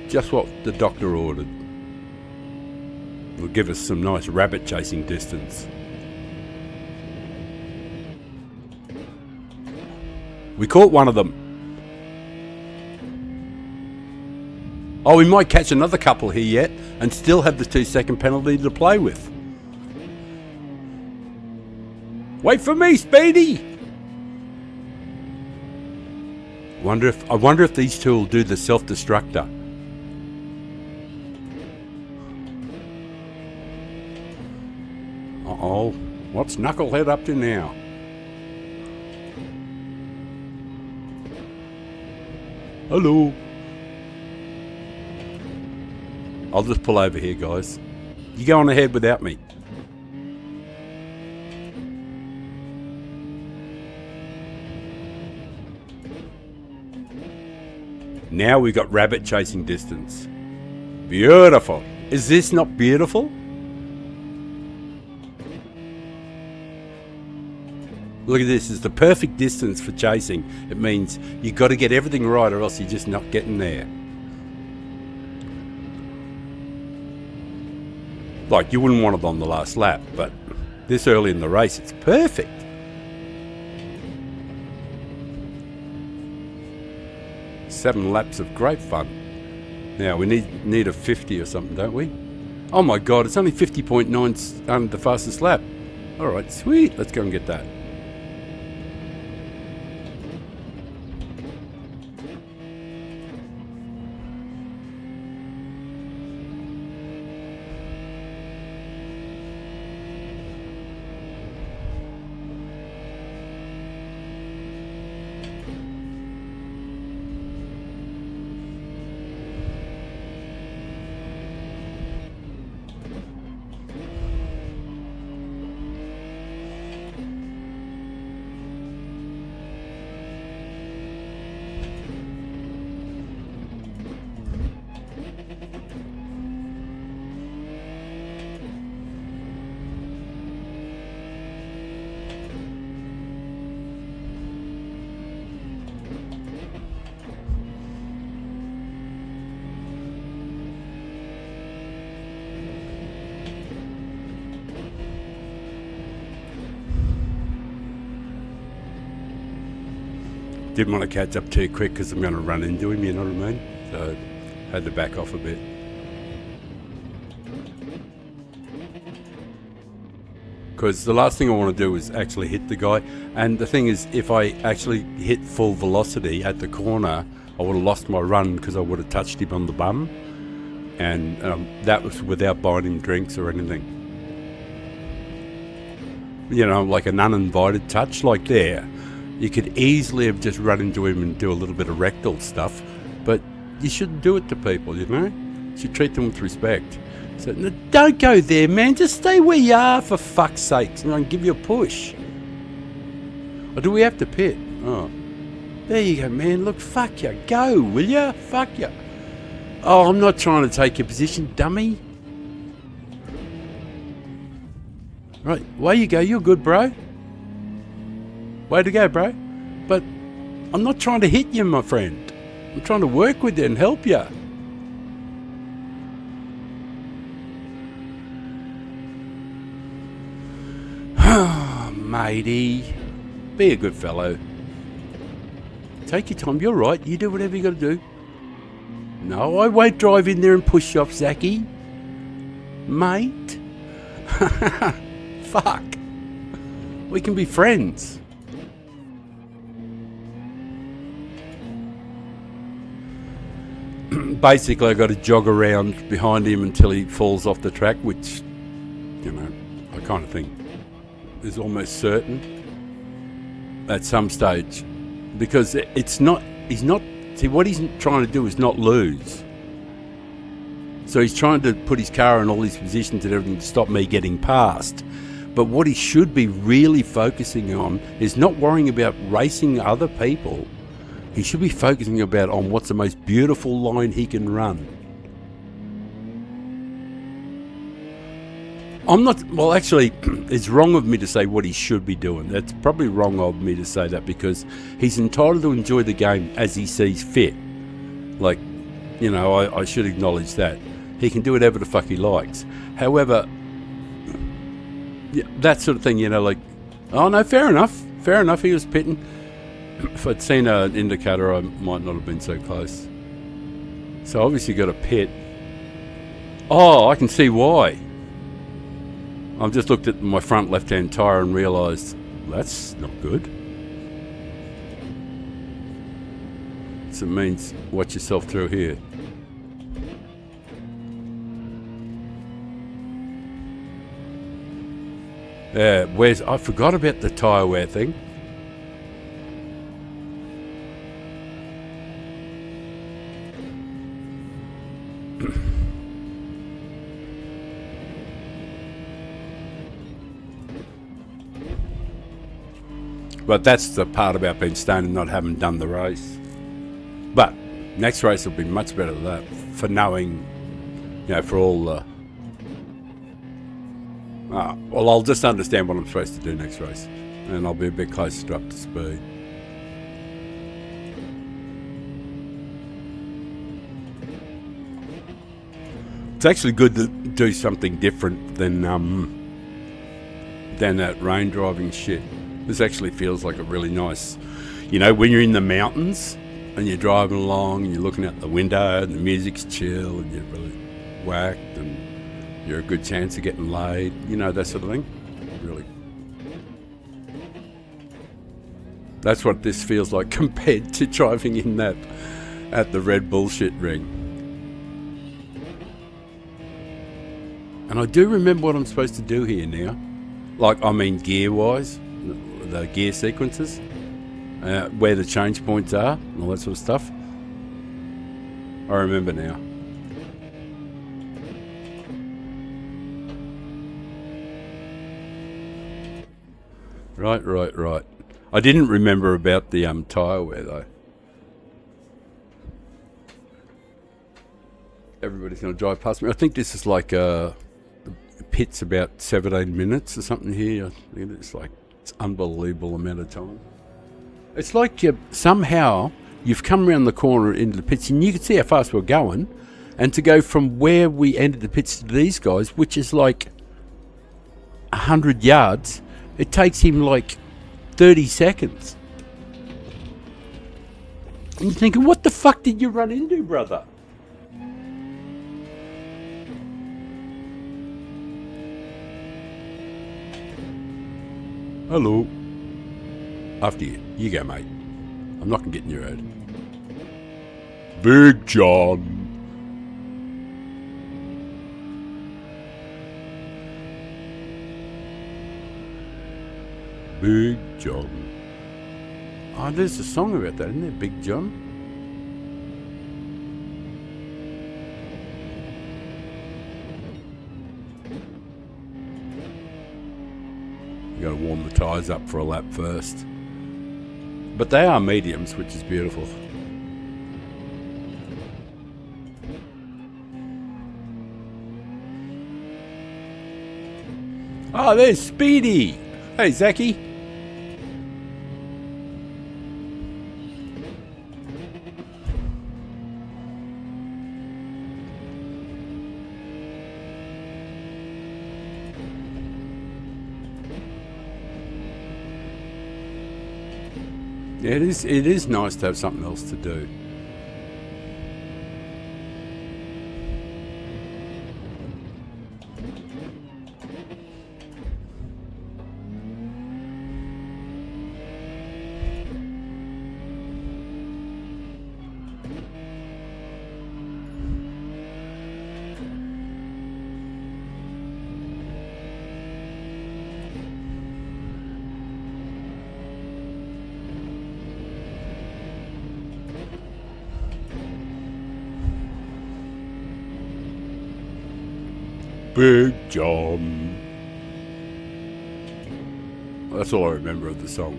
Just what the doctor ordered. Will give us some nice rabbit chasing distance. We caught one of them. Oh, we might catch another couple here yet and still have the 2-second penalty to play with. Wait for me, Speedy! I wonder if these two will do the self-destructor. Uh-oh. What's Knucklehead up to now? Hello. I'll just pull over here, guys. You go on ahead without me. Now we've got rabbit chasing distance. Beautiful. Is this not beautiful? Look at this. It's the perfect distance for chasing. It means you've got to get everything right or else you're just not getting there. Like, you wouldn't want it on the last lap, but this early in the race, it's perfect. Seven laps of great fun. Now, we need a 50 or something, don't we? Oh my God, it's only 50.9 the fastest lap. All right, sweet. Let's go and get that. Didn't want to catch up too quick because I'm going to run into him, you know what I mean? So had to back off a bit. Because the last thing I want to do is actually hit the guy. And the thing is, if I actually hit full velocity at the corner, I would have lost my run because I would have touched him on the bum. And that was without buying him drinks or anything. You know, like an uninvited touch, like there. You could easily have just run into him and do a little bit of rectal stuff, but you shouldn't do it to people, you know? You should treat them with respect. So, no, don't go there, man. Just stay where you are, for fuck's sakes, and I'll give you a push. Or do we have to pit? Oh. There you go, man. Look, fuck you. Go, will ya? Fuck you. Oh, I'm not trying to take your position, dummy. Right, away you go. You're good, bro. Way to go, bro. But I'm not trying to hit you, my friend. I'm trying to work with you and help you. Matey. Be a good fellow. Take your time. You're right. You do whatever you got to do. No, I won't drive in there and push you off, Zachy. Mate. Fuck. We can be friends. Basically, I got to jog around behind him until he falls off the track, which, you know, I kind of think is almost certain at some stage, because he's not. See, what he's trying to do is not lose. So he's trying to put his car in all these positions and everything to stop me getting past. But what he should be really focusing on is not worrying about racing other people. He should be focusing on what's the most beautiful line he can run. I'm not. Well, actually, it's wrong of me to say what he should be doing. That's probably wrong of me to say that because he's entitled to enjoy the game as he sees fit. Like, you know, I should acknowledge that. He can do whatever the fuck he likes. However, yeah, that sort of thing, you know, like, oh no, fair enough. Fair enough, he was pitting. If I'd seen an indicator, I might not have been so close. So obviously got a pit. Oh, I can see why. I've just looked at my front left-hand tyre and realised that's not good. So it means watch yourself through here. Yeah, I forgot about the tyre wear thing. But that's the part about being stoned and not having done the race. But next race will be much better than that for knowing, you know, for all the... well, I'll just understand what I'm supposed to do next race. And I'll be a bit closer to up to speed. It's actually good to do something different than that rain driving shit. This actually feels like a really nice, you know, when you're in the mountains and you're driving along and you're looking out the window and the music's chill and you're really whacked and you're a good chance of getting laid, you know, that sort of thing. Really. That's what this feels like compared to driving in that at the Red Bullshit ring. And I do remember what I'm supposed to do here now. Like, I mean, gear-wise. The gear sequences, where the change points are, and all that sort of stuff. I remember now. Right. I didn't remember about the tyre wear though. Everybody's going to drive past me. I think this is like the pit's about 17 minutes or something here. I think it's like. It's unbelievable amount of time. It's like somehow you've come around the corner into the pits and you can see how fast we're going, and to go from where we ended the pits to these guys, which is like 100 yards, it takes him like 30 seconds. And you're thinking, what the fuck did you run into, brother? Hello. After you. You go, mate. I'm not going to get in your head. Big John. Big John. Oh, there's a song about that, isn't there? Big John? Got to warm the tyres up for a lap first. But they are mediums, which is beautiful. Oh, there's Speedy. Hey, Zachy. Yeah, it is nice to have something else to do. Big John. That's all I remember of the song.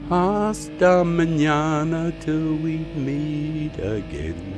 Hasta mañana till we meet again.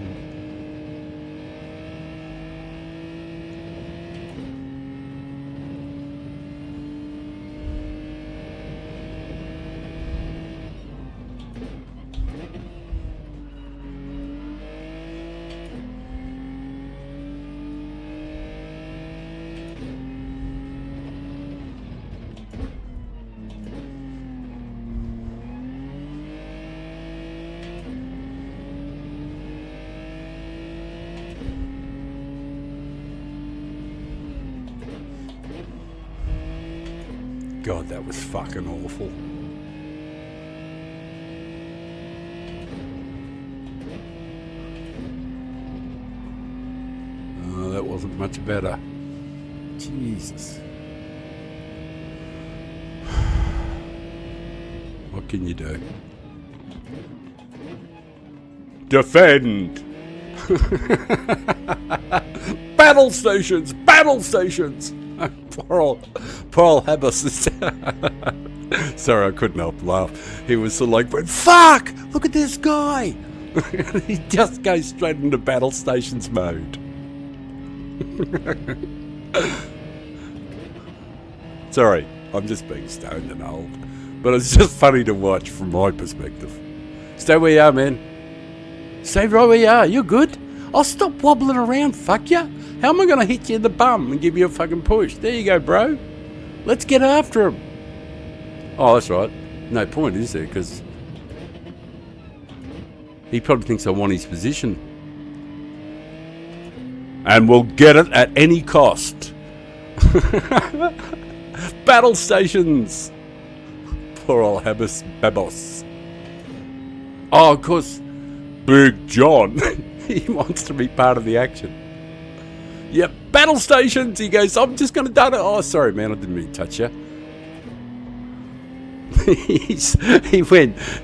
God, that was fucking awful. Oh, that wasn't much better. Jesus. What can you do? Defend! Battle stations! Battle stations! Poor old Habas. Sorry, I couldn't help laugh. He was sort of like, but fuck! Look at this guy! He just goes straight into battle stations mode. Sorry, I'm just being stoned and old. But it's just funny to watch from my perspective. Stay where you are, man. Stay right where you are. You're good. I'll stop wobbling around, fuck ya. How am I going to hit you in the bum and give you a fucking push? There you go, bro. Let's get after him. Oh, that's right. No point, is there? Because he probably thinks I want his position. And we'll get it at any cost. Battle stations. Poor old Babos. Oh, of course, Big John. He wants to be part of the action. Yep, battle stations. He goes, I'm just going to do it. Oh, sorry, man. I didn't mean to touch you.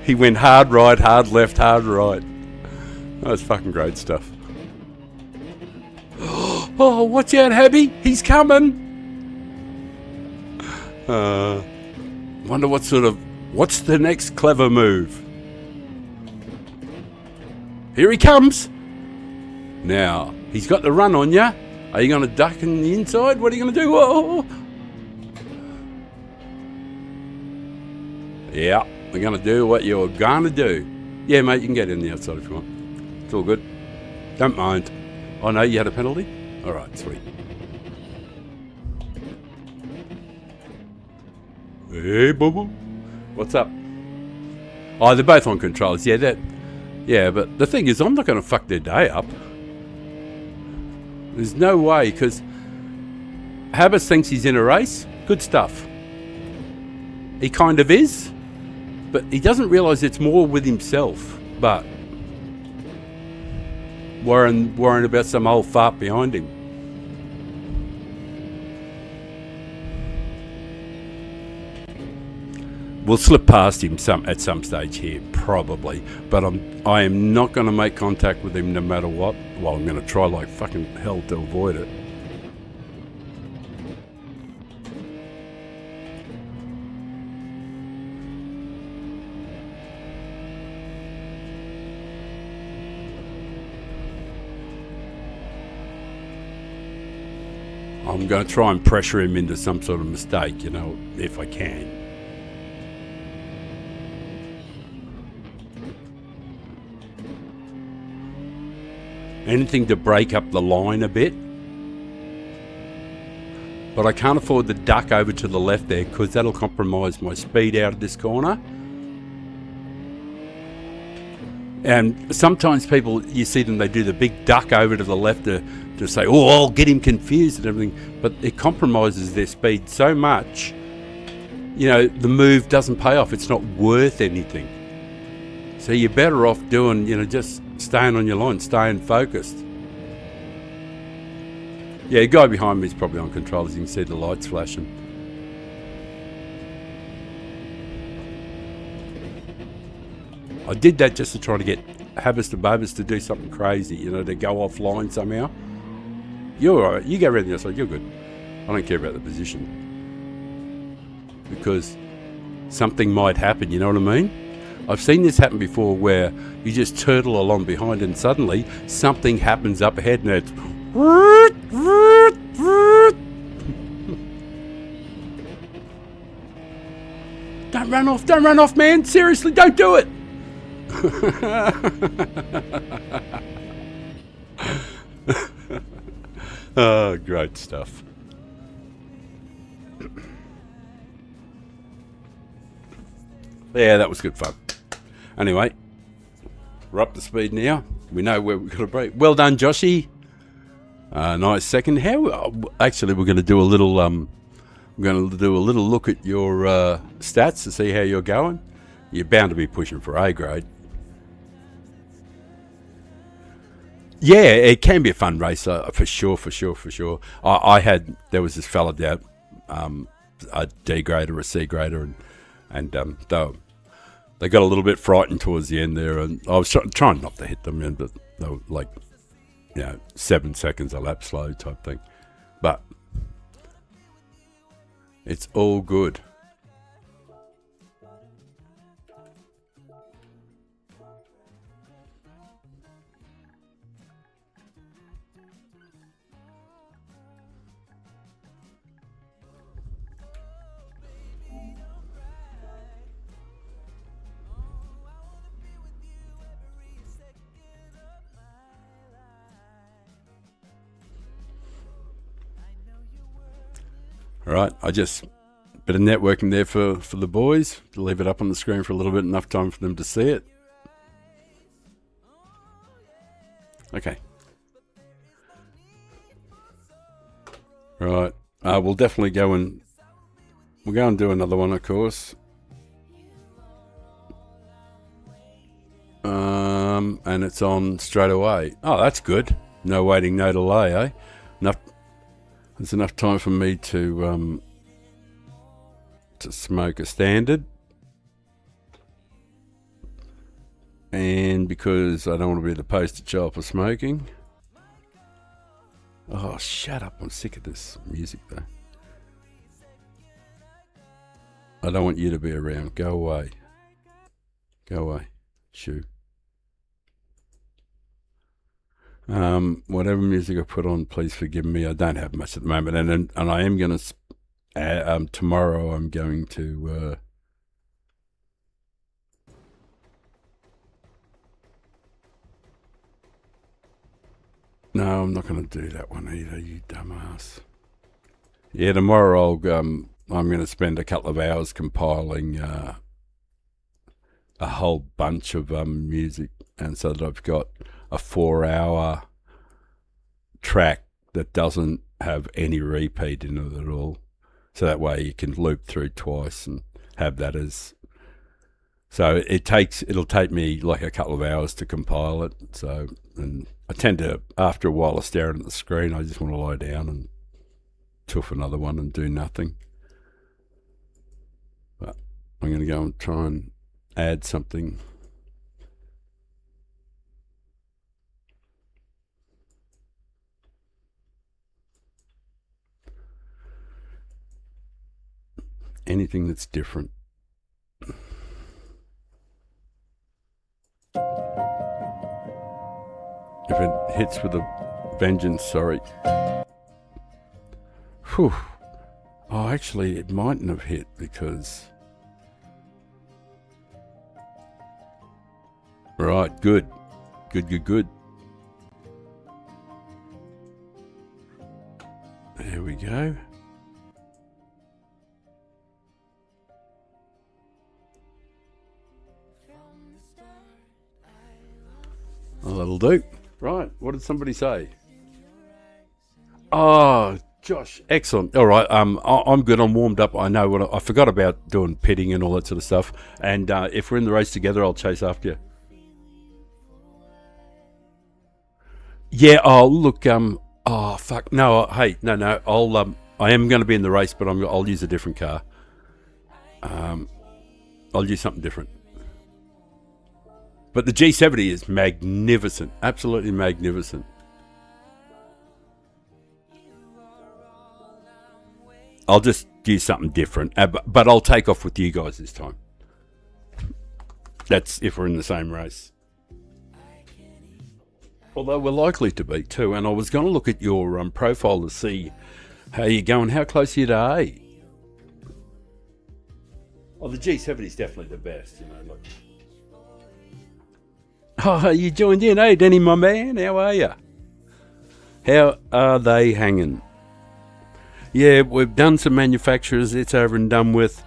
He went hard right, hard left, hard right. That was fucking great stuff. Oh, watch out, Habby. He's coming. Wonder what's the next clever move? Here he comes. Now, he's got the run on you. Are you going to duck in the inside? What are you going to do? Whoa. Yeah, we're going to do what you're going to do. Yeah, mate, you can get in the outside if you want. It's all good. Don't mind. Oh, no, you had a penalty? All right, sweet. Hey, boo-boo. What's up? Oh, they're both on controls. Yeah, but the thing is, I'm not going to fuck their day up. There's no way, because Habas thinks he's in a race. Good stuff. He kind of is, but he doesn't realise it's more with himself. But worrying about some old fart behind him. We'll slip past him at some stage here, probably. But I am not going to make contact with him no matter what. Well, I'm going to try like fucking hell to avoid it. I'm going to try and pressure him into some sort of mistake, if I can. Anything to break up the line a bit. But I can't afford the duck over to the left there because that'll compromise my speed out of this corner. And sometimes people, you see them, they do the big duck over to the left to say, oh, I'll get him confused and everything. But it compromises their speed so much, the move doesn't pay off. It's not worth anything. So you're better off doing, just staying on your line, staying focused. Yeah, the guy behind me is probably on controls. You can see the lights flashing. I did that just to try to get Habas to Babas to do something crazy, to go offline somehow. You're alright. You go around the outside. You're good. I don't care about the position. Because something might happen, you know what I mean? I've seen this happen before where you just turtle along behind and suddenly something happens up ahead and it's... Don't run off, man. Seriously, don't do it. Oh, great stuff. Yeah, that was good fun. Anyway, we're up to speed now. We know where we've got to break. Well done, Joshy. Nice second. Actually, we're going to do a little. We're going to do a little look at your stats to see how you're going. You're bound to be pushing for A grade. Yeah, it can be a fun race for sure. There was this fella down, a D grader, a C grader, and they got a little bit frightened towards the end there, and I was trying not to hit them in, but they were like, 7 seconds a lap slow type thing. But it's all good. All right, I just bit of networking there for the boys. Leave it up on the screen for a little bit, enough time for them to see it. Okay. Right, we'll definitely go and do another one, of course. And it's on straight away. Oh, that's good. No waiting, no delay, eh? There's enough time for me to smoke a standard, and because I don't want to be the poster child for smoking. Oh, shut up! I'm sick of this music, though. I don't want you to be around. Go away. Go away. Shoo. Whatever music I put on, please forgive me. I don't have much at the moment, and I am going to tomorrow. I'm going to no, I'm not going to do that one either. You dumbass. Yeah, tomorrow I'm going to spend a couple of hours compiling a whole bunch of music, and so that I've got a 4-hour track that doesn't have any repeat in it at all. So that way you can loop through twice and have that as... So it'll take me like a couple of hours to compile it. So, and I tend to, after a while of staring at the screen, I just want to lie down and toof another one and do nothing. But I'm going to go and try and add something. Anything that's different. If it hits with a vengeance, sorry. Whew. Oh, actually, it mightn't have hit because... Right, good. Good. There we go. Oh, that'll do. Right, what did somebody say? Oh, Josh, excellent. All right, I'm good. I'm warmed up. I know what I forgot about doing pitting and all that sort of stuff. And if we're in the race together, I'll chase after you. Yeah. Oh, look. Oh, fuck. No. Hey. No. I am going to be in the race, but I'll use a different car. I'll use something different. But the G70 is magnificent. Absolutely magnificent. I'll just use something different. But I'll take off with you guys this time. That's if we're in the same race. Although we're likely to be too. And I was going to look at your profile to see how you're going. How close are you to A? Oh, the G70 is definitely the best, you know. Like... Oh, you joined in, hey, Denny, my man. How are you? How are they hanging? Yeah, we've done some manufacturers. It's over and done with.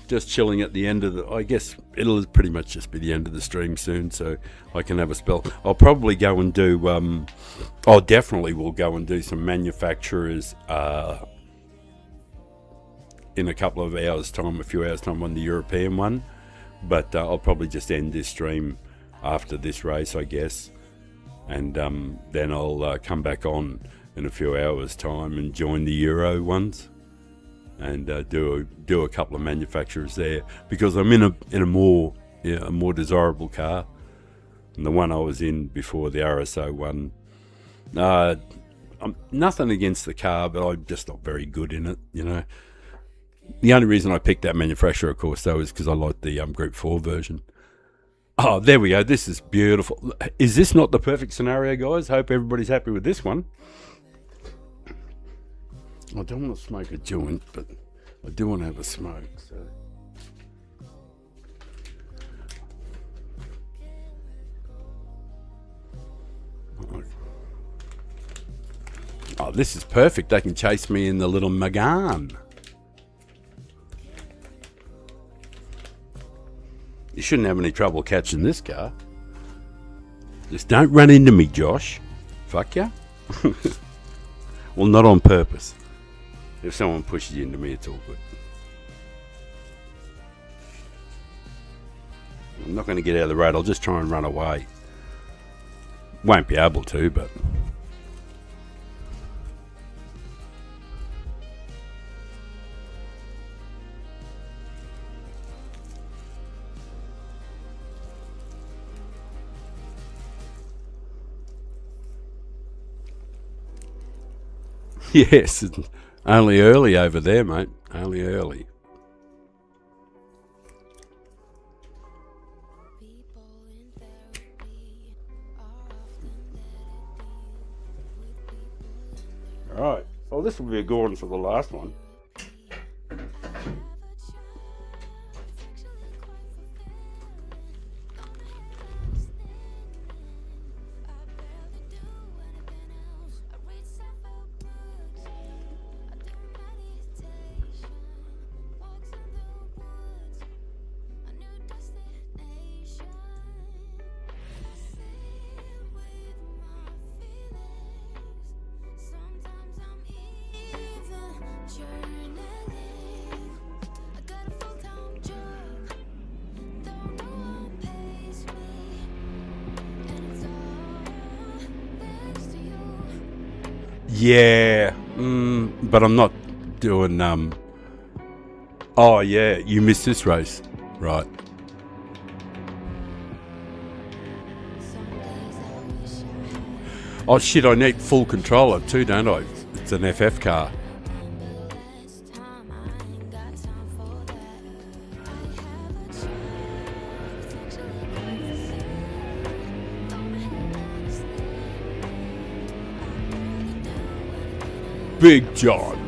Just chilling at the end of the... I guess it'll pretty much just be the end of the stream soon, so I can have a spell. I'll probably go and do... definitely will go and do some manufacturers in a couple of hours' time, a few hours' time on the European one. But I'll probably just end this stream after this race, I guess. And then I'll come back on in a few hours' time and join the Euro ones. And do a couple of manufacturers there because I'm in a more desirable car than the one I was in before, the RSO one. I'm nothing against the car, but I'm just not very good in it. You know, the only reason I picked that manufacturer, of course, though, is because I like the Group 4 version. Oh, there we go. This is beautiful. Is this not the perfect scenario, guys? Hope everybody's happy with this one. I don't want to smoke a joint, but I do want to have a smoke. So. Oh, this is perfect. They can chase me in the little Megane. You shouldn't have any trouble catching this car. Just don't run into me, Josh. Fuck ya. Well, not on purpose. If someone pushes you into me, it's all good. I'm not going to get out of the road. I'll just try and run away. Won't be able to, but... Yes, only early over there, mate. Only early. Alright. Well, this will be a good one for the last one. Yeah, but I'm not doing, oh yeah, you missed this race, right. Oh shit, I need full controller too, don't I? It's an FF car. Big John.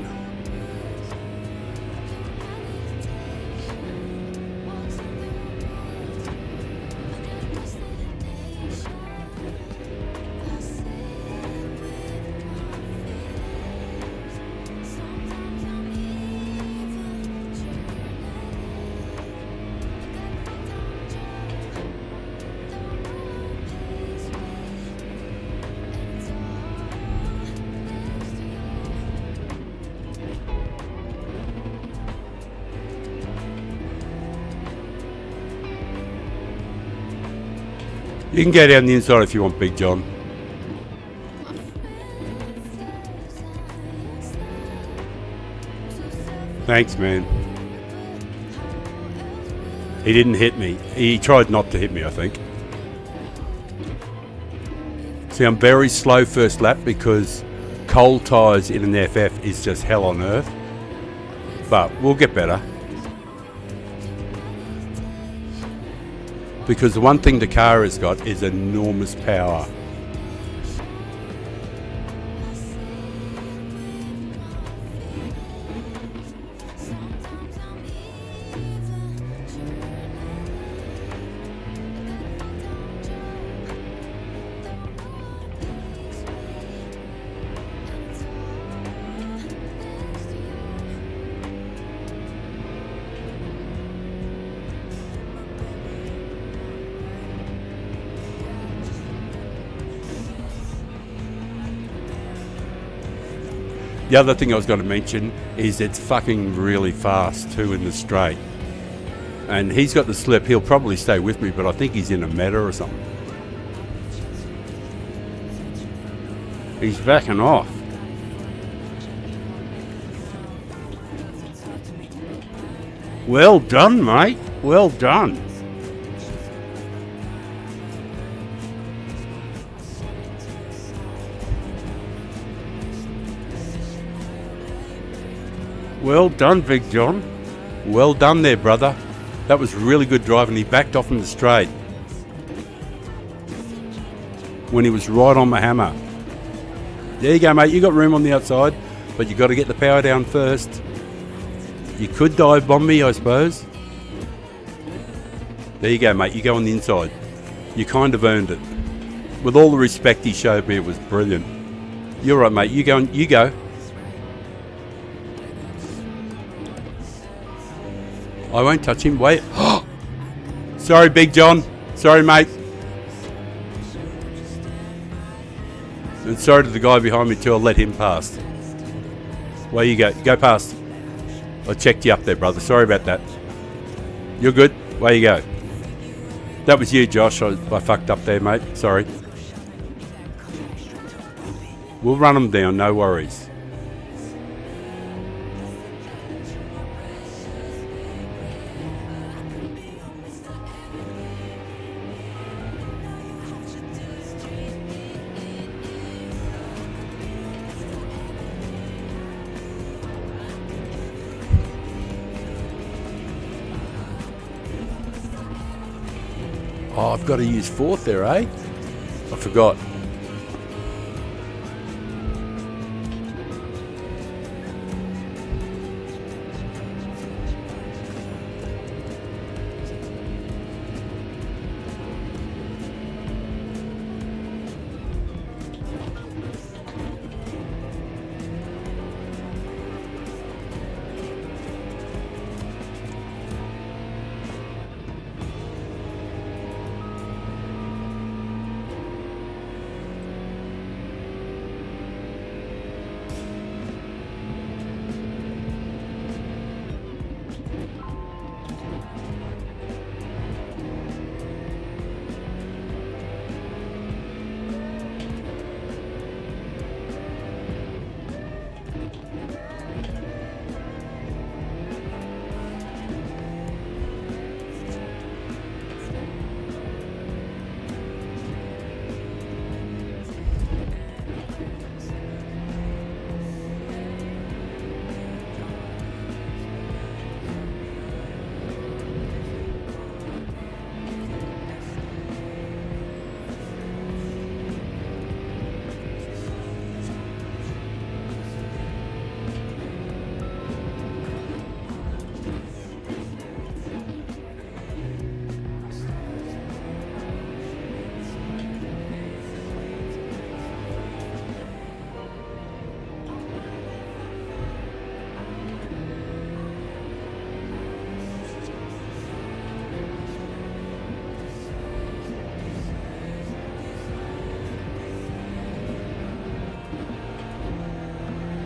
You can go down the inside if you want, Big John. Thanks, man. He didn't hit me. He tried not to hit me, I think. See, I'm very slow first lap because cold tyres in an FF is just hell on earth. But we'll get better. Because the one thing the car has got is enormous power. The other thing I was going to mention is it's fucking really fast too in the straight. And he's got the slip. He'll probably stay with me, but I think he's in a meta or something. He's backing off. Well done, mate. Well done. Well done, Big John. Well done there, brother. That was really good driving. He backed off in the straight when he was right on the hammer. There you go, mate. You got room on the outside, but you got to get the power down first. You could dive bomb me, I suppose. There you go, mate. You go on the inside. You kind of earned it. With all the respect he showed me, it was brilliant. You're right, mate. You go. You go. I won't touch him. Wait. Sorry, Big John. Sorry, mate. And sorry to the guy behind me too. I'll let him pass. Where you go? Go past. I checked you up there, brother. Sorry about that. You're good. Where you go? That was you, Josh. I fucked up there, mate. Sorry. We'll run them down. No worries. Oh, I've got to use fourth there, eh? I forgot.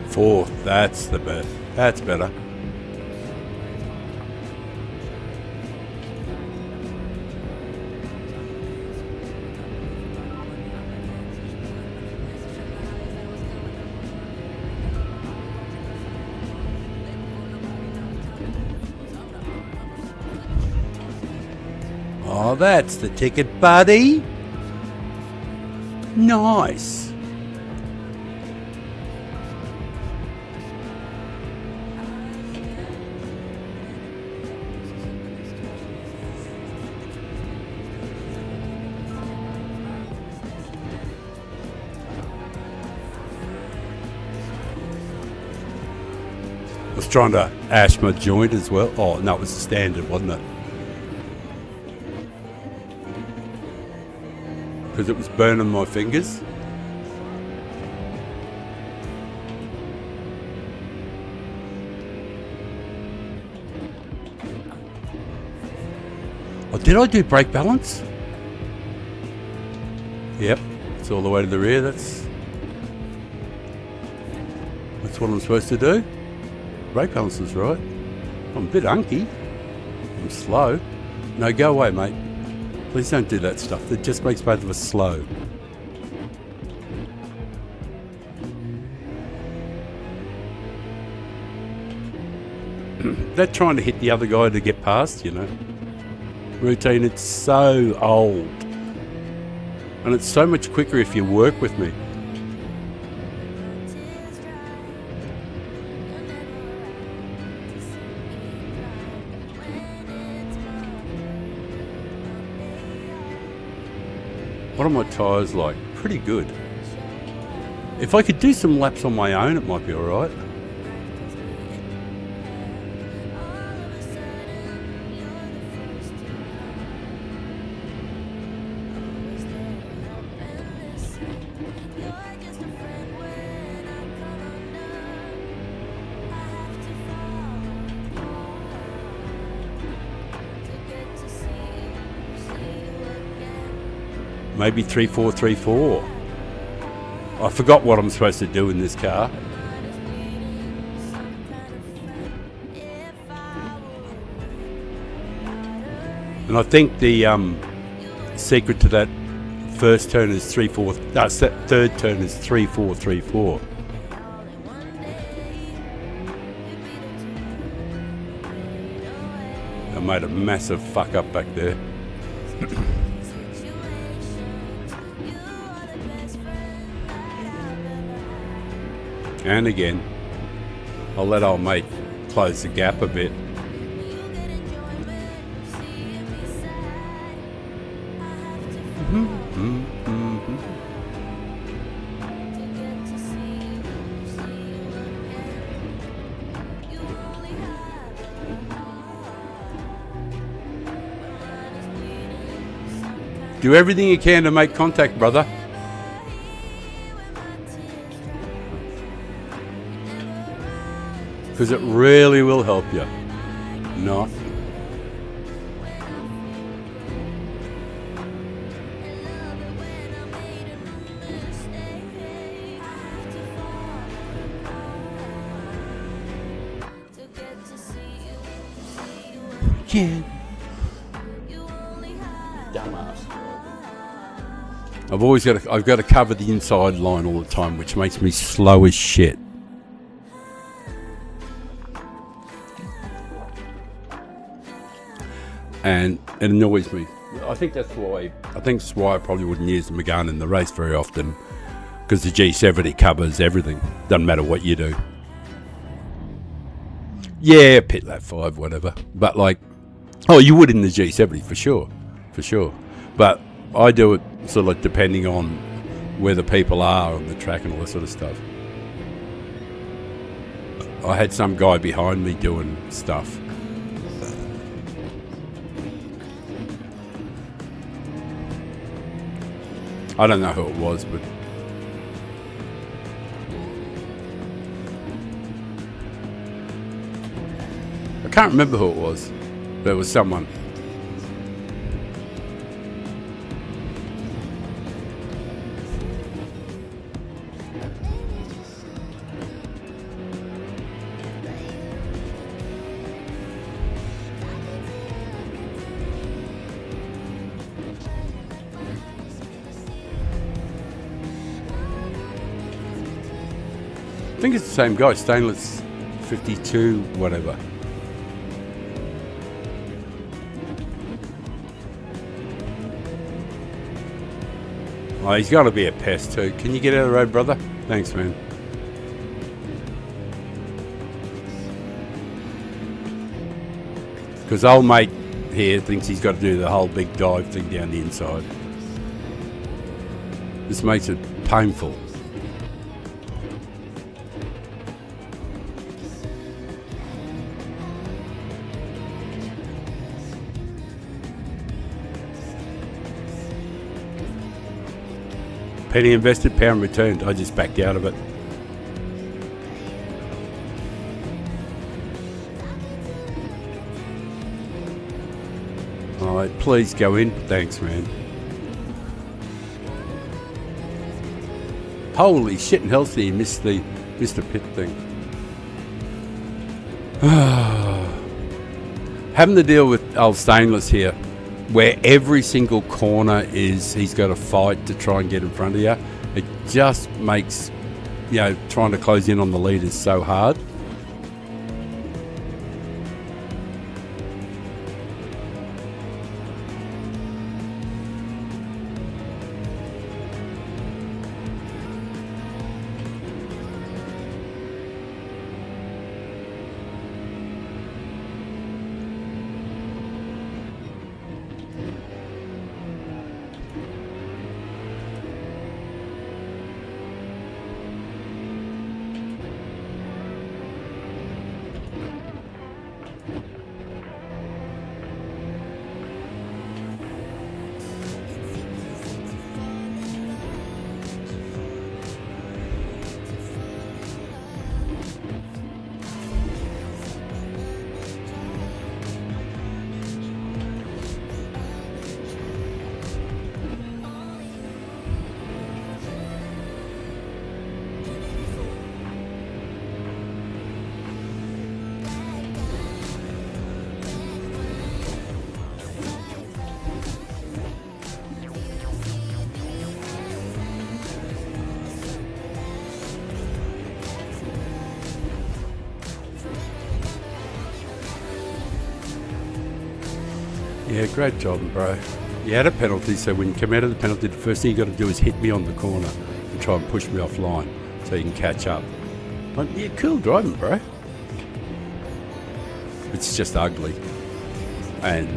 Fourth, that's the best. That's better. Oh, that's the ticket, buddy. Nice. was trying to ash my joint as well. Oh, no, it was the standard, wasn't it? Because it was burning my fingers. Oh, did I do brake balance? Yep, it's all the way to the rear. That's what I'm supposed to do. Brake balance is right. I'm a bit unky. I'm slow. No, go away, mate. Please don't do that stuff. It just makes both of us slow. They're trying to hit the other guy to get past, you know. Routine, it's so old. And it's so much quicker if you work with me. What are my tyres like? Pretty good. If I could do some laps on my own, it might be alright. Maybe 3434. I forgot what I'm supposed to do in this car. And I think the secret to that first turn is 3-4. That third turn is 3-4-3-4. I made a massive fuck up back there. And again, I'll let old mate close the gap a bit. Do everything you can to make contact, brother. Because it really will help you. Not. Yeah. Dumbass. I've got to cover the inside line all the time, which makes me slow as shit. And it annoys me. I think that's why I probably wouldn't use the Megane in the race very often, because the G70 covers everything. Doesn't matter what you do. Yeah, pit lap 5, whatever. But like, oh, you would in the G70 for sure. But I do it sort of depending on where the people are on the track and all that sort of stuff. I had some guy behind me doing stuff. I don't know who it was, but I can't remember who it was. There was someone. I think it's the same guy, Stainless 52, whatever. Oh, he's got to be a pest too. Can you get out of the road, brother? Thanks, man. Because old mate here thinks he's got to do the whole big dive thing down the inside. This makes it painful. Penny invested, pound returned. I just backed out of it. Alright, please go in. Thanks, man. Holy shit and healthy, you missed the pit thing. Having to deal with old Stainless here, where every single corner he's got to fight to try and get in front of you. It just makes, trying to close in on the lead is so hard. Yeah, great job, bro. You had a penalty, so when you come out of the penalty, the first thing you got to do is hit me on the corner and try and push me offline so you can catch up. But yeah, cool driving, bro. It's just ugly. And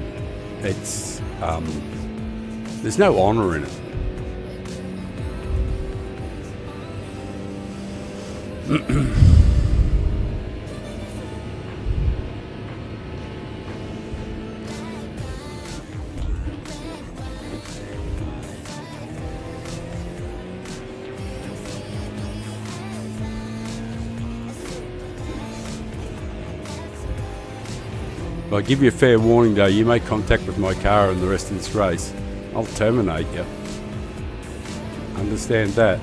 it's, there's no honour in it. I'll give you a fair warning though, you make contact with my car in the rest of this race, I'll terminate you. Understand that.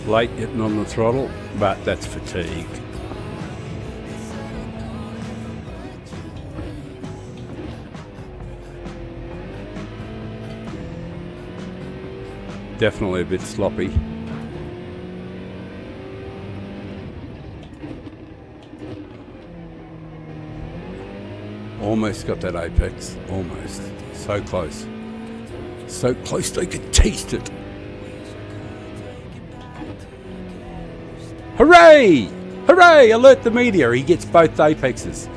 Late getting on the throttle, but that's fatigue. Definitely a bit sloppy. Almost got that apex. Almost. So close. So close they could taste it. Hooray! Hooray! Alert the media. He gets both apexes.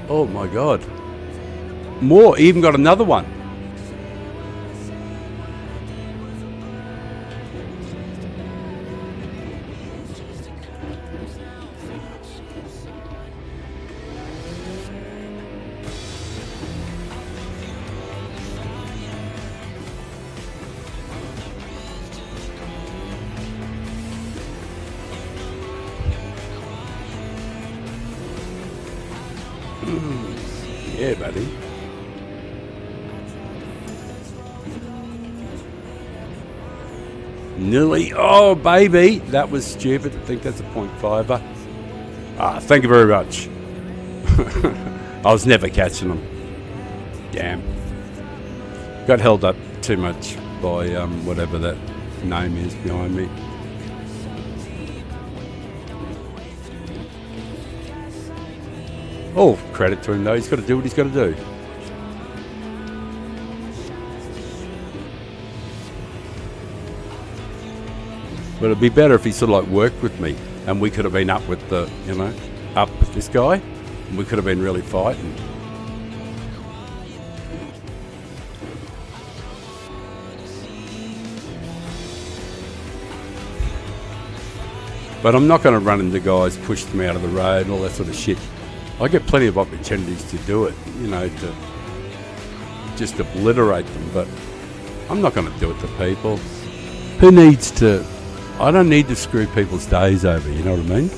Oh my god. More. He even got another one. Yeah, buddy. Nearly. Oh, baby. That was stupid. I think that's a 0.5er. Thank you very much. I was never catching them. Damn. Got held up too much by whatever that name is behind me. Oh, credit to him though. He's got to do what he's got to do. But it'd be better if he sort of like worked with me and we could have been up with the, you know, up with this guy. And we could have been really fighting. But I'm not going to run into guys, push them out of the road and all that sort of shit. I get plenty of opportunities to do it, you know, to just obliterate them, but I'm not going to do it to people. Who needs to? I don't need to screw people's days over, you know what I mean?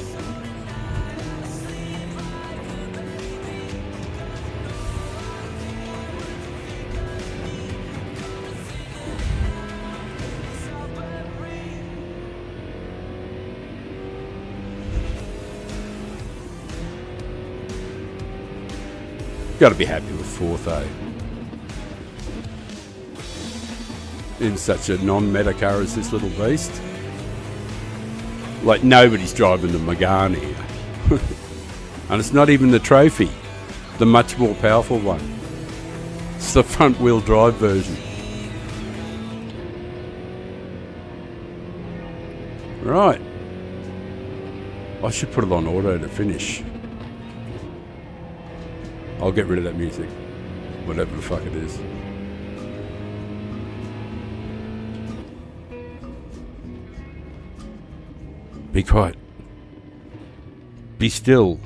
Got to be happy with fourth, eh? In such a non-meta car as this little beast. Like nobody's driving the Megane here. And it's not even the trophy, the much more powerful one. It's the front wheel drive version. Right. I should put it on auto to finish. I'll get rid of that music. Whatever the fuck it is. Be quiet. Be still.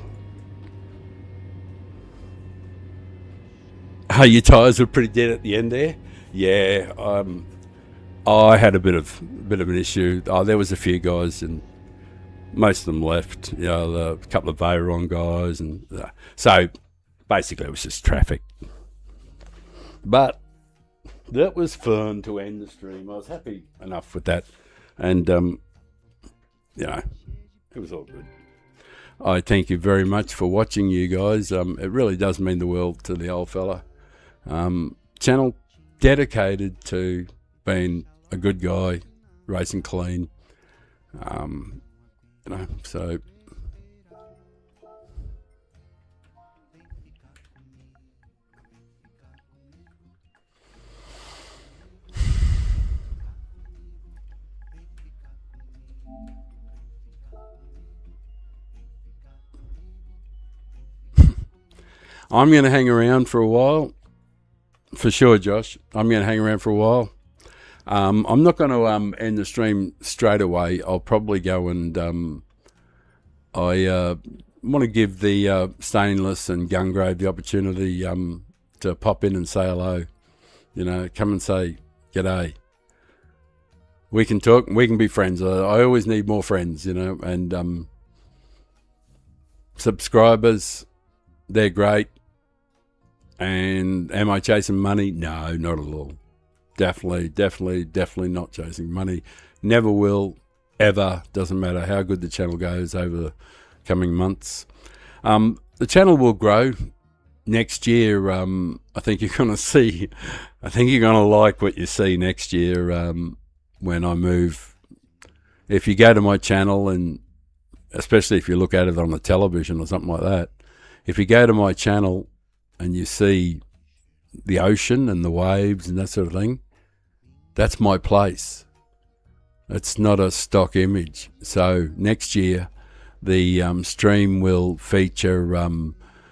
Oh, your tyres were pretty dead at the end there? Yeah, I had a bit of an issue. There was a few guys and most of them left. You know, a couple of Veyron guys and so basically it was just traffic. But that was fun to end the stream. I was happy enough with that. And you know, it was all good. I thank you very much for watching, you guys. It really does mean the world to the old fella. Channel dedicated to being a good guy, racing clean. You know, so I'm going to hang around for a while. For sure, Josh. I'm going to hang around for a while. I'm not going to end the stream straight away. I'll probably go and I want to give the Stainless and Gungrave the opportunity to pop in and say hello. You know, come and say g'day. We can talk. We can be friends. I always need more friends, you know, and subscribers, they're great. And am I chasing money? No, not at all. definitely not chasing money. Never will, ever. Doesn't matter how good the channel goes over the coming months. The channel will grow next year. I think you're going to see. I think you're going to like what you see next year when I move. If you go to my channel, and especially if you look at it on the television or something like that, if you go to my channel and you see the ocean and the waves and that sort of thing, that's my place. It's not a stock image. So next year, the stream will feature.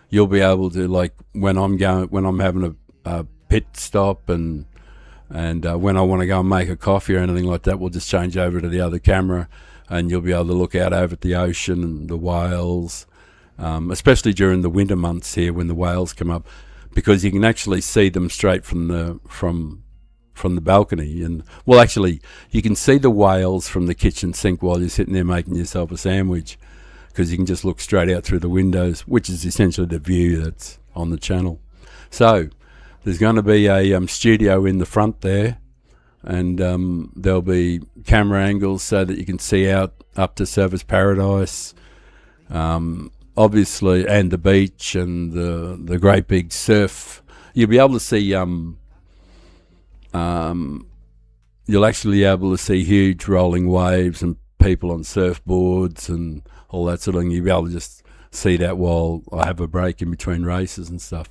You'll be able to, like, when I'm having a pit stop and when I want to go and make a coffee or anything like that, we'll just change over to the other camera, and you'll be able to look out over at the ocean and the whales, especially during the winter months here when the whales come up, because you can actually see them straight from the balcony. And well, actually, you can see the whales from the kitchen sink while you're sitting there making yourself a sandwich, because you can just look straight out through the windows, which is essentially the view that's on the channel. So there's going to be a studio in the front there, and there'll be camera angles so that you can see out up to Surfers Paradise, obviously, and the beach and the great big surf. You'll be able to see. You'll actually be able to see huge rolling waves and people on surfboards and all that sort of thing. You'll be able to just see that while I have a break in between races and stuff.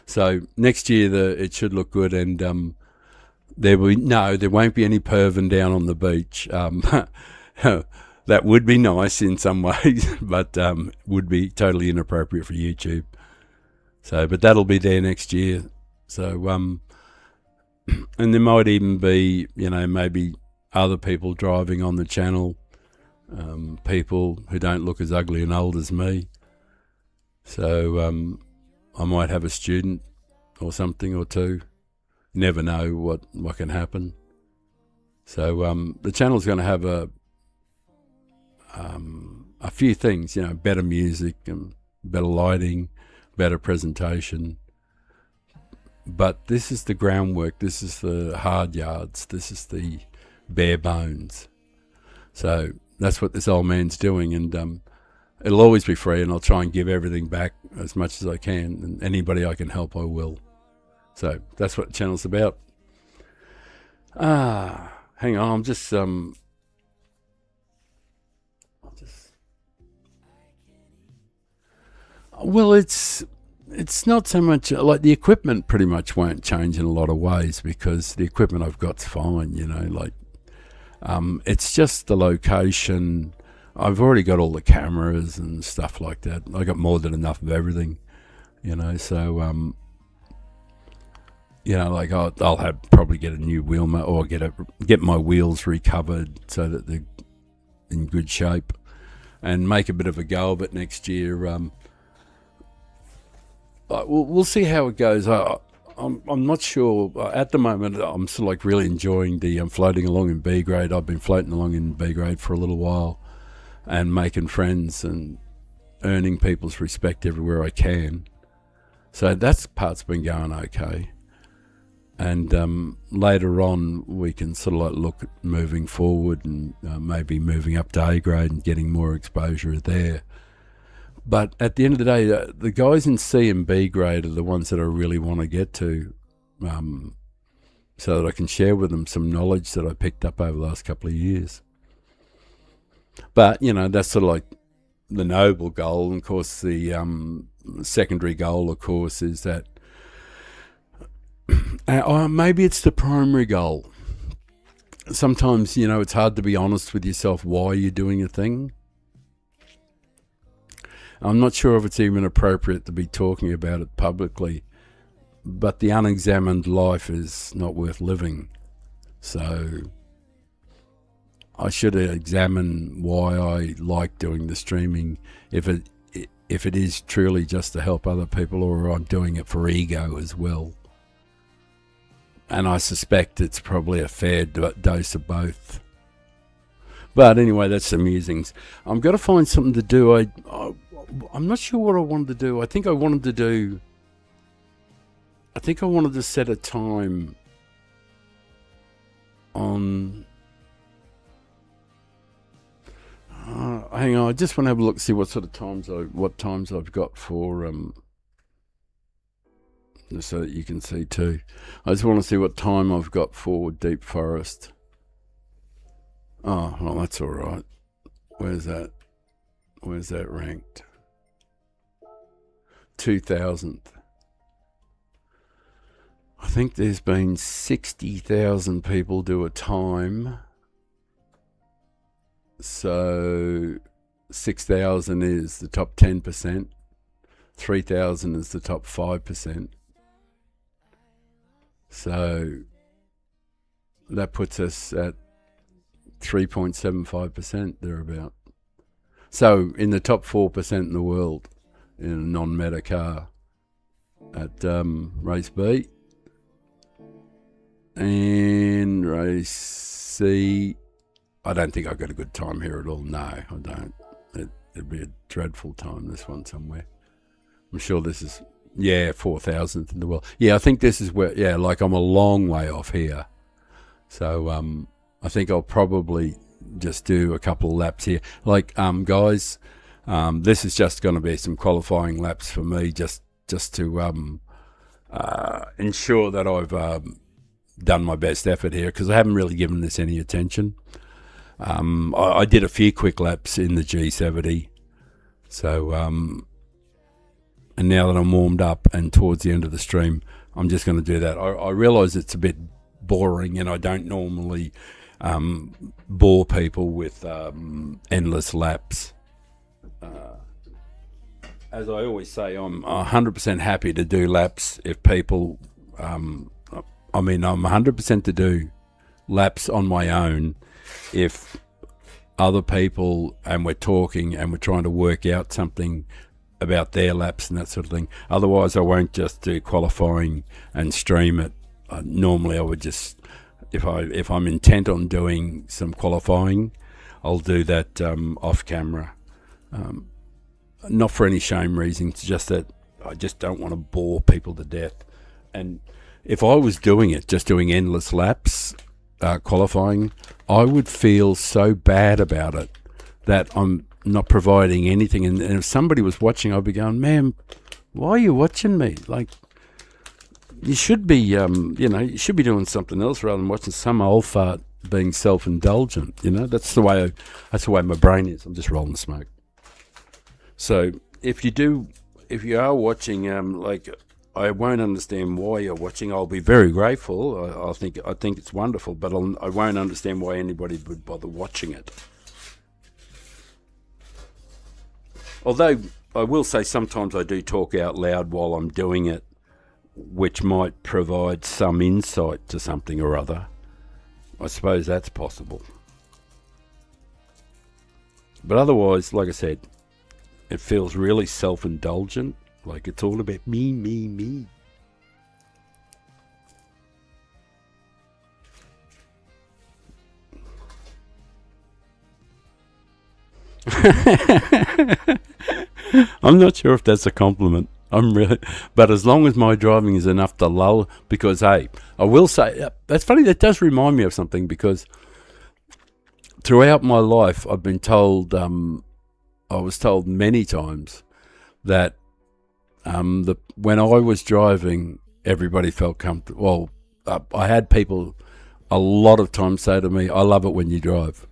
So next year it should look good, and there won't be any perving down on the beach. That would be nice in some ways, but would be totally inappropriate for YouTube. So, but that'll be there next year. So, and there might even be, maybe other people driving on the channel, people who don't look as ugly and old as me. So, I might have a student or something or two. Never know what can happen. So, the channel's going to have a few things, better music and better lighting, better presentation. But this is the groundwork. This is the hard yards. This is the bare bones. So that's what this old man's doing, and it'll always be free, and I'll try and give everything back as much as I can, and anybody I can help, I will. So that's what the channel's about. Hang on, I'm just well, it's not so much like the equipment pretty much won't change in a lot of ways, because the equipment I've got's fine, it's just the location. I've already got all the cameras and stuff like that. I got more than enough of everything, so like I'll have probably get a new wheel or get my wheels recovered so that they're in good shape, and make a bit of a go of it next year. We'll see how it goes. I'm not sure at the moment. I'm sort of like really enjoying the floating along in B grade. I've been floating along in B grade for a little while, and making friends and earning people's respect everywhere I can. So that part's been going okay. And later on, we can sort of like look at moving forward and maybe moving up to A grade and getting more exposure there. But at the end of the day, the guys in C and B grade are the ones that I really want to get to, so that I can share with them some knowledge that I picked up over the last couple of years. But, that's sort of like the noble goal. And of course, the secondary goal, of course, is that maybe it's the primary goal. Sometimes, it's hard to be honest with yourself why you're doing a thing. I'm not sure if it's even appropriate to be talking about it publicly, but the unexamined life is not worth living. So I should examine why I like doing the streaming, if it is truly just to help other people, or I'm doing it for ego as well. And I suspect it's probably a fair dose of both. But anyway, that's the musings. I'm going to find something to do. I'm not sure what I wanted to do. I think I wanted to set a time on. Hang on, I just want to have a look, see what sort of times I've got for just so that you can see too. I just want to see what time I've got for Deep Forest. Oh, well, that's all right. Where's that? Where's that ranked? 2000th. I think there's been 60,000 people do a time. So 6,000 is the top 10%. 3,000 is the top 5%. So that puts us at 3.75% thereabout. So in the top 4% in the world in a non-meta car at race B. And race C, I don't think I got a good time here at all. No, I don't. It'd be a dreadful time, this one somewhere. I'm sure this is, 4,000th in the world. Yeah, I think this is where, like I'm a long way off here. So I think I'll probably just do a couple of laps here. Like, guys, this is just going to be some qualifying laps for me, just to ensure that I've done my best effort here, because I haven't really given this any attention. I did a few quick laps in the G70, so and now that I'm warmed up and towards the end of the stream, I'm just going to do that. I realise it's a bit boring, and I don't normally bore people with endless laps. As I always say, I'm 100% happy to do laps if people. I'm 100% to do laps on my own if other people and we're talking and we're trying to work out something about their laps and that sort of thing. Otherwise, I won't just do qualifying and stream it. Normally, I would just, if I'm intent on doing some qualifying, I'll do that off camera. Not for any shame reasons, just that I just don't want to bore people to death. And if I was doing it, just doing endless laps, qualifying, I would feel so bad about it that I'm not providing anything. And if somebody was watching, I'd be going, man, why are you watching me? Like, you should be, you should be doing something else rather than watching some old fart being self-indulgent. That's the way my brain is. I'm just rolling smoke. So if you are watching, I won't understand why you're watching. I'll be very grateful. I think it's wonderful, but I won't understand why anybody would bother watching it. Although I will say sometimes I do talk out loud while I'm doing it, which might provide some insight to something or other. I suppose that's possible. But otherwise, like I said, it feels really self-indulgent. Like it's all about me, me, me. I'm not sure if that's a compliment. But as long as my driving is enough to lull, because hey, I will say, that's funny, that does remind me of something, because throughout my life I've been told, I was told many times that when I was driving, everybody felt comfortable. Well, I had people a lot of times say to me, I love it when you drive,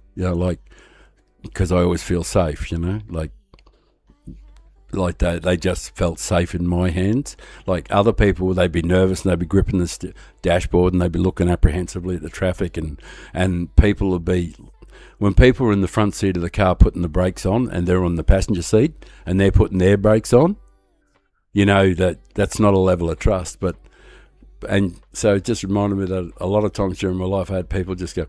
because I always feel safe, like they just felt safe in my hands. Like other people, they'd be nervous and they'd be gripping the dashboard and they'd be looking apprehensively at the traffic, and people would be, when people are in the front seat of the car putting the brakes on and they're on the passenger seat and they're putting their brakes on, that's not a level of trust. And so it just reminded me that a lot of times during my life I had people just go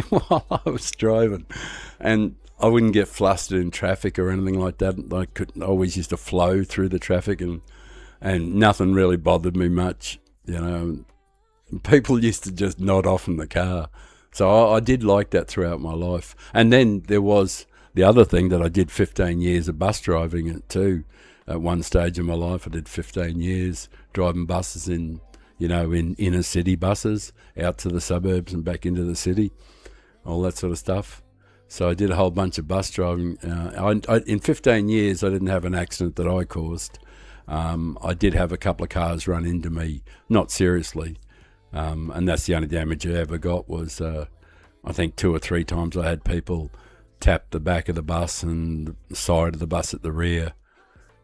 while I was driving, and I wouldn't get flustered in traffic or anything like that. I always used to flow through the traffic, and nothing really bothered me much. People used to just nod off in the car. So I did like that throughout my life. And then there was the other thing that I did 15 years of bus driving too. At one stage in my life, I did 15 years driving buses in, in inner city buses out to the suburbs and back into the city, all that sort of stuff. So I did a whole bunch of bus driving. In 15 years, I didn't have an accident that I caused. I did have a couple of cars run into me, not seriously, and that's the only damage I ever got was, I think 2 or 3 times I had people tap the back of the bus and the side of the bus at the rear.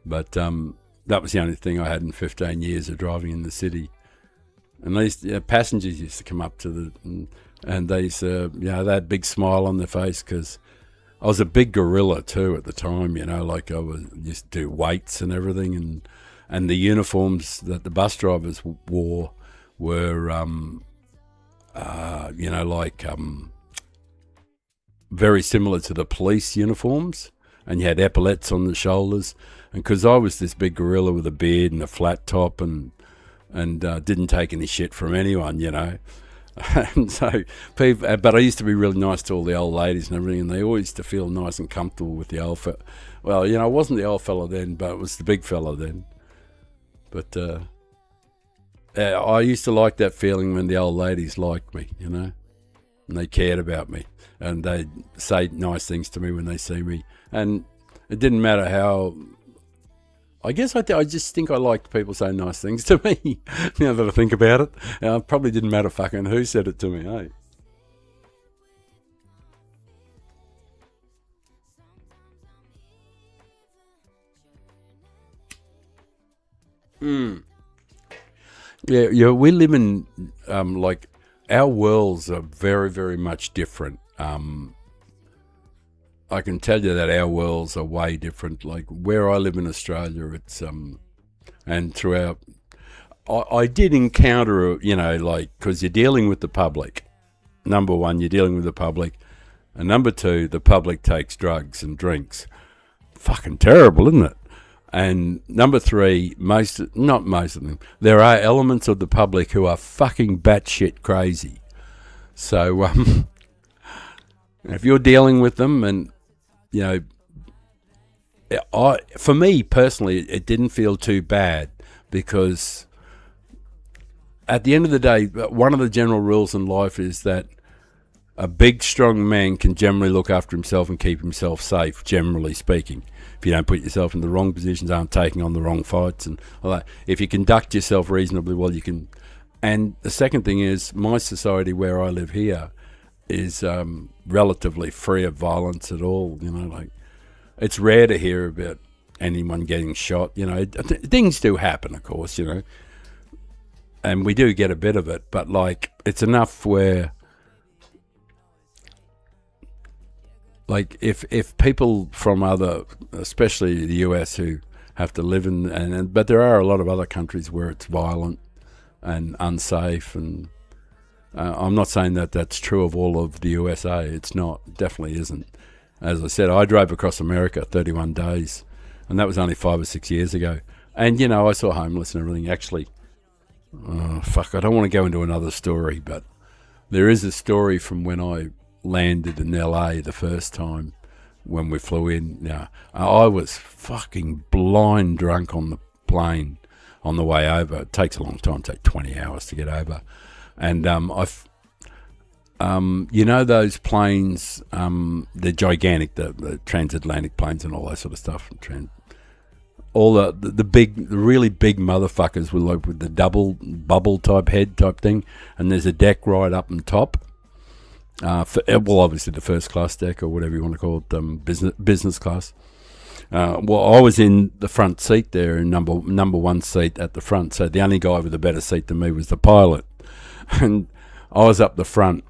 But that was the only thing I had in 15 years of driving in the city. And these passengers used to come up to and they used to, they had a big smile on their face because I was a big gorilla too at the time, like I used to do weights and everything, and the uniforms that the bus drivers wore were, very similar to the police uniforms, and you had epaulets on the shoulders, and because I was this big gorilla with a beard and a flat top and didn't take any shit from anyone, and so people, but I used to be really nice to all the old ladies and everything, and they always used to feel nice and comfortable with the old fella. Well, I wasn't the old fella then, but it was the big fella then. But I used to like that feeling when the old ladies liked me, and they cared about me, and they'd say nice things to me when they see me, and it didn't matter how. I guess I just think I liked people saying nice things to me. Now that I think about it, it probably didn't matter fucking who said it to me, hey. Yeah, we live in like our worlds are very, very much different. I can tell you that our worlds are way different. Like where I live in Australia, it's and throughout, I did encounter, because you're dealing with the public. Number one, you're dealing with the public, and number two, the public takes drugs and drinks. Fucking terrible, isn't it? And number three, not most of them, there are elements of the public who are fucking batshit crazy. So if you're dealing with them, and for me personally, it didn't feel too bad because at the end of the day, one of the general rules in life is that a big, strong man can generally look after himself and keep himself safe, generally speaking. If you don't put yourself in the wrong positions, aren't taking on the wrong fights, and all that. If you conduct yourself reasonably well, you can. And the second thing is, my society where I live here is relatively free of violence at all. It's rare to hear about anyone getting shot. Things do happen, of course. And we do get a bit of it, but it's enough where. Like if people from other, especially the US, who have to live in, but there are a lot of other countries where it's violent and unsafe, and I'm not saying that that's true of all of the USA. It's not, definitely isn't. As I said, I drove across America 31 days, and that was only 5 or 6 years ago. And I saw homeless and everything. Actually, I don't want to go into another story, but there is a story from when I landed in LA the first time when we flew in. Now, I was fucking blind drunk on the plane on the way over. It takes a long time, take 20 hours to get over. And those planes, they're gigantic, the transatlantic planes and all that sort of stuff. All the really big motherfuckers with the double bubble type head type thing, and there's a deck right up on top. Obviously the first class deck or whatever you want to call it, business class. I was in the front seat there, in number one seat at the front. So the only guy with a better seat than me was the pilot, and I was up the front.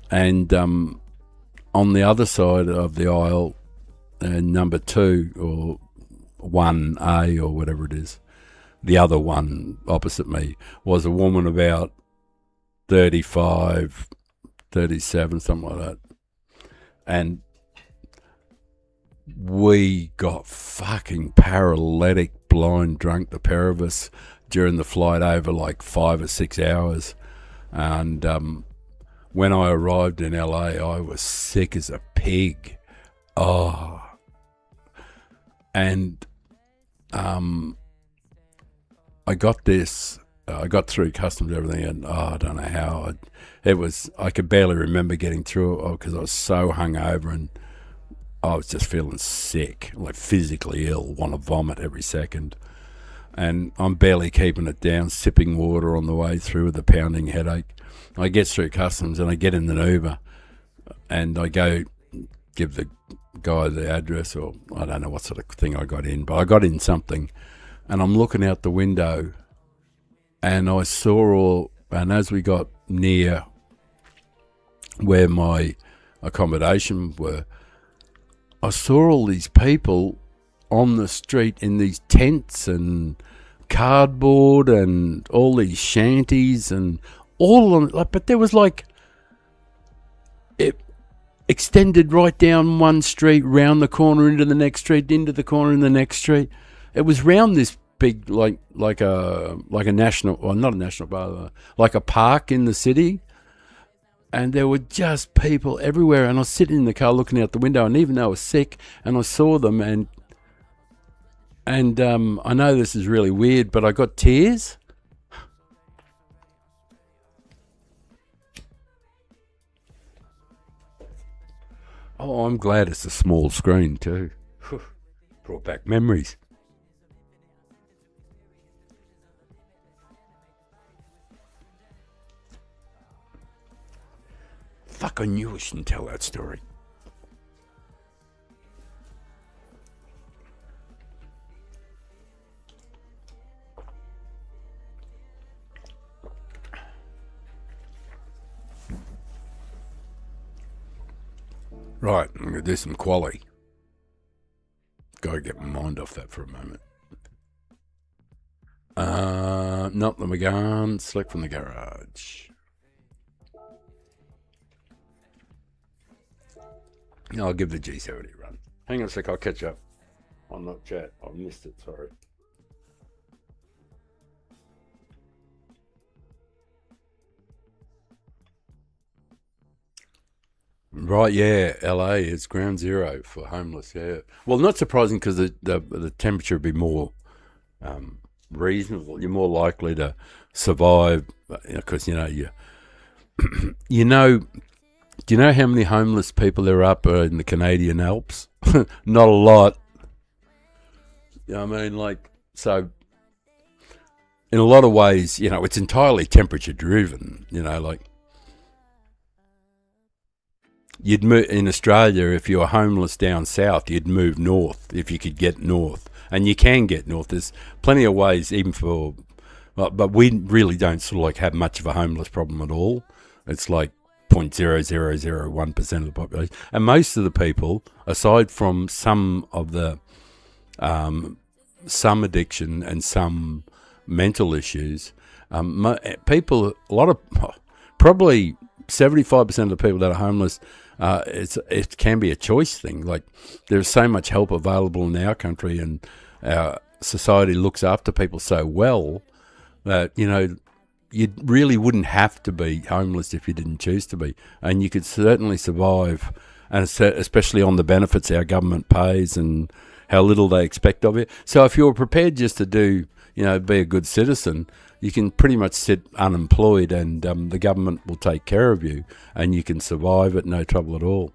And on the other side of the aisle, number 2 or 1A or whatever it is, the other one opposite me was a woman about 35. 37, something like that. And we got fucking paralytic, blind drunk, the pair of us, during the flight over 5 or 6 hours. And when I arrived in LA, I was sick as a pig. Oh. And I got this I got through customs and everything, and I don't know how. I could barely remember getting through it because I was so hungover and I was just feeling sick, like physically ill, want to vomit every second. And I'm barely keeping it down, sipping water on the way through with a pounding headache. I get through customs and I get in the Uber and I go give the guy the address, or I don't know what sort of thing I got in, but I got in something, and I'm looking out the window and I saw and as we got near where my accommodation were, I saw all these people on the street in these tents and cardboard and all these shanties and all of them, but there was like it extended right down one street, round the corner into the next street, into the corner in the next street. It was round this big like a national, well, not a national park, like a park in the city. And there were just people everywhere. And I was sitting in the car looking out the window, and even though I was sick, and I saw them, and I know this is really weird, but I got tears. Oh, I'm glad it's a small screen too. Brought back memories. Fuck, I knew I shouldn't tell that story. Right, I'm going to do some quality. Gotta get my mind off that for a moment. Not the McGahn, select from the garage. I'll give the G70 a run. Hang on a sec, I'll catch up on that chat. I missed it, sorry. Right, yeah, LA is ground zero for homeless, yeah. Well, not surprising because the temperature would be more reasonable. You're more likely to survive because, you know, do you know how many homeless people there are up in the Canadian Alps? Not a lot. You know what I mean? Like, so in a lot of ways, it's entirely temperature driven, like you'd move in Australia. If you were homeless down south, you'd move north if you could get north, and you can get north. There's plenty of ways, even for, but we really don't sort of like have much of a homeless problem at all. It's like 0.0001% of the population, and most of the people, aside from some of the some addiction and some mental issues, people, a lot of, probably 75% of the people that are homeless, it can be a choice thing. Like, there's so much help available in our country, and our society looks after people so well that, you really wouldn't have to be homeless if you didn't choose to be. And you could certainly survive, and especially on the benefits our government pays and how little they expect of you. So if you're prepared just to do, be a good citizen, you can pretty much sit unemployed, and the government will take care of you, and you can survive it, no trouble at all.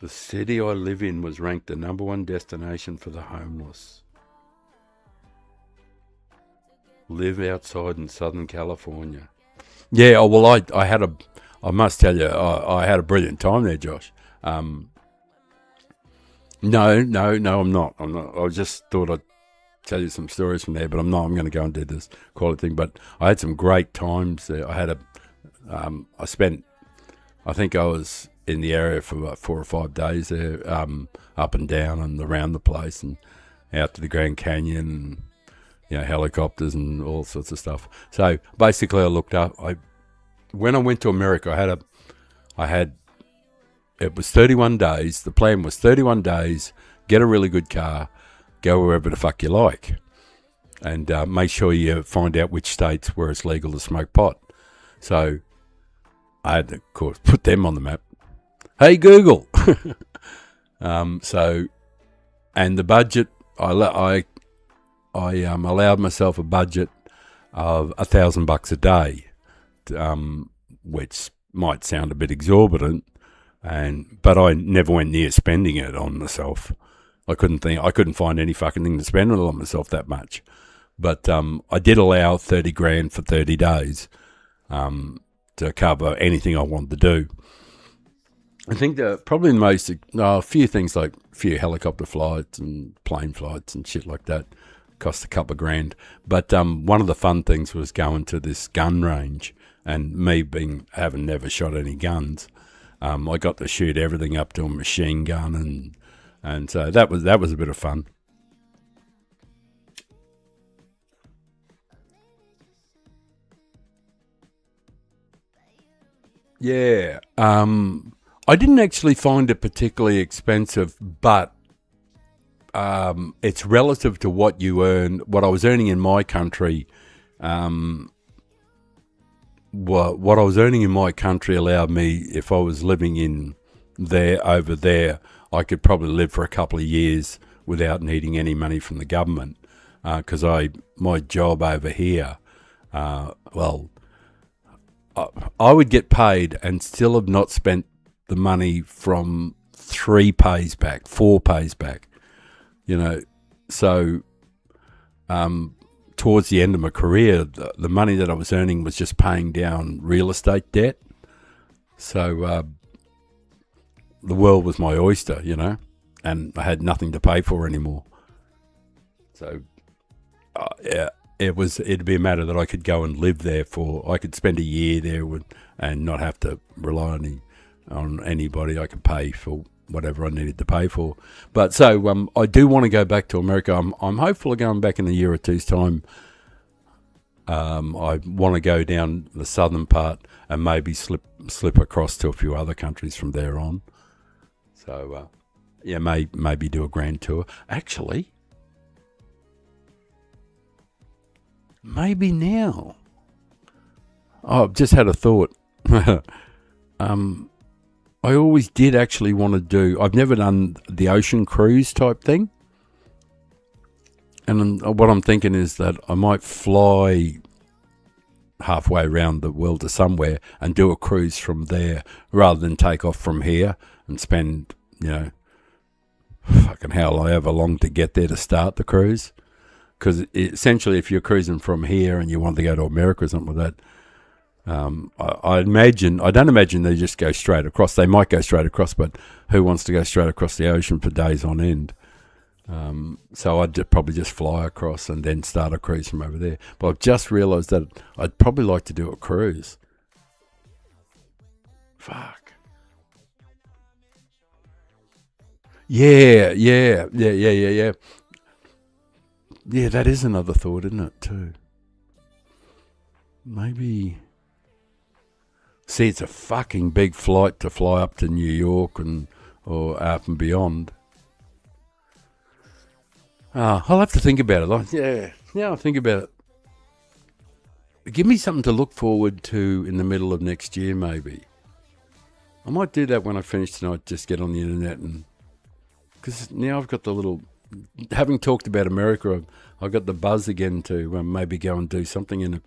The city I live in was ranked the #1 destination for the homeless. Live outside in Southern California. Yeah, well, I must tell you, I had a brilliant time there, Josh. No, I'm not. I just thought I'd tell you some stories from there, but I'm not. I'm going to go and do this quality thing. But I had some great times there. I think I was in the area for about 4 or 5 days there, up and down and around the place and out to the Grand Canyon and, helicopters and all sorts of stuff. So basically I looked up, when I went to America, it was 31 days. The plan was 31 days, get a really good car, go wherever the fuck you like, and make sure you find out which states where it's legal to smoke pot. So I had to, of course, put them on the map. Hey, Google. And the budget I allowed myself a budget of $1,000 a day, which might sound a bit exorbitant, but I never went near spending it on myself. I couldn't find any fucking thing to spend it on myself that much. But I did allow 30 grand for 30 days to cover anything I wanted to do. I think that probably a few things like a few helicopter flights and plane flights and shit like that cost a couple of grand. But one of the fun things was going to this gun range, and me having never shot any guns, I got to shoot everything up to a machine gun, and so that was a bit of fun. Yeah. I didn't actually find it particularly expensive, but it's relative to what you earn. What I was earning in my country, what I was earning in my country allowed me, if I was living over there, I could probably live for a couple of years without needing any money from the government. Because my job over here, I would get paid and still have not spent the money from 4 pays back. So towards the end of my career, the money that I was earning was just paying down real estate debt. So the world was my oyster, and I had nothing to pay for anymore. So it'd be a matter that I could go and live there I could spend a year there and not have to rely on anybody. I could pay for whatever I needed to pay for. But so I do want to go back to America. I'm hopeful of going back in a year or two's time. I want to go down the southern part and maybe slip across to a few other countries from there on. So maybe do a grand tour. Actually, maybe now. Oh, I've just had a thought. I always did actually want to do. I've never done the ocean cruise type thing. And what I'm thinking is that I might fly halfway around the world to somewhere and do a cruise from there rather than take off from here and spend, fucking however long to get there to start the cruise. Because essentially, if you're cruising from here and you want to go to America or something like that, I don't imagine they just go straight across. They might go straight across, but who wants to go straight across the ocean for days on end? So I'd probably just fly across and then start a cruise from over there. But I've just realised that I'd probably like to do a cruise. Fuck. Yeah. Yeah, that is another thought, isn't it, too? Maybe. See, it's a fucking big flight to fly up to New York or up and beyond. I'll have to think about it. I'll think about it. Give me something to look forward to in the middle of next year, maybe. I might do that when I finish tonight, just get on the internet because now I've got the little, having talked about America, I've got the buzz again to maybe go and do something and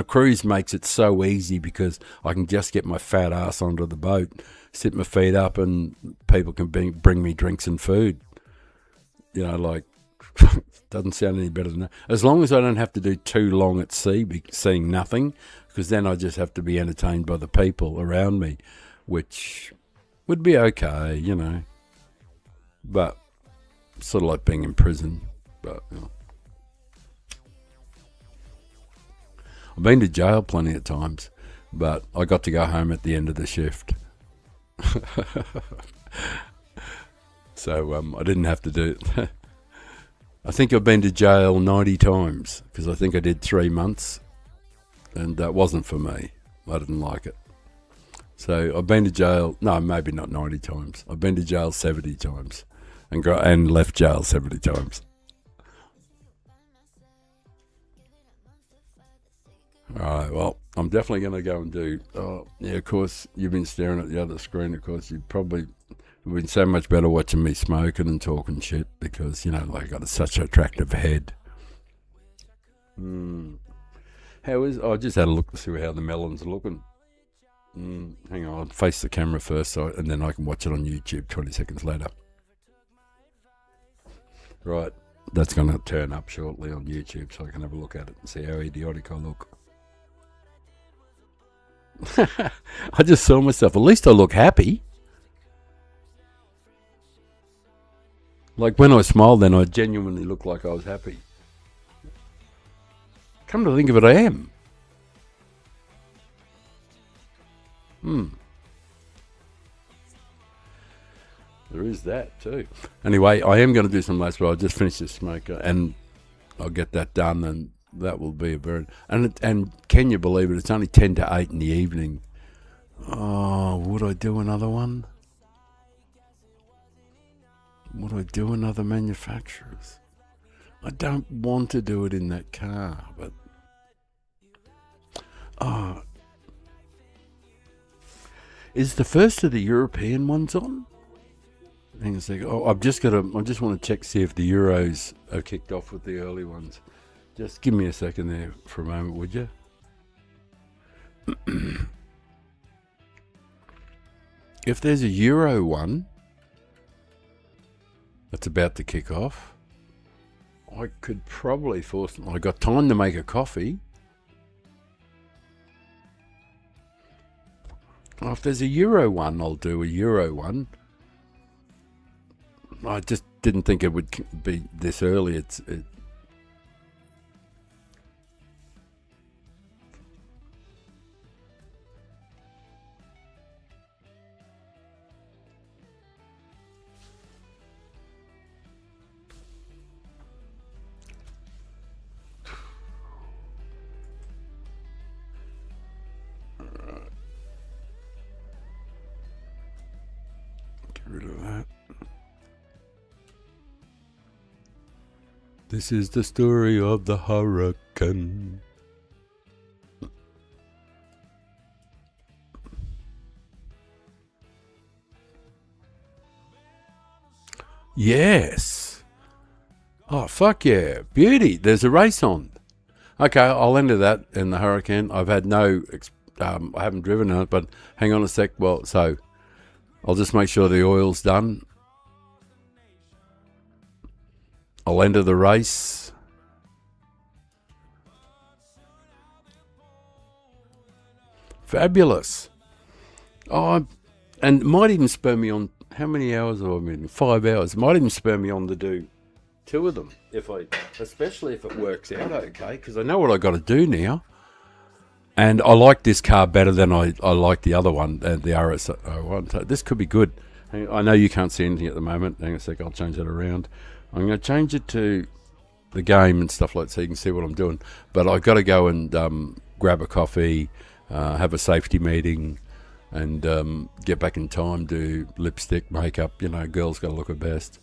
a cruise makes it so easy because I can just get my fat ass onto the boat, sit my feet up, and people can bring me drinks and food. Doesn't sound any better than that. As long as I don't have to do too long at sea, seeing nothing, because then I just have to be entertained by the people around me, which would be okay, But sort of like being in prison. But I've been to jail plenty of times, but I got to go home at the end of the shift. So I didn't have to do it. I think I've been to jail 90 times because I think I did 3 months and that wasn't for me. I didn't like it. So I've been to jail, no, maybe not 90 times. I've been to jail 70 times and left jail 70 times. All right, well, I'm definitely going to go and do. Oh, yeah, of course, you've been staring at the other screen. Of course, you probably It would be so much better watching me smoking and talking shit because, you know, like I got such an attractive head. How is? I just had a look to see how the melons are looking. Hang on, I'll face the camera first, and then I can watch it on YouTube 20 seconds later. Right, that's going to turn up shortly on YouTube, so I can have a look at it and see how idiotic I look. I just saw myself. At least I look happy. Like when I smiled, then I genuinely looked like I was happy. Come to think of it, I am. There is that too. Anyway, I am going to do some laps, but I'll just finish this smoker and I'll get that done, and that will be a very. And can you believe it? It's only 10 to 8 in the evening. Oh, would I do another one? Would I do another manufacturers? I don't want to do it in that car, but is the first of the European ones on? Hang on a second. I just want to check see if the Euros are kicked off with the early ones. Just give me a second there for a moment, would you? If there's a Euro one that's about to kick off, I could probably force them. I got time to make a coffee. Oh, if there's a Euro one, I'll do a Euro one. I just didn't think it would be this early. Get rid of that. This is the story of the hurricane. Yes. Oh, fuck yeah. Beauty. There's a race on. Okay, I'll enter that in the Hurricane. I've had I haven't driven on it, but hang on a sec. Well, so I'll just make sure the oil's done. I'll enter the race. Fabulous. Oh, and it might even spur me on. How many hours have I been? 5 hours. It might even spur me on to do 2 of them, especially if it works out okay, because I know what I got to do now. And I like this car better than I like the other one, the RS01. So this could be good. I know you can't see anything at the moment. Hang on a sec, I'll change that around. I'm going to change it to the game and stuff like that so you can see what I'm doing. But I've got to go and grab a coffee, have a safety meeting, and get back in time, do lipstick, makeup. You know, girls got to look her best.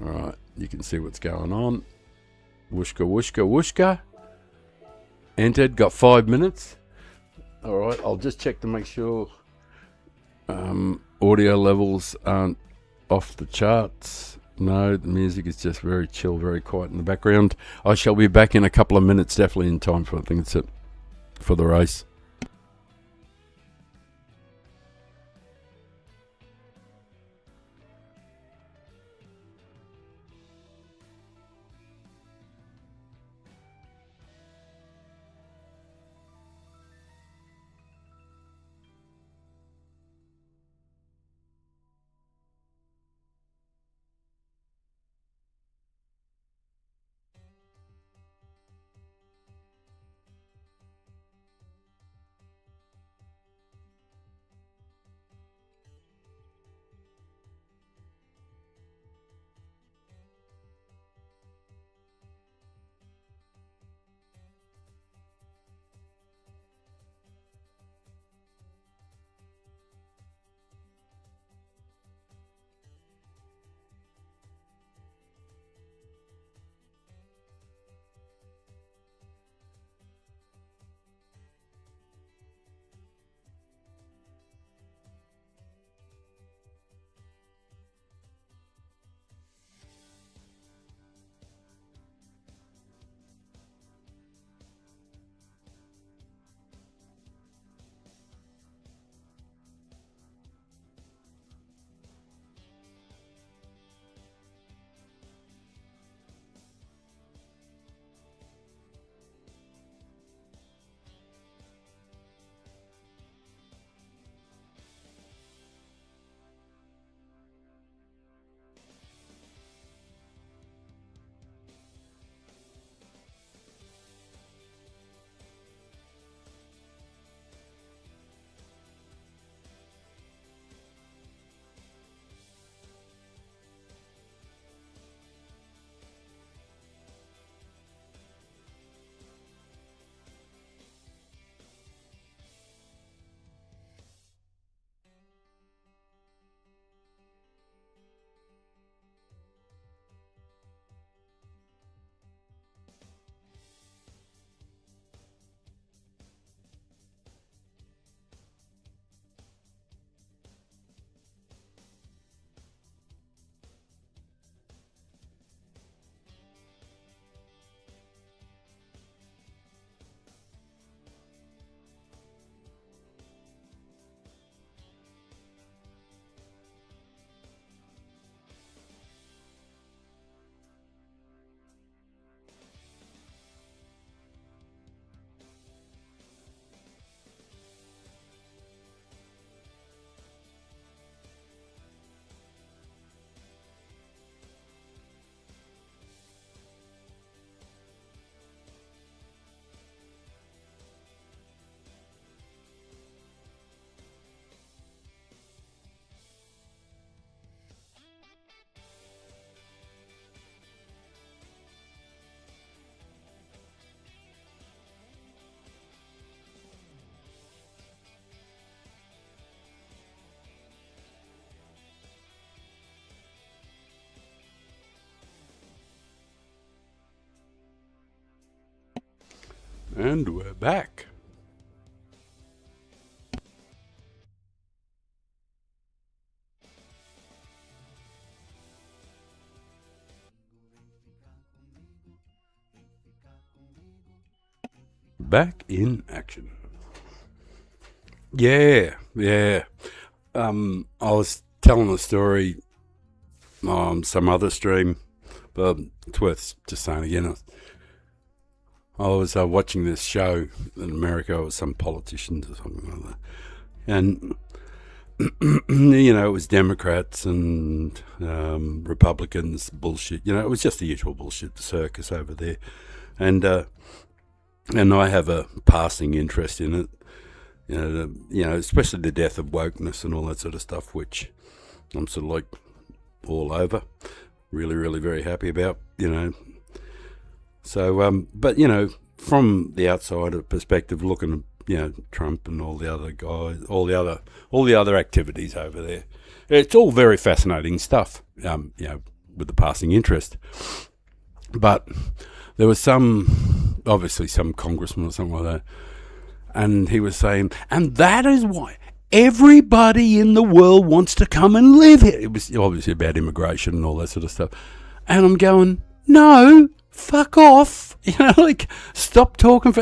All right, you can see what's going on. Whooshka, whooshka, whooshka. Entered, got 5 minutes. All right, I'll just check to make sure audio levels aren't off the charts. No, the music is just very chill, very quiet in the background. I shall be back in a couple of minutes, definitely in time for, I think it's it, for the race. And we're back. Back in action. Yeah. I was telling a story on some other stream, but it's worth just saying again. I was watching this show in America with some politicians or something like that. And, it was Democrats and Republicans bullshit. It was just the usual bullshit circus over there. And I have a passing interest in it. Especially the death of wokeness and all that sort of stuff, which I'm sort of like all over. Really, really very happy about, So, but, from the outsider perspective, looking at, Trump and all the other guys, all the other activities over there, it's all very fascinating stuff, with the passing interest. But there was obviously some congressman or something like that, and he was saying, and that is why everybody in the world wants to come and live here. It was obviously about immigration and all that sort of stuff. And I'm going, no, fuck off. Stop talking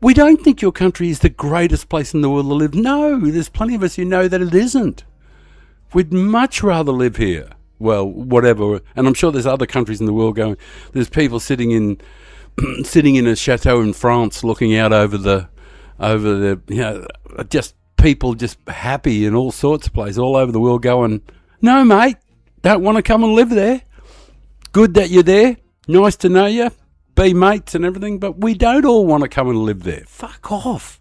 we don't think your country is the greatest place in the world to live. No, there's plenty of us who know that it isn't. We'd much rather live here. Well, whatever. And I'm sure there's other countries in the world there's people sitting in a chateau in France looking out over the just people just happy in all sorts of places all over the world going, no, mate, don't want to come and live there. Good that you're there. Nice to know you. Be mates and everything, but we don't all want to come and live there. Fuck off.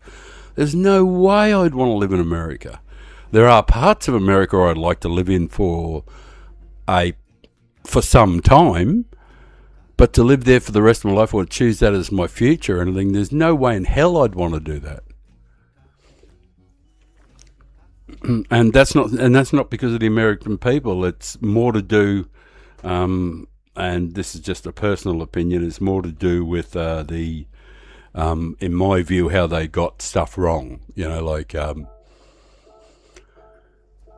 There's no way I'd want to live in America. There are parts of America I'd like to live in for some time, but to live there for the rest of my life or choose that as my future or anything, there's no way in hell I'd want to do that. And that's not because of the American people. It's more to do, and this is just a personal opinion, it's more to do with in my view, how they got stuff wrong.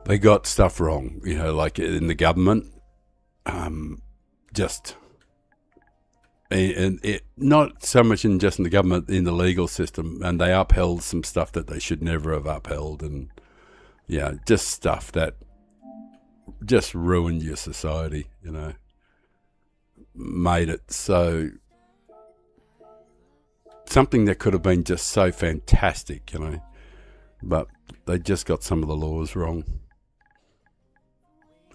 They got stuff wrong, like in the government, not so much just in the government, in the legal system, and they upheld some stuff that they should never have upheld, and just stuff that just ruined your society, made it so something that could have been just so fantastic, but they just got some of the laws wrong.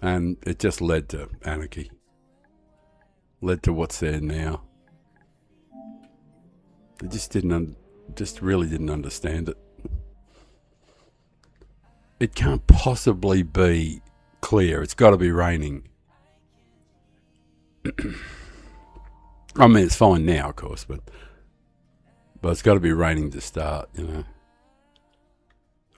And it just led to anarchy. Led to what's there now. They just really didn't understand it. It can't possibly be clear. It's got to be raining. I mean, it's fine now, of course, but it's got to be raining to start,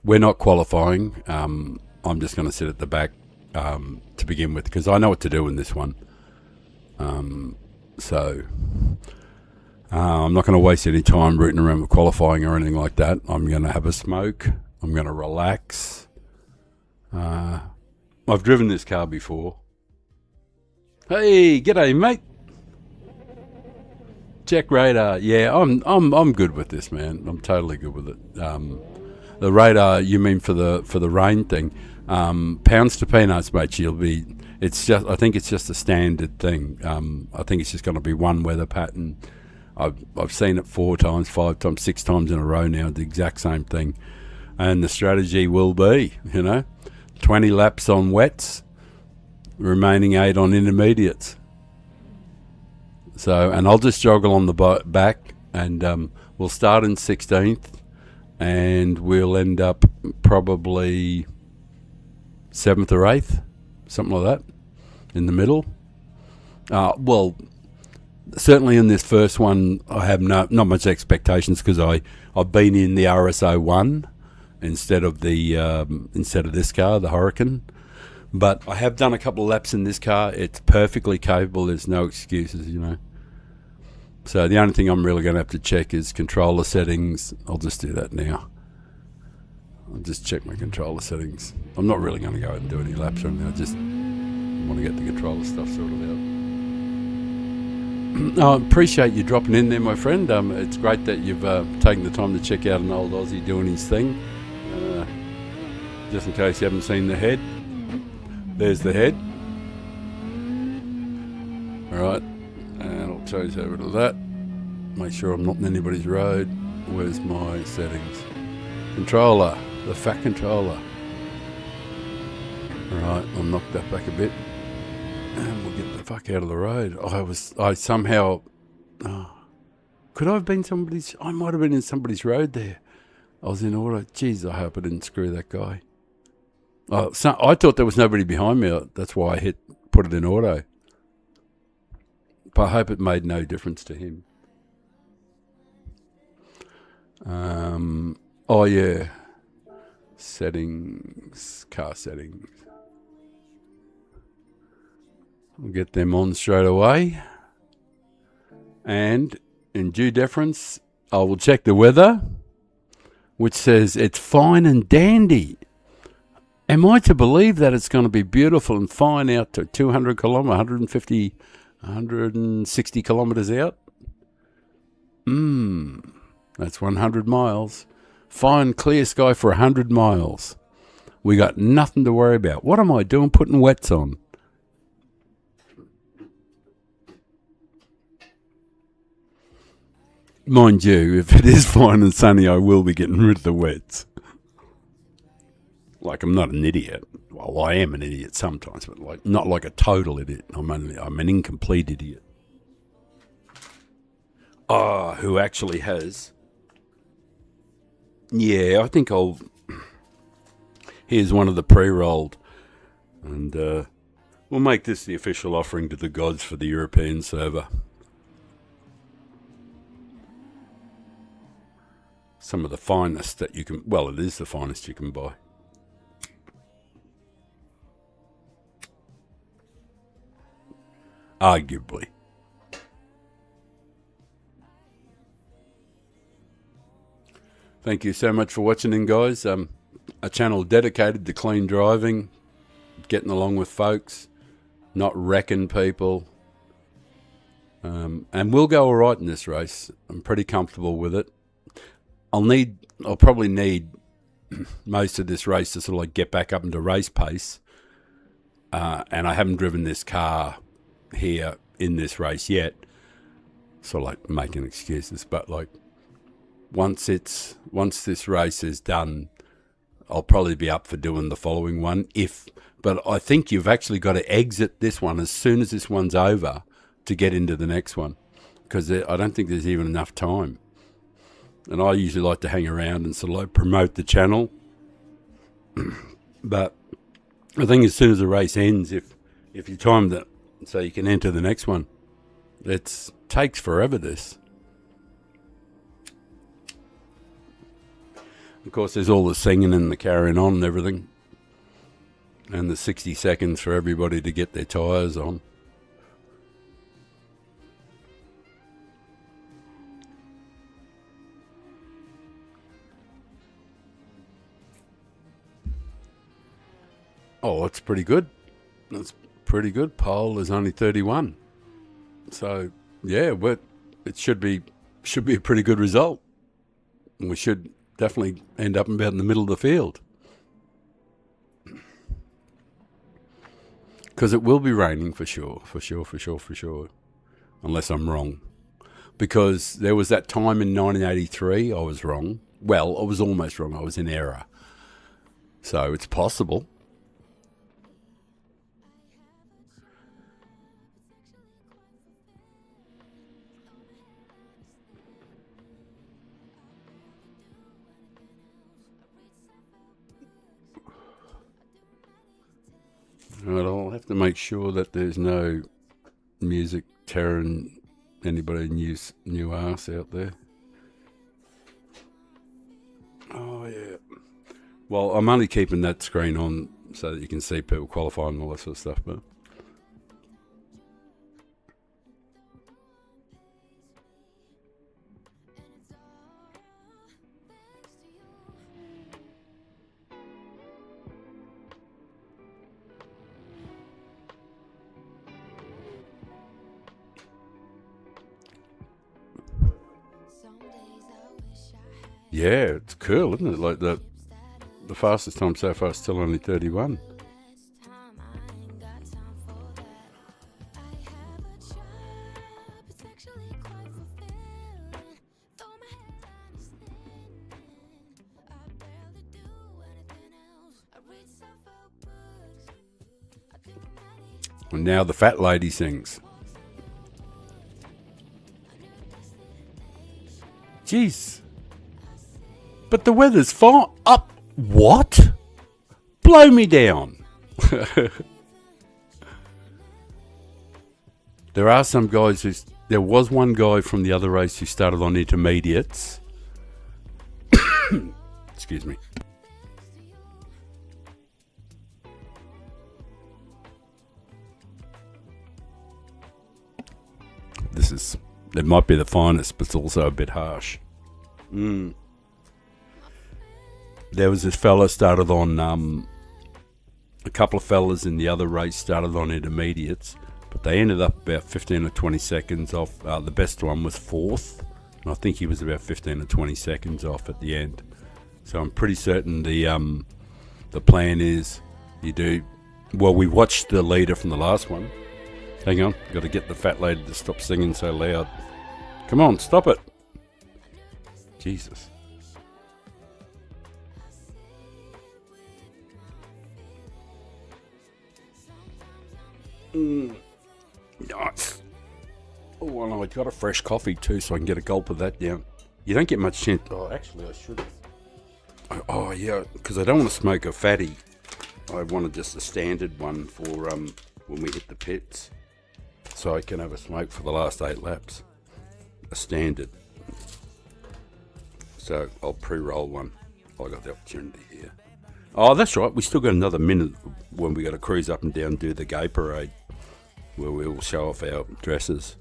We're not qualifying. I'm just going to sit at the back to begin with, because I know what to do in this one. So I'm not going to waste any time rooting around with qualifying or anything like that. I'm going to have a smoke. I'm going to relax. I've driven this car before. Hey, g'day, mate. Check radar. Yeah, I'm good with this, man. I'm totally good with it. The radar, you mean for the rain thing? Pounds to peanuts, mate. I think it's just a standard thing. I think it's just going to be one weather pattern. I've seen it 4 times, 5 times, 6 times in a row now, the exact same thing. And the strategy will be, 20 laps on wets, remaining 8 on intermediates. So, and I'll just joggle on the back, and we'll start in 16th, and we'll end up probably 7th or 8th, something like that, in the middle. Well, certainly in this first one, I have not much expectations, because I've been in the RS01 instead of this car, the Hurricane. But I have done a couple of laps in this car. It's perfectly capable. There's no excuses, So the only thing I'm really going to have to check is controller settings. I'll just do that now. I'll just check my controller settings. I'm not really going to go out and do any laps or anything. I just want to get the controller stuff sorted out. I appreciate you dropping in there, my friend. It's great that you've taken the time to check out an old Aussie doing his thing. Just in case you haven't seen the head. There's the head. Alright, and I'll change over to that. Make sure I'm not in anybody's road. Where's my settings? Controller, the fat controller. Alright, I'll knock that back a bit. And we'll get the fuck out of the road. I somehow... could I have been somebody's... I might have been in somebody's road there. I was in auto. Jeez, I hope I didn't screw that guy. I thought there was nobody behind me. That's why I put it in auto. But I hope it made no difference to him. Oh yeah. Settings, car settings. We'll get them on straight away. And in due deference, I will check the weather, which says it's fine and dandy. Am I to believe that it's going to be beautiful and fine out to 200 kilometres, 150, 160 kilometres out? That's 100 miles. Fine, clear sky for 100 miles. We got nothing to worry about. What am I doing putting wets on? Mind you, if it is fine and sunny, I will be getting rid of the wets. Like, I'm not an idiot. Well, I am an idiot sometimes, but not like a total idiot. I'm an incomplete idiot. Who actually has? Yeah, I think here's one of the pre-rolled, and we'll make this the official offering to the gods for the European server. Some of the finest that you can. Well, it is the finest you can buy. Arguably. Thank you so much for watching in, guys. A channel dedicated to clean driving, getting along with folks, not wrecking people. And we'll go all right in this race. I'm pretty comfortable with it. I'll probably need most of this race to sort of like get back up into race pace. And I haven't driven this car here in this race yet, so like making excuses, but like once this race is done, I'll probably be up for doing the following one. But I think you've actually got to exit this one as soon as this one's over to get into the next one, because I don't think there's even enough time. And I usually like to hang around and sort of like promote the channel, but I think as soon as the race ends, if you time that so you can enter the next one, it takes forever, this. Of course, there's all the singing and the carrying on and everything, and the 60 seconds for everybody to get their tyres on. Oh, it's pretty good. That's pretty good. Pole is only 31. So, yeah, it should be a pretty good result. And we should definitely end up about in the middle of the field. Because it will be raining for sure. Unless I'm wrong. Because there was that time in 1983 I was wrong. Well, I was almost wrong. I was in error. So it's possible. Right, I'll have to make sure that there's no music tearing anybody new ass out there. Oh, yeah. Well, I'm only keeping that screen on so that you can see people qualifying and all that sort of stuff, but... Yeah, it's cool, isn't it? Like the fastest time so far is still only 31. And now the fat lady sings. Jeez. But the weather's fine. Up. What? Blow me down. There are some guys there was one guy from the other race who started on intermediates. Excuse me. It might be the finest, but it's also a bit harsh. There was this fella started on, a couple of fellas in the other race started on intermediates, but they ended up about 15 or 20 seconds off. The best one was fourth, and I think he was about 15 or 20 seconds off at the end. So I'm pretty certain the plan is you do. Well, we watched the leader from the last one. Hang on, got to get the fat lady to stop singing so loud. Come on, stop it. Jesus. Nice. Oh, and I got a fresh coffee too, so I can get a gulp of that down. You don't get much chance. Oh, actually, I should have. Oh, yeah, because I don't want to smoke a fatty. I wanted just a standard one for when we hit the pits. So I can have a smoke for the last 8 laps. A standard. So I'll pre-roll one. I got the opportunity here. Oh, that's right. We still got another minute when we got to cruise up and down and do the gay parade, where we will show off our dresses.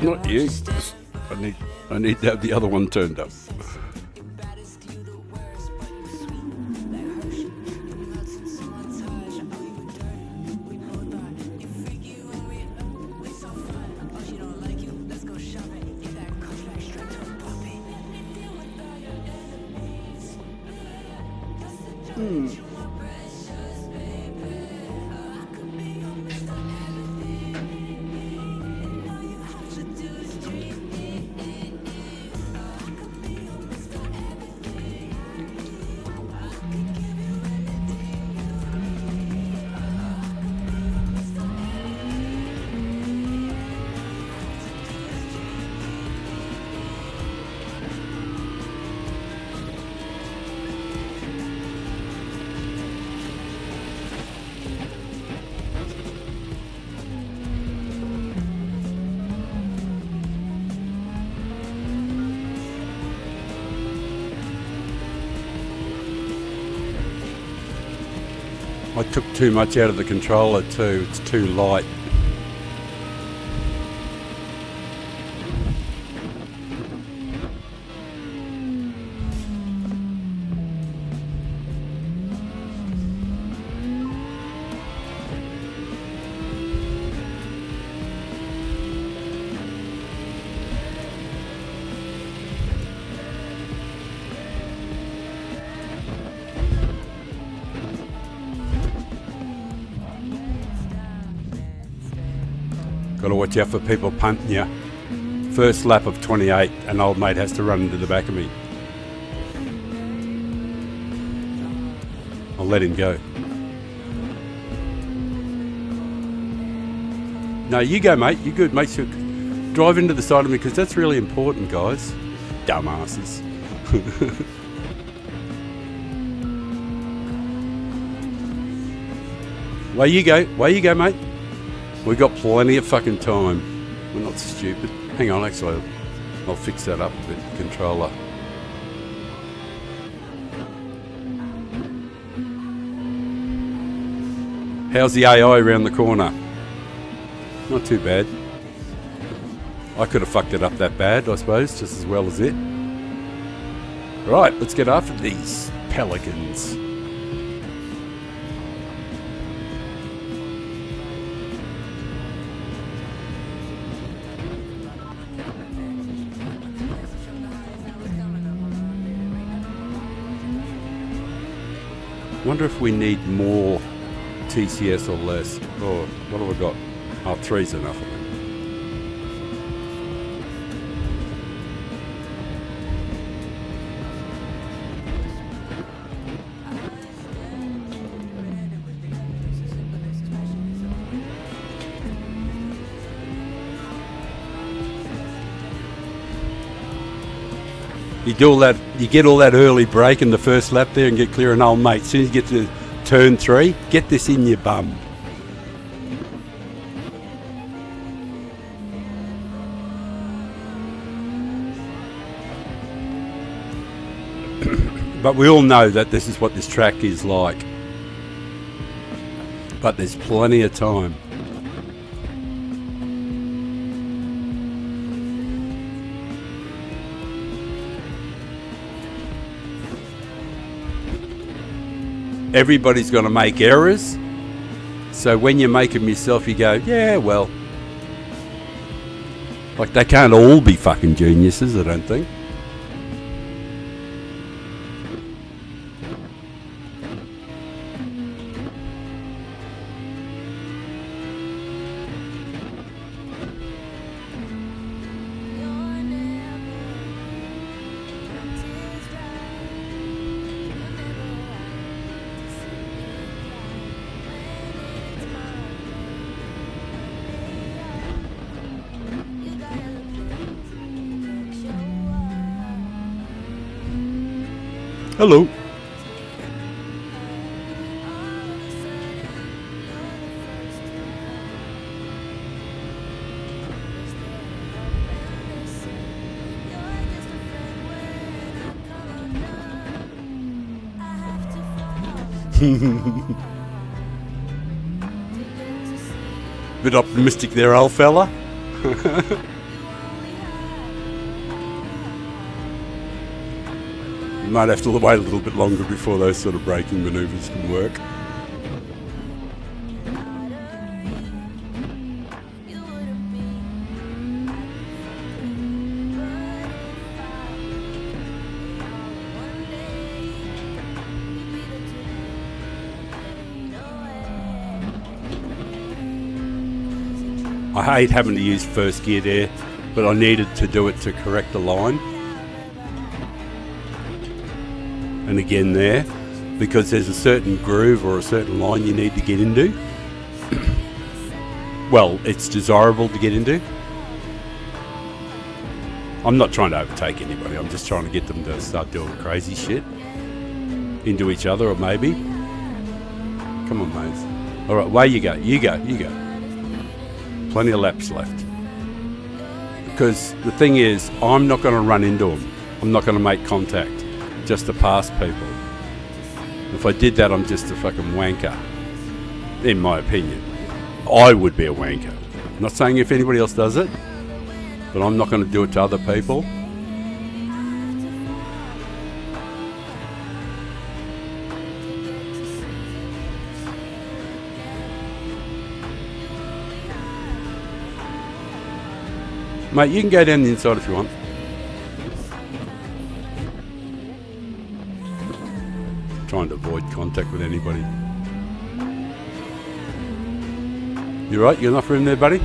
Not you. I need to have the other one turned up. I took too much out of the controller too. It's too light. Got to watch out for people punting you. First lap of 28, an old mate has to run into the back of me. I'll let him go. No, you go, mate. You're good. Make sure drive into the side of me, because that's really important, guys. Dumbasses. Way you go, mate. We got plenty of fucking time. We're not stupid. Hang on, actually, I'll fix that up a bit. Controller. How's the AI around the corner? Not too bad. I could have fucked it up that bad, I suppose, just as well as it. Right, let's get after these pelicans. Wonder if we need more TCS or less. Oh, what have I got? Oh, 3's enough, I think. You do all that. You get all that early break in the first lap there and get clear an old mate. As soon as you get to turn 3, get this in your bum. But we all know that this is what this track is like. But there's plenty of time. Everybody's going to make errors. So when you make them yourself, you go, yeah, well. Like, they can't all be fucking geniuses, I don't think. Hello. Bit optimistic there, old fella. Might have to wait a little bit longer before those sort of braking manoeuvres can work. I hate having to use first gear there, but I needed to do it to correct the line. And again there, because there's a certain groove or a certain line you need to get into. Well, it's desirable to get into. I'm not trying to overtake anybody, I'm just trying to get them to start doing crazy shit into each other, or maybe. Come on, mates. Alright, away you go, you go. Plenty of laps left. Because the thing is, I'm not going to run into them. I'm not going to make contact just to pass people. If I did that, I'm just a fucking wanker, in my opinion. I would be a wanker. I'm not saying if anybody else does it, but I'm not going to do it to other people. Mate, you can go down the inside if you want. Trying to avoid contact with anybody. You right? You got enough room there, buddy?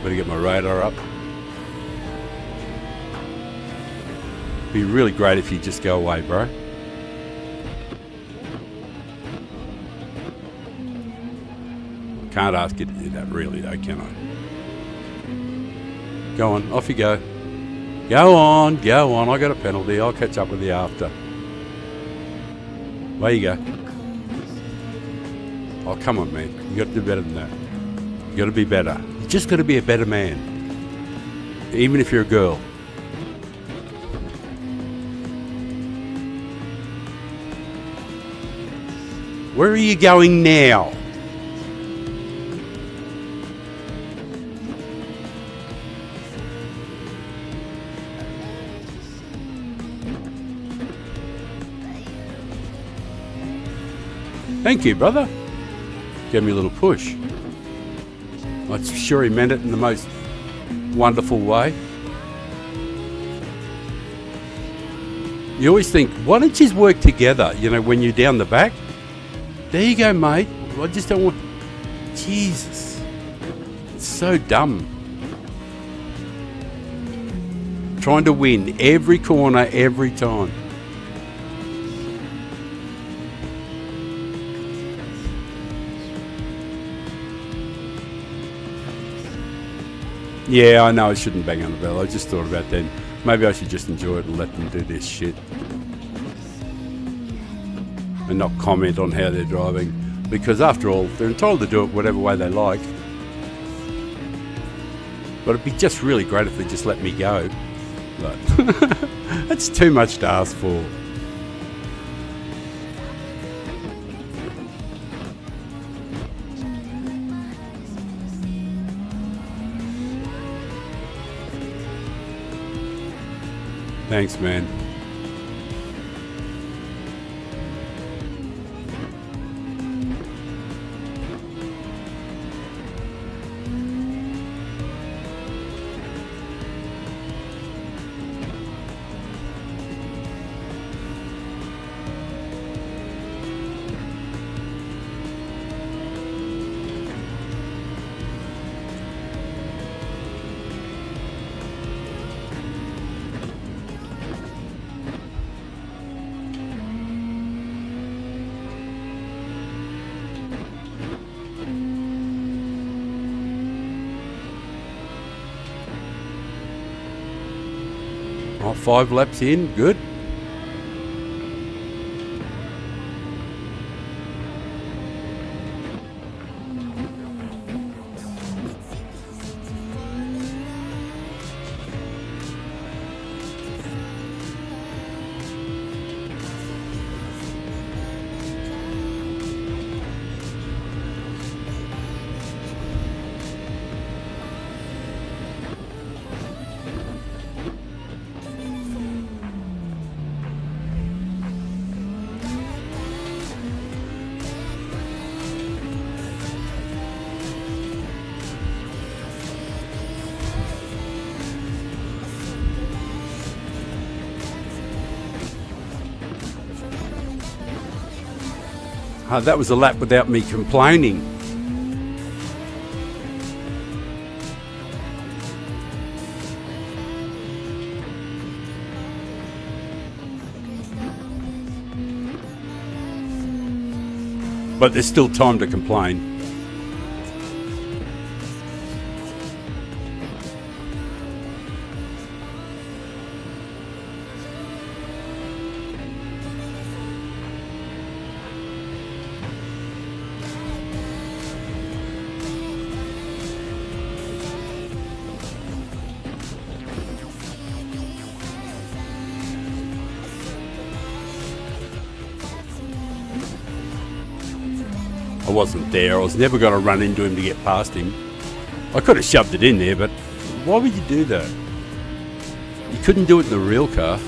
Better get my radar up. Be really great if you just go away, bro. Can't ask you to do that, really, though, can I? Go on, off you go. Go on. I got a penalty. I'll catch up with you after. There you go. Oh, come on, man. You got to do better than that. You got to be better. You just got to be a better man. Even if you're a girl. Where are you going now? Thank you, brother. Gave me a little push. I'm sure he meant it in the most wonderful way. You always think, why don't you work together, when you're down the back? There you go, mate. I just don't want... Jesus. It's so dumb. Trying to win every corner, every time. Yeah, I know I shouldn't bang on the bell. I just thought about that. Maybe I should just enjoy it and let them do this shit. And not comment on how they're driving. Because after all, they're entitled to do it whatever way they like. But it'd be just really great if they just let me go. But that's too much to ask for. Thanks, man. Oh, 5 laps in, good. That was a lap without me complaining. But there's still time to complain. I wasn't there. I was never going to run into him to get past him. I could have shoved it in there, but why would you do that? You couldn't do it in the real car.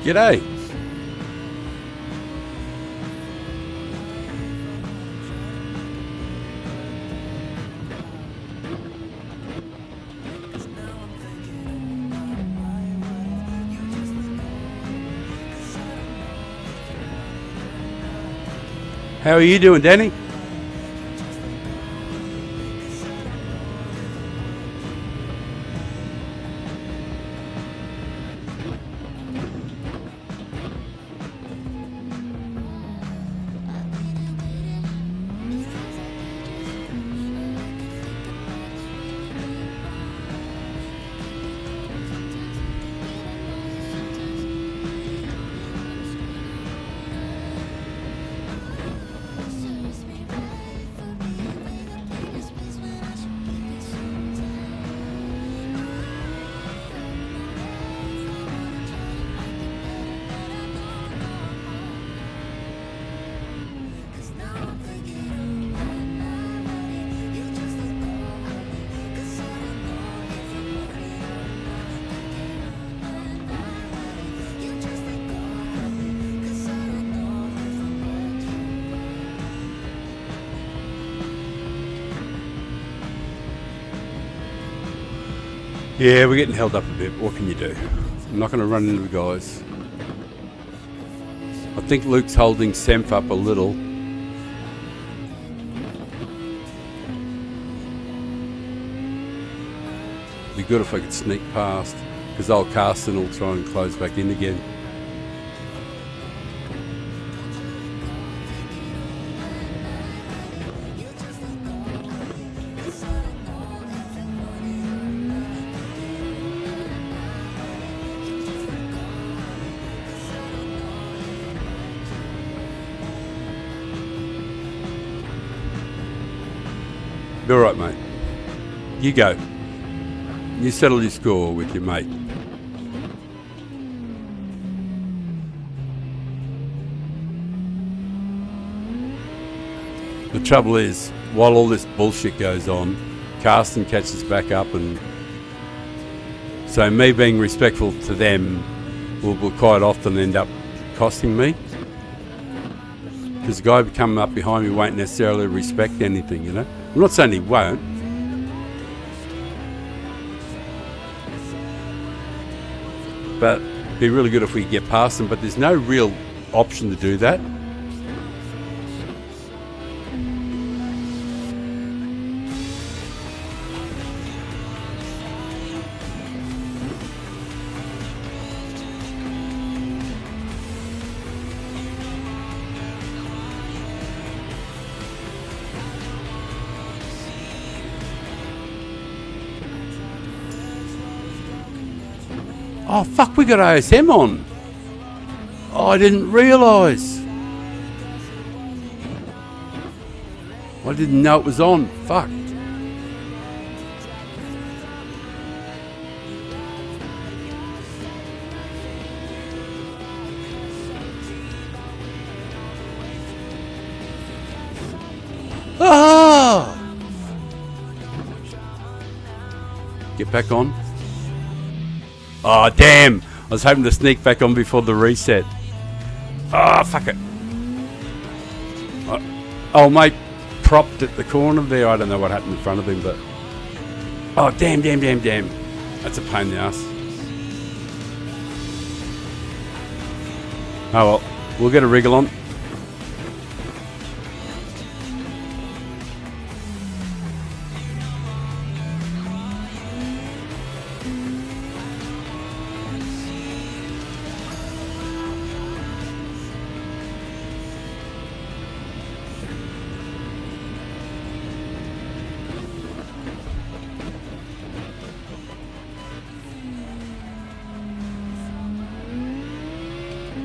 G'day. How are you doing, Danny? Yeah, we're getting held up a bit. What can you do? I'm not going to run into the guys. I think Luke's holding Senf up a little. Be good if I could sneak past, because old Carsten will try and close back in again. Be all right, mate. You go. You settle your score with your mate. The trouble is, while all this bullshit goes on, Carsten catches back up, and so me being respectful to them will quite often end up costing me. Because the guy coming up behind me won't necessarily respect anything, you know. I'm not saying he won't. But it'd be really good if we get past them, but there's no real option to do that. Oh fuck, we got ASM on. Oh, I didn't realise. I didn't know it was on. Fuck. Ah! Get back on. Oh, damn. I was hoping to sneak back on before the reset. Oh, fuck it. Oh, mate, propped at the corner there. I don't know what happened in front of him, but... Oh, damn. That's a pain in the ass. Oh, well. We'll get a wriggle on.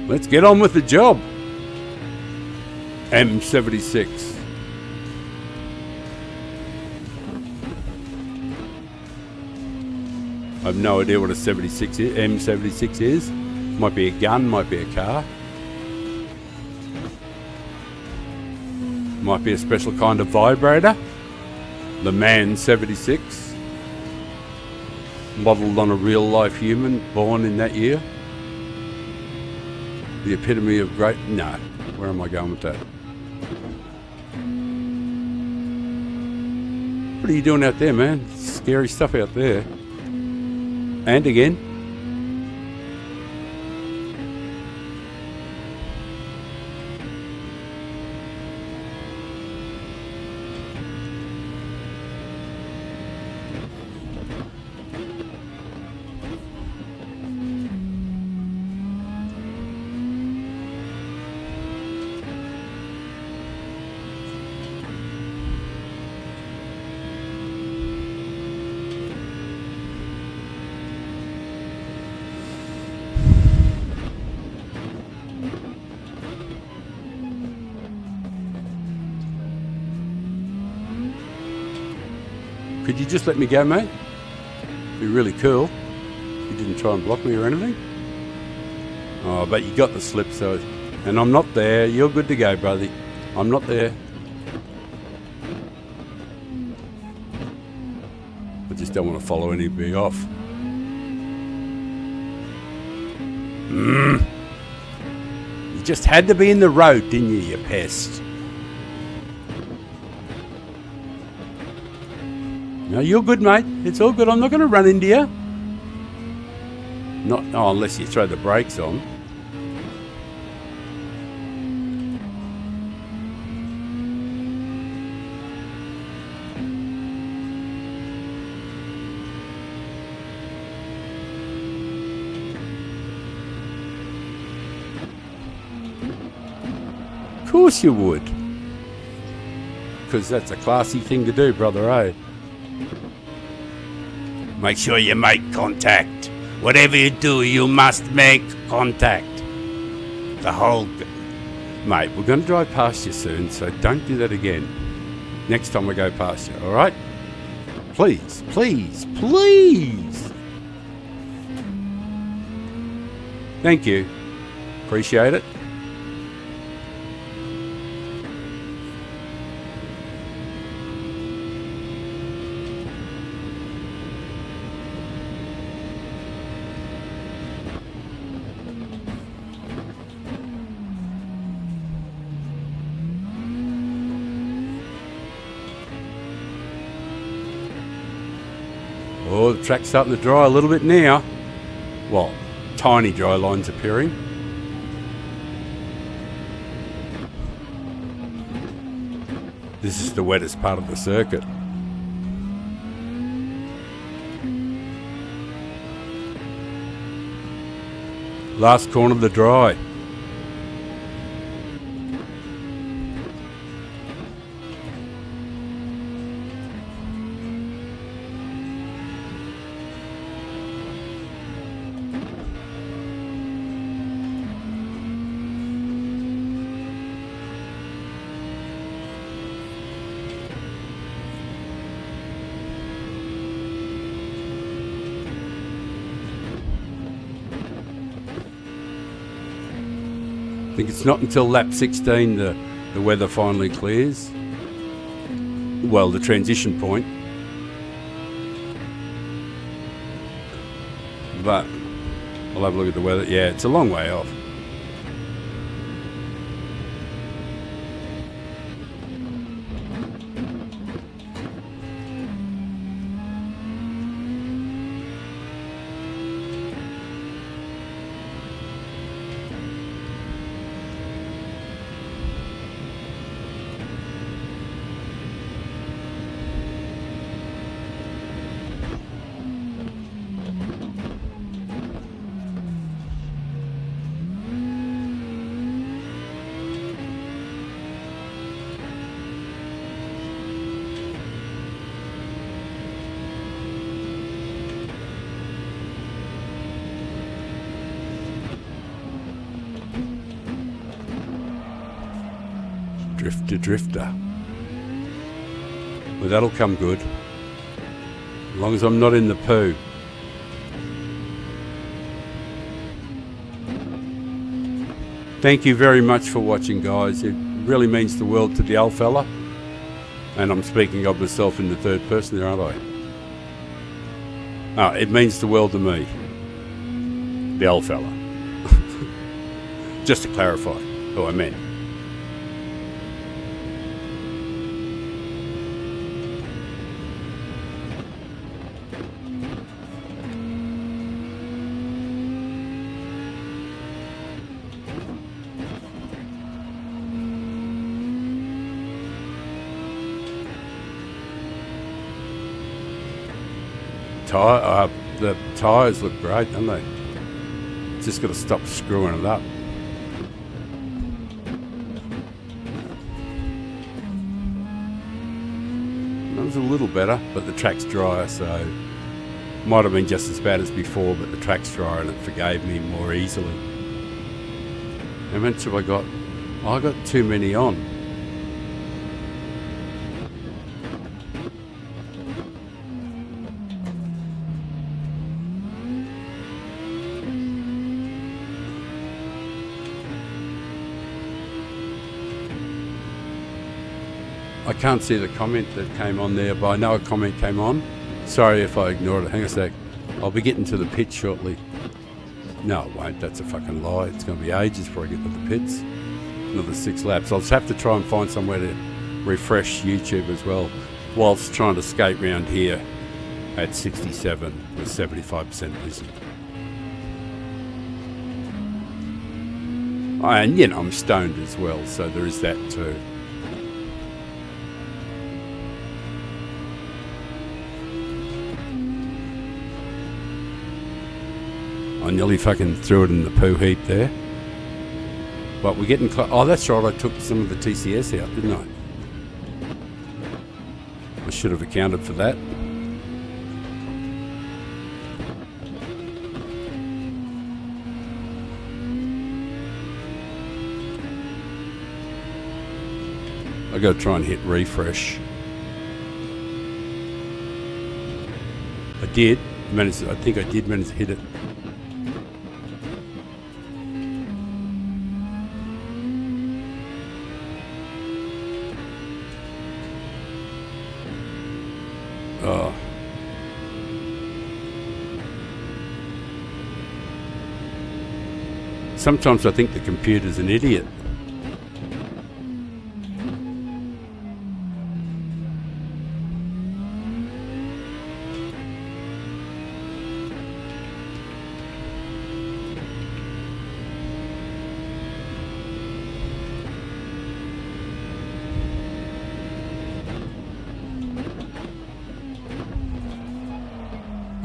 Let's get on with the job. M76. I have no idea what a 76 is. M76 is. Might be a gun, might be a car. Might be a special kind of vibrator. The Man 76. Modelled on a real life human born in that year. The epitome of great... No. Where am I going with that? What are you doing out there, man? Scary stuff out there. And again. Could you just let me go, mate? Be really cool. You didn't try and block me or anything. Oh, but you got the slip, so... And I'm not there. You're good to go, brother. I'm not there. I just don't want to follow anybody off. You just had to be in the road, didn't you, you pest? No, you're good, mate. It's all good. I'm not going to run into you. Unless you throw the brakes on. Of course you would. Because that's a classy thing to do, brother, eh? Make sure you make contact. Whatever you do, you must make contact. The whole... Mate, we're going to drive past you soon, so don't do that again. Next time we go past you, alright? Please, please, please. Thank you. Appreciate it. Oh, the track's starting to dry a little bit now. Well, tiny dry lines appearing. This is the wettest part of the circuit. Last corner of the dry. I think it's not until lap 16 the weather finally clears. Well, the transition point. But I'll have a look at the weather. Yeah, it's a long way off. Drifter. Well, that'll come good. As long as I'm not in the poo. Thank you very much for watching, guys. It really means the world to the old fella. And I'm speaking of myself in the third person there, aren't I? It means the world to me. The old fella. Just to clarify who I meant. The tyres look great, don't they? Just got to stop screwing it up. That was a little better, but the track's drier, so might have been just as bad as before, but the track's drier and it forgave me more easily. How much have I got? Oh, I got too many on. I can't see the comment that came on there, but I know a comment came on. Sorry if I ignored it. Hang on a sec. I'll be getting to the pits shortly. No, it won't. That's a fucking lie. It's going to be ages before I get to the pits. Another 6 laps. I'll just have to try and find somewhere to refresh YouTube as well, whilst trying to skate round here at 67 with 75% busy. And, you know, I'm stoned as well, so there is that too. I nearly fucking threw it in the poo heap there. But we're getting close. Oh, that's right. I took some of the TCS out, didn't I? I should have accounted for that. I got to try and hit refresh. I did. I think I did manage to hit it. Oh. Sometimes I think the computer's an idiot.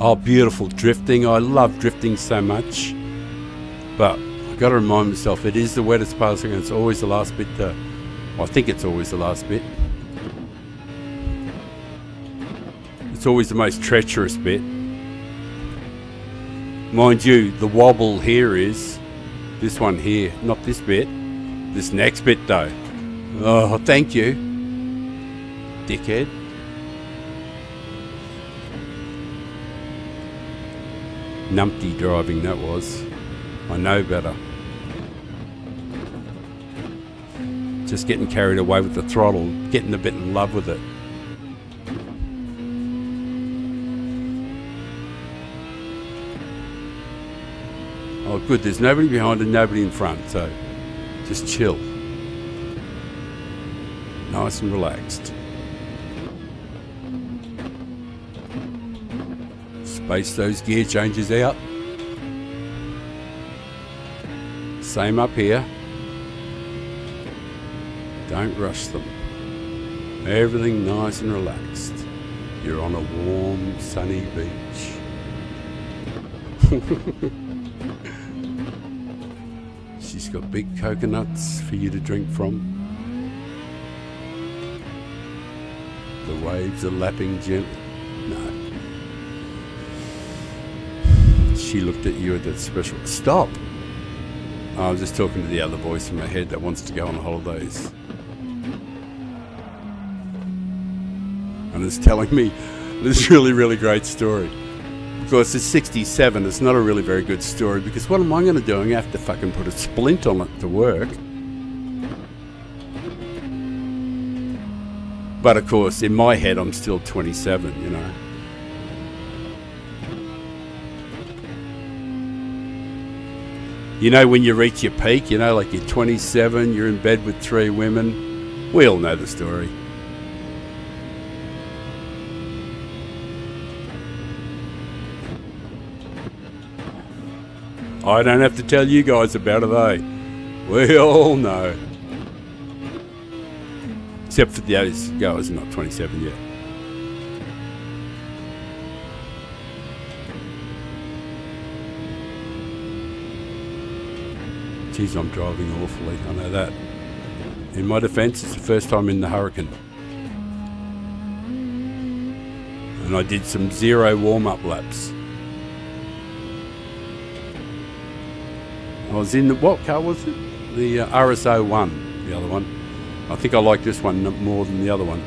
Oh, beautiful drifting. I love drifting so much. But I've got to remind myself, it is the wettest part, and it's always the last bit. I think it's always the last bit. It's always the most treacherous bit. Mind you, the wobble here is this one here, not this bit. This next bit though. Oh, thank you, dickhead. Numpty driving that was. I know better. Just getting carried away with the throttle, getting a bit in love with it. Oh good, there's nobody behind and nobody in front, so just chill. Nice and relaxed. Space those gear changes out. Same up here. Don't rush them. Everything nice and relaxed. You're on a warm, sunny beach. She's got big coconuts for you to drink from. The waves are lapping gently. No. She looked at you at that special... Stop! I was just talking to the other voice in my head that wants to go on holidays. And it's telling me this really, really great story. Of course, it's 67. It's not a really very good story because what am I going to do? I'm going to have to fucking put a splint on it to work. But of course, in my head, I'm still 27, you know. You know, when you reach your peak, you know, like you're 27, you're in bed with 3 women. We all know the story. I don't have to tell you guys about it, eh? We all know. Except for those guys not 27 yet. Geez, I'm driving awfully, I know that. In my defence, it's the first time in the hurricane. And I did some 0 warm-up laps. I was in what car was it? The RSO 1, the other one. I think I like this one more than the other one.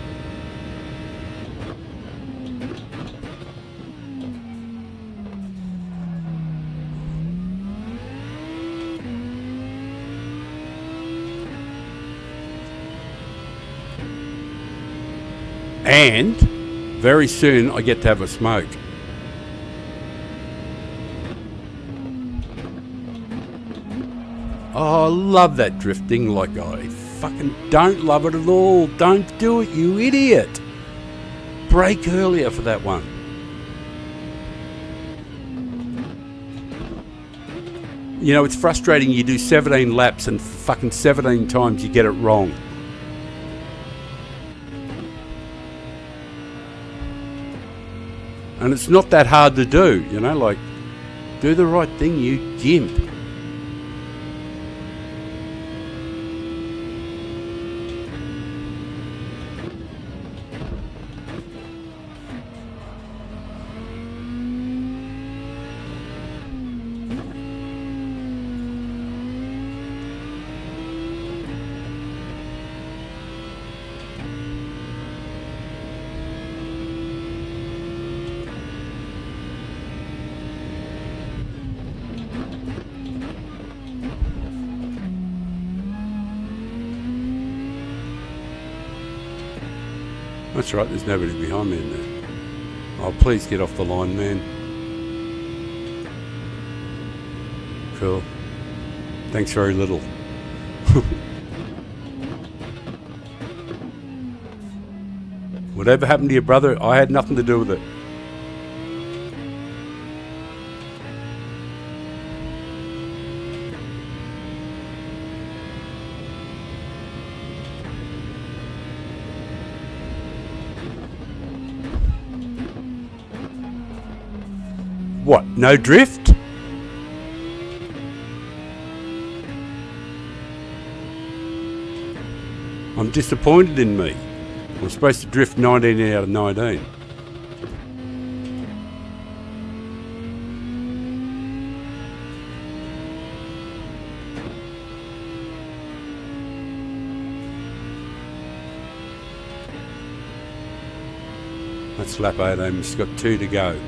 And very soon I get to have a smoke. Oh, I love that drifting, like I fucking don't love it at all. Don't do it, you idiot. Brake earlier for that one. You know, it's frustrating. You do 17 laps and fucking 17 times you get it wrong. And it's not that hard to do, you know, like, do the right thing, you gimp. That's right, there's nobody behind me in there. Oh, please get off the line, man. Cool. Thanks very little. Whatever happened to your brother, I had nothing to do with it. What, no drift? I'm disappointed in me. I'm supposed to drift 19 out of 19. That's lap 18, he's got 2 to go.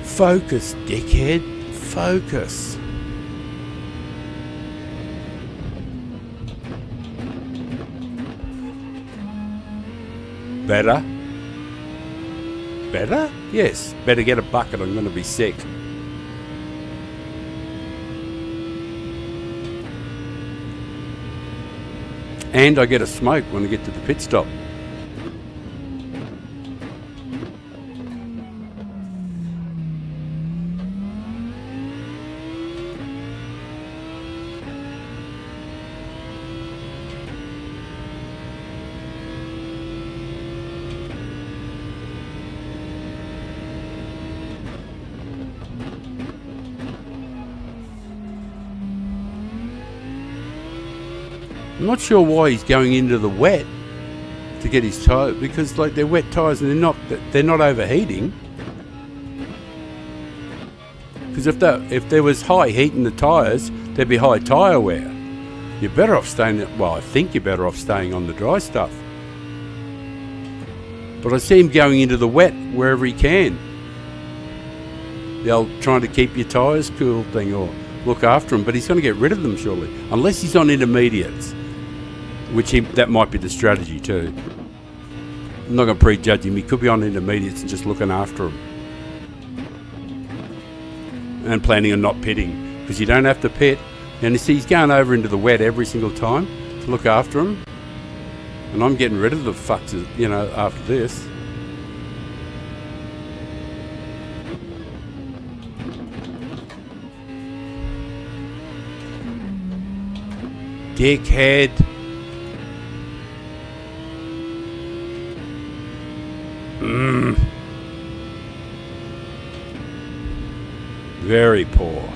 Focus, dickhead. Focus. Better? Better? Yes. Better get a bucket. I'm going to be sick. And I get a smoke when I get to the pit stop. I'm not sure why he's going into the wet to get his tyre, because like they're wet tyres and they're not overheating. Because if there was high heat in the tyres, there'd be high tyre wear. You're better off staying. Well, I think you're better off staying on the dry stuff. But I see him going into the wet wherever he can. The old trying to keep your tyres cool thing, or look after him, but he's going to get rid of them surely. Unless he's on intermediates, that might be the strategy too. I'm not going to prejudge him. He could be on intermediates and just looking after him. And planning on not pitting, because you don't have to pit. And you see he's going over into the wet every single time to look after him. And I'm getting rid of the fucks, after this. Dickhead. Very poor.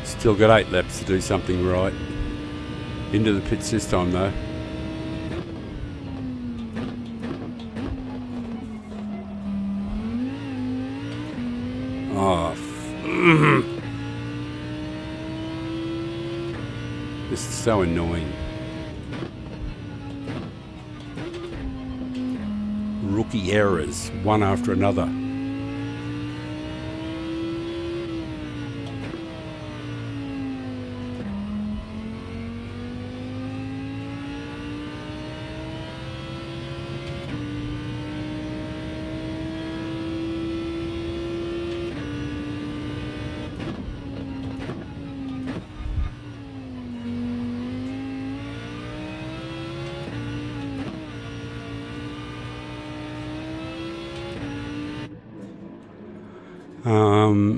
Still got 8 laps to do something right. Into the pits this time though. Oh, this is so annoying. Rookie errors, one after another.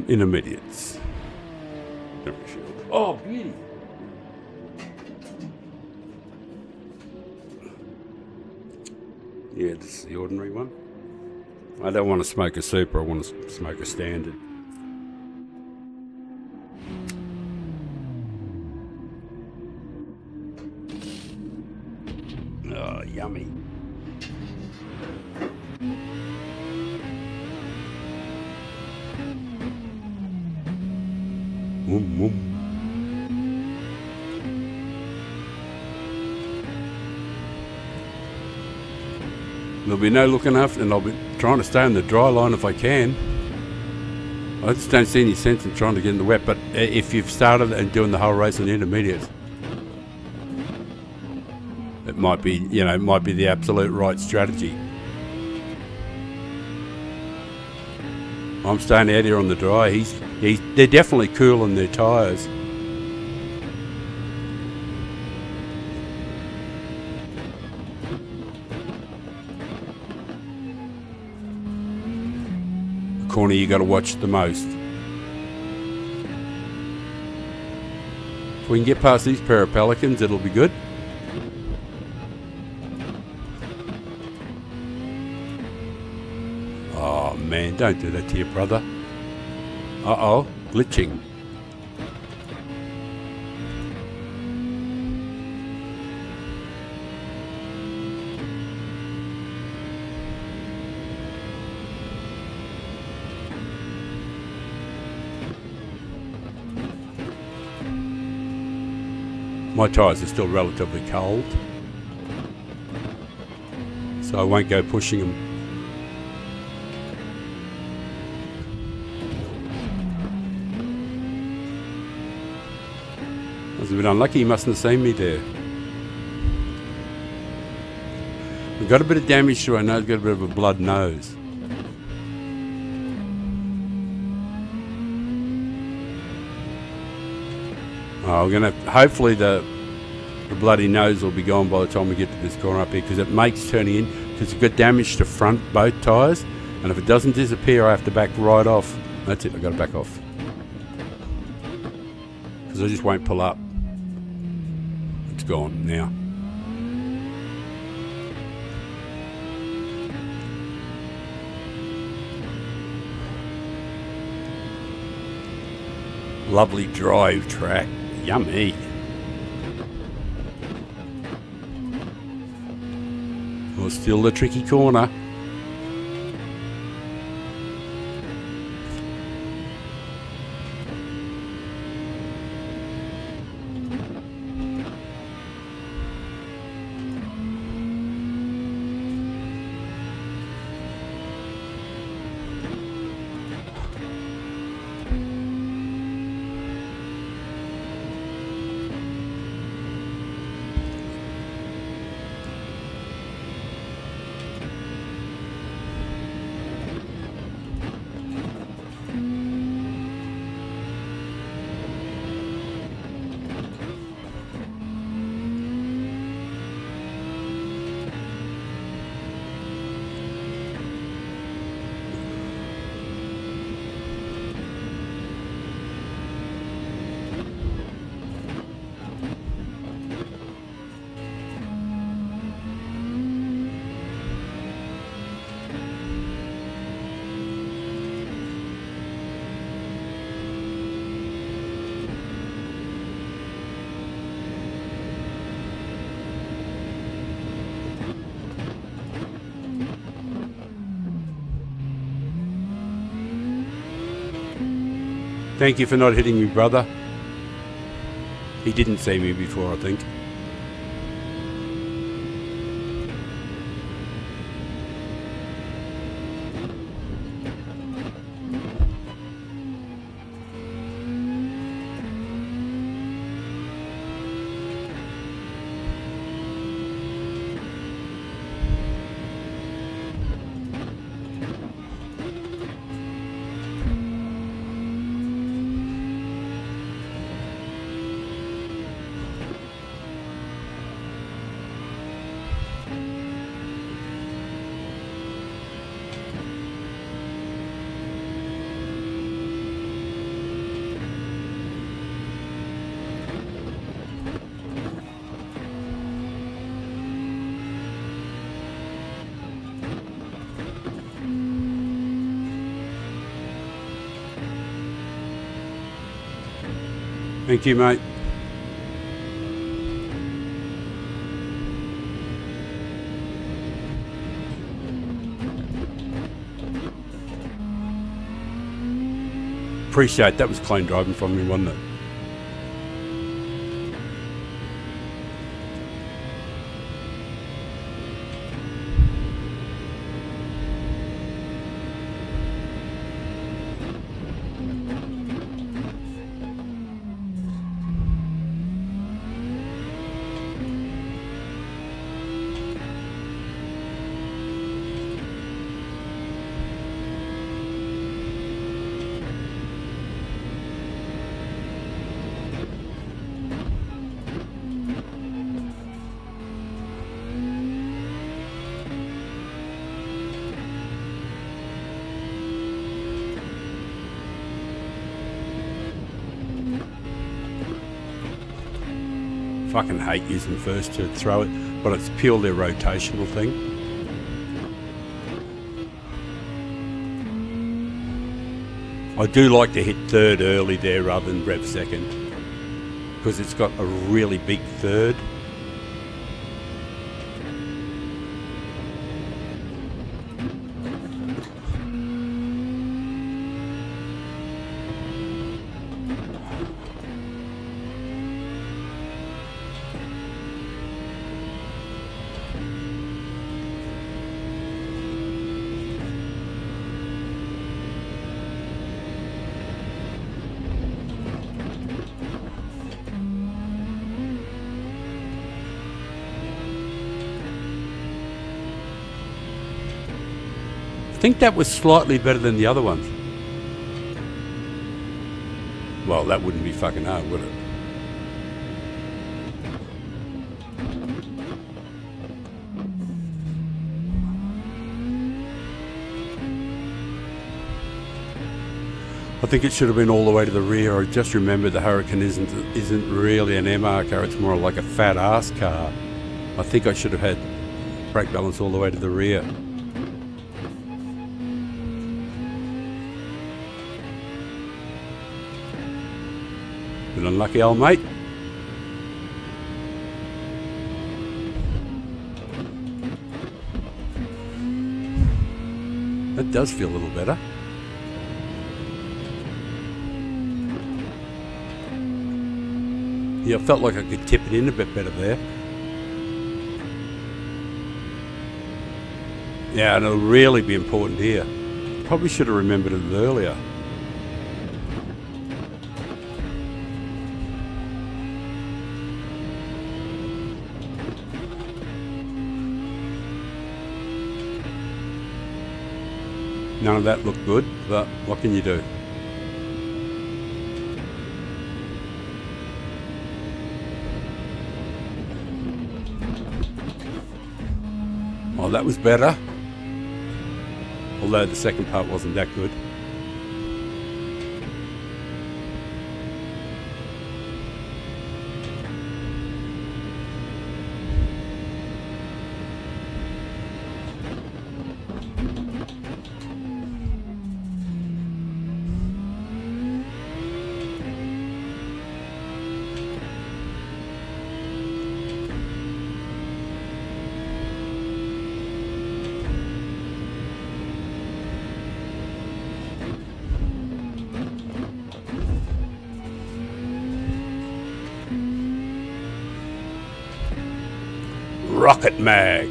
Intermediates. Oh, beauty. Yeah, this is the ordinary one. I don't want to smoke a super, I want to smoke a standard. Oh, yummy. There'll be no looking after, and I'll be trying to stay on the dry line if I can. I just don't see any sense in trying to get in the wet, but if you've started and doing the whole race on the intermediates, it might be, it might be the absolute right strategy. I'm staying out here on the dry. They're definitely cooling their tyres. The corner you got to watch the most. If we can get past these pair of pelicans, it'll be good. Oh man, don't do that to your brother. Uh-oh, glitching. My tyres are still relatively cold, so I won't go pushing them. I was a bit unlucky, he mustn't have seen me there. We've got a bit of damage to our nose, got a bit of a blood nose. Oh, we're gonna hopefully the bloody nose will be gone by the time we get to this corner up here, because it makes turning in, because it's got damage to front both tyres, and if it doesn't disappear I have to back right off. That's it, I've got to back off, because I just won't pull up. It's gone now. Lovely drive track. Yummy. Well, still the tricky corner. Thank you for not hitting me, brother. He didn't see me before, I think. Thank you, mate. Appreciate that. Was clean driving from me, wasn't it? Fucking hate using first to throw it, but it's purely a rotational thing. I do like to hit third early there rather than rev second, because it's got a really big third. I think that was slightly better than the other ones. Well, that wouldn't be fucking hard, would it? I think it should have been all the way to the rear. I just remembered the Hurricane isn't really an MR car, it's more like a fat ass car. I think I should have had brake balance all the way to the rear. Bit unlucky, old mate. That does feel a little better. Yeah, I felt like I could tip it in a bit better there. Yeah, and it'll really be important here. Probably should have remembered it earlier. None of that looked good, but what can you do? Oh, that was better. Although the second part wasn't that good. Rocket Mag.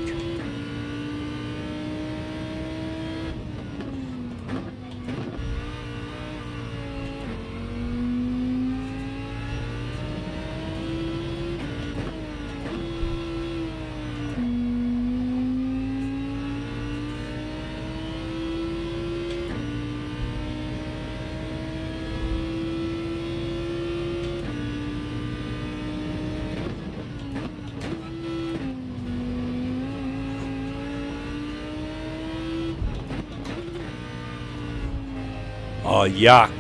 Oh, yuck.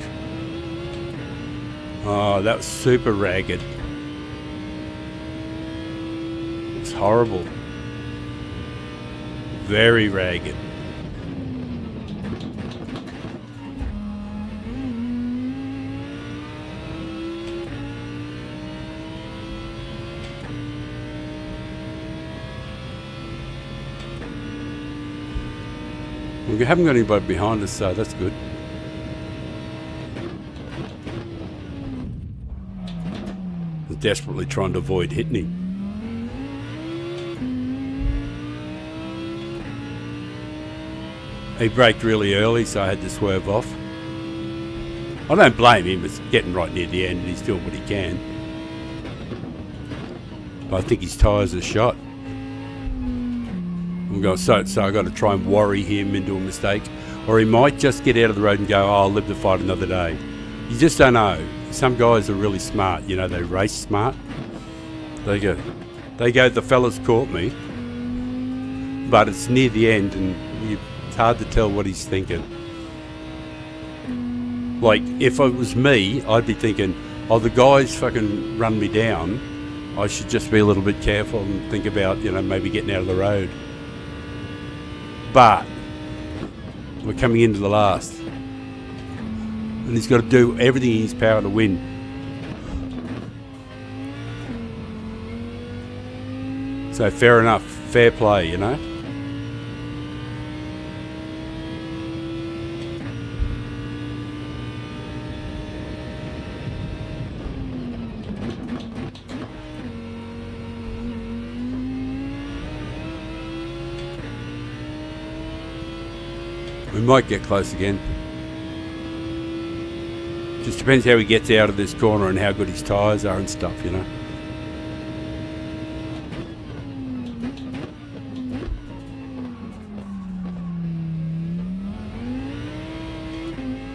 Oh, that was super ragged. It's horrible. Very ragged. We haven't got anybody behind us, so that's good. Desperately trying to avoid hitting him. He braked really early, so I had to swerve off. I don't blame him, it's getting right near the end and he's doing what he can. But I think his tyres are shot. So I got to try and worry him into a mistake. Or he might just get out of the road and go, oh, I'll live to fight another day. You just don't know. Some guys are really smart, you know, they race smart. They go, the fella's caught me. But it's near the end and it's hard to tell what he's thinking. Like, if it was me, I'd be thinking, oh, the guy's fucking run me down. I should just be a little bit careful and think about, you know, maybe getting out of the road. But we're coming into the last. And he's got to do everything in his power to win. So fair enough, fair play, you know. We might get close again. Just depends how he gets out of this corner and how good his tyres are and stuff, you know.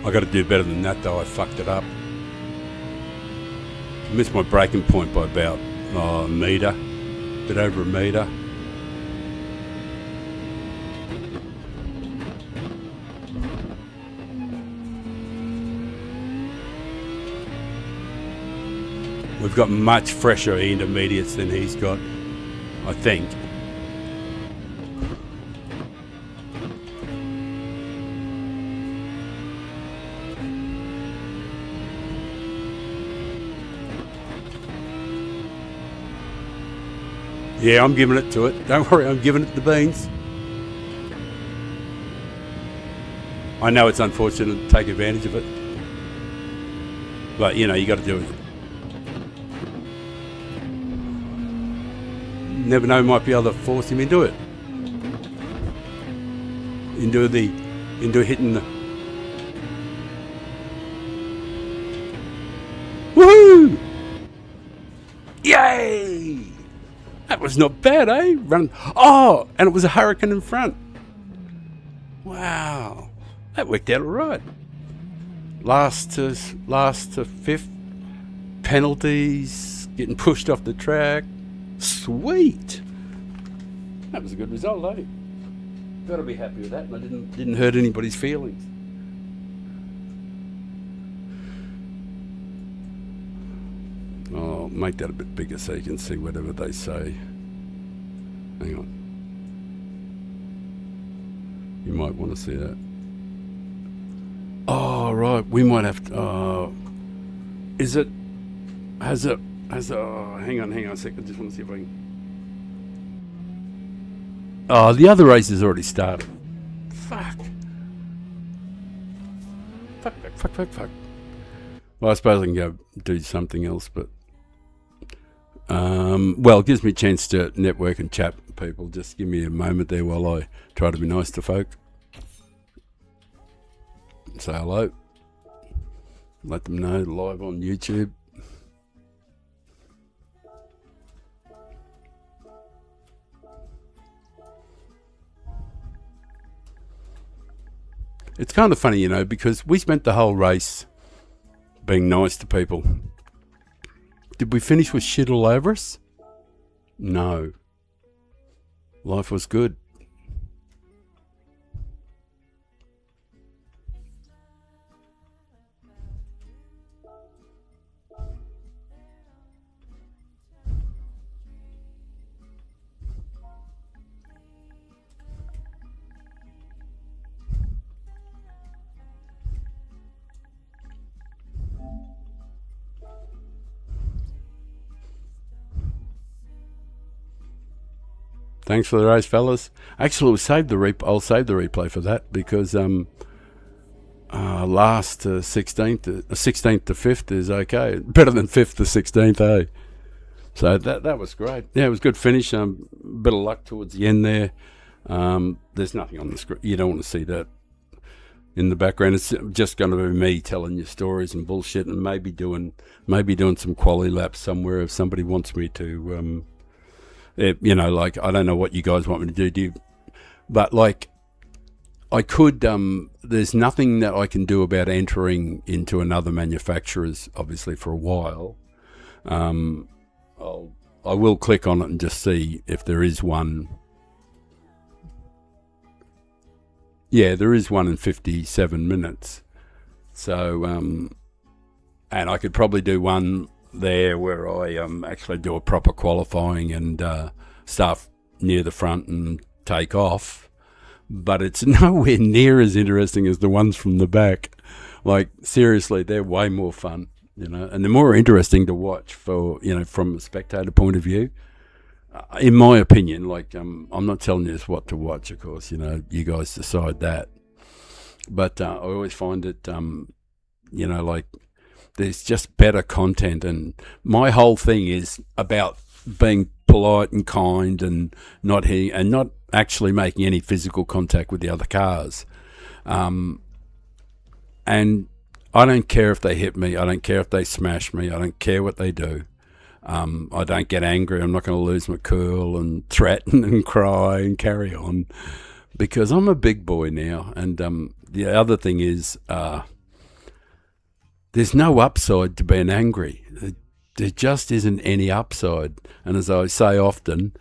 I got to do better than that though, I fucked it up. I missed my braking point by about a metre, a bit over a metre. We've got much fresher intermediates than he's got, I think. Yeah, I'm giving it to it. Don't worry, I'm giving it the beans. I know it's unfortunate to take advantage of it, but you know, you got to do it. Never know, might be able to force him into it. Into hitting the... Woohoo! Yay! That was not bad, eh? Oh, and it was a hurricane in front. Wow. That worked out all right. Last to fifth. Penalties. Getting pushed off the track. Sweet. That was a good result, eh? Got to be happy with that, and I didn't hurt anybody's feelings. I'll make that a bit bigger so you can see whatever they say. Hang on. You might want to see that. Oh, right. We might have to... is it... Has it... hang on a second. I just want to see if I can... Oh, the other race has already started. Fuck. Well, I suppose I can go do something else, but... well, it gives me a chance to network and chat with people. Just give me a moment there while I try to be nice to folk. Say hello. Let them know live on YouTube. It's kind of funny, you know, because we spent the whole race being nice to people. Did we finish with shit all over us? No. Life was good. Thanks for the race, fellas. Actually, I'll save the replay for that because last 16th to 5th is okay. Better than 5th to 16th, eh? So that was great. Yeah, it was a good finish. Bit of luck towards the end there. There's nothing on the screen. You don't want to see that in the background. It's just going to be me telling you stories and bullshit, and maybe doing some quality laps somewhere if somebody wants me to. You know, like, I don't know what you guys want me to do, but like, I could, there's nothing that I can do about entering into another manufacturer's, obviously, for a while. I will click on it and just see if there is one. Yeah, there is one in 57 minutes. So, and I could probably do one there where I actually do a proper qualifying and start near the front and take off, but it's nowhere near as interesting as the ones from the back. Like, seriously, they're way more fun, you know, and they're more interesting to watch for, you know, from a spectator point of view, in my opinion. Like, I'm not telling you what to watch, of course, you know, you guys decide that, but I always find it, you know, like, there's just better content, and my whole thing is about being polite and kind and not actually making any physical contact with the other cars. And I don't care if they hit me. I don't care if they smash me. I don't care what they do. I don't get angry. I'm not going to lose my cool and threaten and cry and carry on, because I'm a big boy now. And the other thing is, there's no upside to being angry. There just isn't any upside. And as I say often,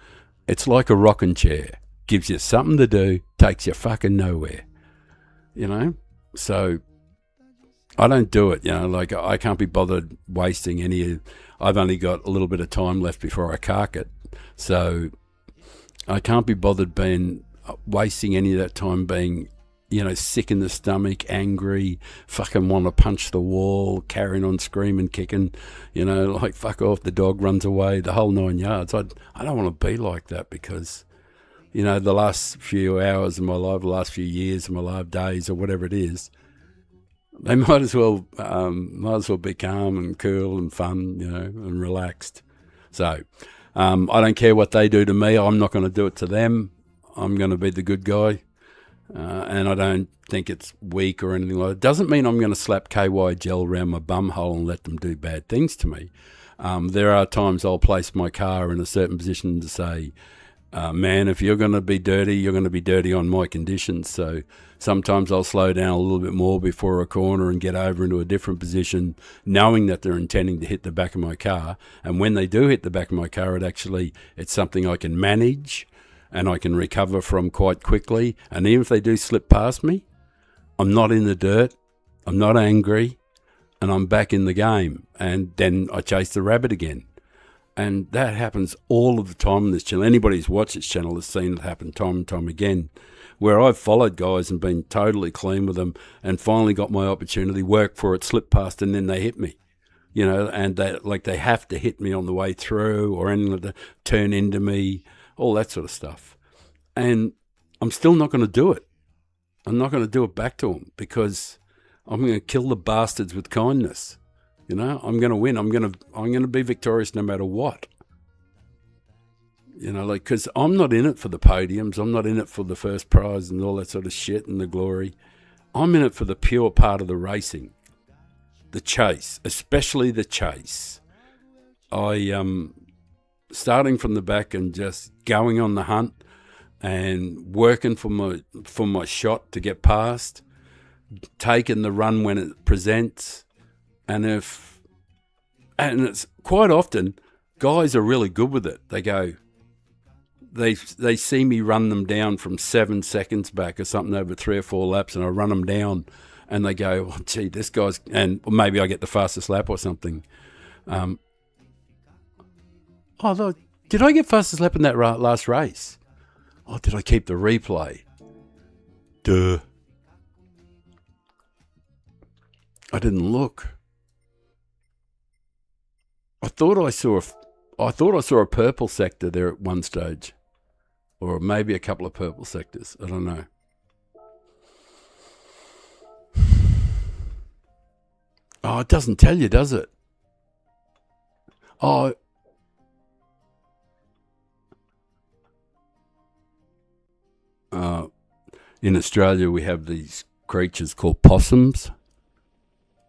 it's like a rocking chair. Gives you something to do, takes you fucking nowhere. You know? So I don't do it, you know, like, I can't be bothered wasting any. I've only got a little bit of time left before I cark it. So I can't be bothered wasting any of that time being, you know, sick in the stomach, angry, fucking want to punch the wall, carrying on screaming, kicking, you know, like, fuck off, the dog runs away, the whole 9 yards. I don't want to be like that, because you know, the last few hours of my life, the last few years of my life, days or whatever it is, they might as well be calm and cool and fun, you know, and relaxed. So I don't care what they do to me. I'm not going to do it to them. I'm going to be the good guy. And I don't think it's weak or anything like that. It doesn't mean I'm going to slap KY gel around my bum hole and let them do bad things to me. There are times I'll place my car in a certain position to say, man, if you're going to be dirty, you're going to be dirty on my conditions. So sometimes I'll slow down a little bit more before a corner and get over into a different position, knowing that they're intending to hit the back of my car. And when they do hit the back of my car, it's something I can manage and I can recover from quite quickly. And even if they do slip past me, I'm not in the dirt, I'm not angry, and I'm back in the game. And then I chase the rabbit again. And that happens all of the time on this channel. Anybody who's watched this channel has seen it happen time and time again, where I've followed guys and been totally clean with them and finally got my opportunity, worked for it, slipped past, and then they hit me. You know, and they have to hit me on the way through or anything like that, turn into me, all that sort of stuff. And I'm still not going to do it. I'm not going to do it back to them because I'm going to kill the bastards with kindness. You know, I'm going to win. I'm going to be victorious no matter what. You know, like, because I'm not in it for the podiums. I'm not in it for the first prize and all that sort of shit and the glory. I'm in it for the pure part of the racing, the chase, especially the chase. Starting from the back and just going on the hunt and working for my shot to get past, taking the run when it presents. And it's quite often, guys are really good with it. They go, they see me run them down from 7 seconds back or something over 3 or 4 laps, and I run them down, and they go, oh, gee, this guy's, and maybe I get the fastest lap or something. Did I get fastest lap in that last race? Oh, did I keep the replay? Duh. I didn't look. I thought I saw a purple sector there at one stage, or maybe a couple of purple sectors. I don't know. Oh, it doesn't tell you, does it? Oh. In Australia, we have these creatures called possums,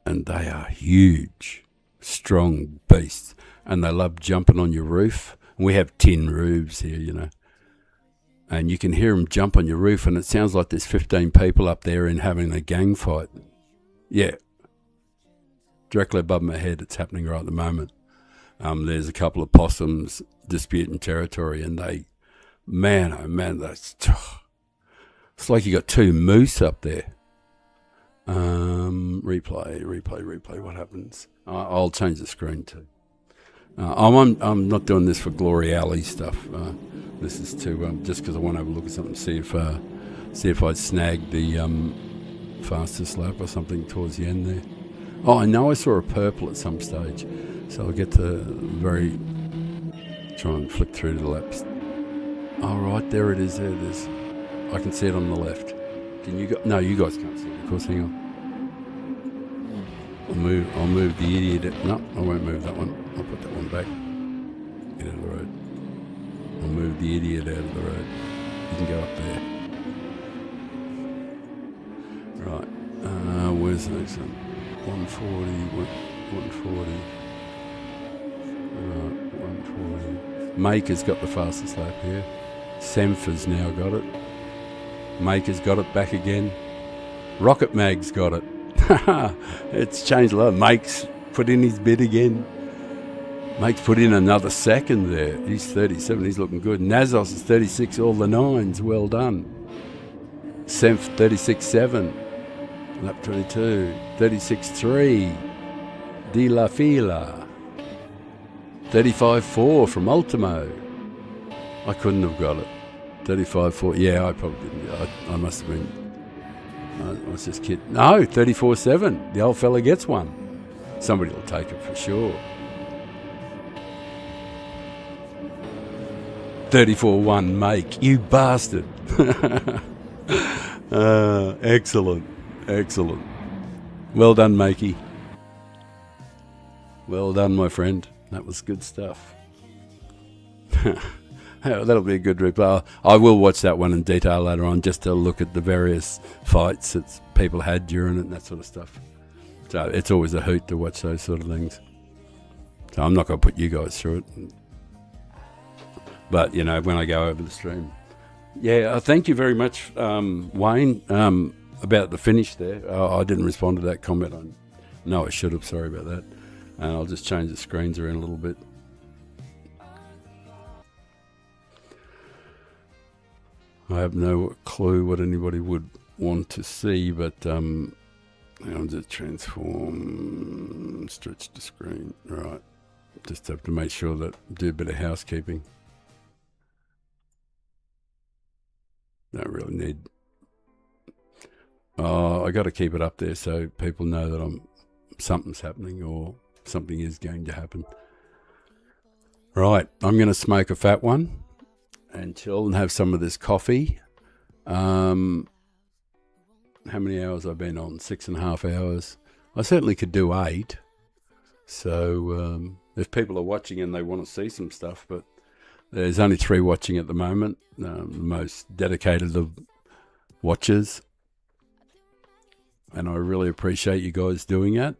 and they are huge, strong beasts, and they love jumping on your roof. We have tin roofs here, you know, and you can hear them jump on your roof, and it sounds like there's 15 people up there and having a gang fight. Yeah, directly above my head, it's happening right at the moment. There's a couple of possums disputing territory, and man, oh man, it's like you got 2 moose up there. Replay. What happens? I'll change the screen too. I'm not doing this for Glory Alley stuff. This is to just because I want to have a look at something, see if I snag the fastest lap or something towards the end there. Oh, I know I saw a purple at some stage, so I'll get to try and flick through the laps. Oh, right, there it is. There it is. I can see it on the left. Can you no, you guys can't see it, of course. Hang on. I'll move the idiot. No, I won't move that one. I'll put that one back. Get out of the road. I'll move the idiot out of the road. You can go up there. Right. Where's the next one? 140. 140. Right, 140. Maker's got the fastest lap here. Semfer's now got it. Maker's got it back again. Rocket Mag's got it. It's changed a lot. Make's put in his bid again. Make's put in another second there. He's 37. He's looking good. Nazos is 36, all the 9s. Well done. Semf 36.7. Lap 22. 36.3. De La Fila. 35.4 from Ultimo. I couldn't have got it. 35.4. Yeah, I probably didn't. I must have been. I was just kidding. No, 34.7. The old fella gets one. Somebody will take it for sure. 34-1 make. You bastard. Excellent. Excellent. Well done, Makey. Well done, my friend. That was good stuff. That'll be a good replay. I will watch that one in detail later on, just to look at the various fights that people had during it and that sort of stuff. So it's always a hoot to watch those sort of things. So I'm not going to put you guys through it. But, you know, when I go over the stream. Yeah, thank you very much, Wayne, about the finish there. I didn't respond to that comment. No, I should have. Sorry about that. And I'll just change the screens around a little bit. I have no clue what anybody would want to see, but I'll just transform, stretch the screen. Right. Just have to make sure that do a bit of housekeeping. Don't really need. I got to keep it up there so people know that something's happening or something is going to happen. Right, I'm going to smoke a fat one and chill and have some of this coffee. How many hours I've been on? 6.5 hours. I certainly could do 8. So if people are watching and they want to see some stuff, but there's only 3 watching at the moment, the most dedicated of watchers. And I really appreciate you guys doing that.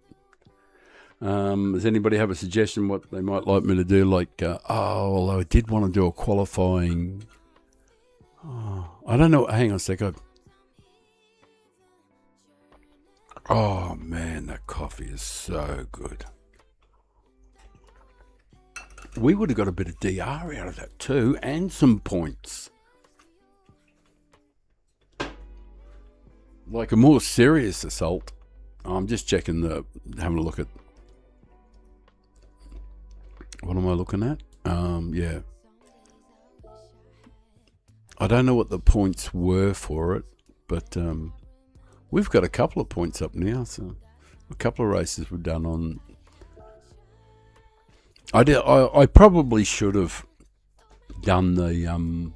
Does anybody have a suggestion what they might like me to do? Like, although I did want to do a qualifying. I don't know. Hang on a second. Oh, man, that coffee is so good. We would have got a bit of DR out of that too, and some points. Like a more serious assault. I'm just checking having a look at. What am I looking at? Yeah. I don't know what the points were for it, but we've got a couple of points up now. So a couple of races we've done on. I probably should have done the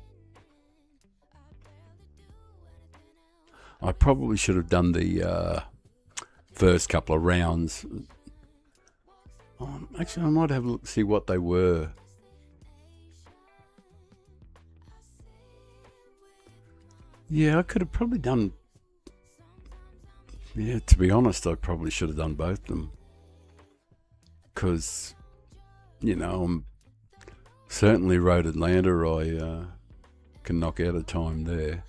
I probably should have done the first couple of rounds. Actually, I might have a look, see what they were. Yeah, I could have probably done. Yeah, to be honest, I probably should have done both of them. Because, you know, I'm certainly Road Atlanta, I can knock out a time there.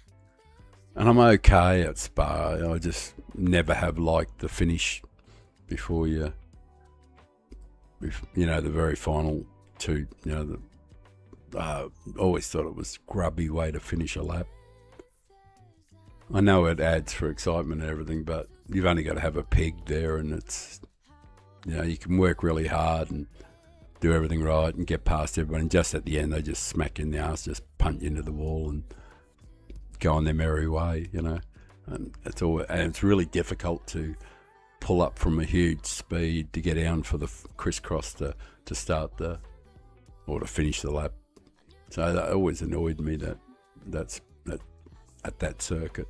And I'm okay at Spa. I just never have liked the finish before the very final 2. Always thought it was a grubby way to finish a lap. I know it adds for excitement and everything, but you've only got to have a peg there, and it's, you can work really hard and do everything right and get past everyone. And just at the end, they just smack you in the ass, just punt you into the wall and go on their merry way, And it's really difficult to pull up from a huge speed to get down for the crisscross to start or to finish the lap. So that always annoyed me that's at that circuit.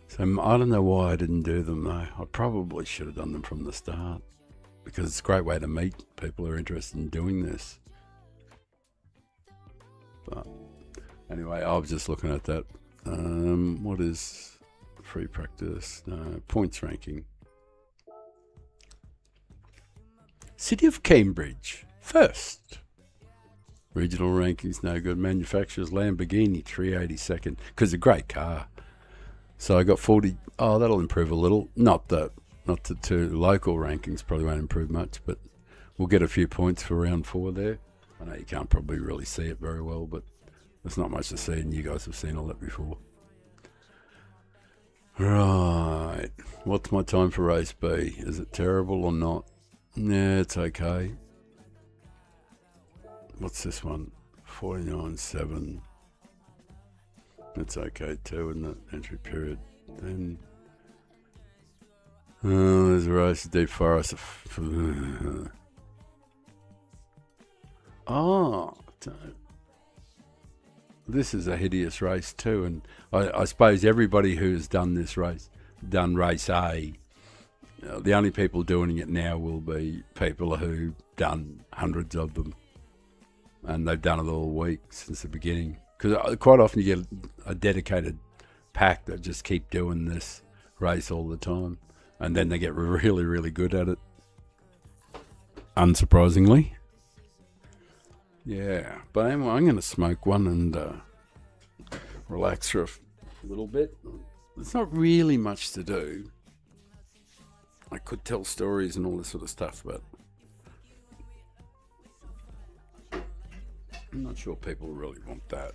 So I don't know why I didn't do them though. I probably should have done them from the start, because it's a great way to meet people who are interested in doing this. But anyway, I was just looking at that. What is free practice? No, points ranking. City of Cambridge, first. Regional rankings, no good. Manufacturers, Lamborghini, 382nd. Because it's a great car. So I got 40. Oh, that'll improve a little. Not the local rankings probably won't improve much, but we'll get a few points for round 4 there. I know you can't probably really see it very well, but there's not much to see, and you guys have seen all that before. Right. What's my time for race B? Is it terrible or not? Yeah, it's okay. What's this one? 49.7. It's okay too, isn't it? Entry period. Then there's a race to Deep Forest. Oh, this is a hideous race too, and I suppose everybody who's done this race, done race A, the only people doing it now will be people who've done hundreds of them, and they've done it all week since the beginning. Because quite often you get a dedicated pack that just keep doing this race all the time, and then they get really, really good at it. Unsurprisingly. Yeah, but anyway, I'm going to smoke one and relax for a little bit. There's not really much to do. I could tell stories and all this sort of stuff, but I'm not sure people really want that.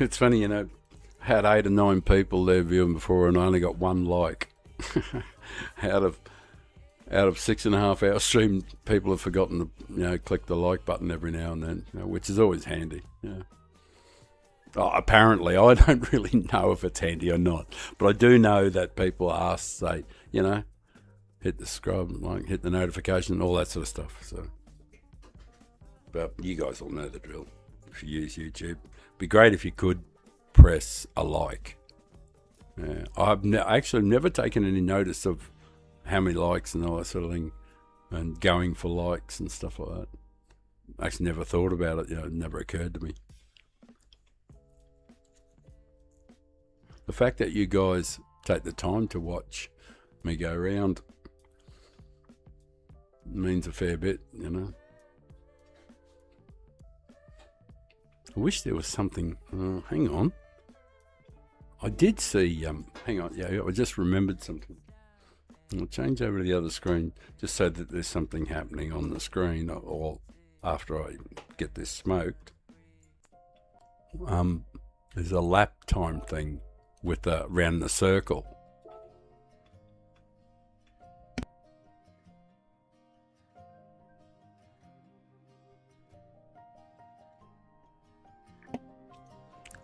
It's funny, you know, had 8 or 9 people there viewing before, and I only got 1 like. out of 6.5 hour stream, people have forgotten to, click the like button every now and then, which is always handy. Yeah. Oh, apparently, I don't really know if it's handy or not, but I do know that people say, hit the subscribe, hit the notification, all that sort of stuff. So, but you guys all know the drill. If you use YouTube, be great if you could press a like. Yeah, I've actually never taken any notice of how many likes and all that sort of thing, and going for likes and stuff like that. I actually never thought about it. It never occurred to me. The fact that you guys take the time to watch me go around means a fair bit, I wish there was something. Hang on. I did see. Hang on. Yeah, I just remembered something. I'll change over to the other screen just so that there's something happening on the screen, or after I get this smoked. There's a lap time thing with around the circle.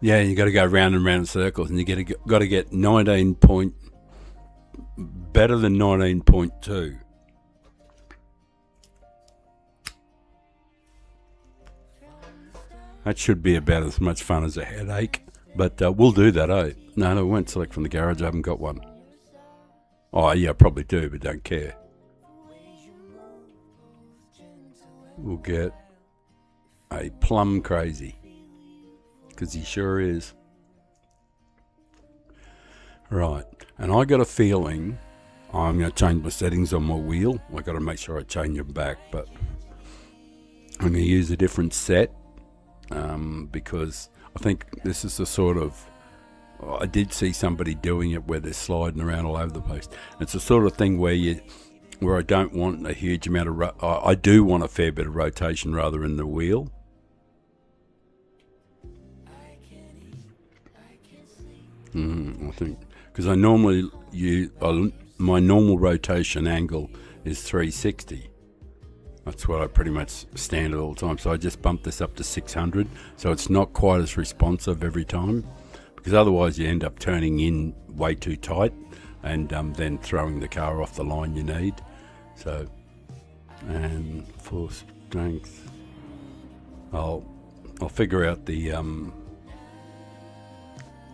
Yeah, you got to go round and round in circles, and you got to get 19 point, better than 19.2. That should be about as much fun as a headache, but we'll do that, eh? No, I won't select from the garage. I haven't got one. Oh, yeah, I probably do, but don't care. We'll get a plum crazy. Because he sure is. Right, and I got a feeling I'm going to change my settings on my wheel. I got to make sure I change them back, but I'm going to use a different set because I think this is the sort of, I did see somebody doing it where they're sliding around all over the place. It's the sort of thing where I don't want a huge amount of, I do want a fair bit of rotation rather in the wheel. I think because I normally my normal rotation angle is 360. That's what I pretty much stand at all the time. So I just bumped this up to 600, so it's not quite as responsive every time. Because otherwise you end up turning in way too tight, and then throwing the car off the line you need. So, and for strength, I'll figure out the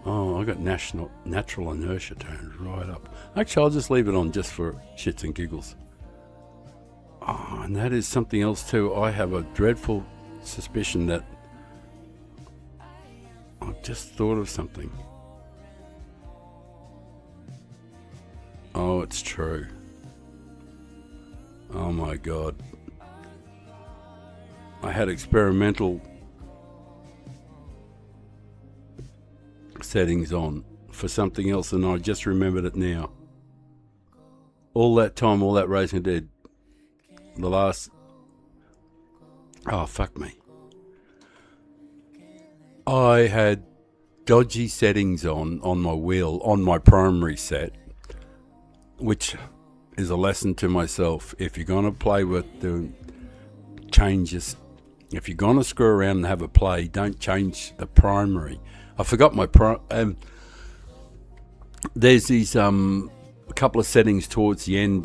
I got natural inertia turned right up. Actually, I'll just leave it on just for shits and giggles. Oh, and that is something else too. I have a dreadful suspicion that I've just thought of something. Oh, it's true. Oh my God. I had experimental settings on for something else, and I just remembered it now. All that time, all that racing I did, fuck me. I had dodgy settings on my wheel, on my primary set, which is a lesson to myself. If you're going to play with the changes If you're going to screw around and have a play, don't change the primary. I forgot my there's these a couple of settings towards the end,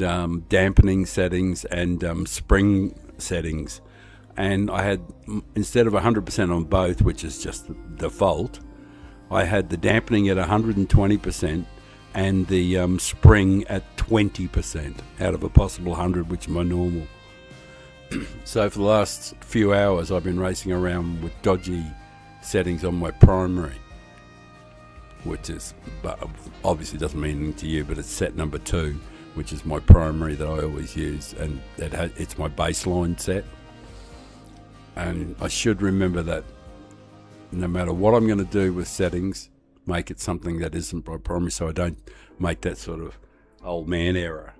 dampening settings and spring settings, and I had, instead of 100% on both, which is just the default, I had the dampening at 120% and the spring at 20% out of a possible 100, which is my normal. So for the last few hours I've been racing around with dodgy settings on my primary, which is, but obviously doesn't mean anything to you, but it's set number 2, which is my primary that I always use, and it's my baseline set. And I should remember that no matter what I'm going to do with settings, make it something that isn't my primary, so I don't make that sort of old man error.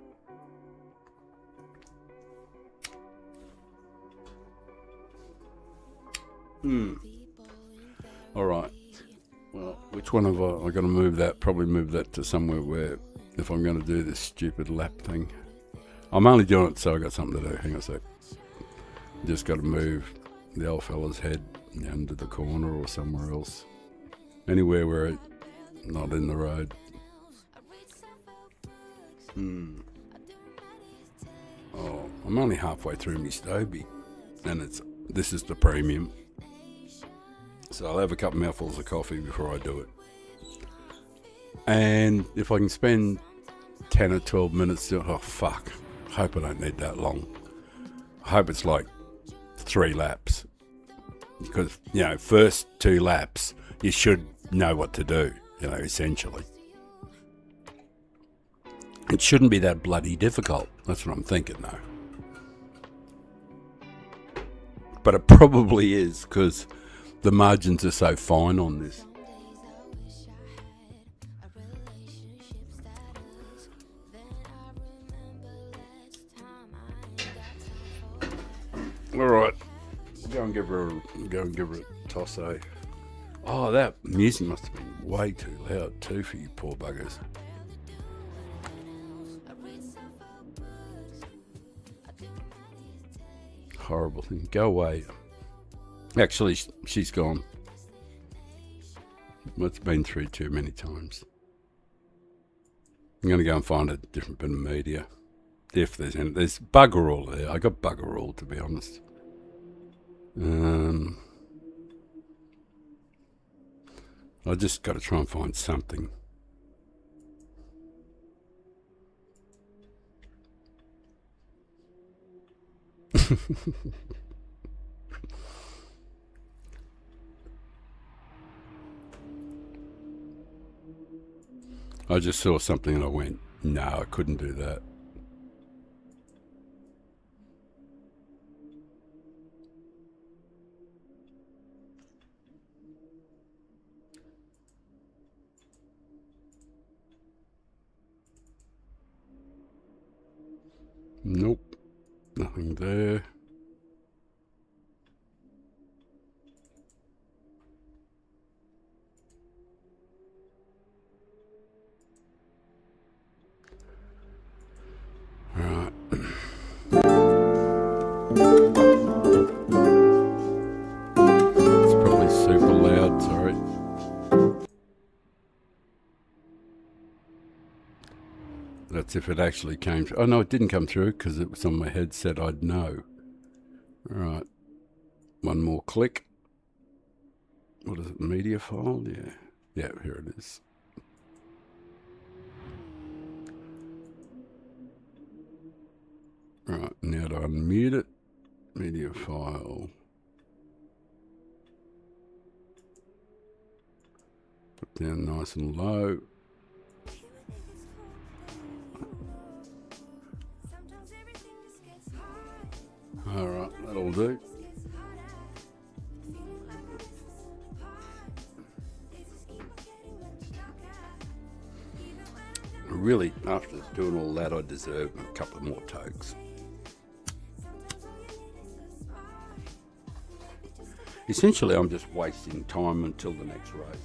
All right. Well, which one have I got to move that? Probably move that to somewhere where, if I'm going to do this stupid lap thing, I'm only doing it so I got something to do. Hang on a sec. Just got to move the old fella's head into the corner or somewhere else, anywhere where it's not in the road. Oh, I'm only halfway through my Stoby, and this is the premium. So I'll have a couple mouthfuls of coffee before I do it. And if I can spend 10 or 12 minutes doing, oh fuck, I hope I don't need that long. I hope it's like 3 laps. Because, first 2 laps, you should know what to do, essentially. It shouldn't be that bloody difficult. That's what I'm thinking, though. But it probably is, because the margins are so fine on this. All right, go and give her a toss, eh? Oh, that music must have been way too loud too for you poor buggers. Horrible thing. Go away. Actually, she's gone. It's been through too many times. I'm going to go and find a different bit of media. If there's any. There's bugger all there. I got bugger all, to be honest. I just got to try and find something. I just saw something and I went, no, I couldn't do that. Nope, nothing there. Right. It's probably super loud, sorry. That's if it actually came through. Oh no, it didn't come through because it was on my headset. I'd know. Right. One more click. What is it? Media file? Yeah. Yeah, here it is. Right, now to unmute it. Media file. Put down nice and low. Alright, that'll do. Really, after doing all that, I deserve a couple of more tokes. Essentially, I'm just wasting time until the next race.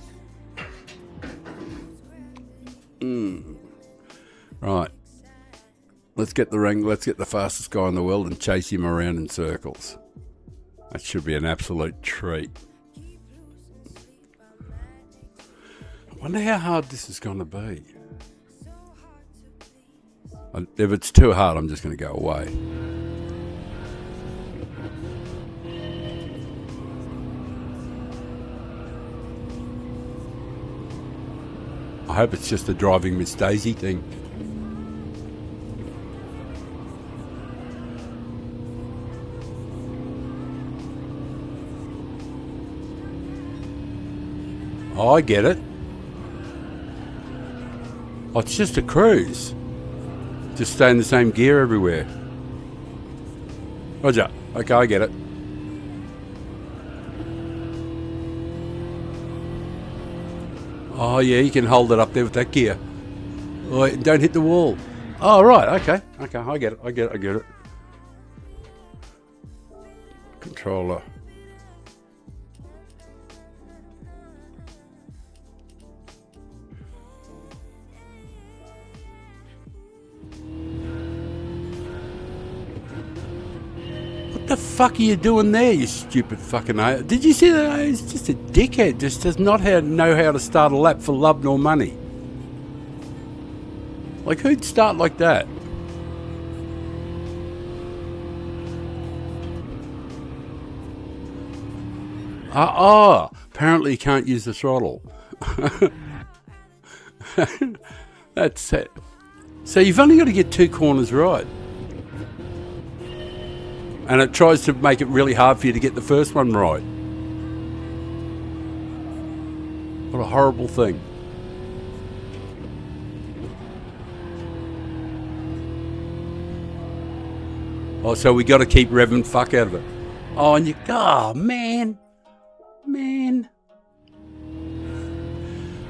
Right. Let's get the fastest guy in the world and chase him around in circles. That should be an absolute treat. I wonder how hard this is going to be. If it's too hard, I'm just going to go away. I hope it's just a driving Miss Daisy thing. Oh, I get it. Oh, it's just a cruise. Just stay in the same gear everywhere. Roger. Okay, I get it. Oh, yeah, you can hold it up there with that gear. Oh, don't hit the wall. Oh, right, okay. Okay, I get it. Controller. What the fuck are you doing there, you stupid fucking A? Did you see that? He's just a dickhead. Just does not know how to start a lap for love nor money. Like, who'd start like that? Apparently you can't use the throttle. That's it. So you've only got to get 2 corners right. And it tries to make it really hard for you to get the first one right. What a horrible thing. Oh, so we got to keep revving fuck out of it. Oh, and you... Oh, man. Man.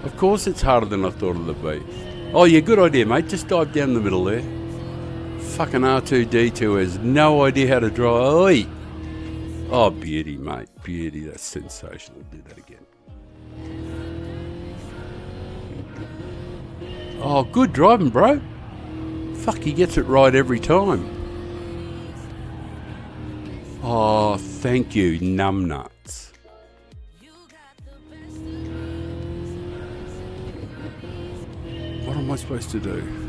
Of course it's harder than I thought it would be. Oh, yeah, good idea, mate. Just dive down the middle there. Fucking R2-D2 has no idea how to drive. Oi. Oh, beauty, mate. Beauty. That's sensational. Do that again. Oh, good driving, bro. Fuck, he gets it right every time. Oh, thank you, numbnuts. What am I supposed to do?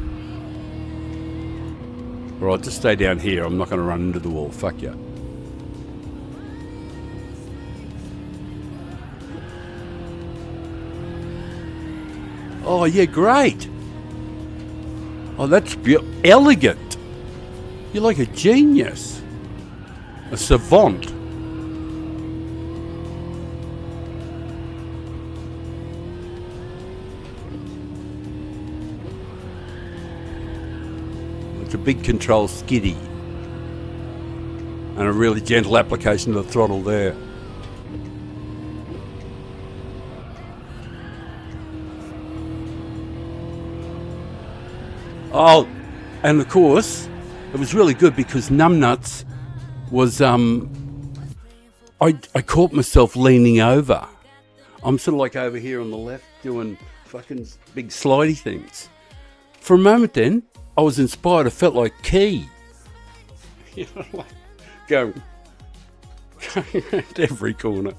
Alright, just stay down here. I'm not going to run into the wall. Fuck you. Oh, yeah, great. Oh, that's elegant. You're like a genius. A savant. It's a big control skiddy. And a really gentle application of the throttle there. Oh, and of course, it was really good because numbnuts was, I caught myself leaning over. I'm sort of like over here on the left doing fucking big slidey things. For a moment then, I was inspired. I felt like Key. You know, like going around every corner.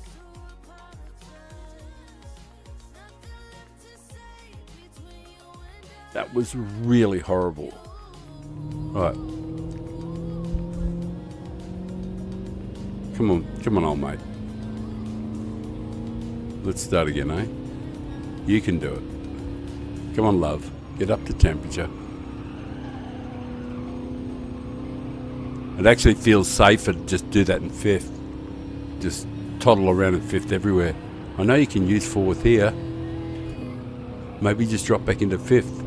That was really horrible. Right. Come on, old mate. Let's start again, eh? You can do it. Come on, love. Get up to temperature. It actually feels safer to just do that in fifth. Just toddle around in fifth everywhere. I know you can use fourth here. Maybe just drop back into fifth.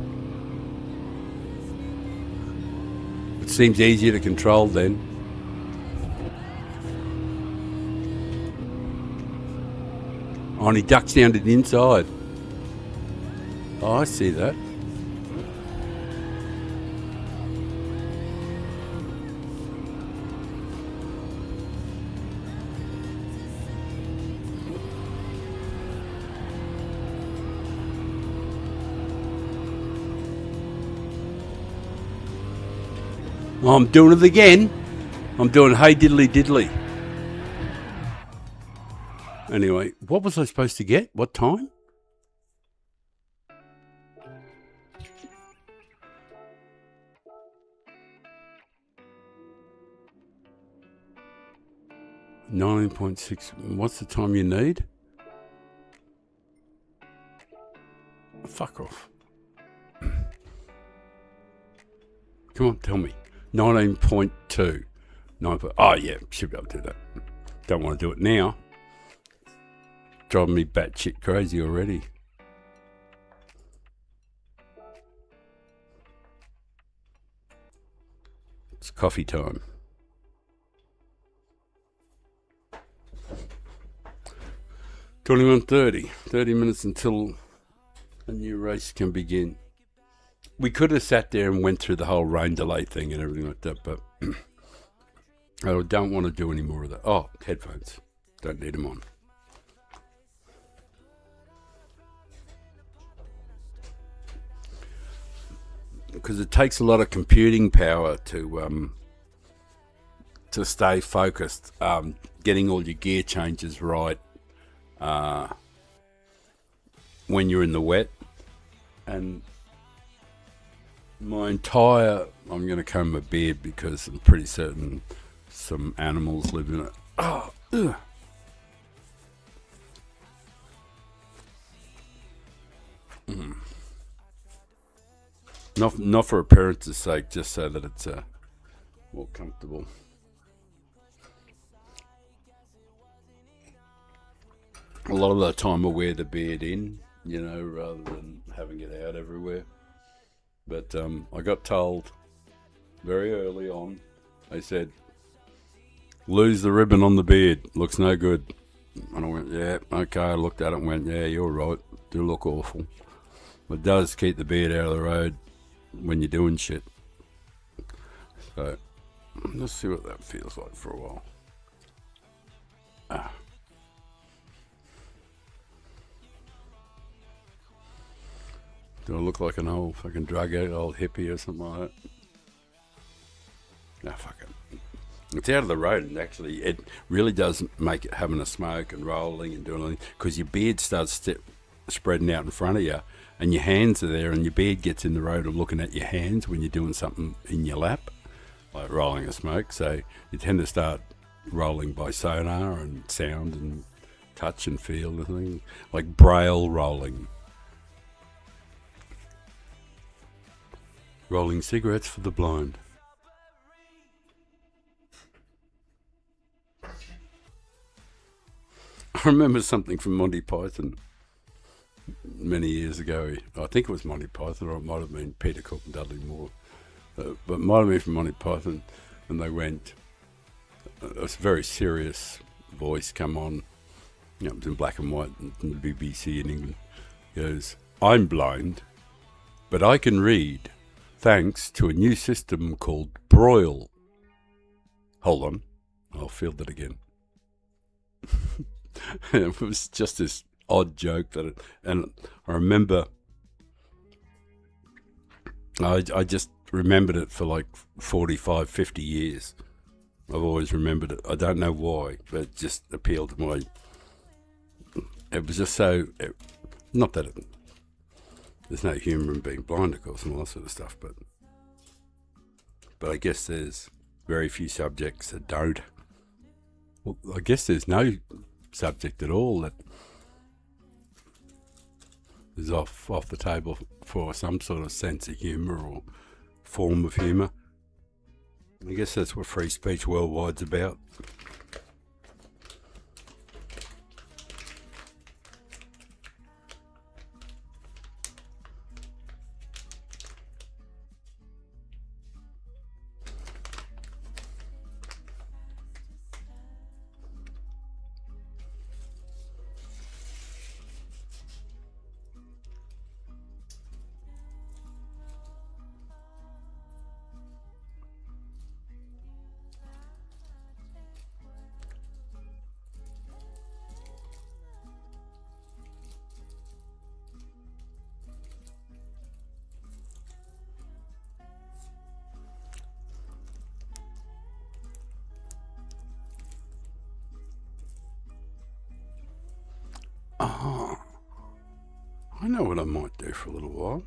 It seems easier to control then. Oh, and he ducks down to the inside. Oh, I see that. Oh, I'm doing it again. I'm doing hey diddly diddly. Anyway, what was I supposed to get? What time? $9.6. What's the time you need? Fuck off. Come on, tell me. 19.2. Oh, yeah, should be able to do that. Don't want to do it now. Driving me batshit crazy already. It's coffee time. 21:30. 30 minutes until a new race can begin. We could have sat there and went through the whole rain delay thing and everything like that, but I don't want to do any more of that. Oh, headphones. Don't need them on. Because it takes a lot of computing power to stay focused, getting all your gear changes right when you're in the wet. And I'm going to comb my beard because I'm pretty certain some animals live in it. Oh, ugh. Not for appearance's sake, just so that it's more comfortable. A lot of the time I wear the beard in, rather than having it out everywhere. But I got told very early on, they said, lose the ribbon on the beard, looks no good. And I went, yeah, okay. I looked at it and went, yeah, you're right, do look awful. But it does keep the beard out of the road when you're doing shit. So let's see what that feels like for a while. Do I look like an old fucking drug addict, old hippie or something like that? No, fuck it. It's out of the road, and actually it really does make it having a smoke and rolling and doing anything, because your beard starts spreading out in front of you, and your hands are there, and your beard gets in the road of looking at your hands when you're doing something in your lap, like rolling a smoke. So you tend to start rolling by sonar and sound and touch and feel and things, like braille rolling. Rolling cigarettes for the blind. I remember something from Monty Python many years ago. I think it was Monty Python, or it might have been Peter Cook and Dudley Moore. But it might have been from Monty Python. And they went, a very serious voice come on. It was in black and white in the BBC in England. He goes, I'm blind, but I can read, thanks to a new system called Broil. Hold on, I'll field that again. It was just this odd joke and I remember, I just remembered it for like 45, 50 years. I've always remembered it. I don't know why, but it just appealed to my, it was just so, not that there's no humour in being blind, of course, and all that sort of stuff, but I guess there's very few subjects that don't. Well, I guess there's no subject at all that is off the table for some sort of sense of humour or form of humour. I guess that's what free speech worldwide's about. I know what I might do for a little while.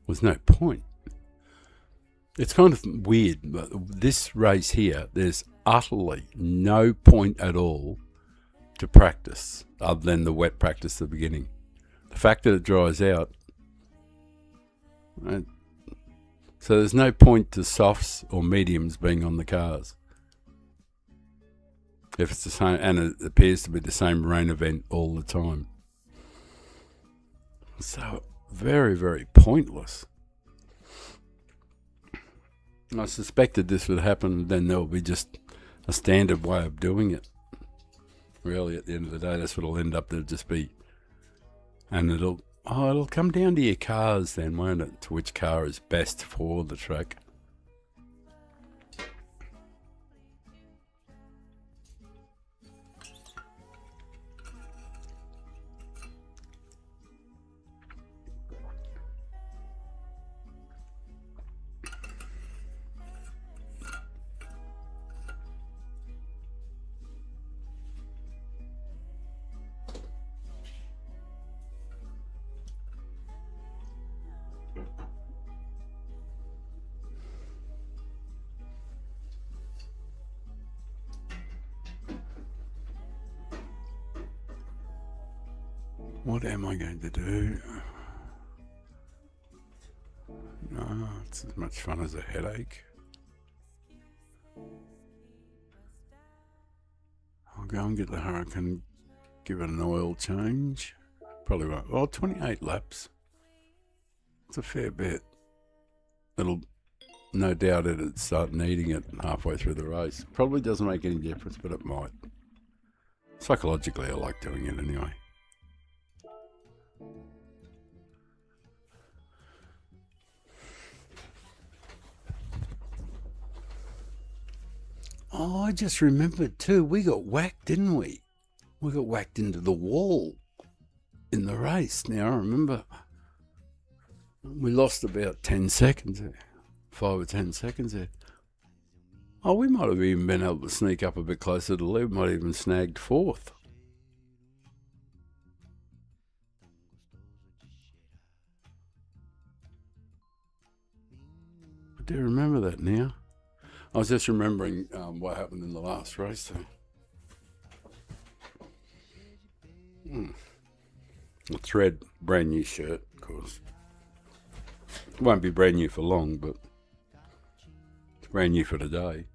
There's no point. It's kind of weird, but this race here, there's utterly no point at all to practice other than the wet practice at the beginning. The fact that it dries out, right? So there's no point to softs or mediums being on the cars. If it's the same, and it appears to be the same rain event all the time. So very, very pointless. I suspected this would happen, then there'll be just a standard way of doing it. Really, at the end of the day, that's what it'll end up to just be. And it'll come down to your cars then, won't it? To which car is best for the track. What am I going to do? No, it's as much fun as a headache. I'll go and get the Hurricane, give it an oil change. Probably won't. Well, 28 laps. It's a fair bit. It'll, no doubt it'd start needing it halfway through the race. Probably doesn't make any difference, but it might. Psychologically, I like doing it anyway. Oh, I just remembered too, we got whacked, didn't we? We got whacked into the wall in the race. Now, I remember we lost about 10 seconds there, 5 or 10 seconds there. Oh, we might have even been able to sneak up a bit closer to the lead, might have even snagged 4th. I do remember that now. I was just remembering what happened in the last race. It's red, brand new shirt, of course. It won't be brand new for long, but it's brand new for today.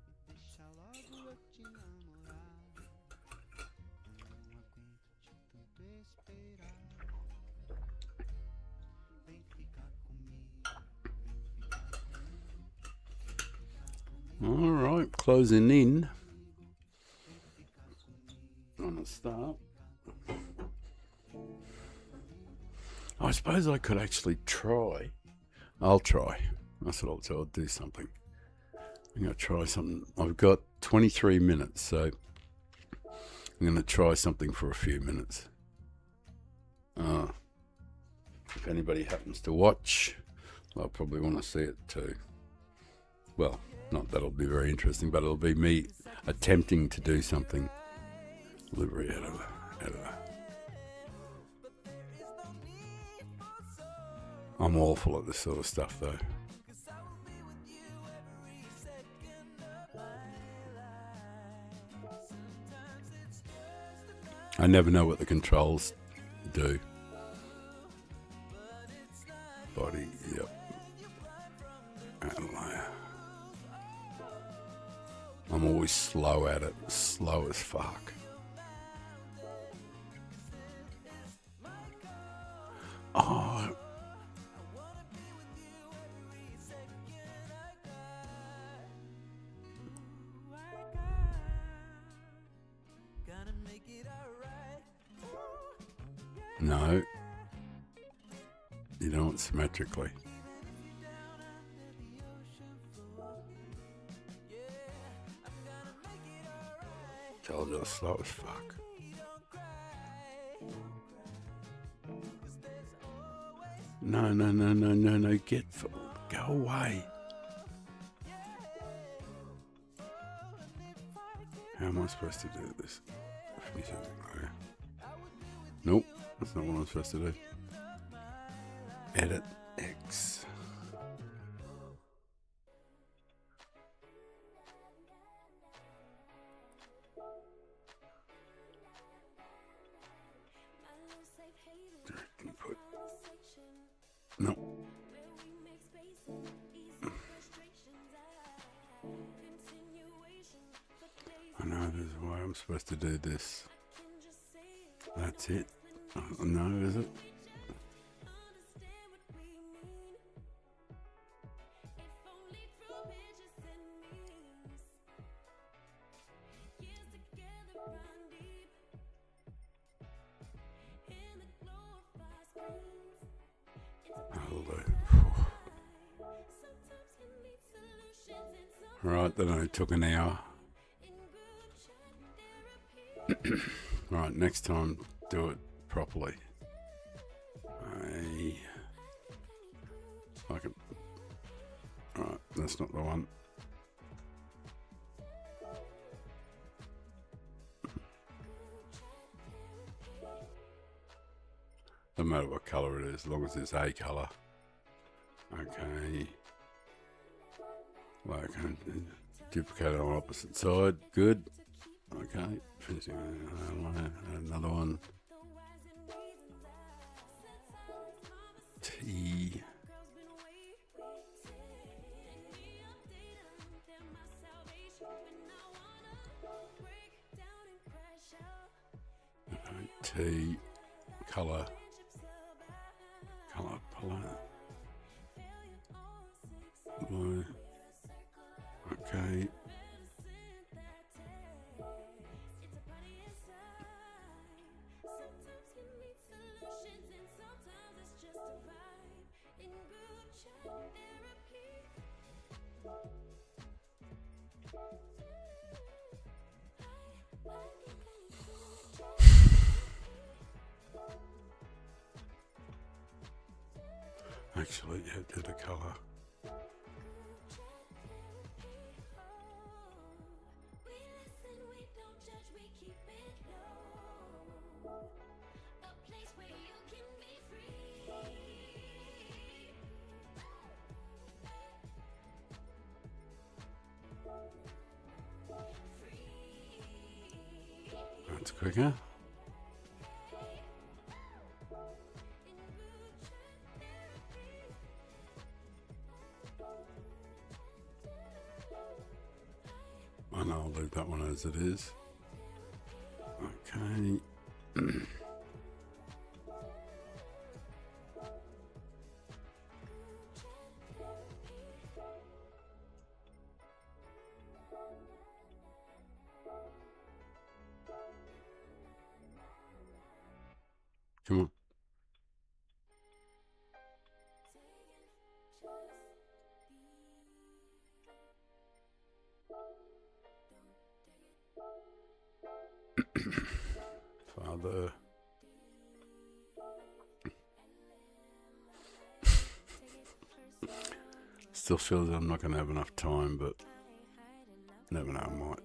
All right, closing in on a start. I suppose I could actually try. I'll try. That's what I'll do. I'll do something. I'm going to try something. I've got 23 minutes, so I'm going to try something for a few minutes. If anybody happens to watch, they'll probably want to see it too. Well, not that it'll be very interesting, but it'll be me attempting to do something. Livery out of I'm awful at this sort of stuff, though. I never know what the controls do. Body, yep. I'm always slow at it, slow as fuck. Oh. No. You don't symmetrically. Told you slow as fuck. No, go away. How am I supposed to do this? Finish it. Okay. Nope, that's not what I'm supposed to do. Edit X. Direct input. No. I know there's a way I'm supposed to do this. That's it. No, is it? Right, that only took an hour. Right, next time do it properly. Like it. Right, that's not the one. No matter what colour it is, as long as it's a colour. Okay. Like, duplicate it on opposite side. Good. Okay. Finishing another one. T. Okay. T. Color. Blue. Okay. Actually, yeah, do the colour. That's quicker. And I'll leave that one as it is. Okay. Come on. Father. Still feels I'm not going to have enough time, but never know, I might.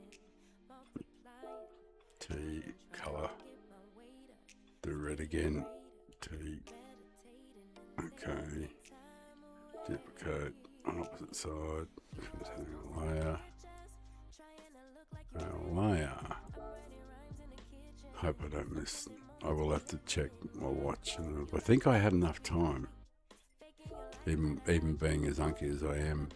T, colour. Do red again. T. Okay. Duplicate on opposite side. Layer. Layer. Hope I don't miss. I will have to check my watch. And I think I had enough time. Even being as unky as I am.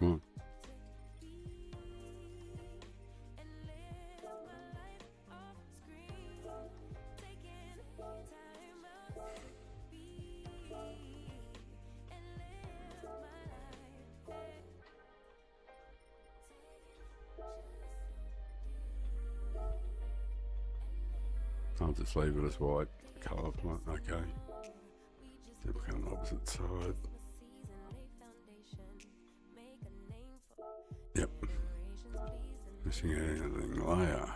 Come on. I'll just leave it as white colour. Okay. Duplicate on Opposite side. Yep. Missing anything layer.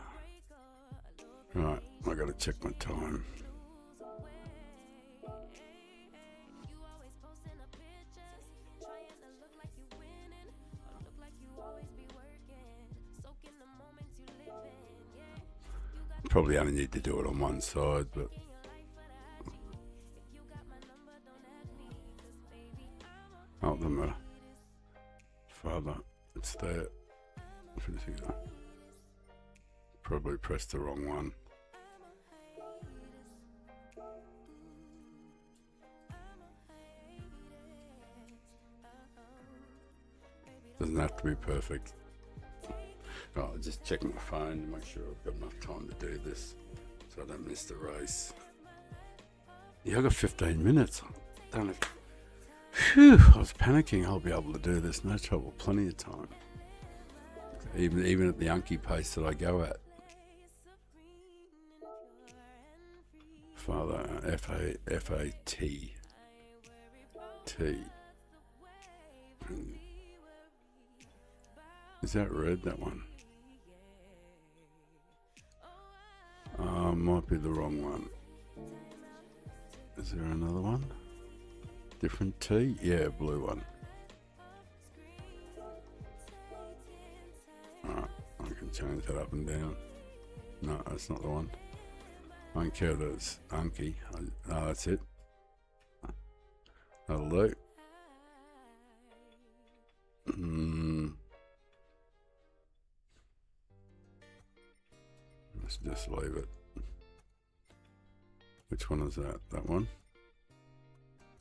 Right, I gotta check my time. Probably only need to do it on one side, but oh, doesn't matter. Father, it's there. Finishing that. Probably pressed the wrong one. Doesn't have to be perfect. Oh, I'll just check my phone to make sure I've got enough time to do this so I don't miss the race. Yeah, I've got 15 minutes. Don't have... Phew, I was panicking. I'll be able to do this, no trouble, plenty of time. Even at the unky pace that I go at. Father, F-A-T. T. Is that red, that one? Might be the wrong one. Is there another one? Different T? Yeah, blue one. Alright, I can change that up and down. No, that's not the one. I don't care that it's unky. No, that's it. That'll do. Let's just leave it. Which one is that? That one?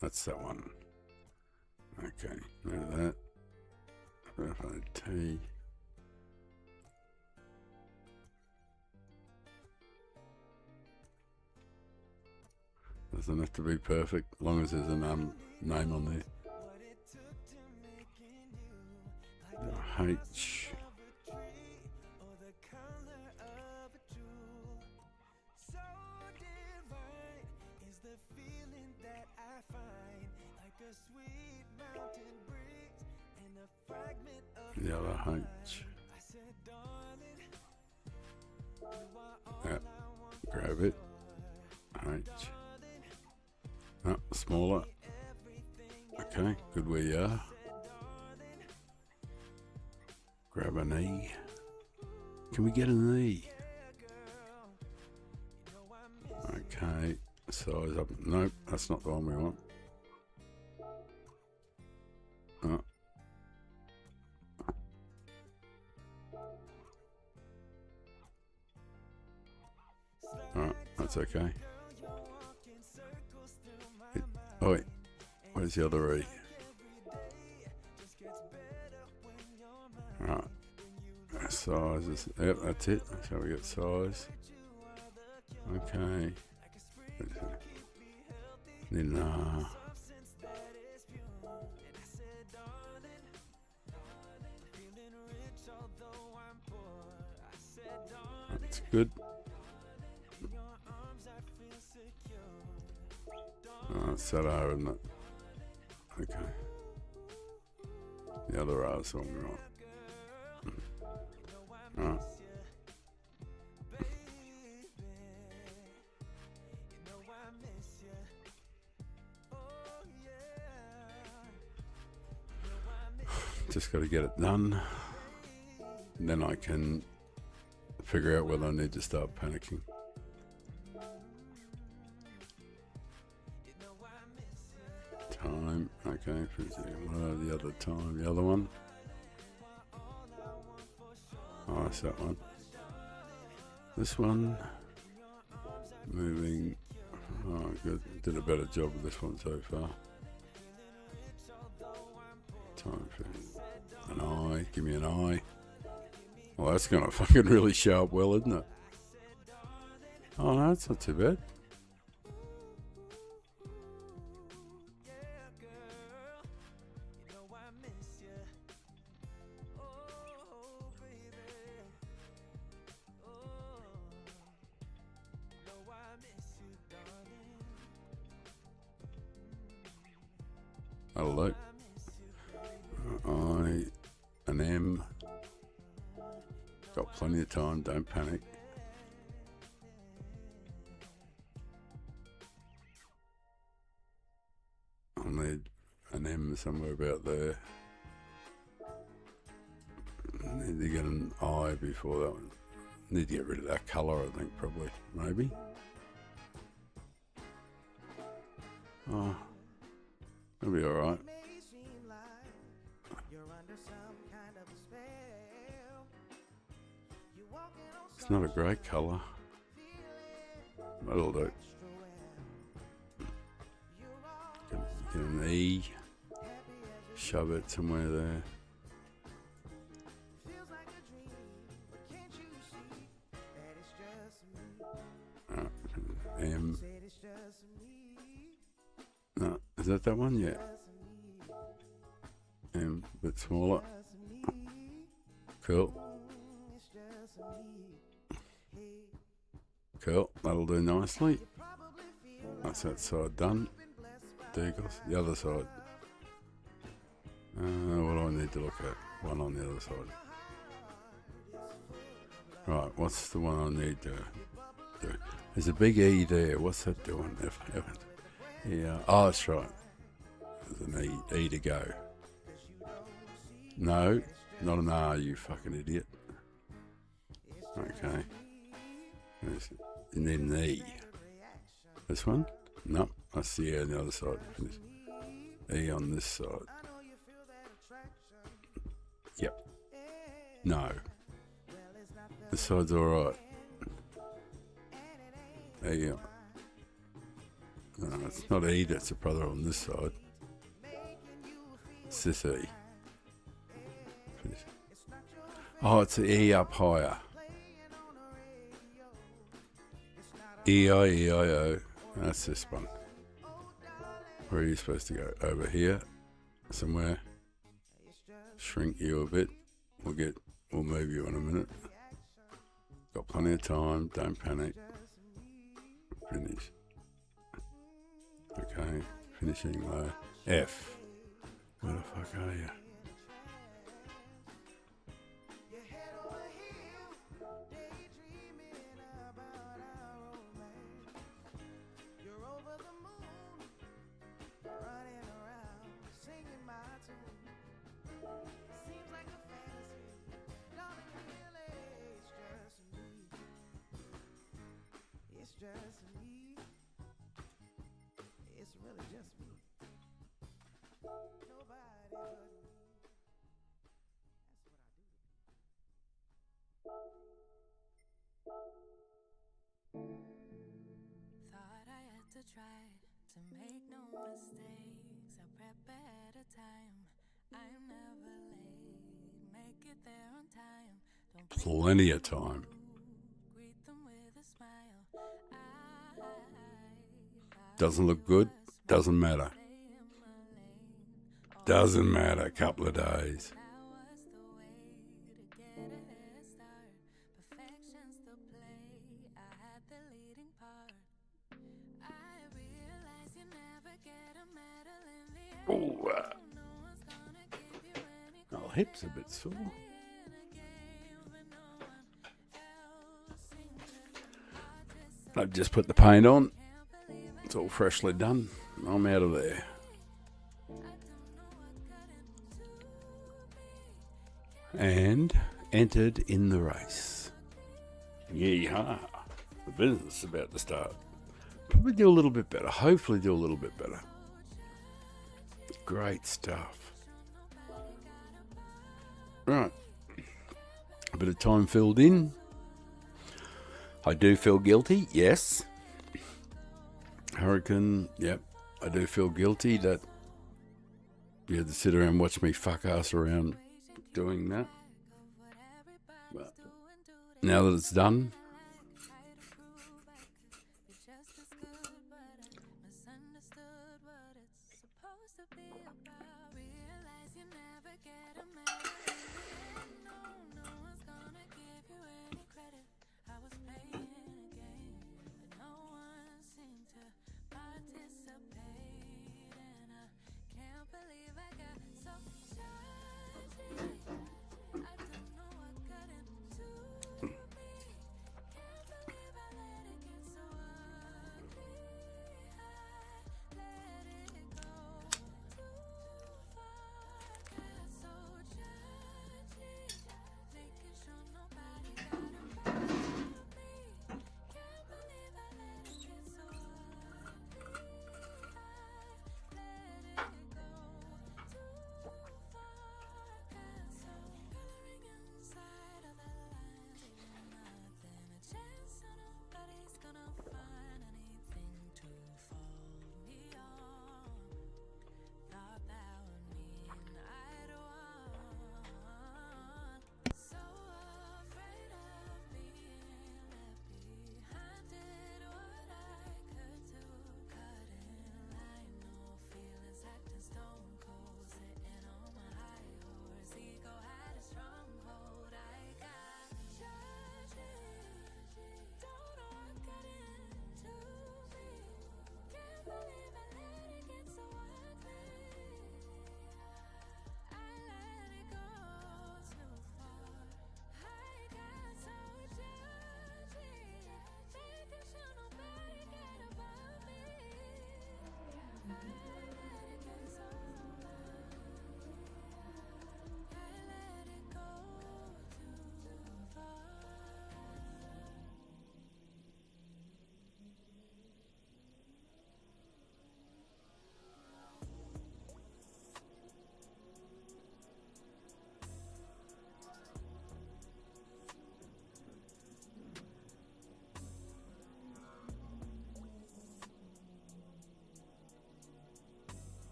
That's that one. Okay, rid of that. T. Doesn't have to be perfect, as long as there's a name on there. H. The other H. Yeah, grab it. H. Oh, smaller. Okay, good where you are. Grab an E. Can we get an E? Okay, size up. Nope, that's not the one we want. Oh. Alright, that's okay. Oh wait, where's the other E? Alright, size is, yep, that's it. That's how we get size. Okay. Then, that's good. Oh, it's that R, isn't it? Okay. The other R is the one we want. Alright. Just got to get it done. And then I can figure out whether I need to start panicking. Time, okay, the other time, the other one. Oh, that's that one. This one, moving, oh good, did a better job with this one so far. Time for an eye, give me an eye. Well, that's gonna fucking really show up well, isn't it? Oh no, it's not too bad. That'll do. I and M. Got plenty of time, don't panic. I'll need an M somewhere about there. Need to get an I before that one. Need to get rid of that colour, I think, probably. Maybe. Oh, that'll be alright. It's not a great colour. That'll do. Get an E. Shove it somewhere there. M. No, is that one? Yeah. M, a bit smaller. Cool. Cool, that'll do nicely. That's that side done. Deagles. The other side. What do I need to look at? One on the other side. Right, what's the one I need to do? There's a big E there. What's that doing? Yeah. Oh, that's right. There's an E to go. No, not an R, you fucking idiot. Okay. You need an E. This one? No, that's the E on the other side. Finish. E on this side. Yep. No. This side's alright. There you go. No, it's not E, that's the brother on this side. It's this E. Finish. Oh, it's the E up higher. E-I-E-I-O. That's this one. Where are you supposed to go? Over here. Somewhere. Shrink you a bit. We'll move you in a minute. Got plenty of time. Don't panic. Finish. Okay. Finishing low. F. Where the fuck are you? Just me. It's really just me. Nobody but me. That's what I do. Thought I had to try to make no mistakes. I prep ahead of time. I'm never late. Make it there on time. Don't Plenty of time. greet them with a smile. Doesn't look good. Doesn't matter. Doesn't matter. A couple of days. Oh, my hips a bit sore. I've just put the paint on. It's all freshly done. I'm out of there. And entered in the race. Yeehaw. The business is about to start. Probably do a little bit better. Hopefully do a little bit better. Great stuff. Right. A bit of time filled in. I do feel guilty, yes. Hurricane, yep. I do feel guilty that you had to sit around and watch me fuck ass around doing that. But now that it's done,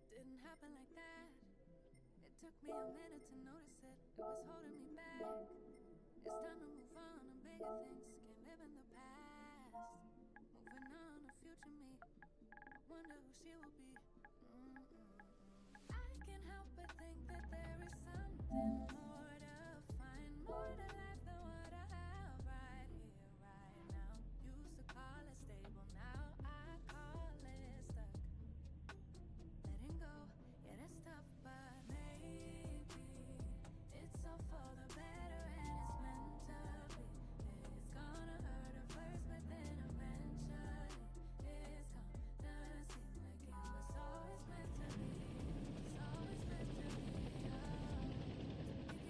Didn't happen like that. It took me a minute to notice it. It was holding me back. It's time to move on to bigger things. Can't live in the past. Moving on to future me. I wonder who she will be. I can't help but think that there is something more to find, more to life than what I have right here, right now. Used to call it stable, now I call it stuck. Letting go, yeah, that's tough, but maybe it's all for the better and it's meant to be. It's gonna hurt at first, but then eventually it's gonna seem like it was always meant to be. It's always meant to be. Oh,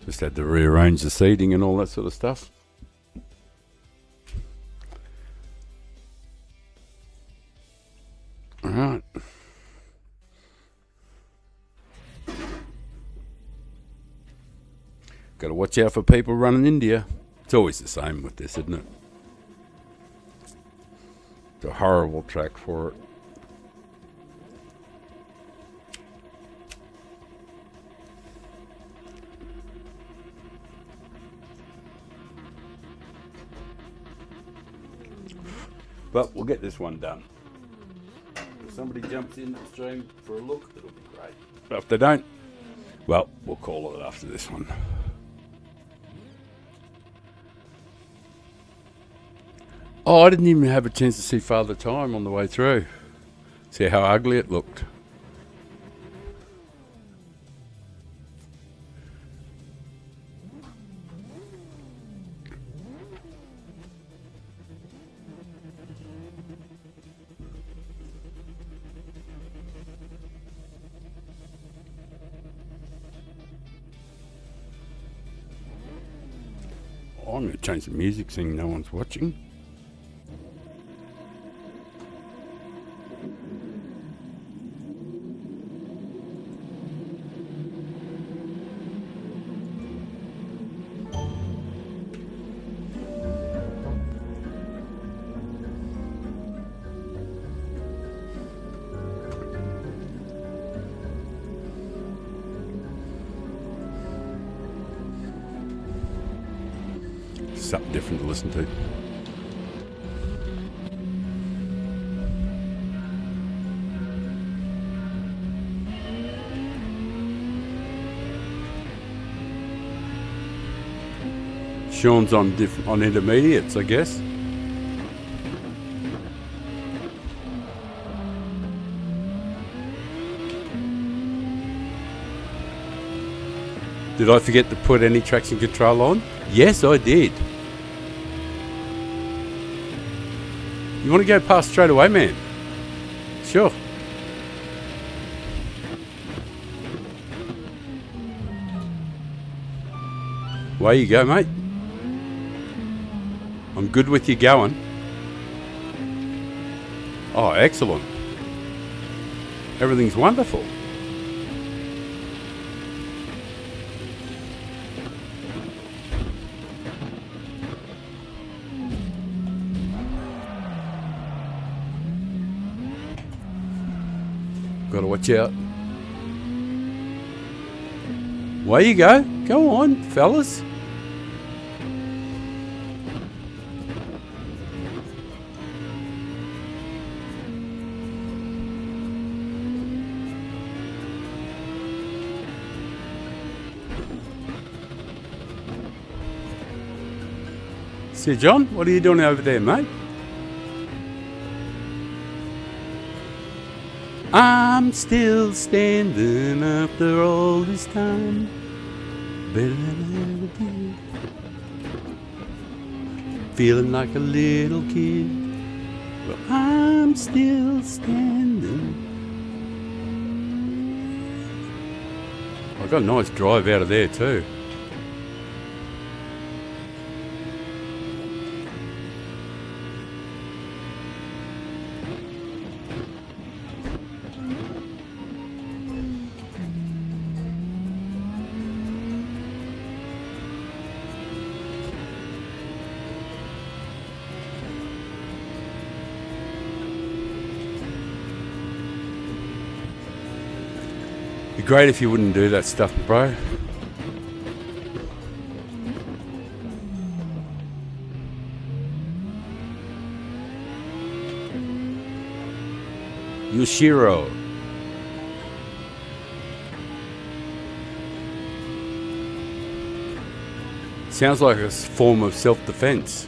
Just had to rearrange the seating and all that sort of stuff. All right. Got to watch out for people running into you. It's always the same with this, isn't it? It's a horrible track for it. But we'll get this one done. If somebody jumps in the stream for a look, it'll be great. But if they don't, well, we'll call it after this one. Oh, I didn't even have a chance to see Father Time on the way through. See how ugly it looked. Oh, I'm going to change the music, seeing no one's watching. Something different to listen to. Sean's on intermediates, I guess. Did I forget to put any traction control on? Yes, I did. You want to go past straight away, man? Sure. Away you go, mate. I'm good with you going. Oh, excellent. Everything's wonderful. Gotta watch out. Away you go. Go on, fellas. See, John, what are you doing over there, mate? I'm still standing after all this time. Better than I ever did. Feeling like a little kid. Well, I'm still standing. I got a nice drive out of there too. Be great if you wouldn't do that stuff, bro. Yoshiro. Sounds like a form of self-defense.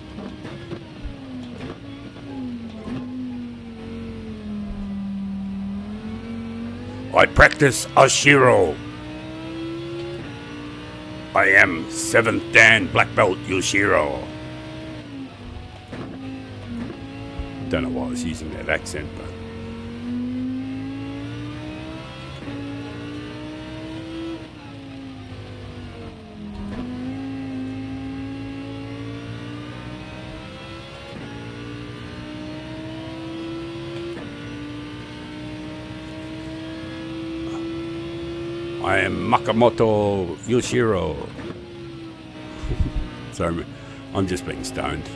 I practice Ashiro. I am 7th Dan Black Belt Yoshiro. Don't know why I was using that accent, but I am Makamoto Yoshiro. Sorry, I'm just being stoned.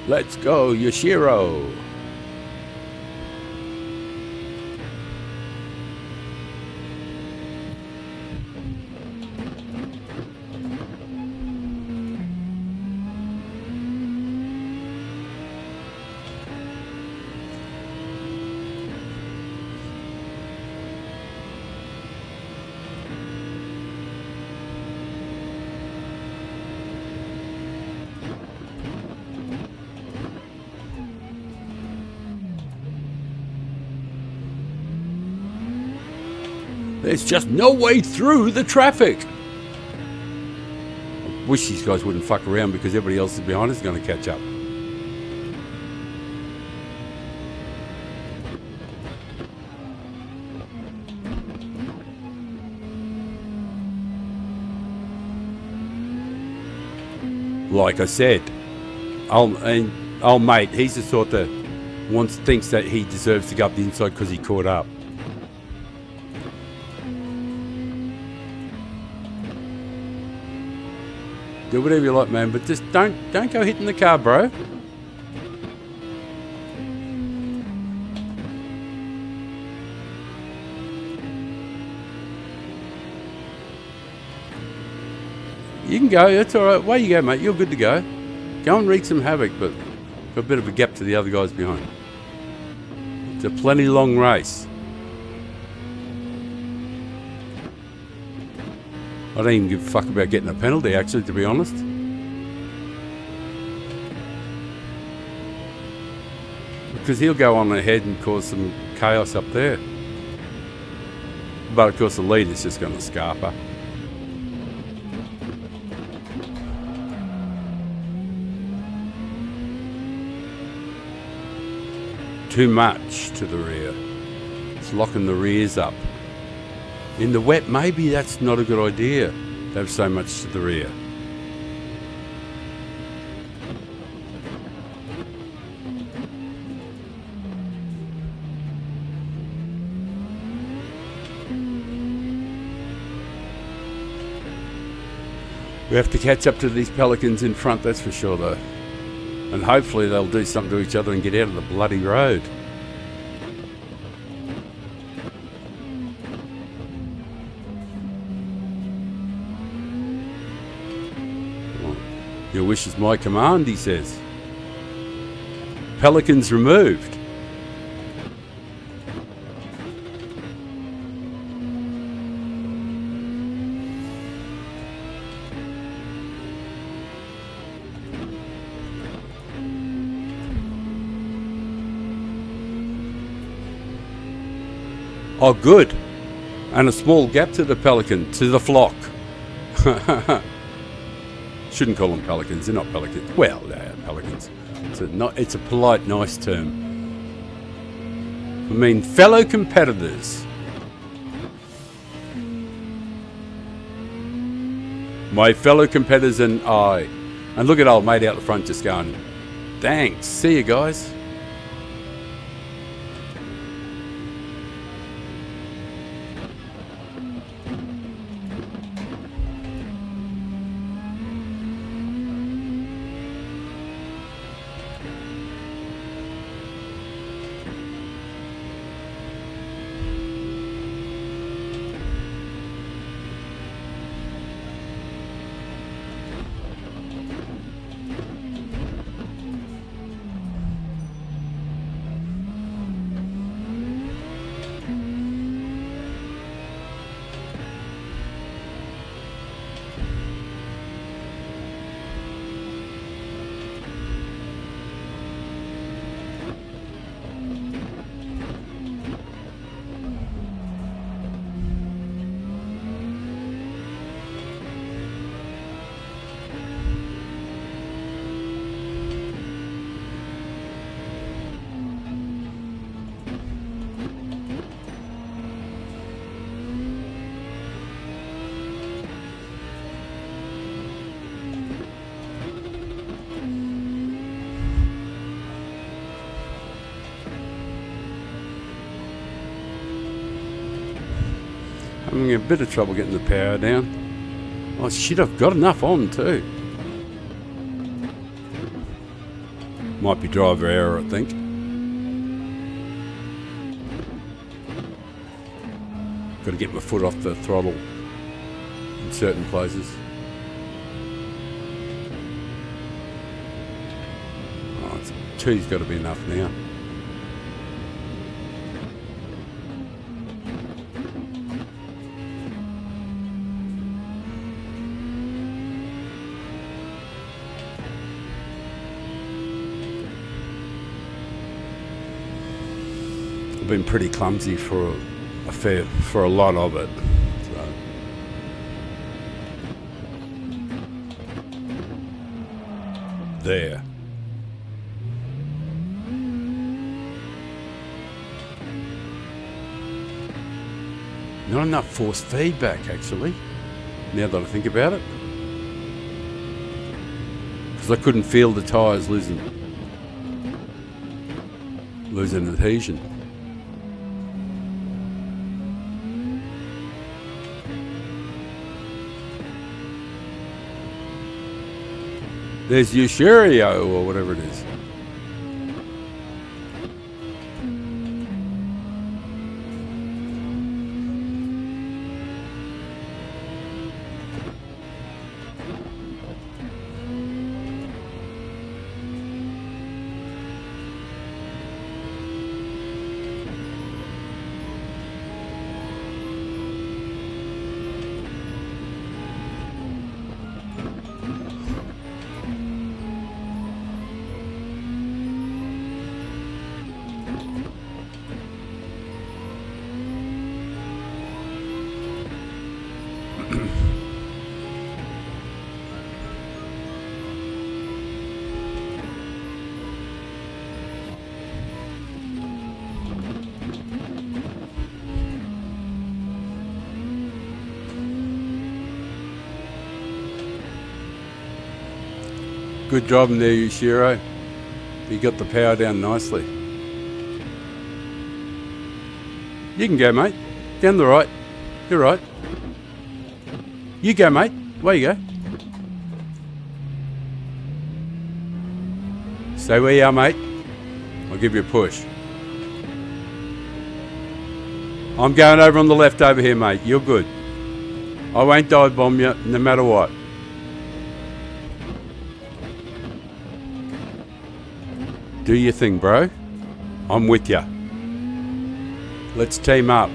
Let's go, Yoshiro. There's just no way through the traffic. I wish these guys wouldn't fuck around because everybody else is behind us is going to catch up. Like I said, old mate, he's the sort that thinks that he deserves to go up the inside because he caught up. Do whatever you like, man, but just don't go hitting the car, bro. You can go, that's alright. Away you go, mate. You're good to go. Go and wreak some havoc, but got a bit of a gap to the other guys behind. It's a plenty long race. I don't even give a fuck about getting a penalty, actually, to be honest. Because he'll go on ahead and cause some chaos up there. But of course the leader's just going to scarper. Too much to the rear. It's locking the rears up. In the wet, maybe that's not a good idea to have so much to the rear. We have to catch up to these pelicans in front, that's for sure though. And hopefully they'll do something to each other and get out of the bloody road. Your wish is my command, he says. Pelicans removed. Oh, good. And a small gap to the pelican, to the flock. Shouldn't call them pelicans. They're not pelicans. Well, they are pelicans. It's a polite, nice term. I mean, fellow competitors. My fellow competitors and I. And look at old mate out the front just going, thanks. See you guys. Having a bit of trouble getting the power down. Oh shit, I've got enough on too. Might be driver error, I think. Got to get my foot off the throttle in certain places. Oh, two's got to be enough now. I've been pretty clumsy for a lot of it. So. There. Not enough force feedback, actually, now that I think about it. Because I couldn't feel the tyres losing adhesion. There's Ushurio, or whatever it is. Good driving there, Yushiro. You got the power down nicely. You can go, mate. Down the right. You're right. You go, mate. Where you go? Stay where you are, mate. I'll give you a push. I'm going over on the left over here, mate. You're good. I won't dive bomb you no matter what. Do your thing, bro. I'm with you. Let's team up.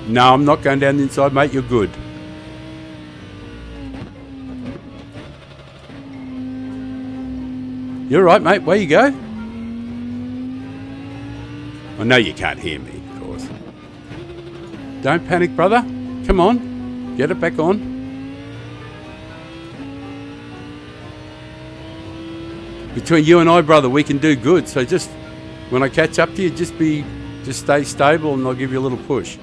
No, I'm not going down the inside, mate. You're good. You're right, mate. Where you go? I know you can't hear me, of course. Don't panic, brother. Come on. Get it back on. Between you and I, brother, we can do good. So just when I catch up to you, just stay stable and I'll give you a little push.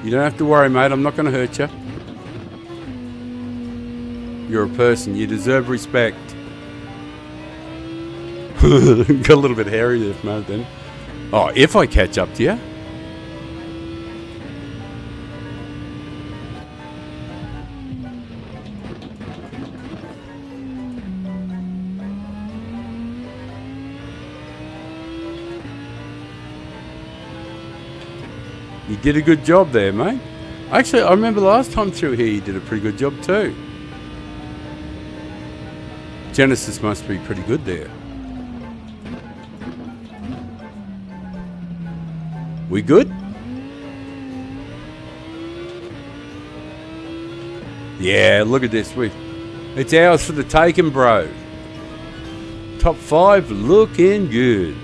You don't have to worry, mate. I'm not going to hurt you. You're a person. You deserve respect. Got a little bit hairy there for a moment then. Oh, if I catch up to you. You did a good job there, mate. Actually, I remember last time through here you did a pretty good job too. Genesis must be pretty good there. We good? Yeah, look at this. It's ours for the taking, bro. Top 5 looking good.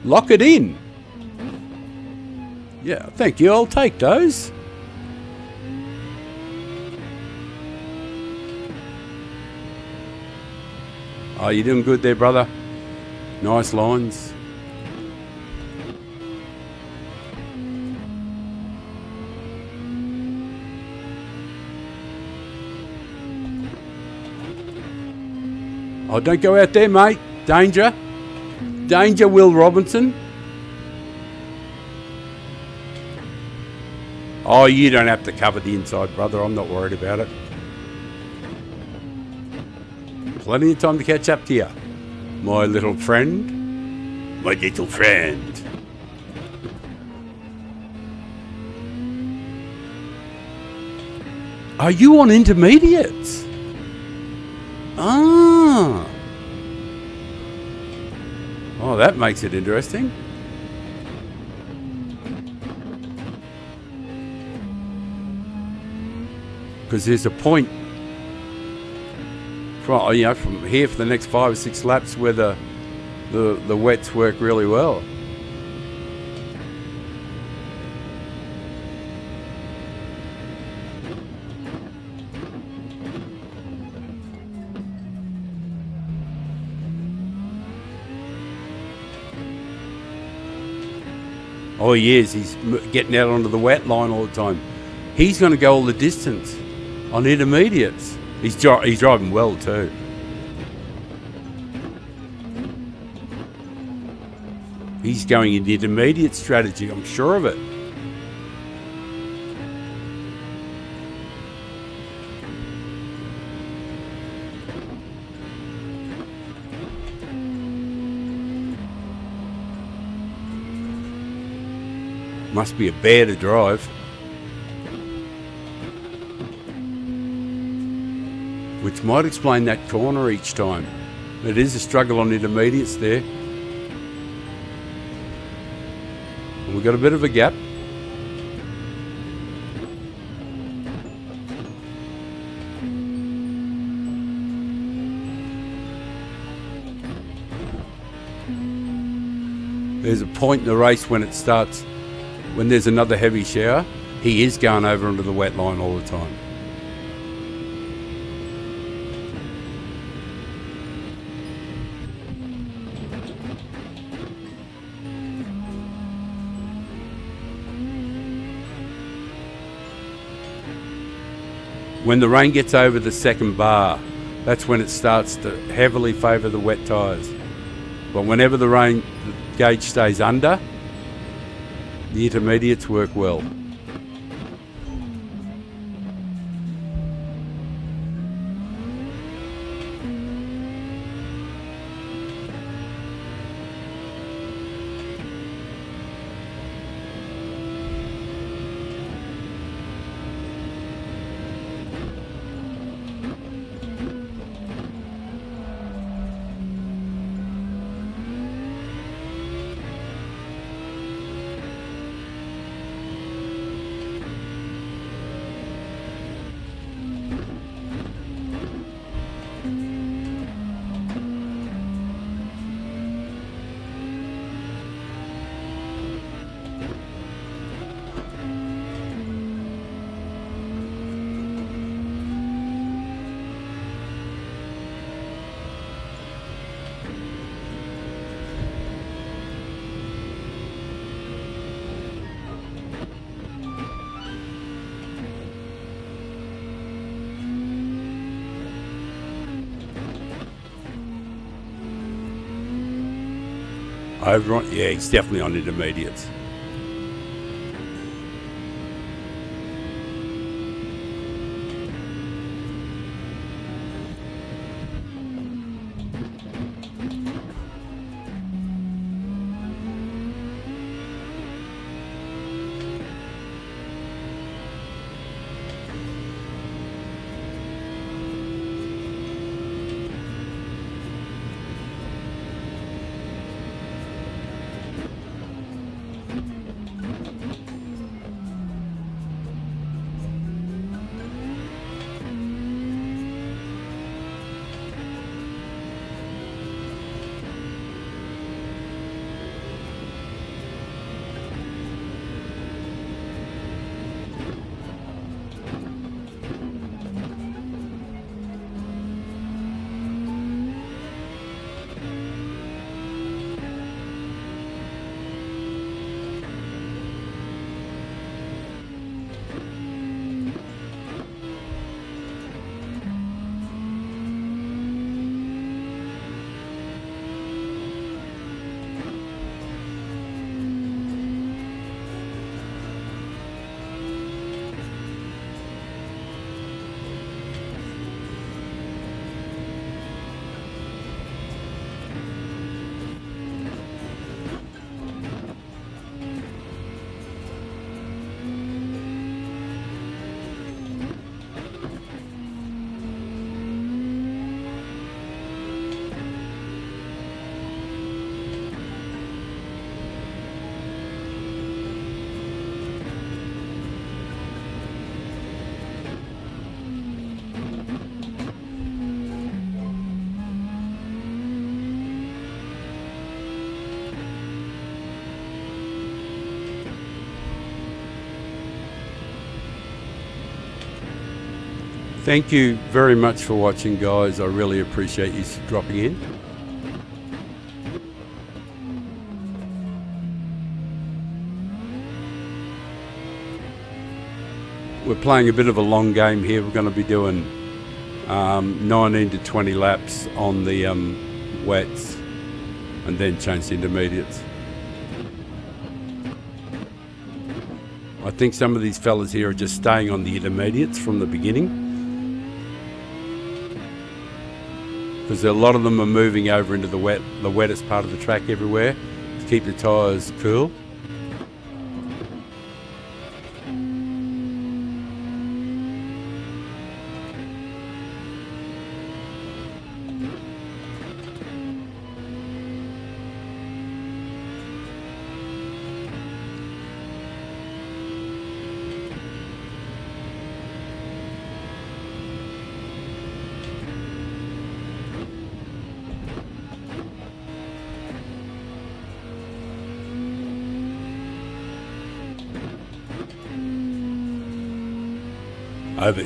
Lock it in. Yeah, thank you. I'll take those. Oh, you're doing good there, brother. Nice lines. Oh, don't go out there, mate. Danger. Danger, Will Robinson. Oh, you don't have to cover the inside, brother. I'm not worried about it. Plenty of time to catch up to you, my little friend. My little friend. Are you on intermediates? Ah. Oh, that makes it interesting. Because there's a point from here for the next 5 or 6 laps where the wets work really well. Oh, he is. He's getting out onto the wet line all the time. He's going to go all the distance on intermediates. He's driving well too. He's going in the intermediate strategy, I'm sure of it. Must be a bear to drive. Which might explain that corner each time. It is a struggle on intermediates there. And we've got a bit of a gap. There's a point in the race when it starts, when there's another heavy shower, he is going over onto the wet line all the time. When the rain gets over the second bar, that's when it starts to heavily favour the wet tyres. But whenever the gauge stays under, the intermediates work well. Over on, yeah, he's definitely on intermediates. Thank you very much for watching, guys. I really appreciate you dropping in. We're playing a bit of a long game here. We're going to be doing 19 to 20 laps on the wets and then change to intermediates. I think some of these fellas here are just staying on the intermediates from the beginning, because a lot of them are moving over into the wettest part of the track everywhere to keep the tyres cool.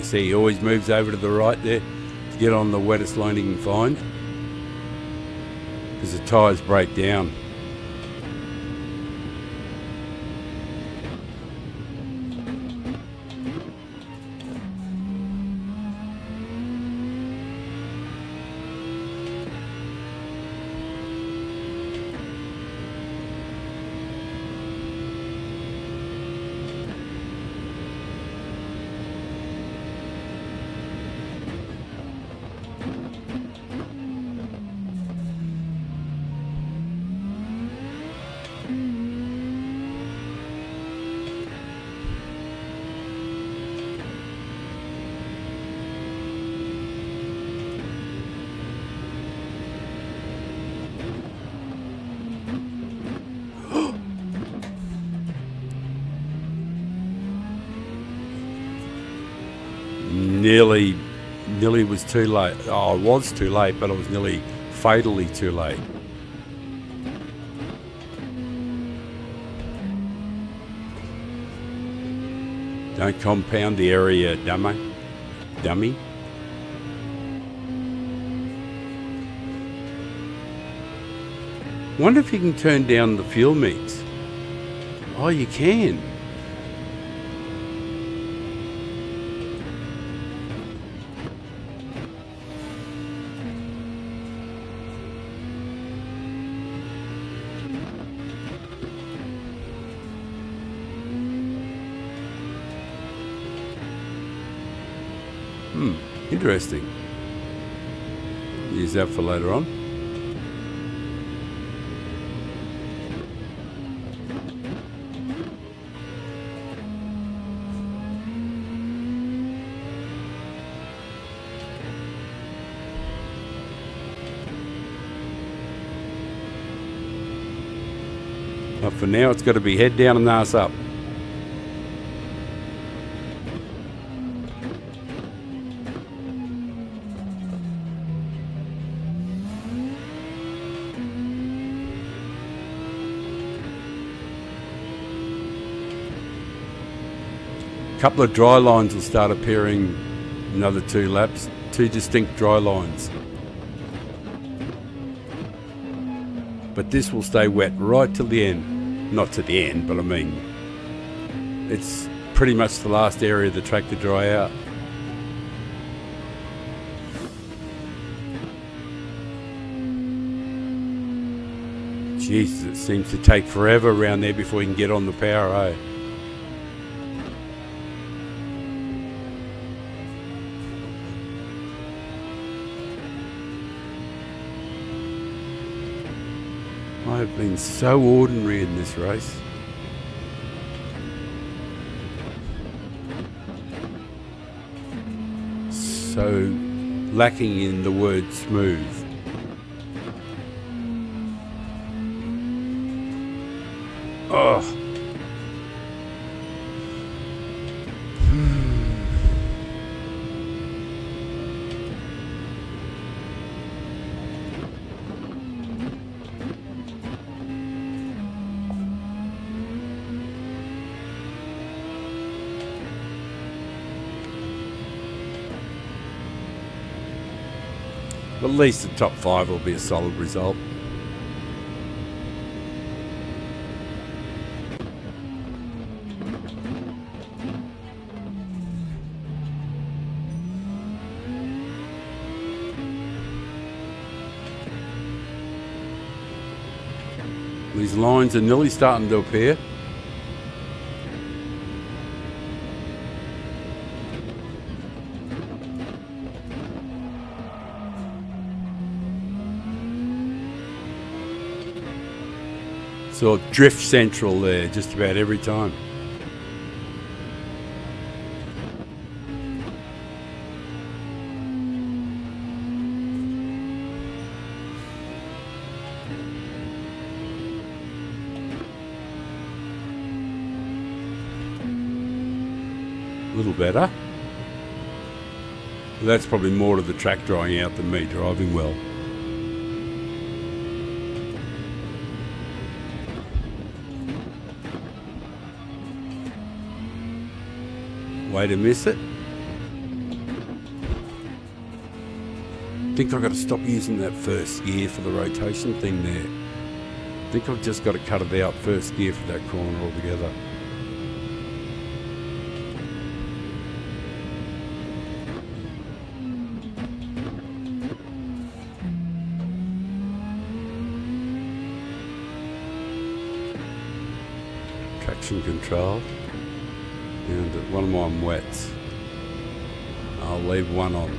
See, he always moves over to the right there to get on the wettest line he can find, because the tyres break down. Nearly was too late. Oh, I was too late, but I was nearly fatally too late. Don't compound the area, dummy. Wonder if you can turn down the fuel mix. Oh, you can. Interesting. Use that for later on. But for now, it's got to be head down and ass up. A couple of dry lines will start appearing another 2 laps, 2 distinct dry lines. But this will stay wet right till the end. Not to the end, but I mean, it's pretty much the last area of the track to dry out. Jesus, it seems to take forever around there before you can get on the power, eh? I've been so ordinary in this race. So lacking in the word smooth. Oh. But at least the top 5 will be a solid result. These lines are nearly starting to appear. So drift central there just about every time. A little better. That's probably more to the track drying out than me driving well. Way to miss it. I think I've got to stop using that first gear for the rotation thing there. I think I've just got to cut it out first gear for that corner altogether. Traction control. And one of mine wets. I'll leave one on.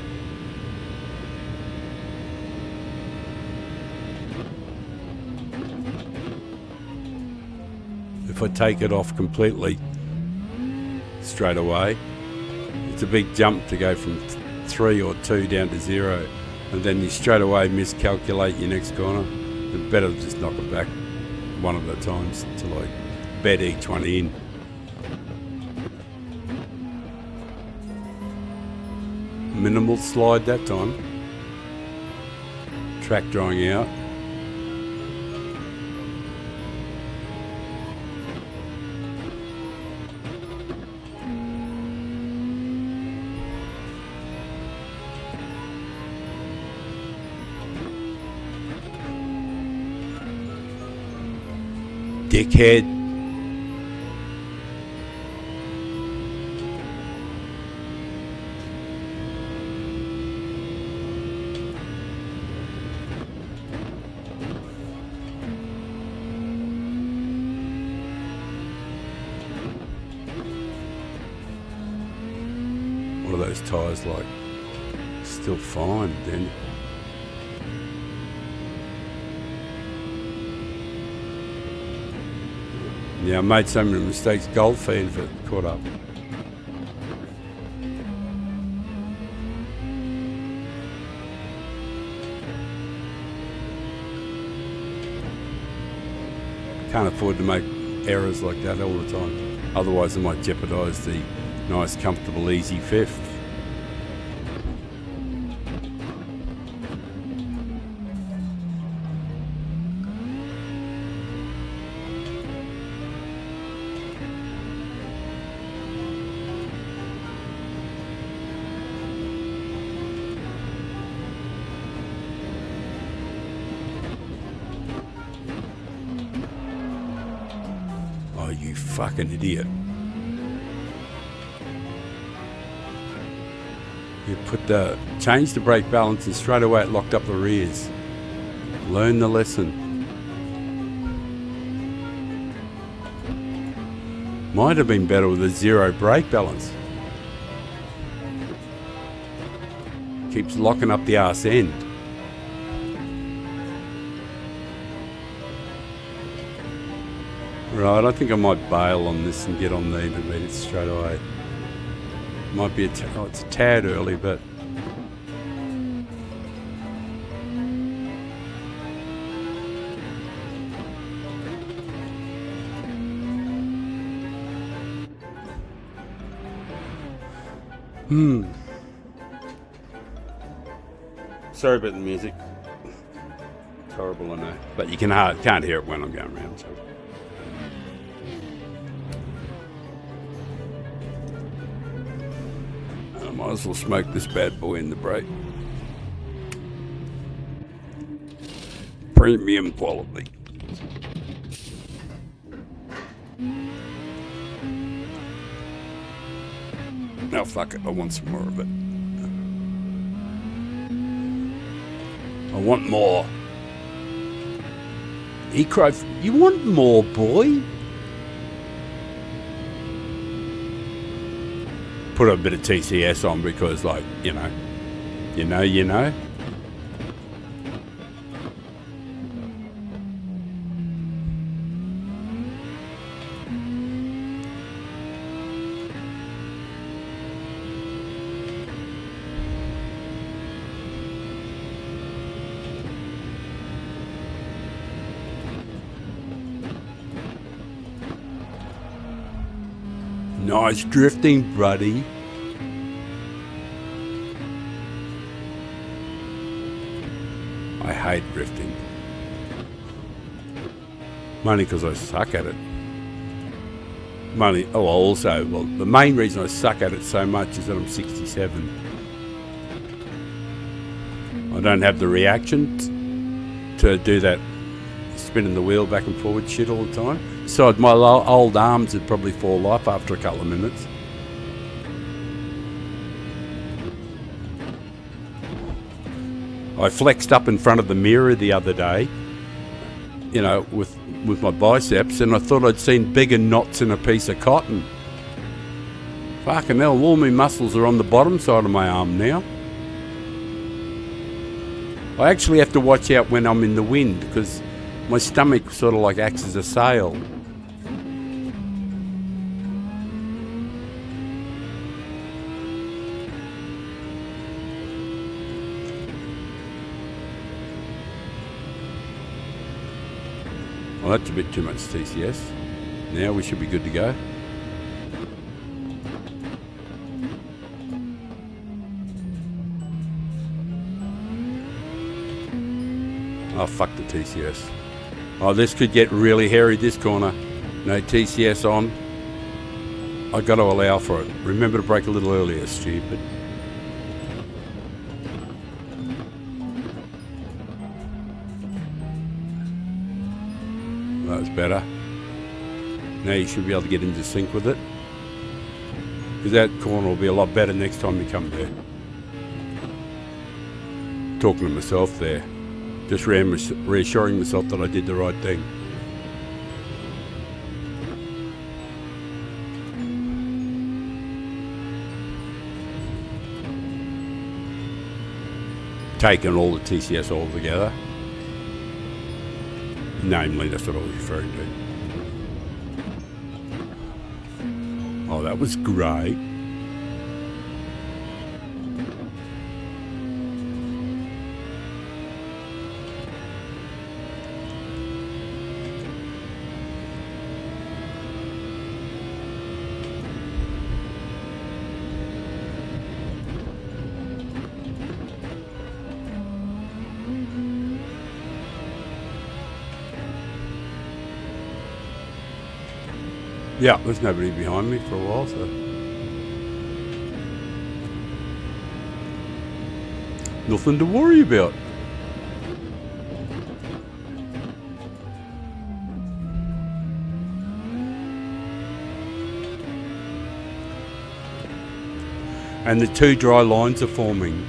If I take it off completely straight away, it's a big jump to go from 3 or 2 down to 0, and then you straight away miscalculate your next corner. It's better to just knock it back one at a time till I bed each one in. Minimal slide that time. Track drying out. Dickhead. What are those tyres like? Still fine, then. Yeah, I made so many mistakes. Gold feed if it caught up. Can't afford to make errors like that all the time. Otherwise, I might jeopardise the nice, comfortable, easy fifth. Oh, you fucking idiot. You change the brake balance and straight away it locked up the rears. Learn the lesson. Might have been better with a 0 brake balance. Keeps locking up the arse end. Right, I think I might bail on this and get on the intermediate straight away. Might be it's a tad early, but sorry about the music. It's horrible, I know, but you can't hear it when I'm going around. So. Might as well smoke this bad boy in the brake. premium quality. Now fuck it, I want some more of it. I want more. He cried, you want more, boy? Put a bit of TCS on because, like, you know. Nice drifting, buddy. I hate drifting. Mainly because I suck at it. The main reason I suck at it so much is that I'm 67. I don't have the reaction to do that spinning the wheel back and forward shit all the time. Besides, my old arms would probably fall off after a couple of minutes. I flexed up in front of the mirror the other day, you know, with my biceps, and I thought I'd seen bigger knots in a piece of cotton. Fucking hell, all my muscles are on the bottom side of my arm now. I actually have to watch out when I'm in the wind because my stomach sort of like acts as a sail. Well, that's a bit too much TCS. Now we should be good to go. Oh, fuck the TCS. Oh, this could get really hairy, this corner. No TCS on. I got to allow for it. Remember to brake a little earlier, stupid. That's better. Now you should be able to get into sync with it. Because that corner will be a lot better next time you come there. Talking to myself there. Just reassuring myself that I did the right thing. Taking all the TCS all together. Namely, that's what I was referring to. Oh, that was great. Yeah, there's nobody behind me for a while, so nothing to worry about. And the two dry lines are forming.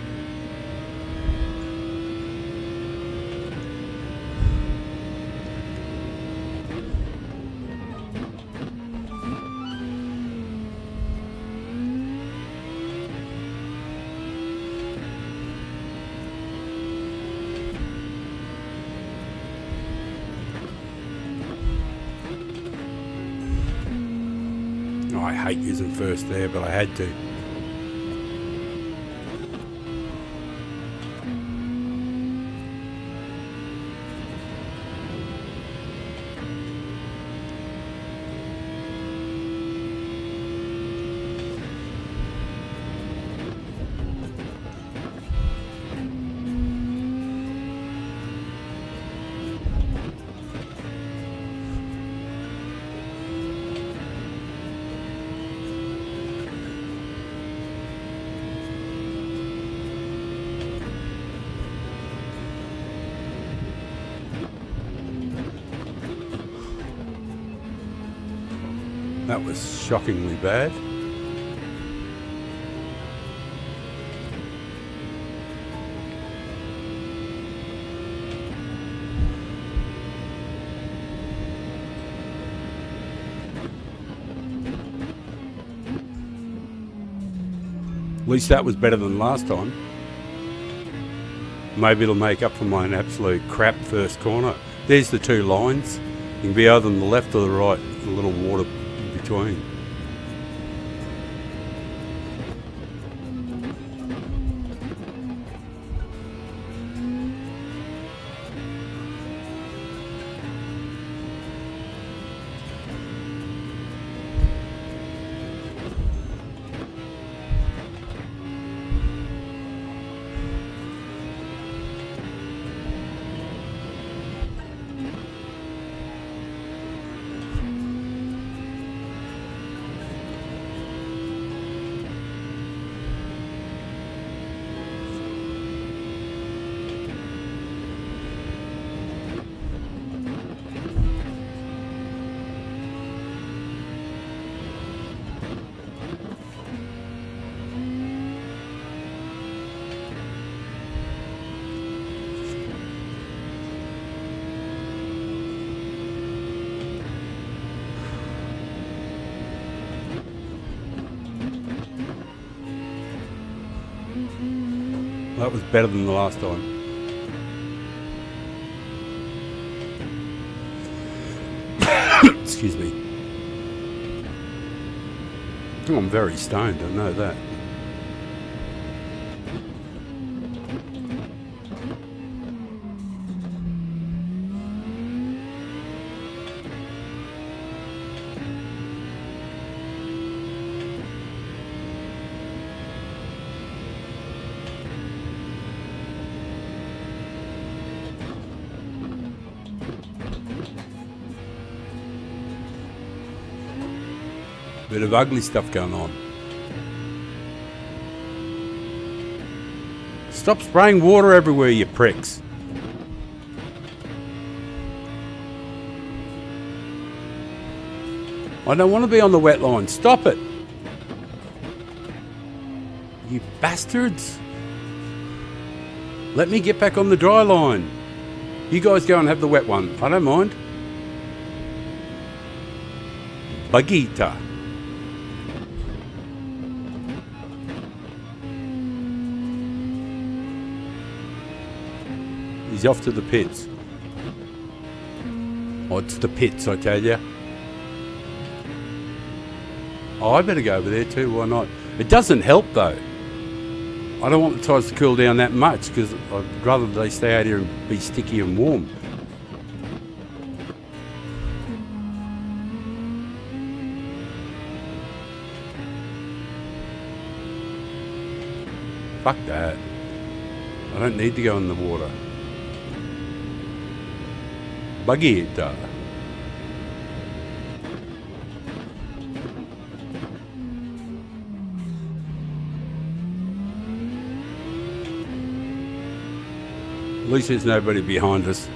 I hate using first there, but I had to. That was shockingly bad. At least that was better than last time. Maybe it'll make up for my absolute crap first corner. There's the two lines. You can be either on the left or the right, a little water in between. That was better than the last time. Excuse me. Oh, I'm very stoned, I know that. Bit of ugly stuff going on. Stop spraying water everywhere, you pricks. I don't want to be on the wet line. Stop it. You bastards. Let me get back on the dry line. You guys go and have the wet one. I don't mind. Bagita. He's off to the pits. Oh, it's the pits, I tell you. Oh, I better go over there too, why not? It doesn't help though. I don't want the tyres to cool down that much because I'd rather they stay out here and be sticky and warm. Fuck that. I don't need to go in the water. Baguette. At least there's nobody behind us.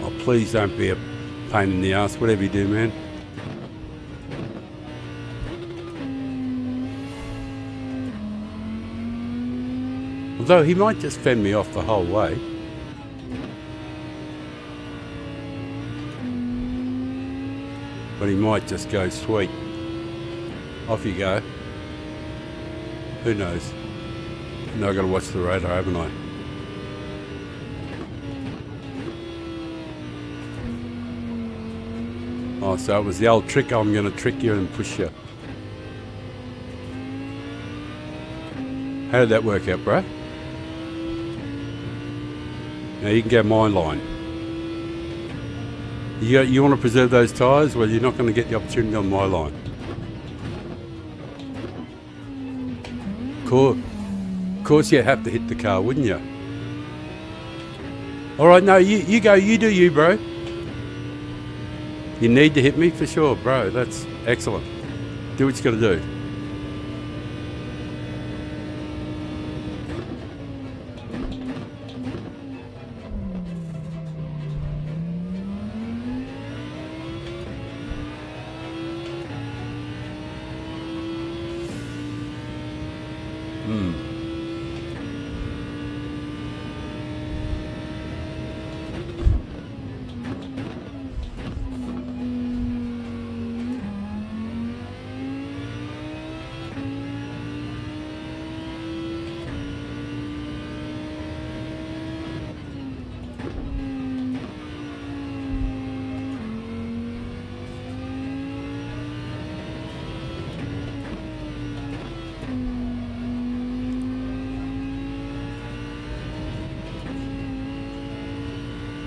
Oh, please don't be a pain in the ass, whatever you do, man. Although he might just fend me off the whole way. But he might just go, sweet. Off you go. Who knows? Now I've got to watch the radar, haven't I? Oh, so it was the old trick, I'm going to trick you and push you. How did that work out, bro? Now you can go my line. You want to preserve those tyres? Well, you're not going to get the opportunity on my line. Of course you have to hit the car, wouldn't you? Alright, no, you go, you do you, bro. You need to hit me for sure, bro. That's excellent. Do what you got to do.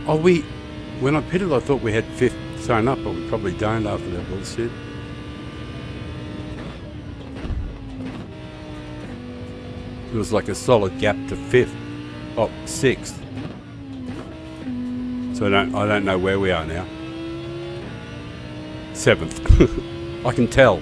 Oh, when I pitted, I thought we had fifth sewn up, but we probably don't after that bullshit. It was like a solid gap to fifth, sixth. So I don't know where we are now. Seventh. I can tell.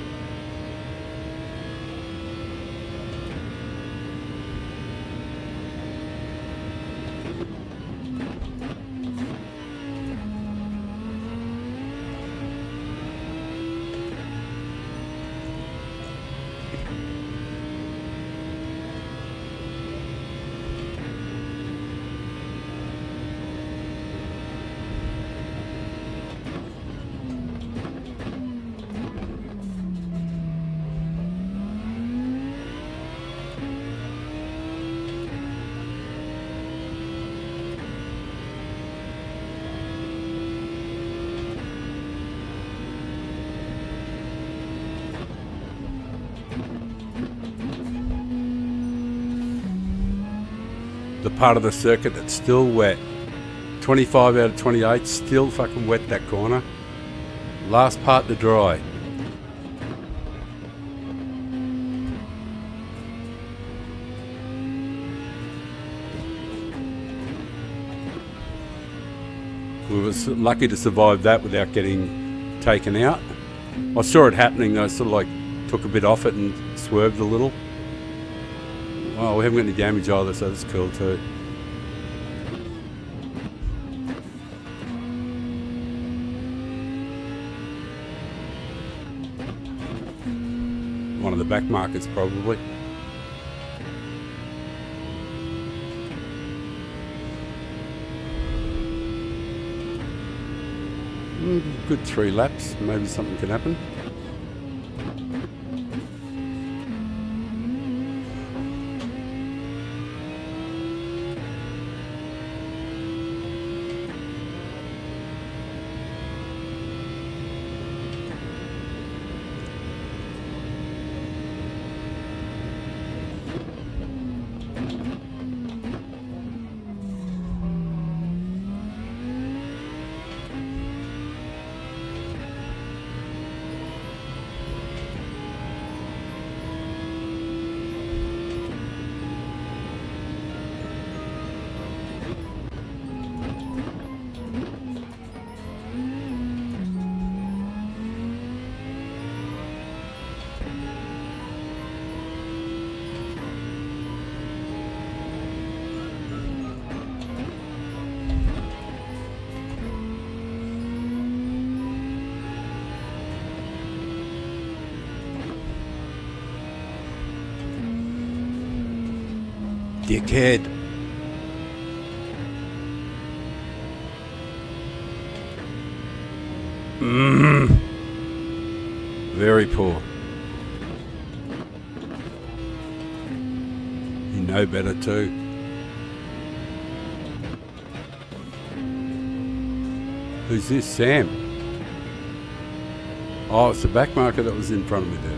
The part of the circuit that's still wet. 25 out of 28, still fucking wet that corner. Last part to dry. We were lucky to survive that without getting taken out. I saw it happening, I sort of like took a bit off it and swerved a little. Oh, we haven't got any damage either, so that's cool too. One of the back markets probably. Good 3 laps, maybe something can happen. Dickhead. Very poor. You know better too. Who's this? Sam? Oh, it's the back marker that was in front of me there.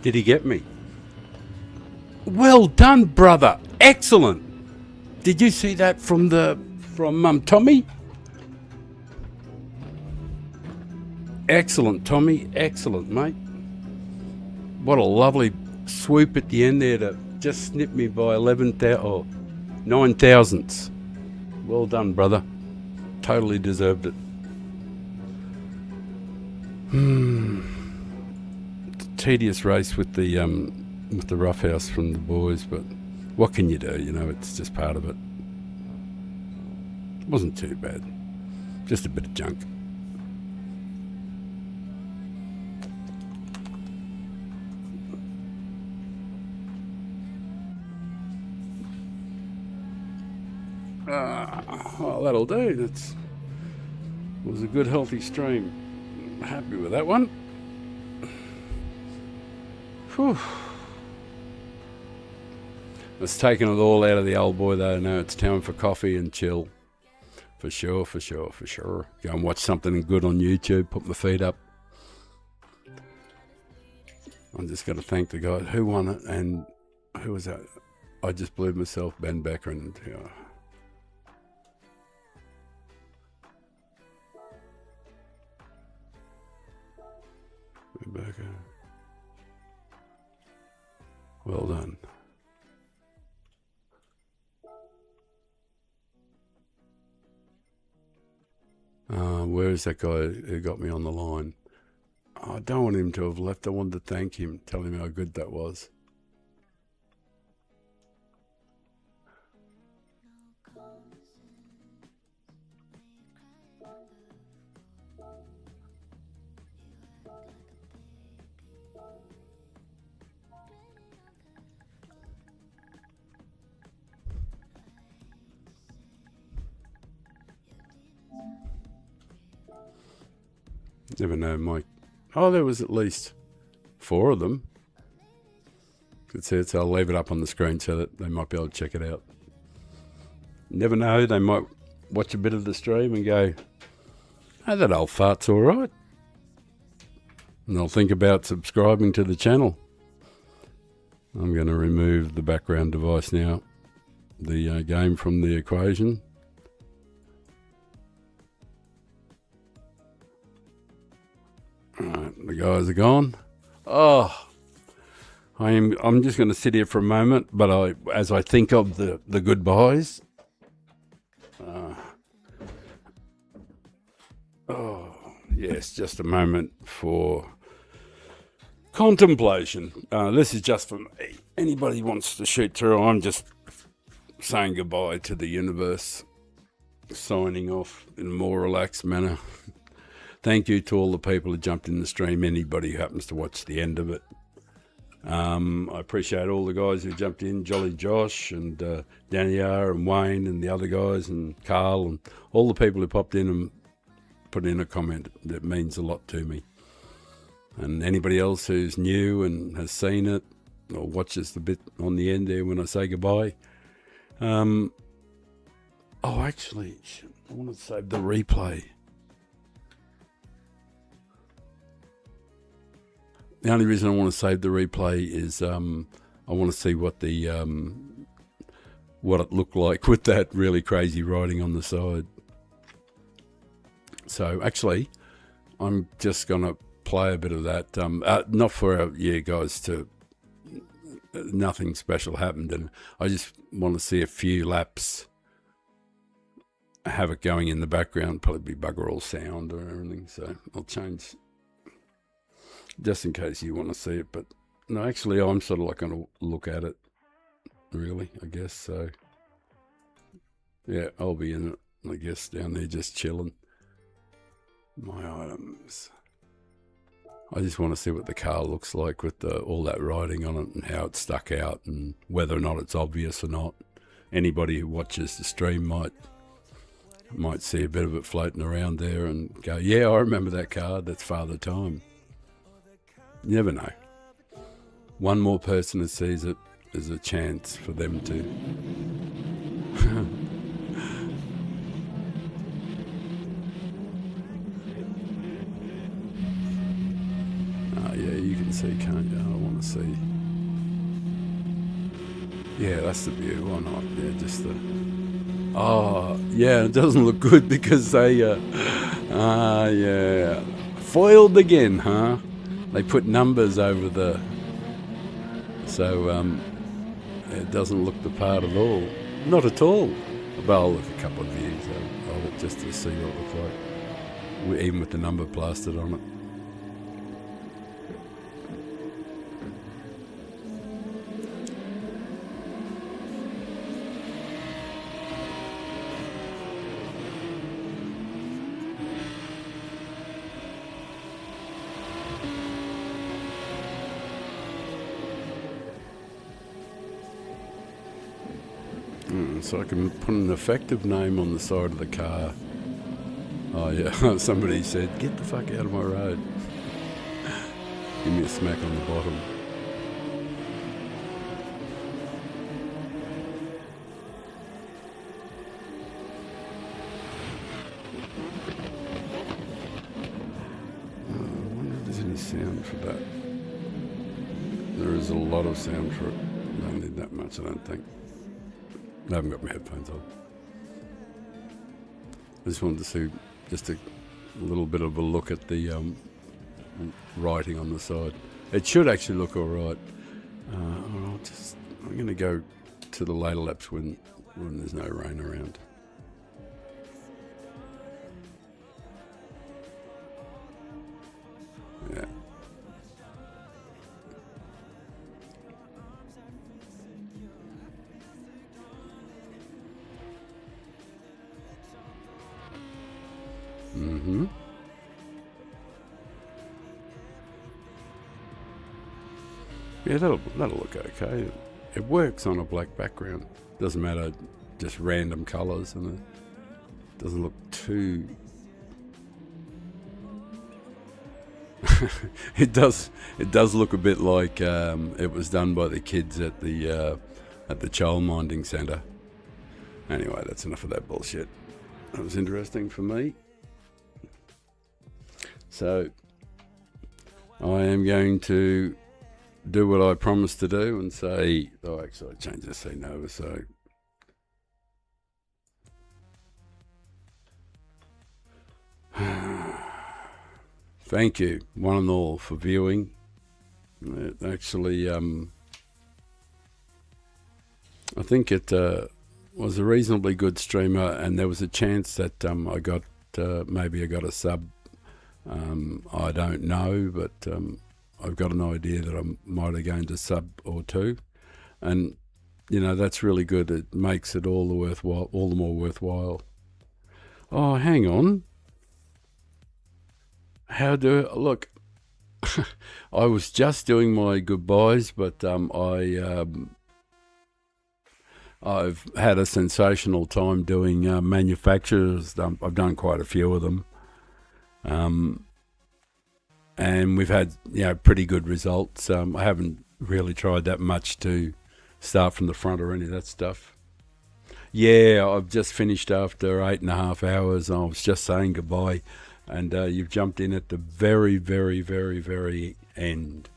Did he get me? Well done, brother. Excellent. Did you see that from Tommy? Excellent, Tommy. Excellent, mate. What a lovely swoop at the end there to just snip me by 9 thousandths. Well done, brother. Totally deserved it. It's a tedious race with the roughhouse from the boys, but what can you do? You know, it's just part of it. It wasn't too bad. Just a bit of junk. Well, that'll do. That was a good, healthy stream. Happy with that one. Whew. It's taken it all out of the old boy, though. Now it's time for coffee and chill. For sure, for sure, for sure. Go and watch something good on YouTube. Put my feet up. I'm just got to thank the guy who won it, and who was that? I just believe myself, Ben Becker, and Rebecca. Well done. Where is that guy who got me on the line? I don't want him to have left. I wanted to thank him, tell him how good that was. Never know, Mike. Oh, there was at least 4 of them. Could see it, so I'll leave it up on the screen so that they might be able to check it out. Never know, they might watch a bit of the stream and go, oh, that old fart's all right. And they'll think about subscribing to the channel. I'm going to remove the background device now, the game from the equation. Alright, the guys are gone. Oh, I'm just going to sit here for a moment, but as I think of the goodbyes. Yes, just a moment for contemplation. This is just for me. Anybody wants to shoot through, I'm just saying goodbye to the universe, signing off in a more relaxed manner. Thank you to all the people who jumped in the stream, anybody who happens to watch the end of it. I appreciate all the guys who jumped in, Jolly Josh and Danielle and Wayne and the other guys and Carl and all the people who popped in and put in a comment. That means a lot to me. And anybody else who's new and has seen it or watches the bit on the end there when I say goodbye. Actually, I want to save the replay. The only reason I want to save the replay is I want to see what what it looked like with that really crazy writing on the side. So actually, I'm just going to play a bit of that. Not for you guys to. Nothing special happened, and I just want to see a few laps. Have it going in the background, probably be bugger all sound or anything. So I'll change. Just in case you want to see it, but no, actually I'm sort of like going to look at it, really, I guess, so yeah, I'll be in it, I guess, down there just chilling. My items. I just want to see what the car looks like with all that writing on it and how it's stuck out and whether or not it's obvious or not. Anybody who watches the stream might see a bit of it floating around there and go, yeah, I remember that car, that's Father Time. You never know. One more person who sees it is a chance for them to. Yeah, you can see, can't you? I want want to see. Yeah, that's the view. Why not? Yeah, just the. Oh, yeah, it doesn't look good because they, yeah, foiled again, huh? They put numbers over the, so it doesn't look the part at all. Not at all. But I'll look a couple of views. I'll look just to see what it looks like, even with the number plastered on it. So I can put an effective name on the side of the car. Oh yeah, somebody said, get the fuck out of my road. Give me a smack on the bottom. I wonder if there's any sound for that. There is a lot of sound for it. I don't need that much, I don't think. I haven't got my headphones on. I just wanted to see just a little bit of a look at the writing on the side. It should actually look all right. I'm going to go to the later laps when there's no rain around. Yeah. Mm-hmm. Yeah, that'll look okay. It works on a black background. Doesn't matter, just random colours, and it doesn't look too. It does look a bit like it was done by the kids at the childminding centre. Anyway, that's enough of that bullshit. That was interesting for me. So I am going to do what I promised to do and say, oh, actually I changed the scene over, so thank you, one and all, for viewing. It actually, I think it was a reasonably good streamer, and there was a chance that I got maybe I got a sub. I don't know, but I've got an idea that I might have gained a sub or two, and you know that's really good. It makes it all the more worthwhile. Oh, hang on. How do look? I was just doing my goodbyes, but I've had a sensational time doing manufacturers. I've done quite a few of them. And we've had, pretty good results. I haven't really tried that much to start from the front or any of that stuff. Yeah, I've just finished after 8.5 hours. I was just saying goodbye, and you've jumped in at the very, very, very, very end.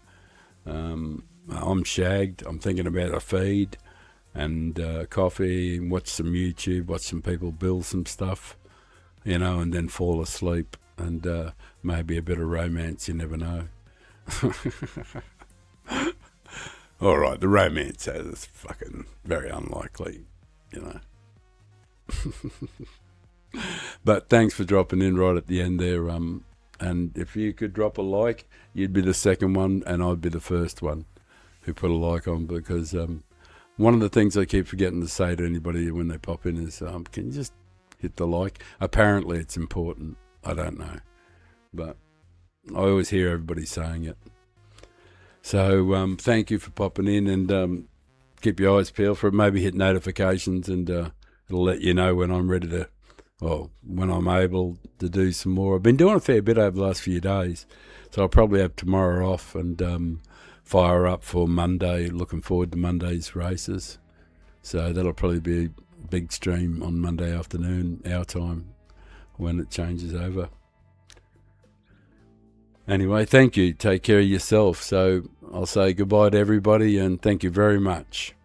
I'm shagged. I'm thinking about a feed and coffee, and watch some YouTube, watch some people build some stuff, and then fall asleep. And maybe a bit of romance, you never know. All right, the romance is fucking very unlikely, But thanks for dropping in right at the end there. And if you could drop a like, you'd be the second one, and I'd be the first one who put a like on, because one of the things I keep forgetting to say to anybody when they pop in is, can you just hit the like? Apparently it's important. I don't know, but I always hear everybody saying it. So thank you for popping in, and keep your eyes peeled for it. Maybe hit notifications, and it'll let you know when I'm ready to, when I'm able to do some more. I've been doing a fair bit over the last few days, so I'll probably have tomorrow off and fire up for Monday. Looking forward to Monday's races. So that'll probably be a big stream on Monday afternoon, our time, when it changes over. Anyway, thank you. Take care of yourself. So I'll say goodbye to everybody and thank you very much.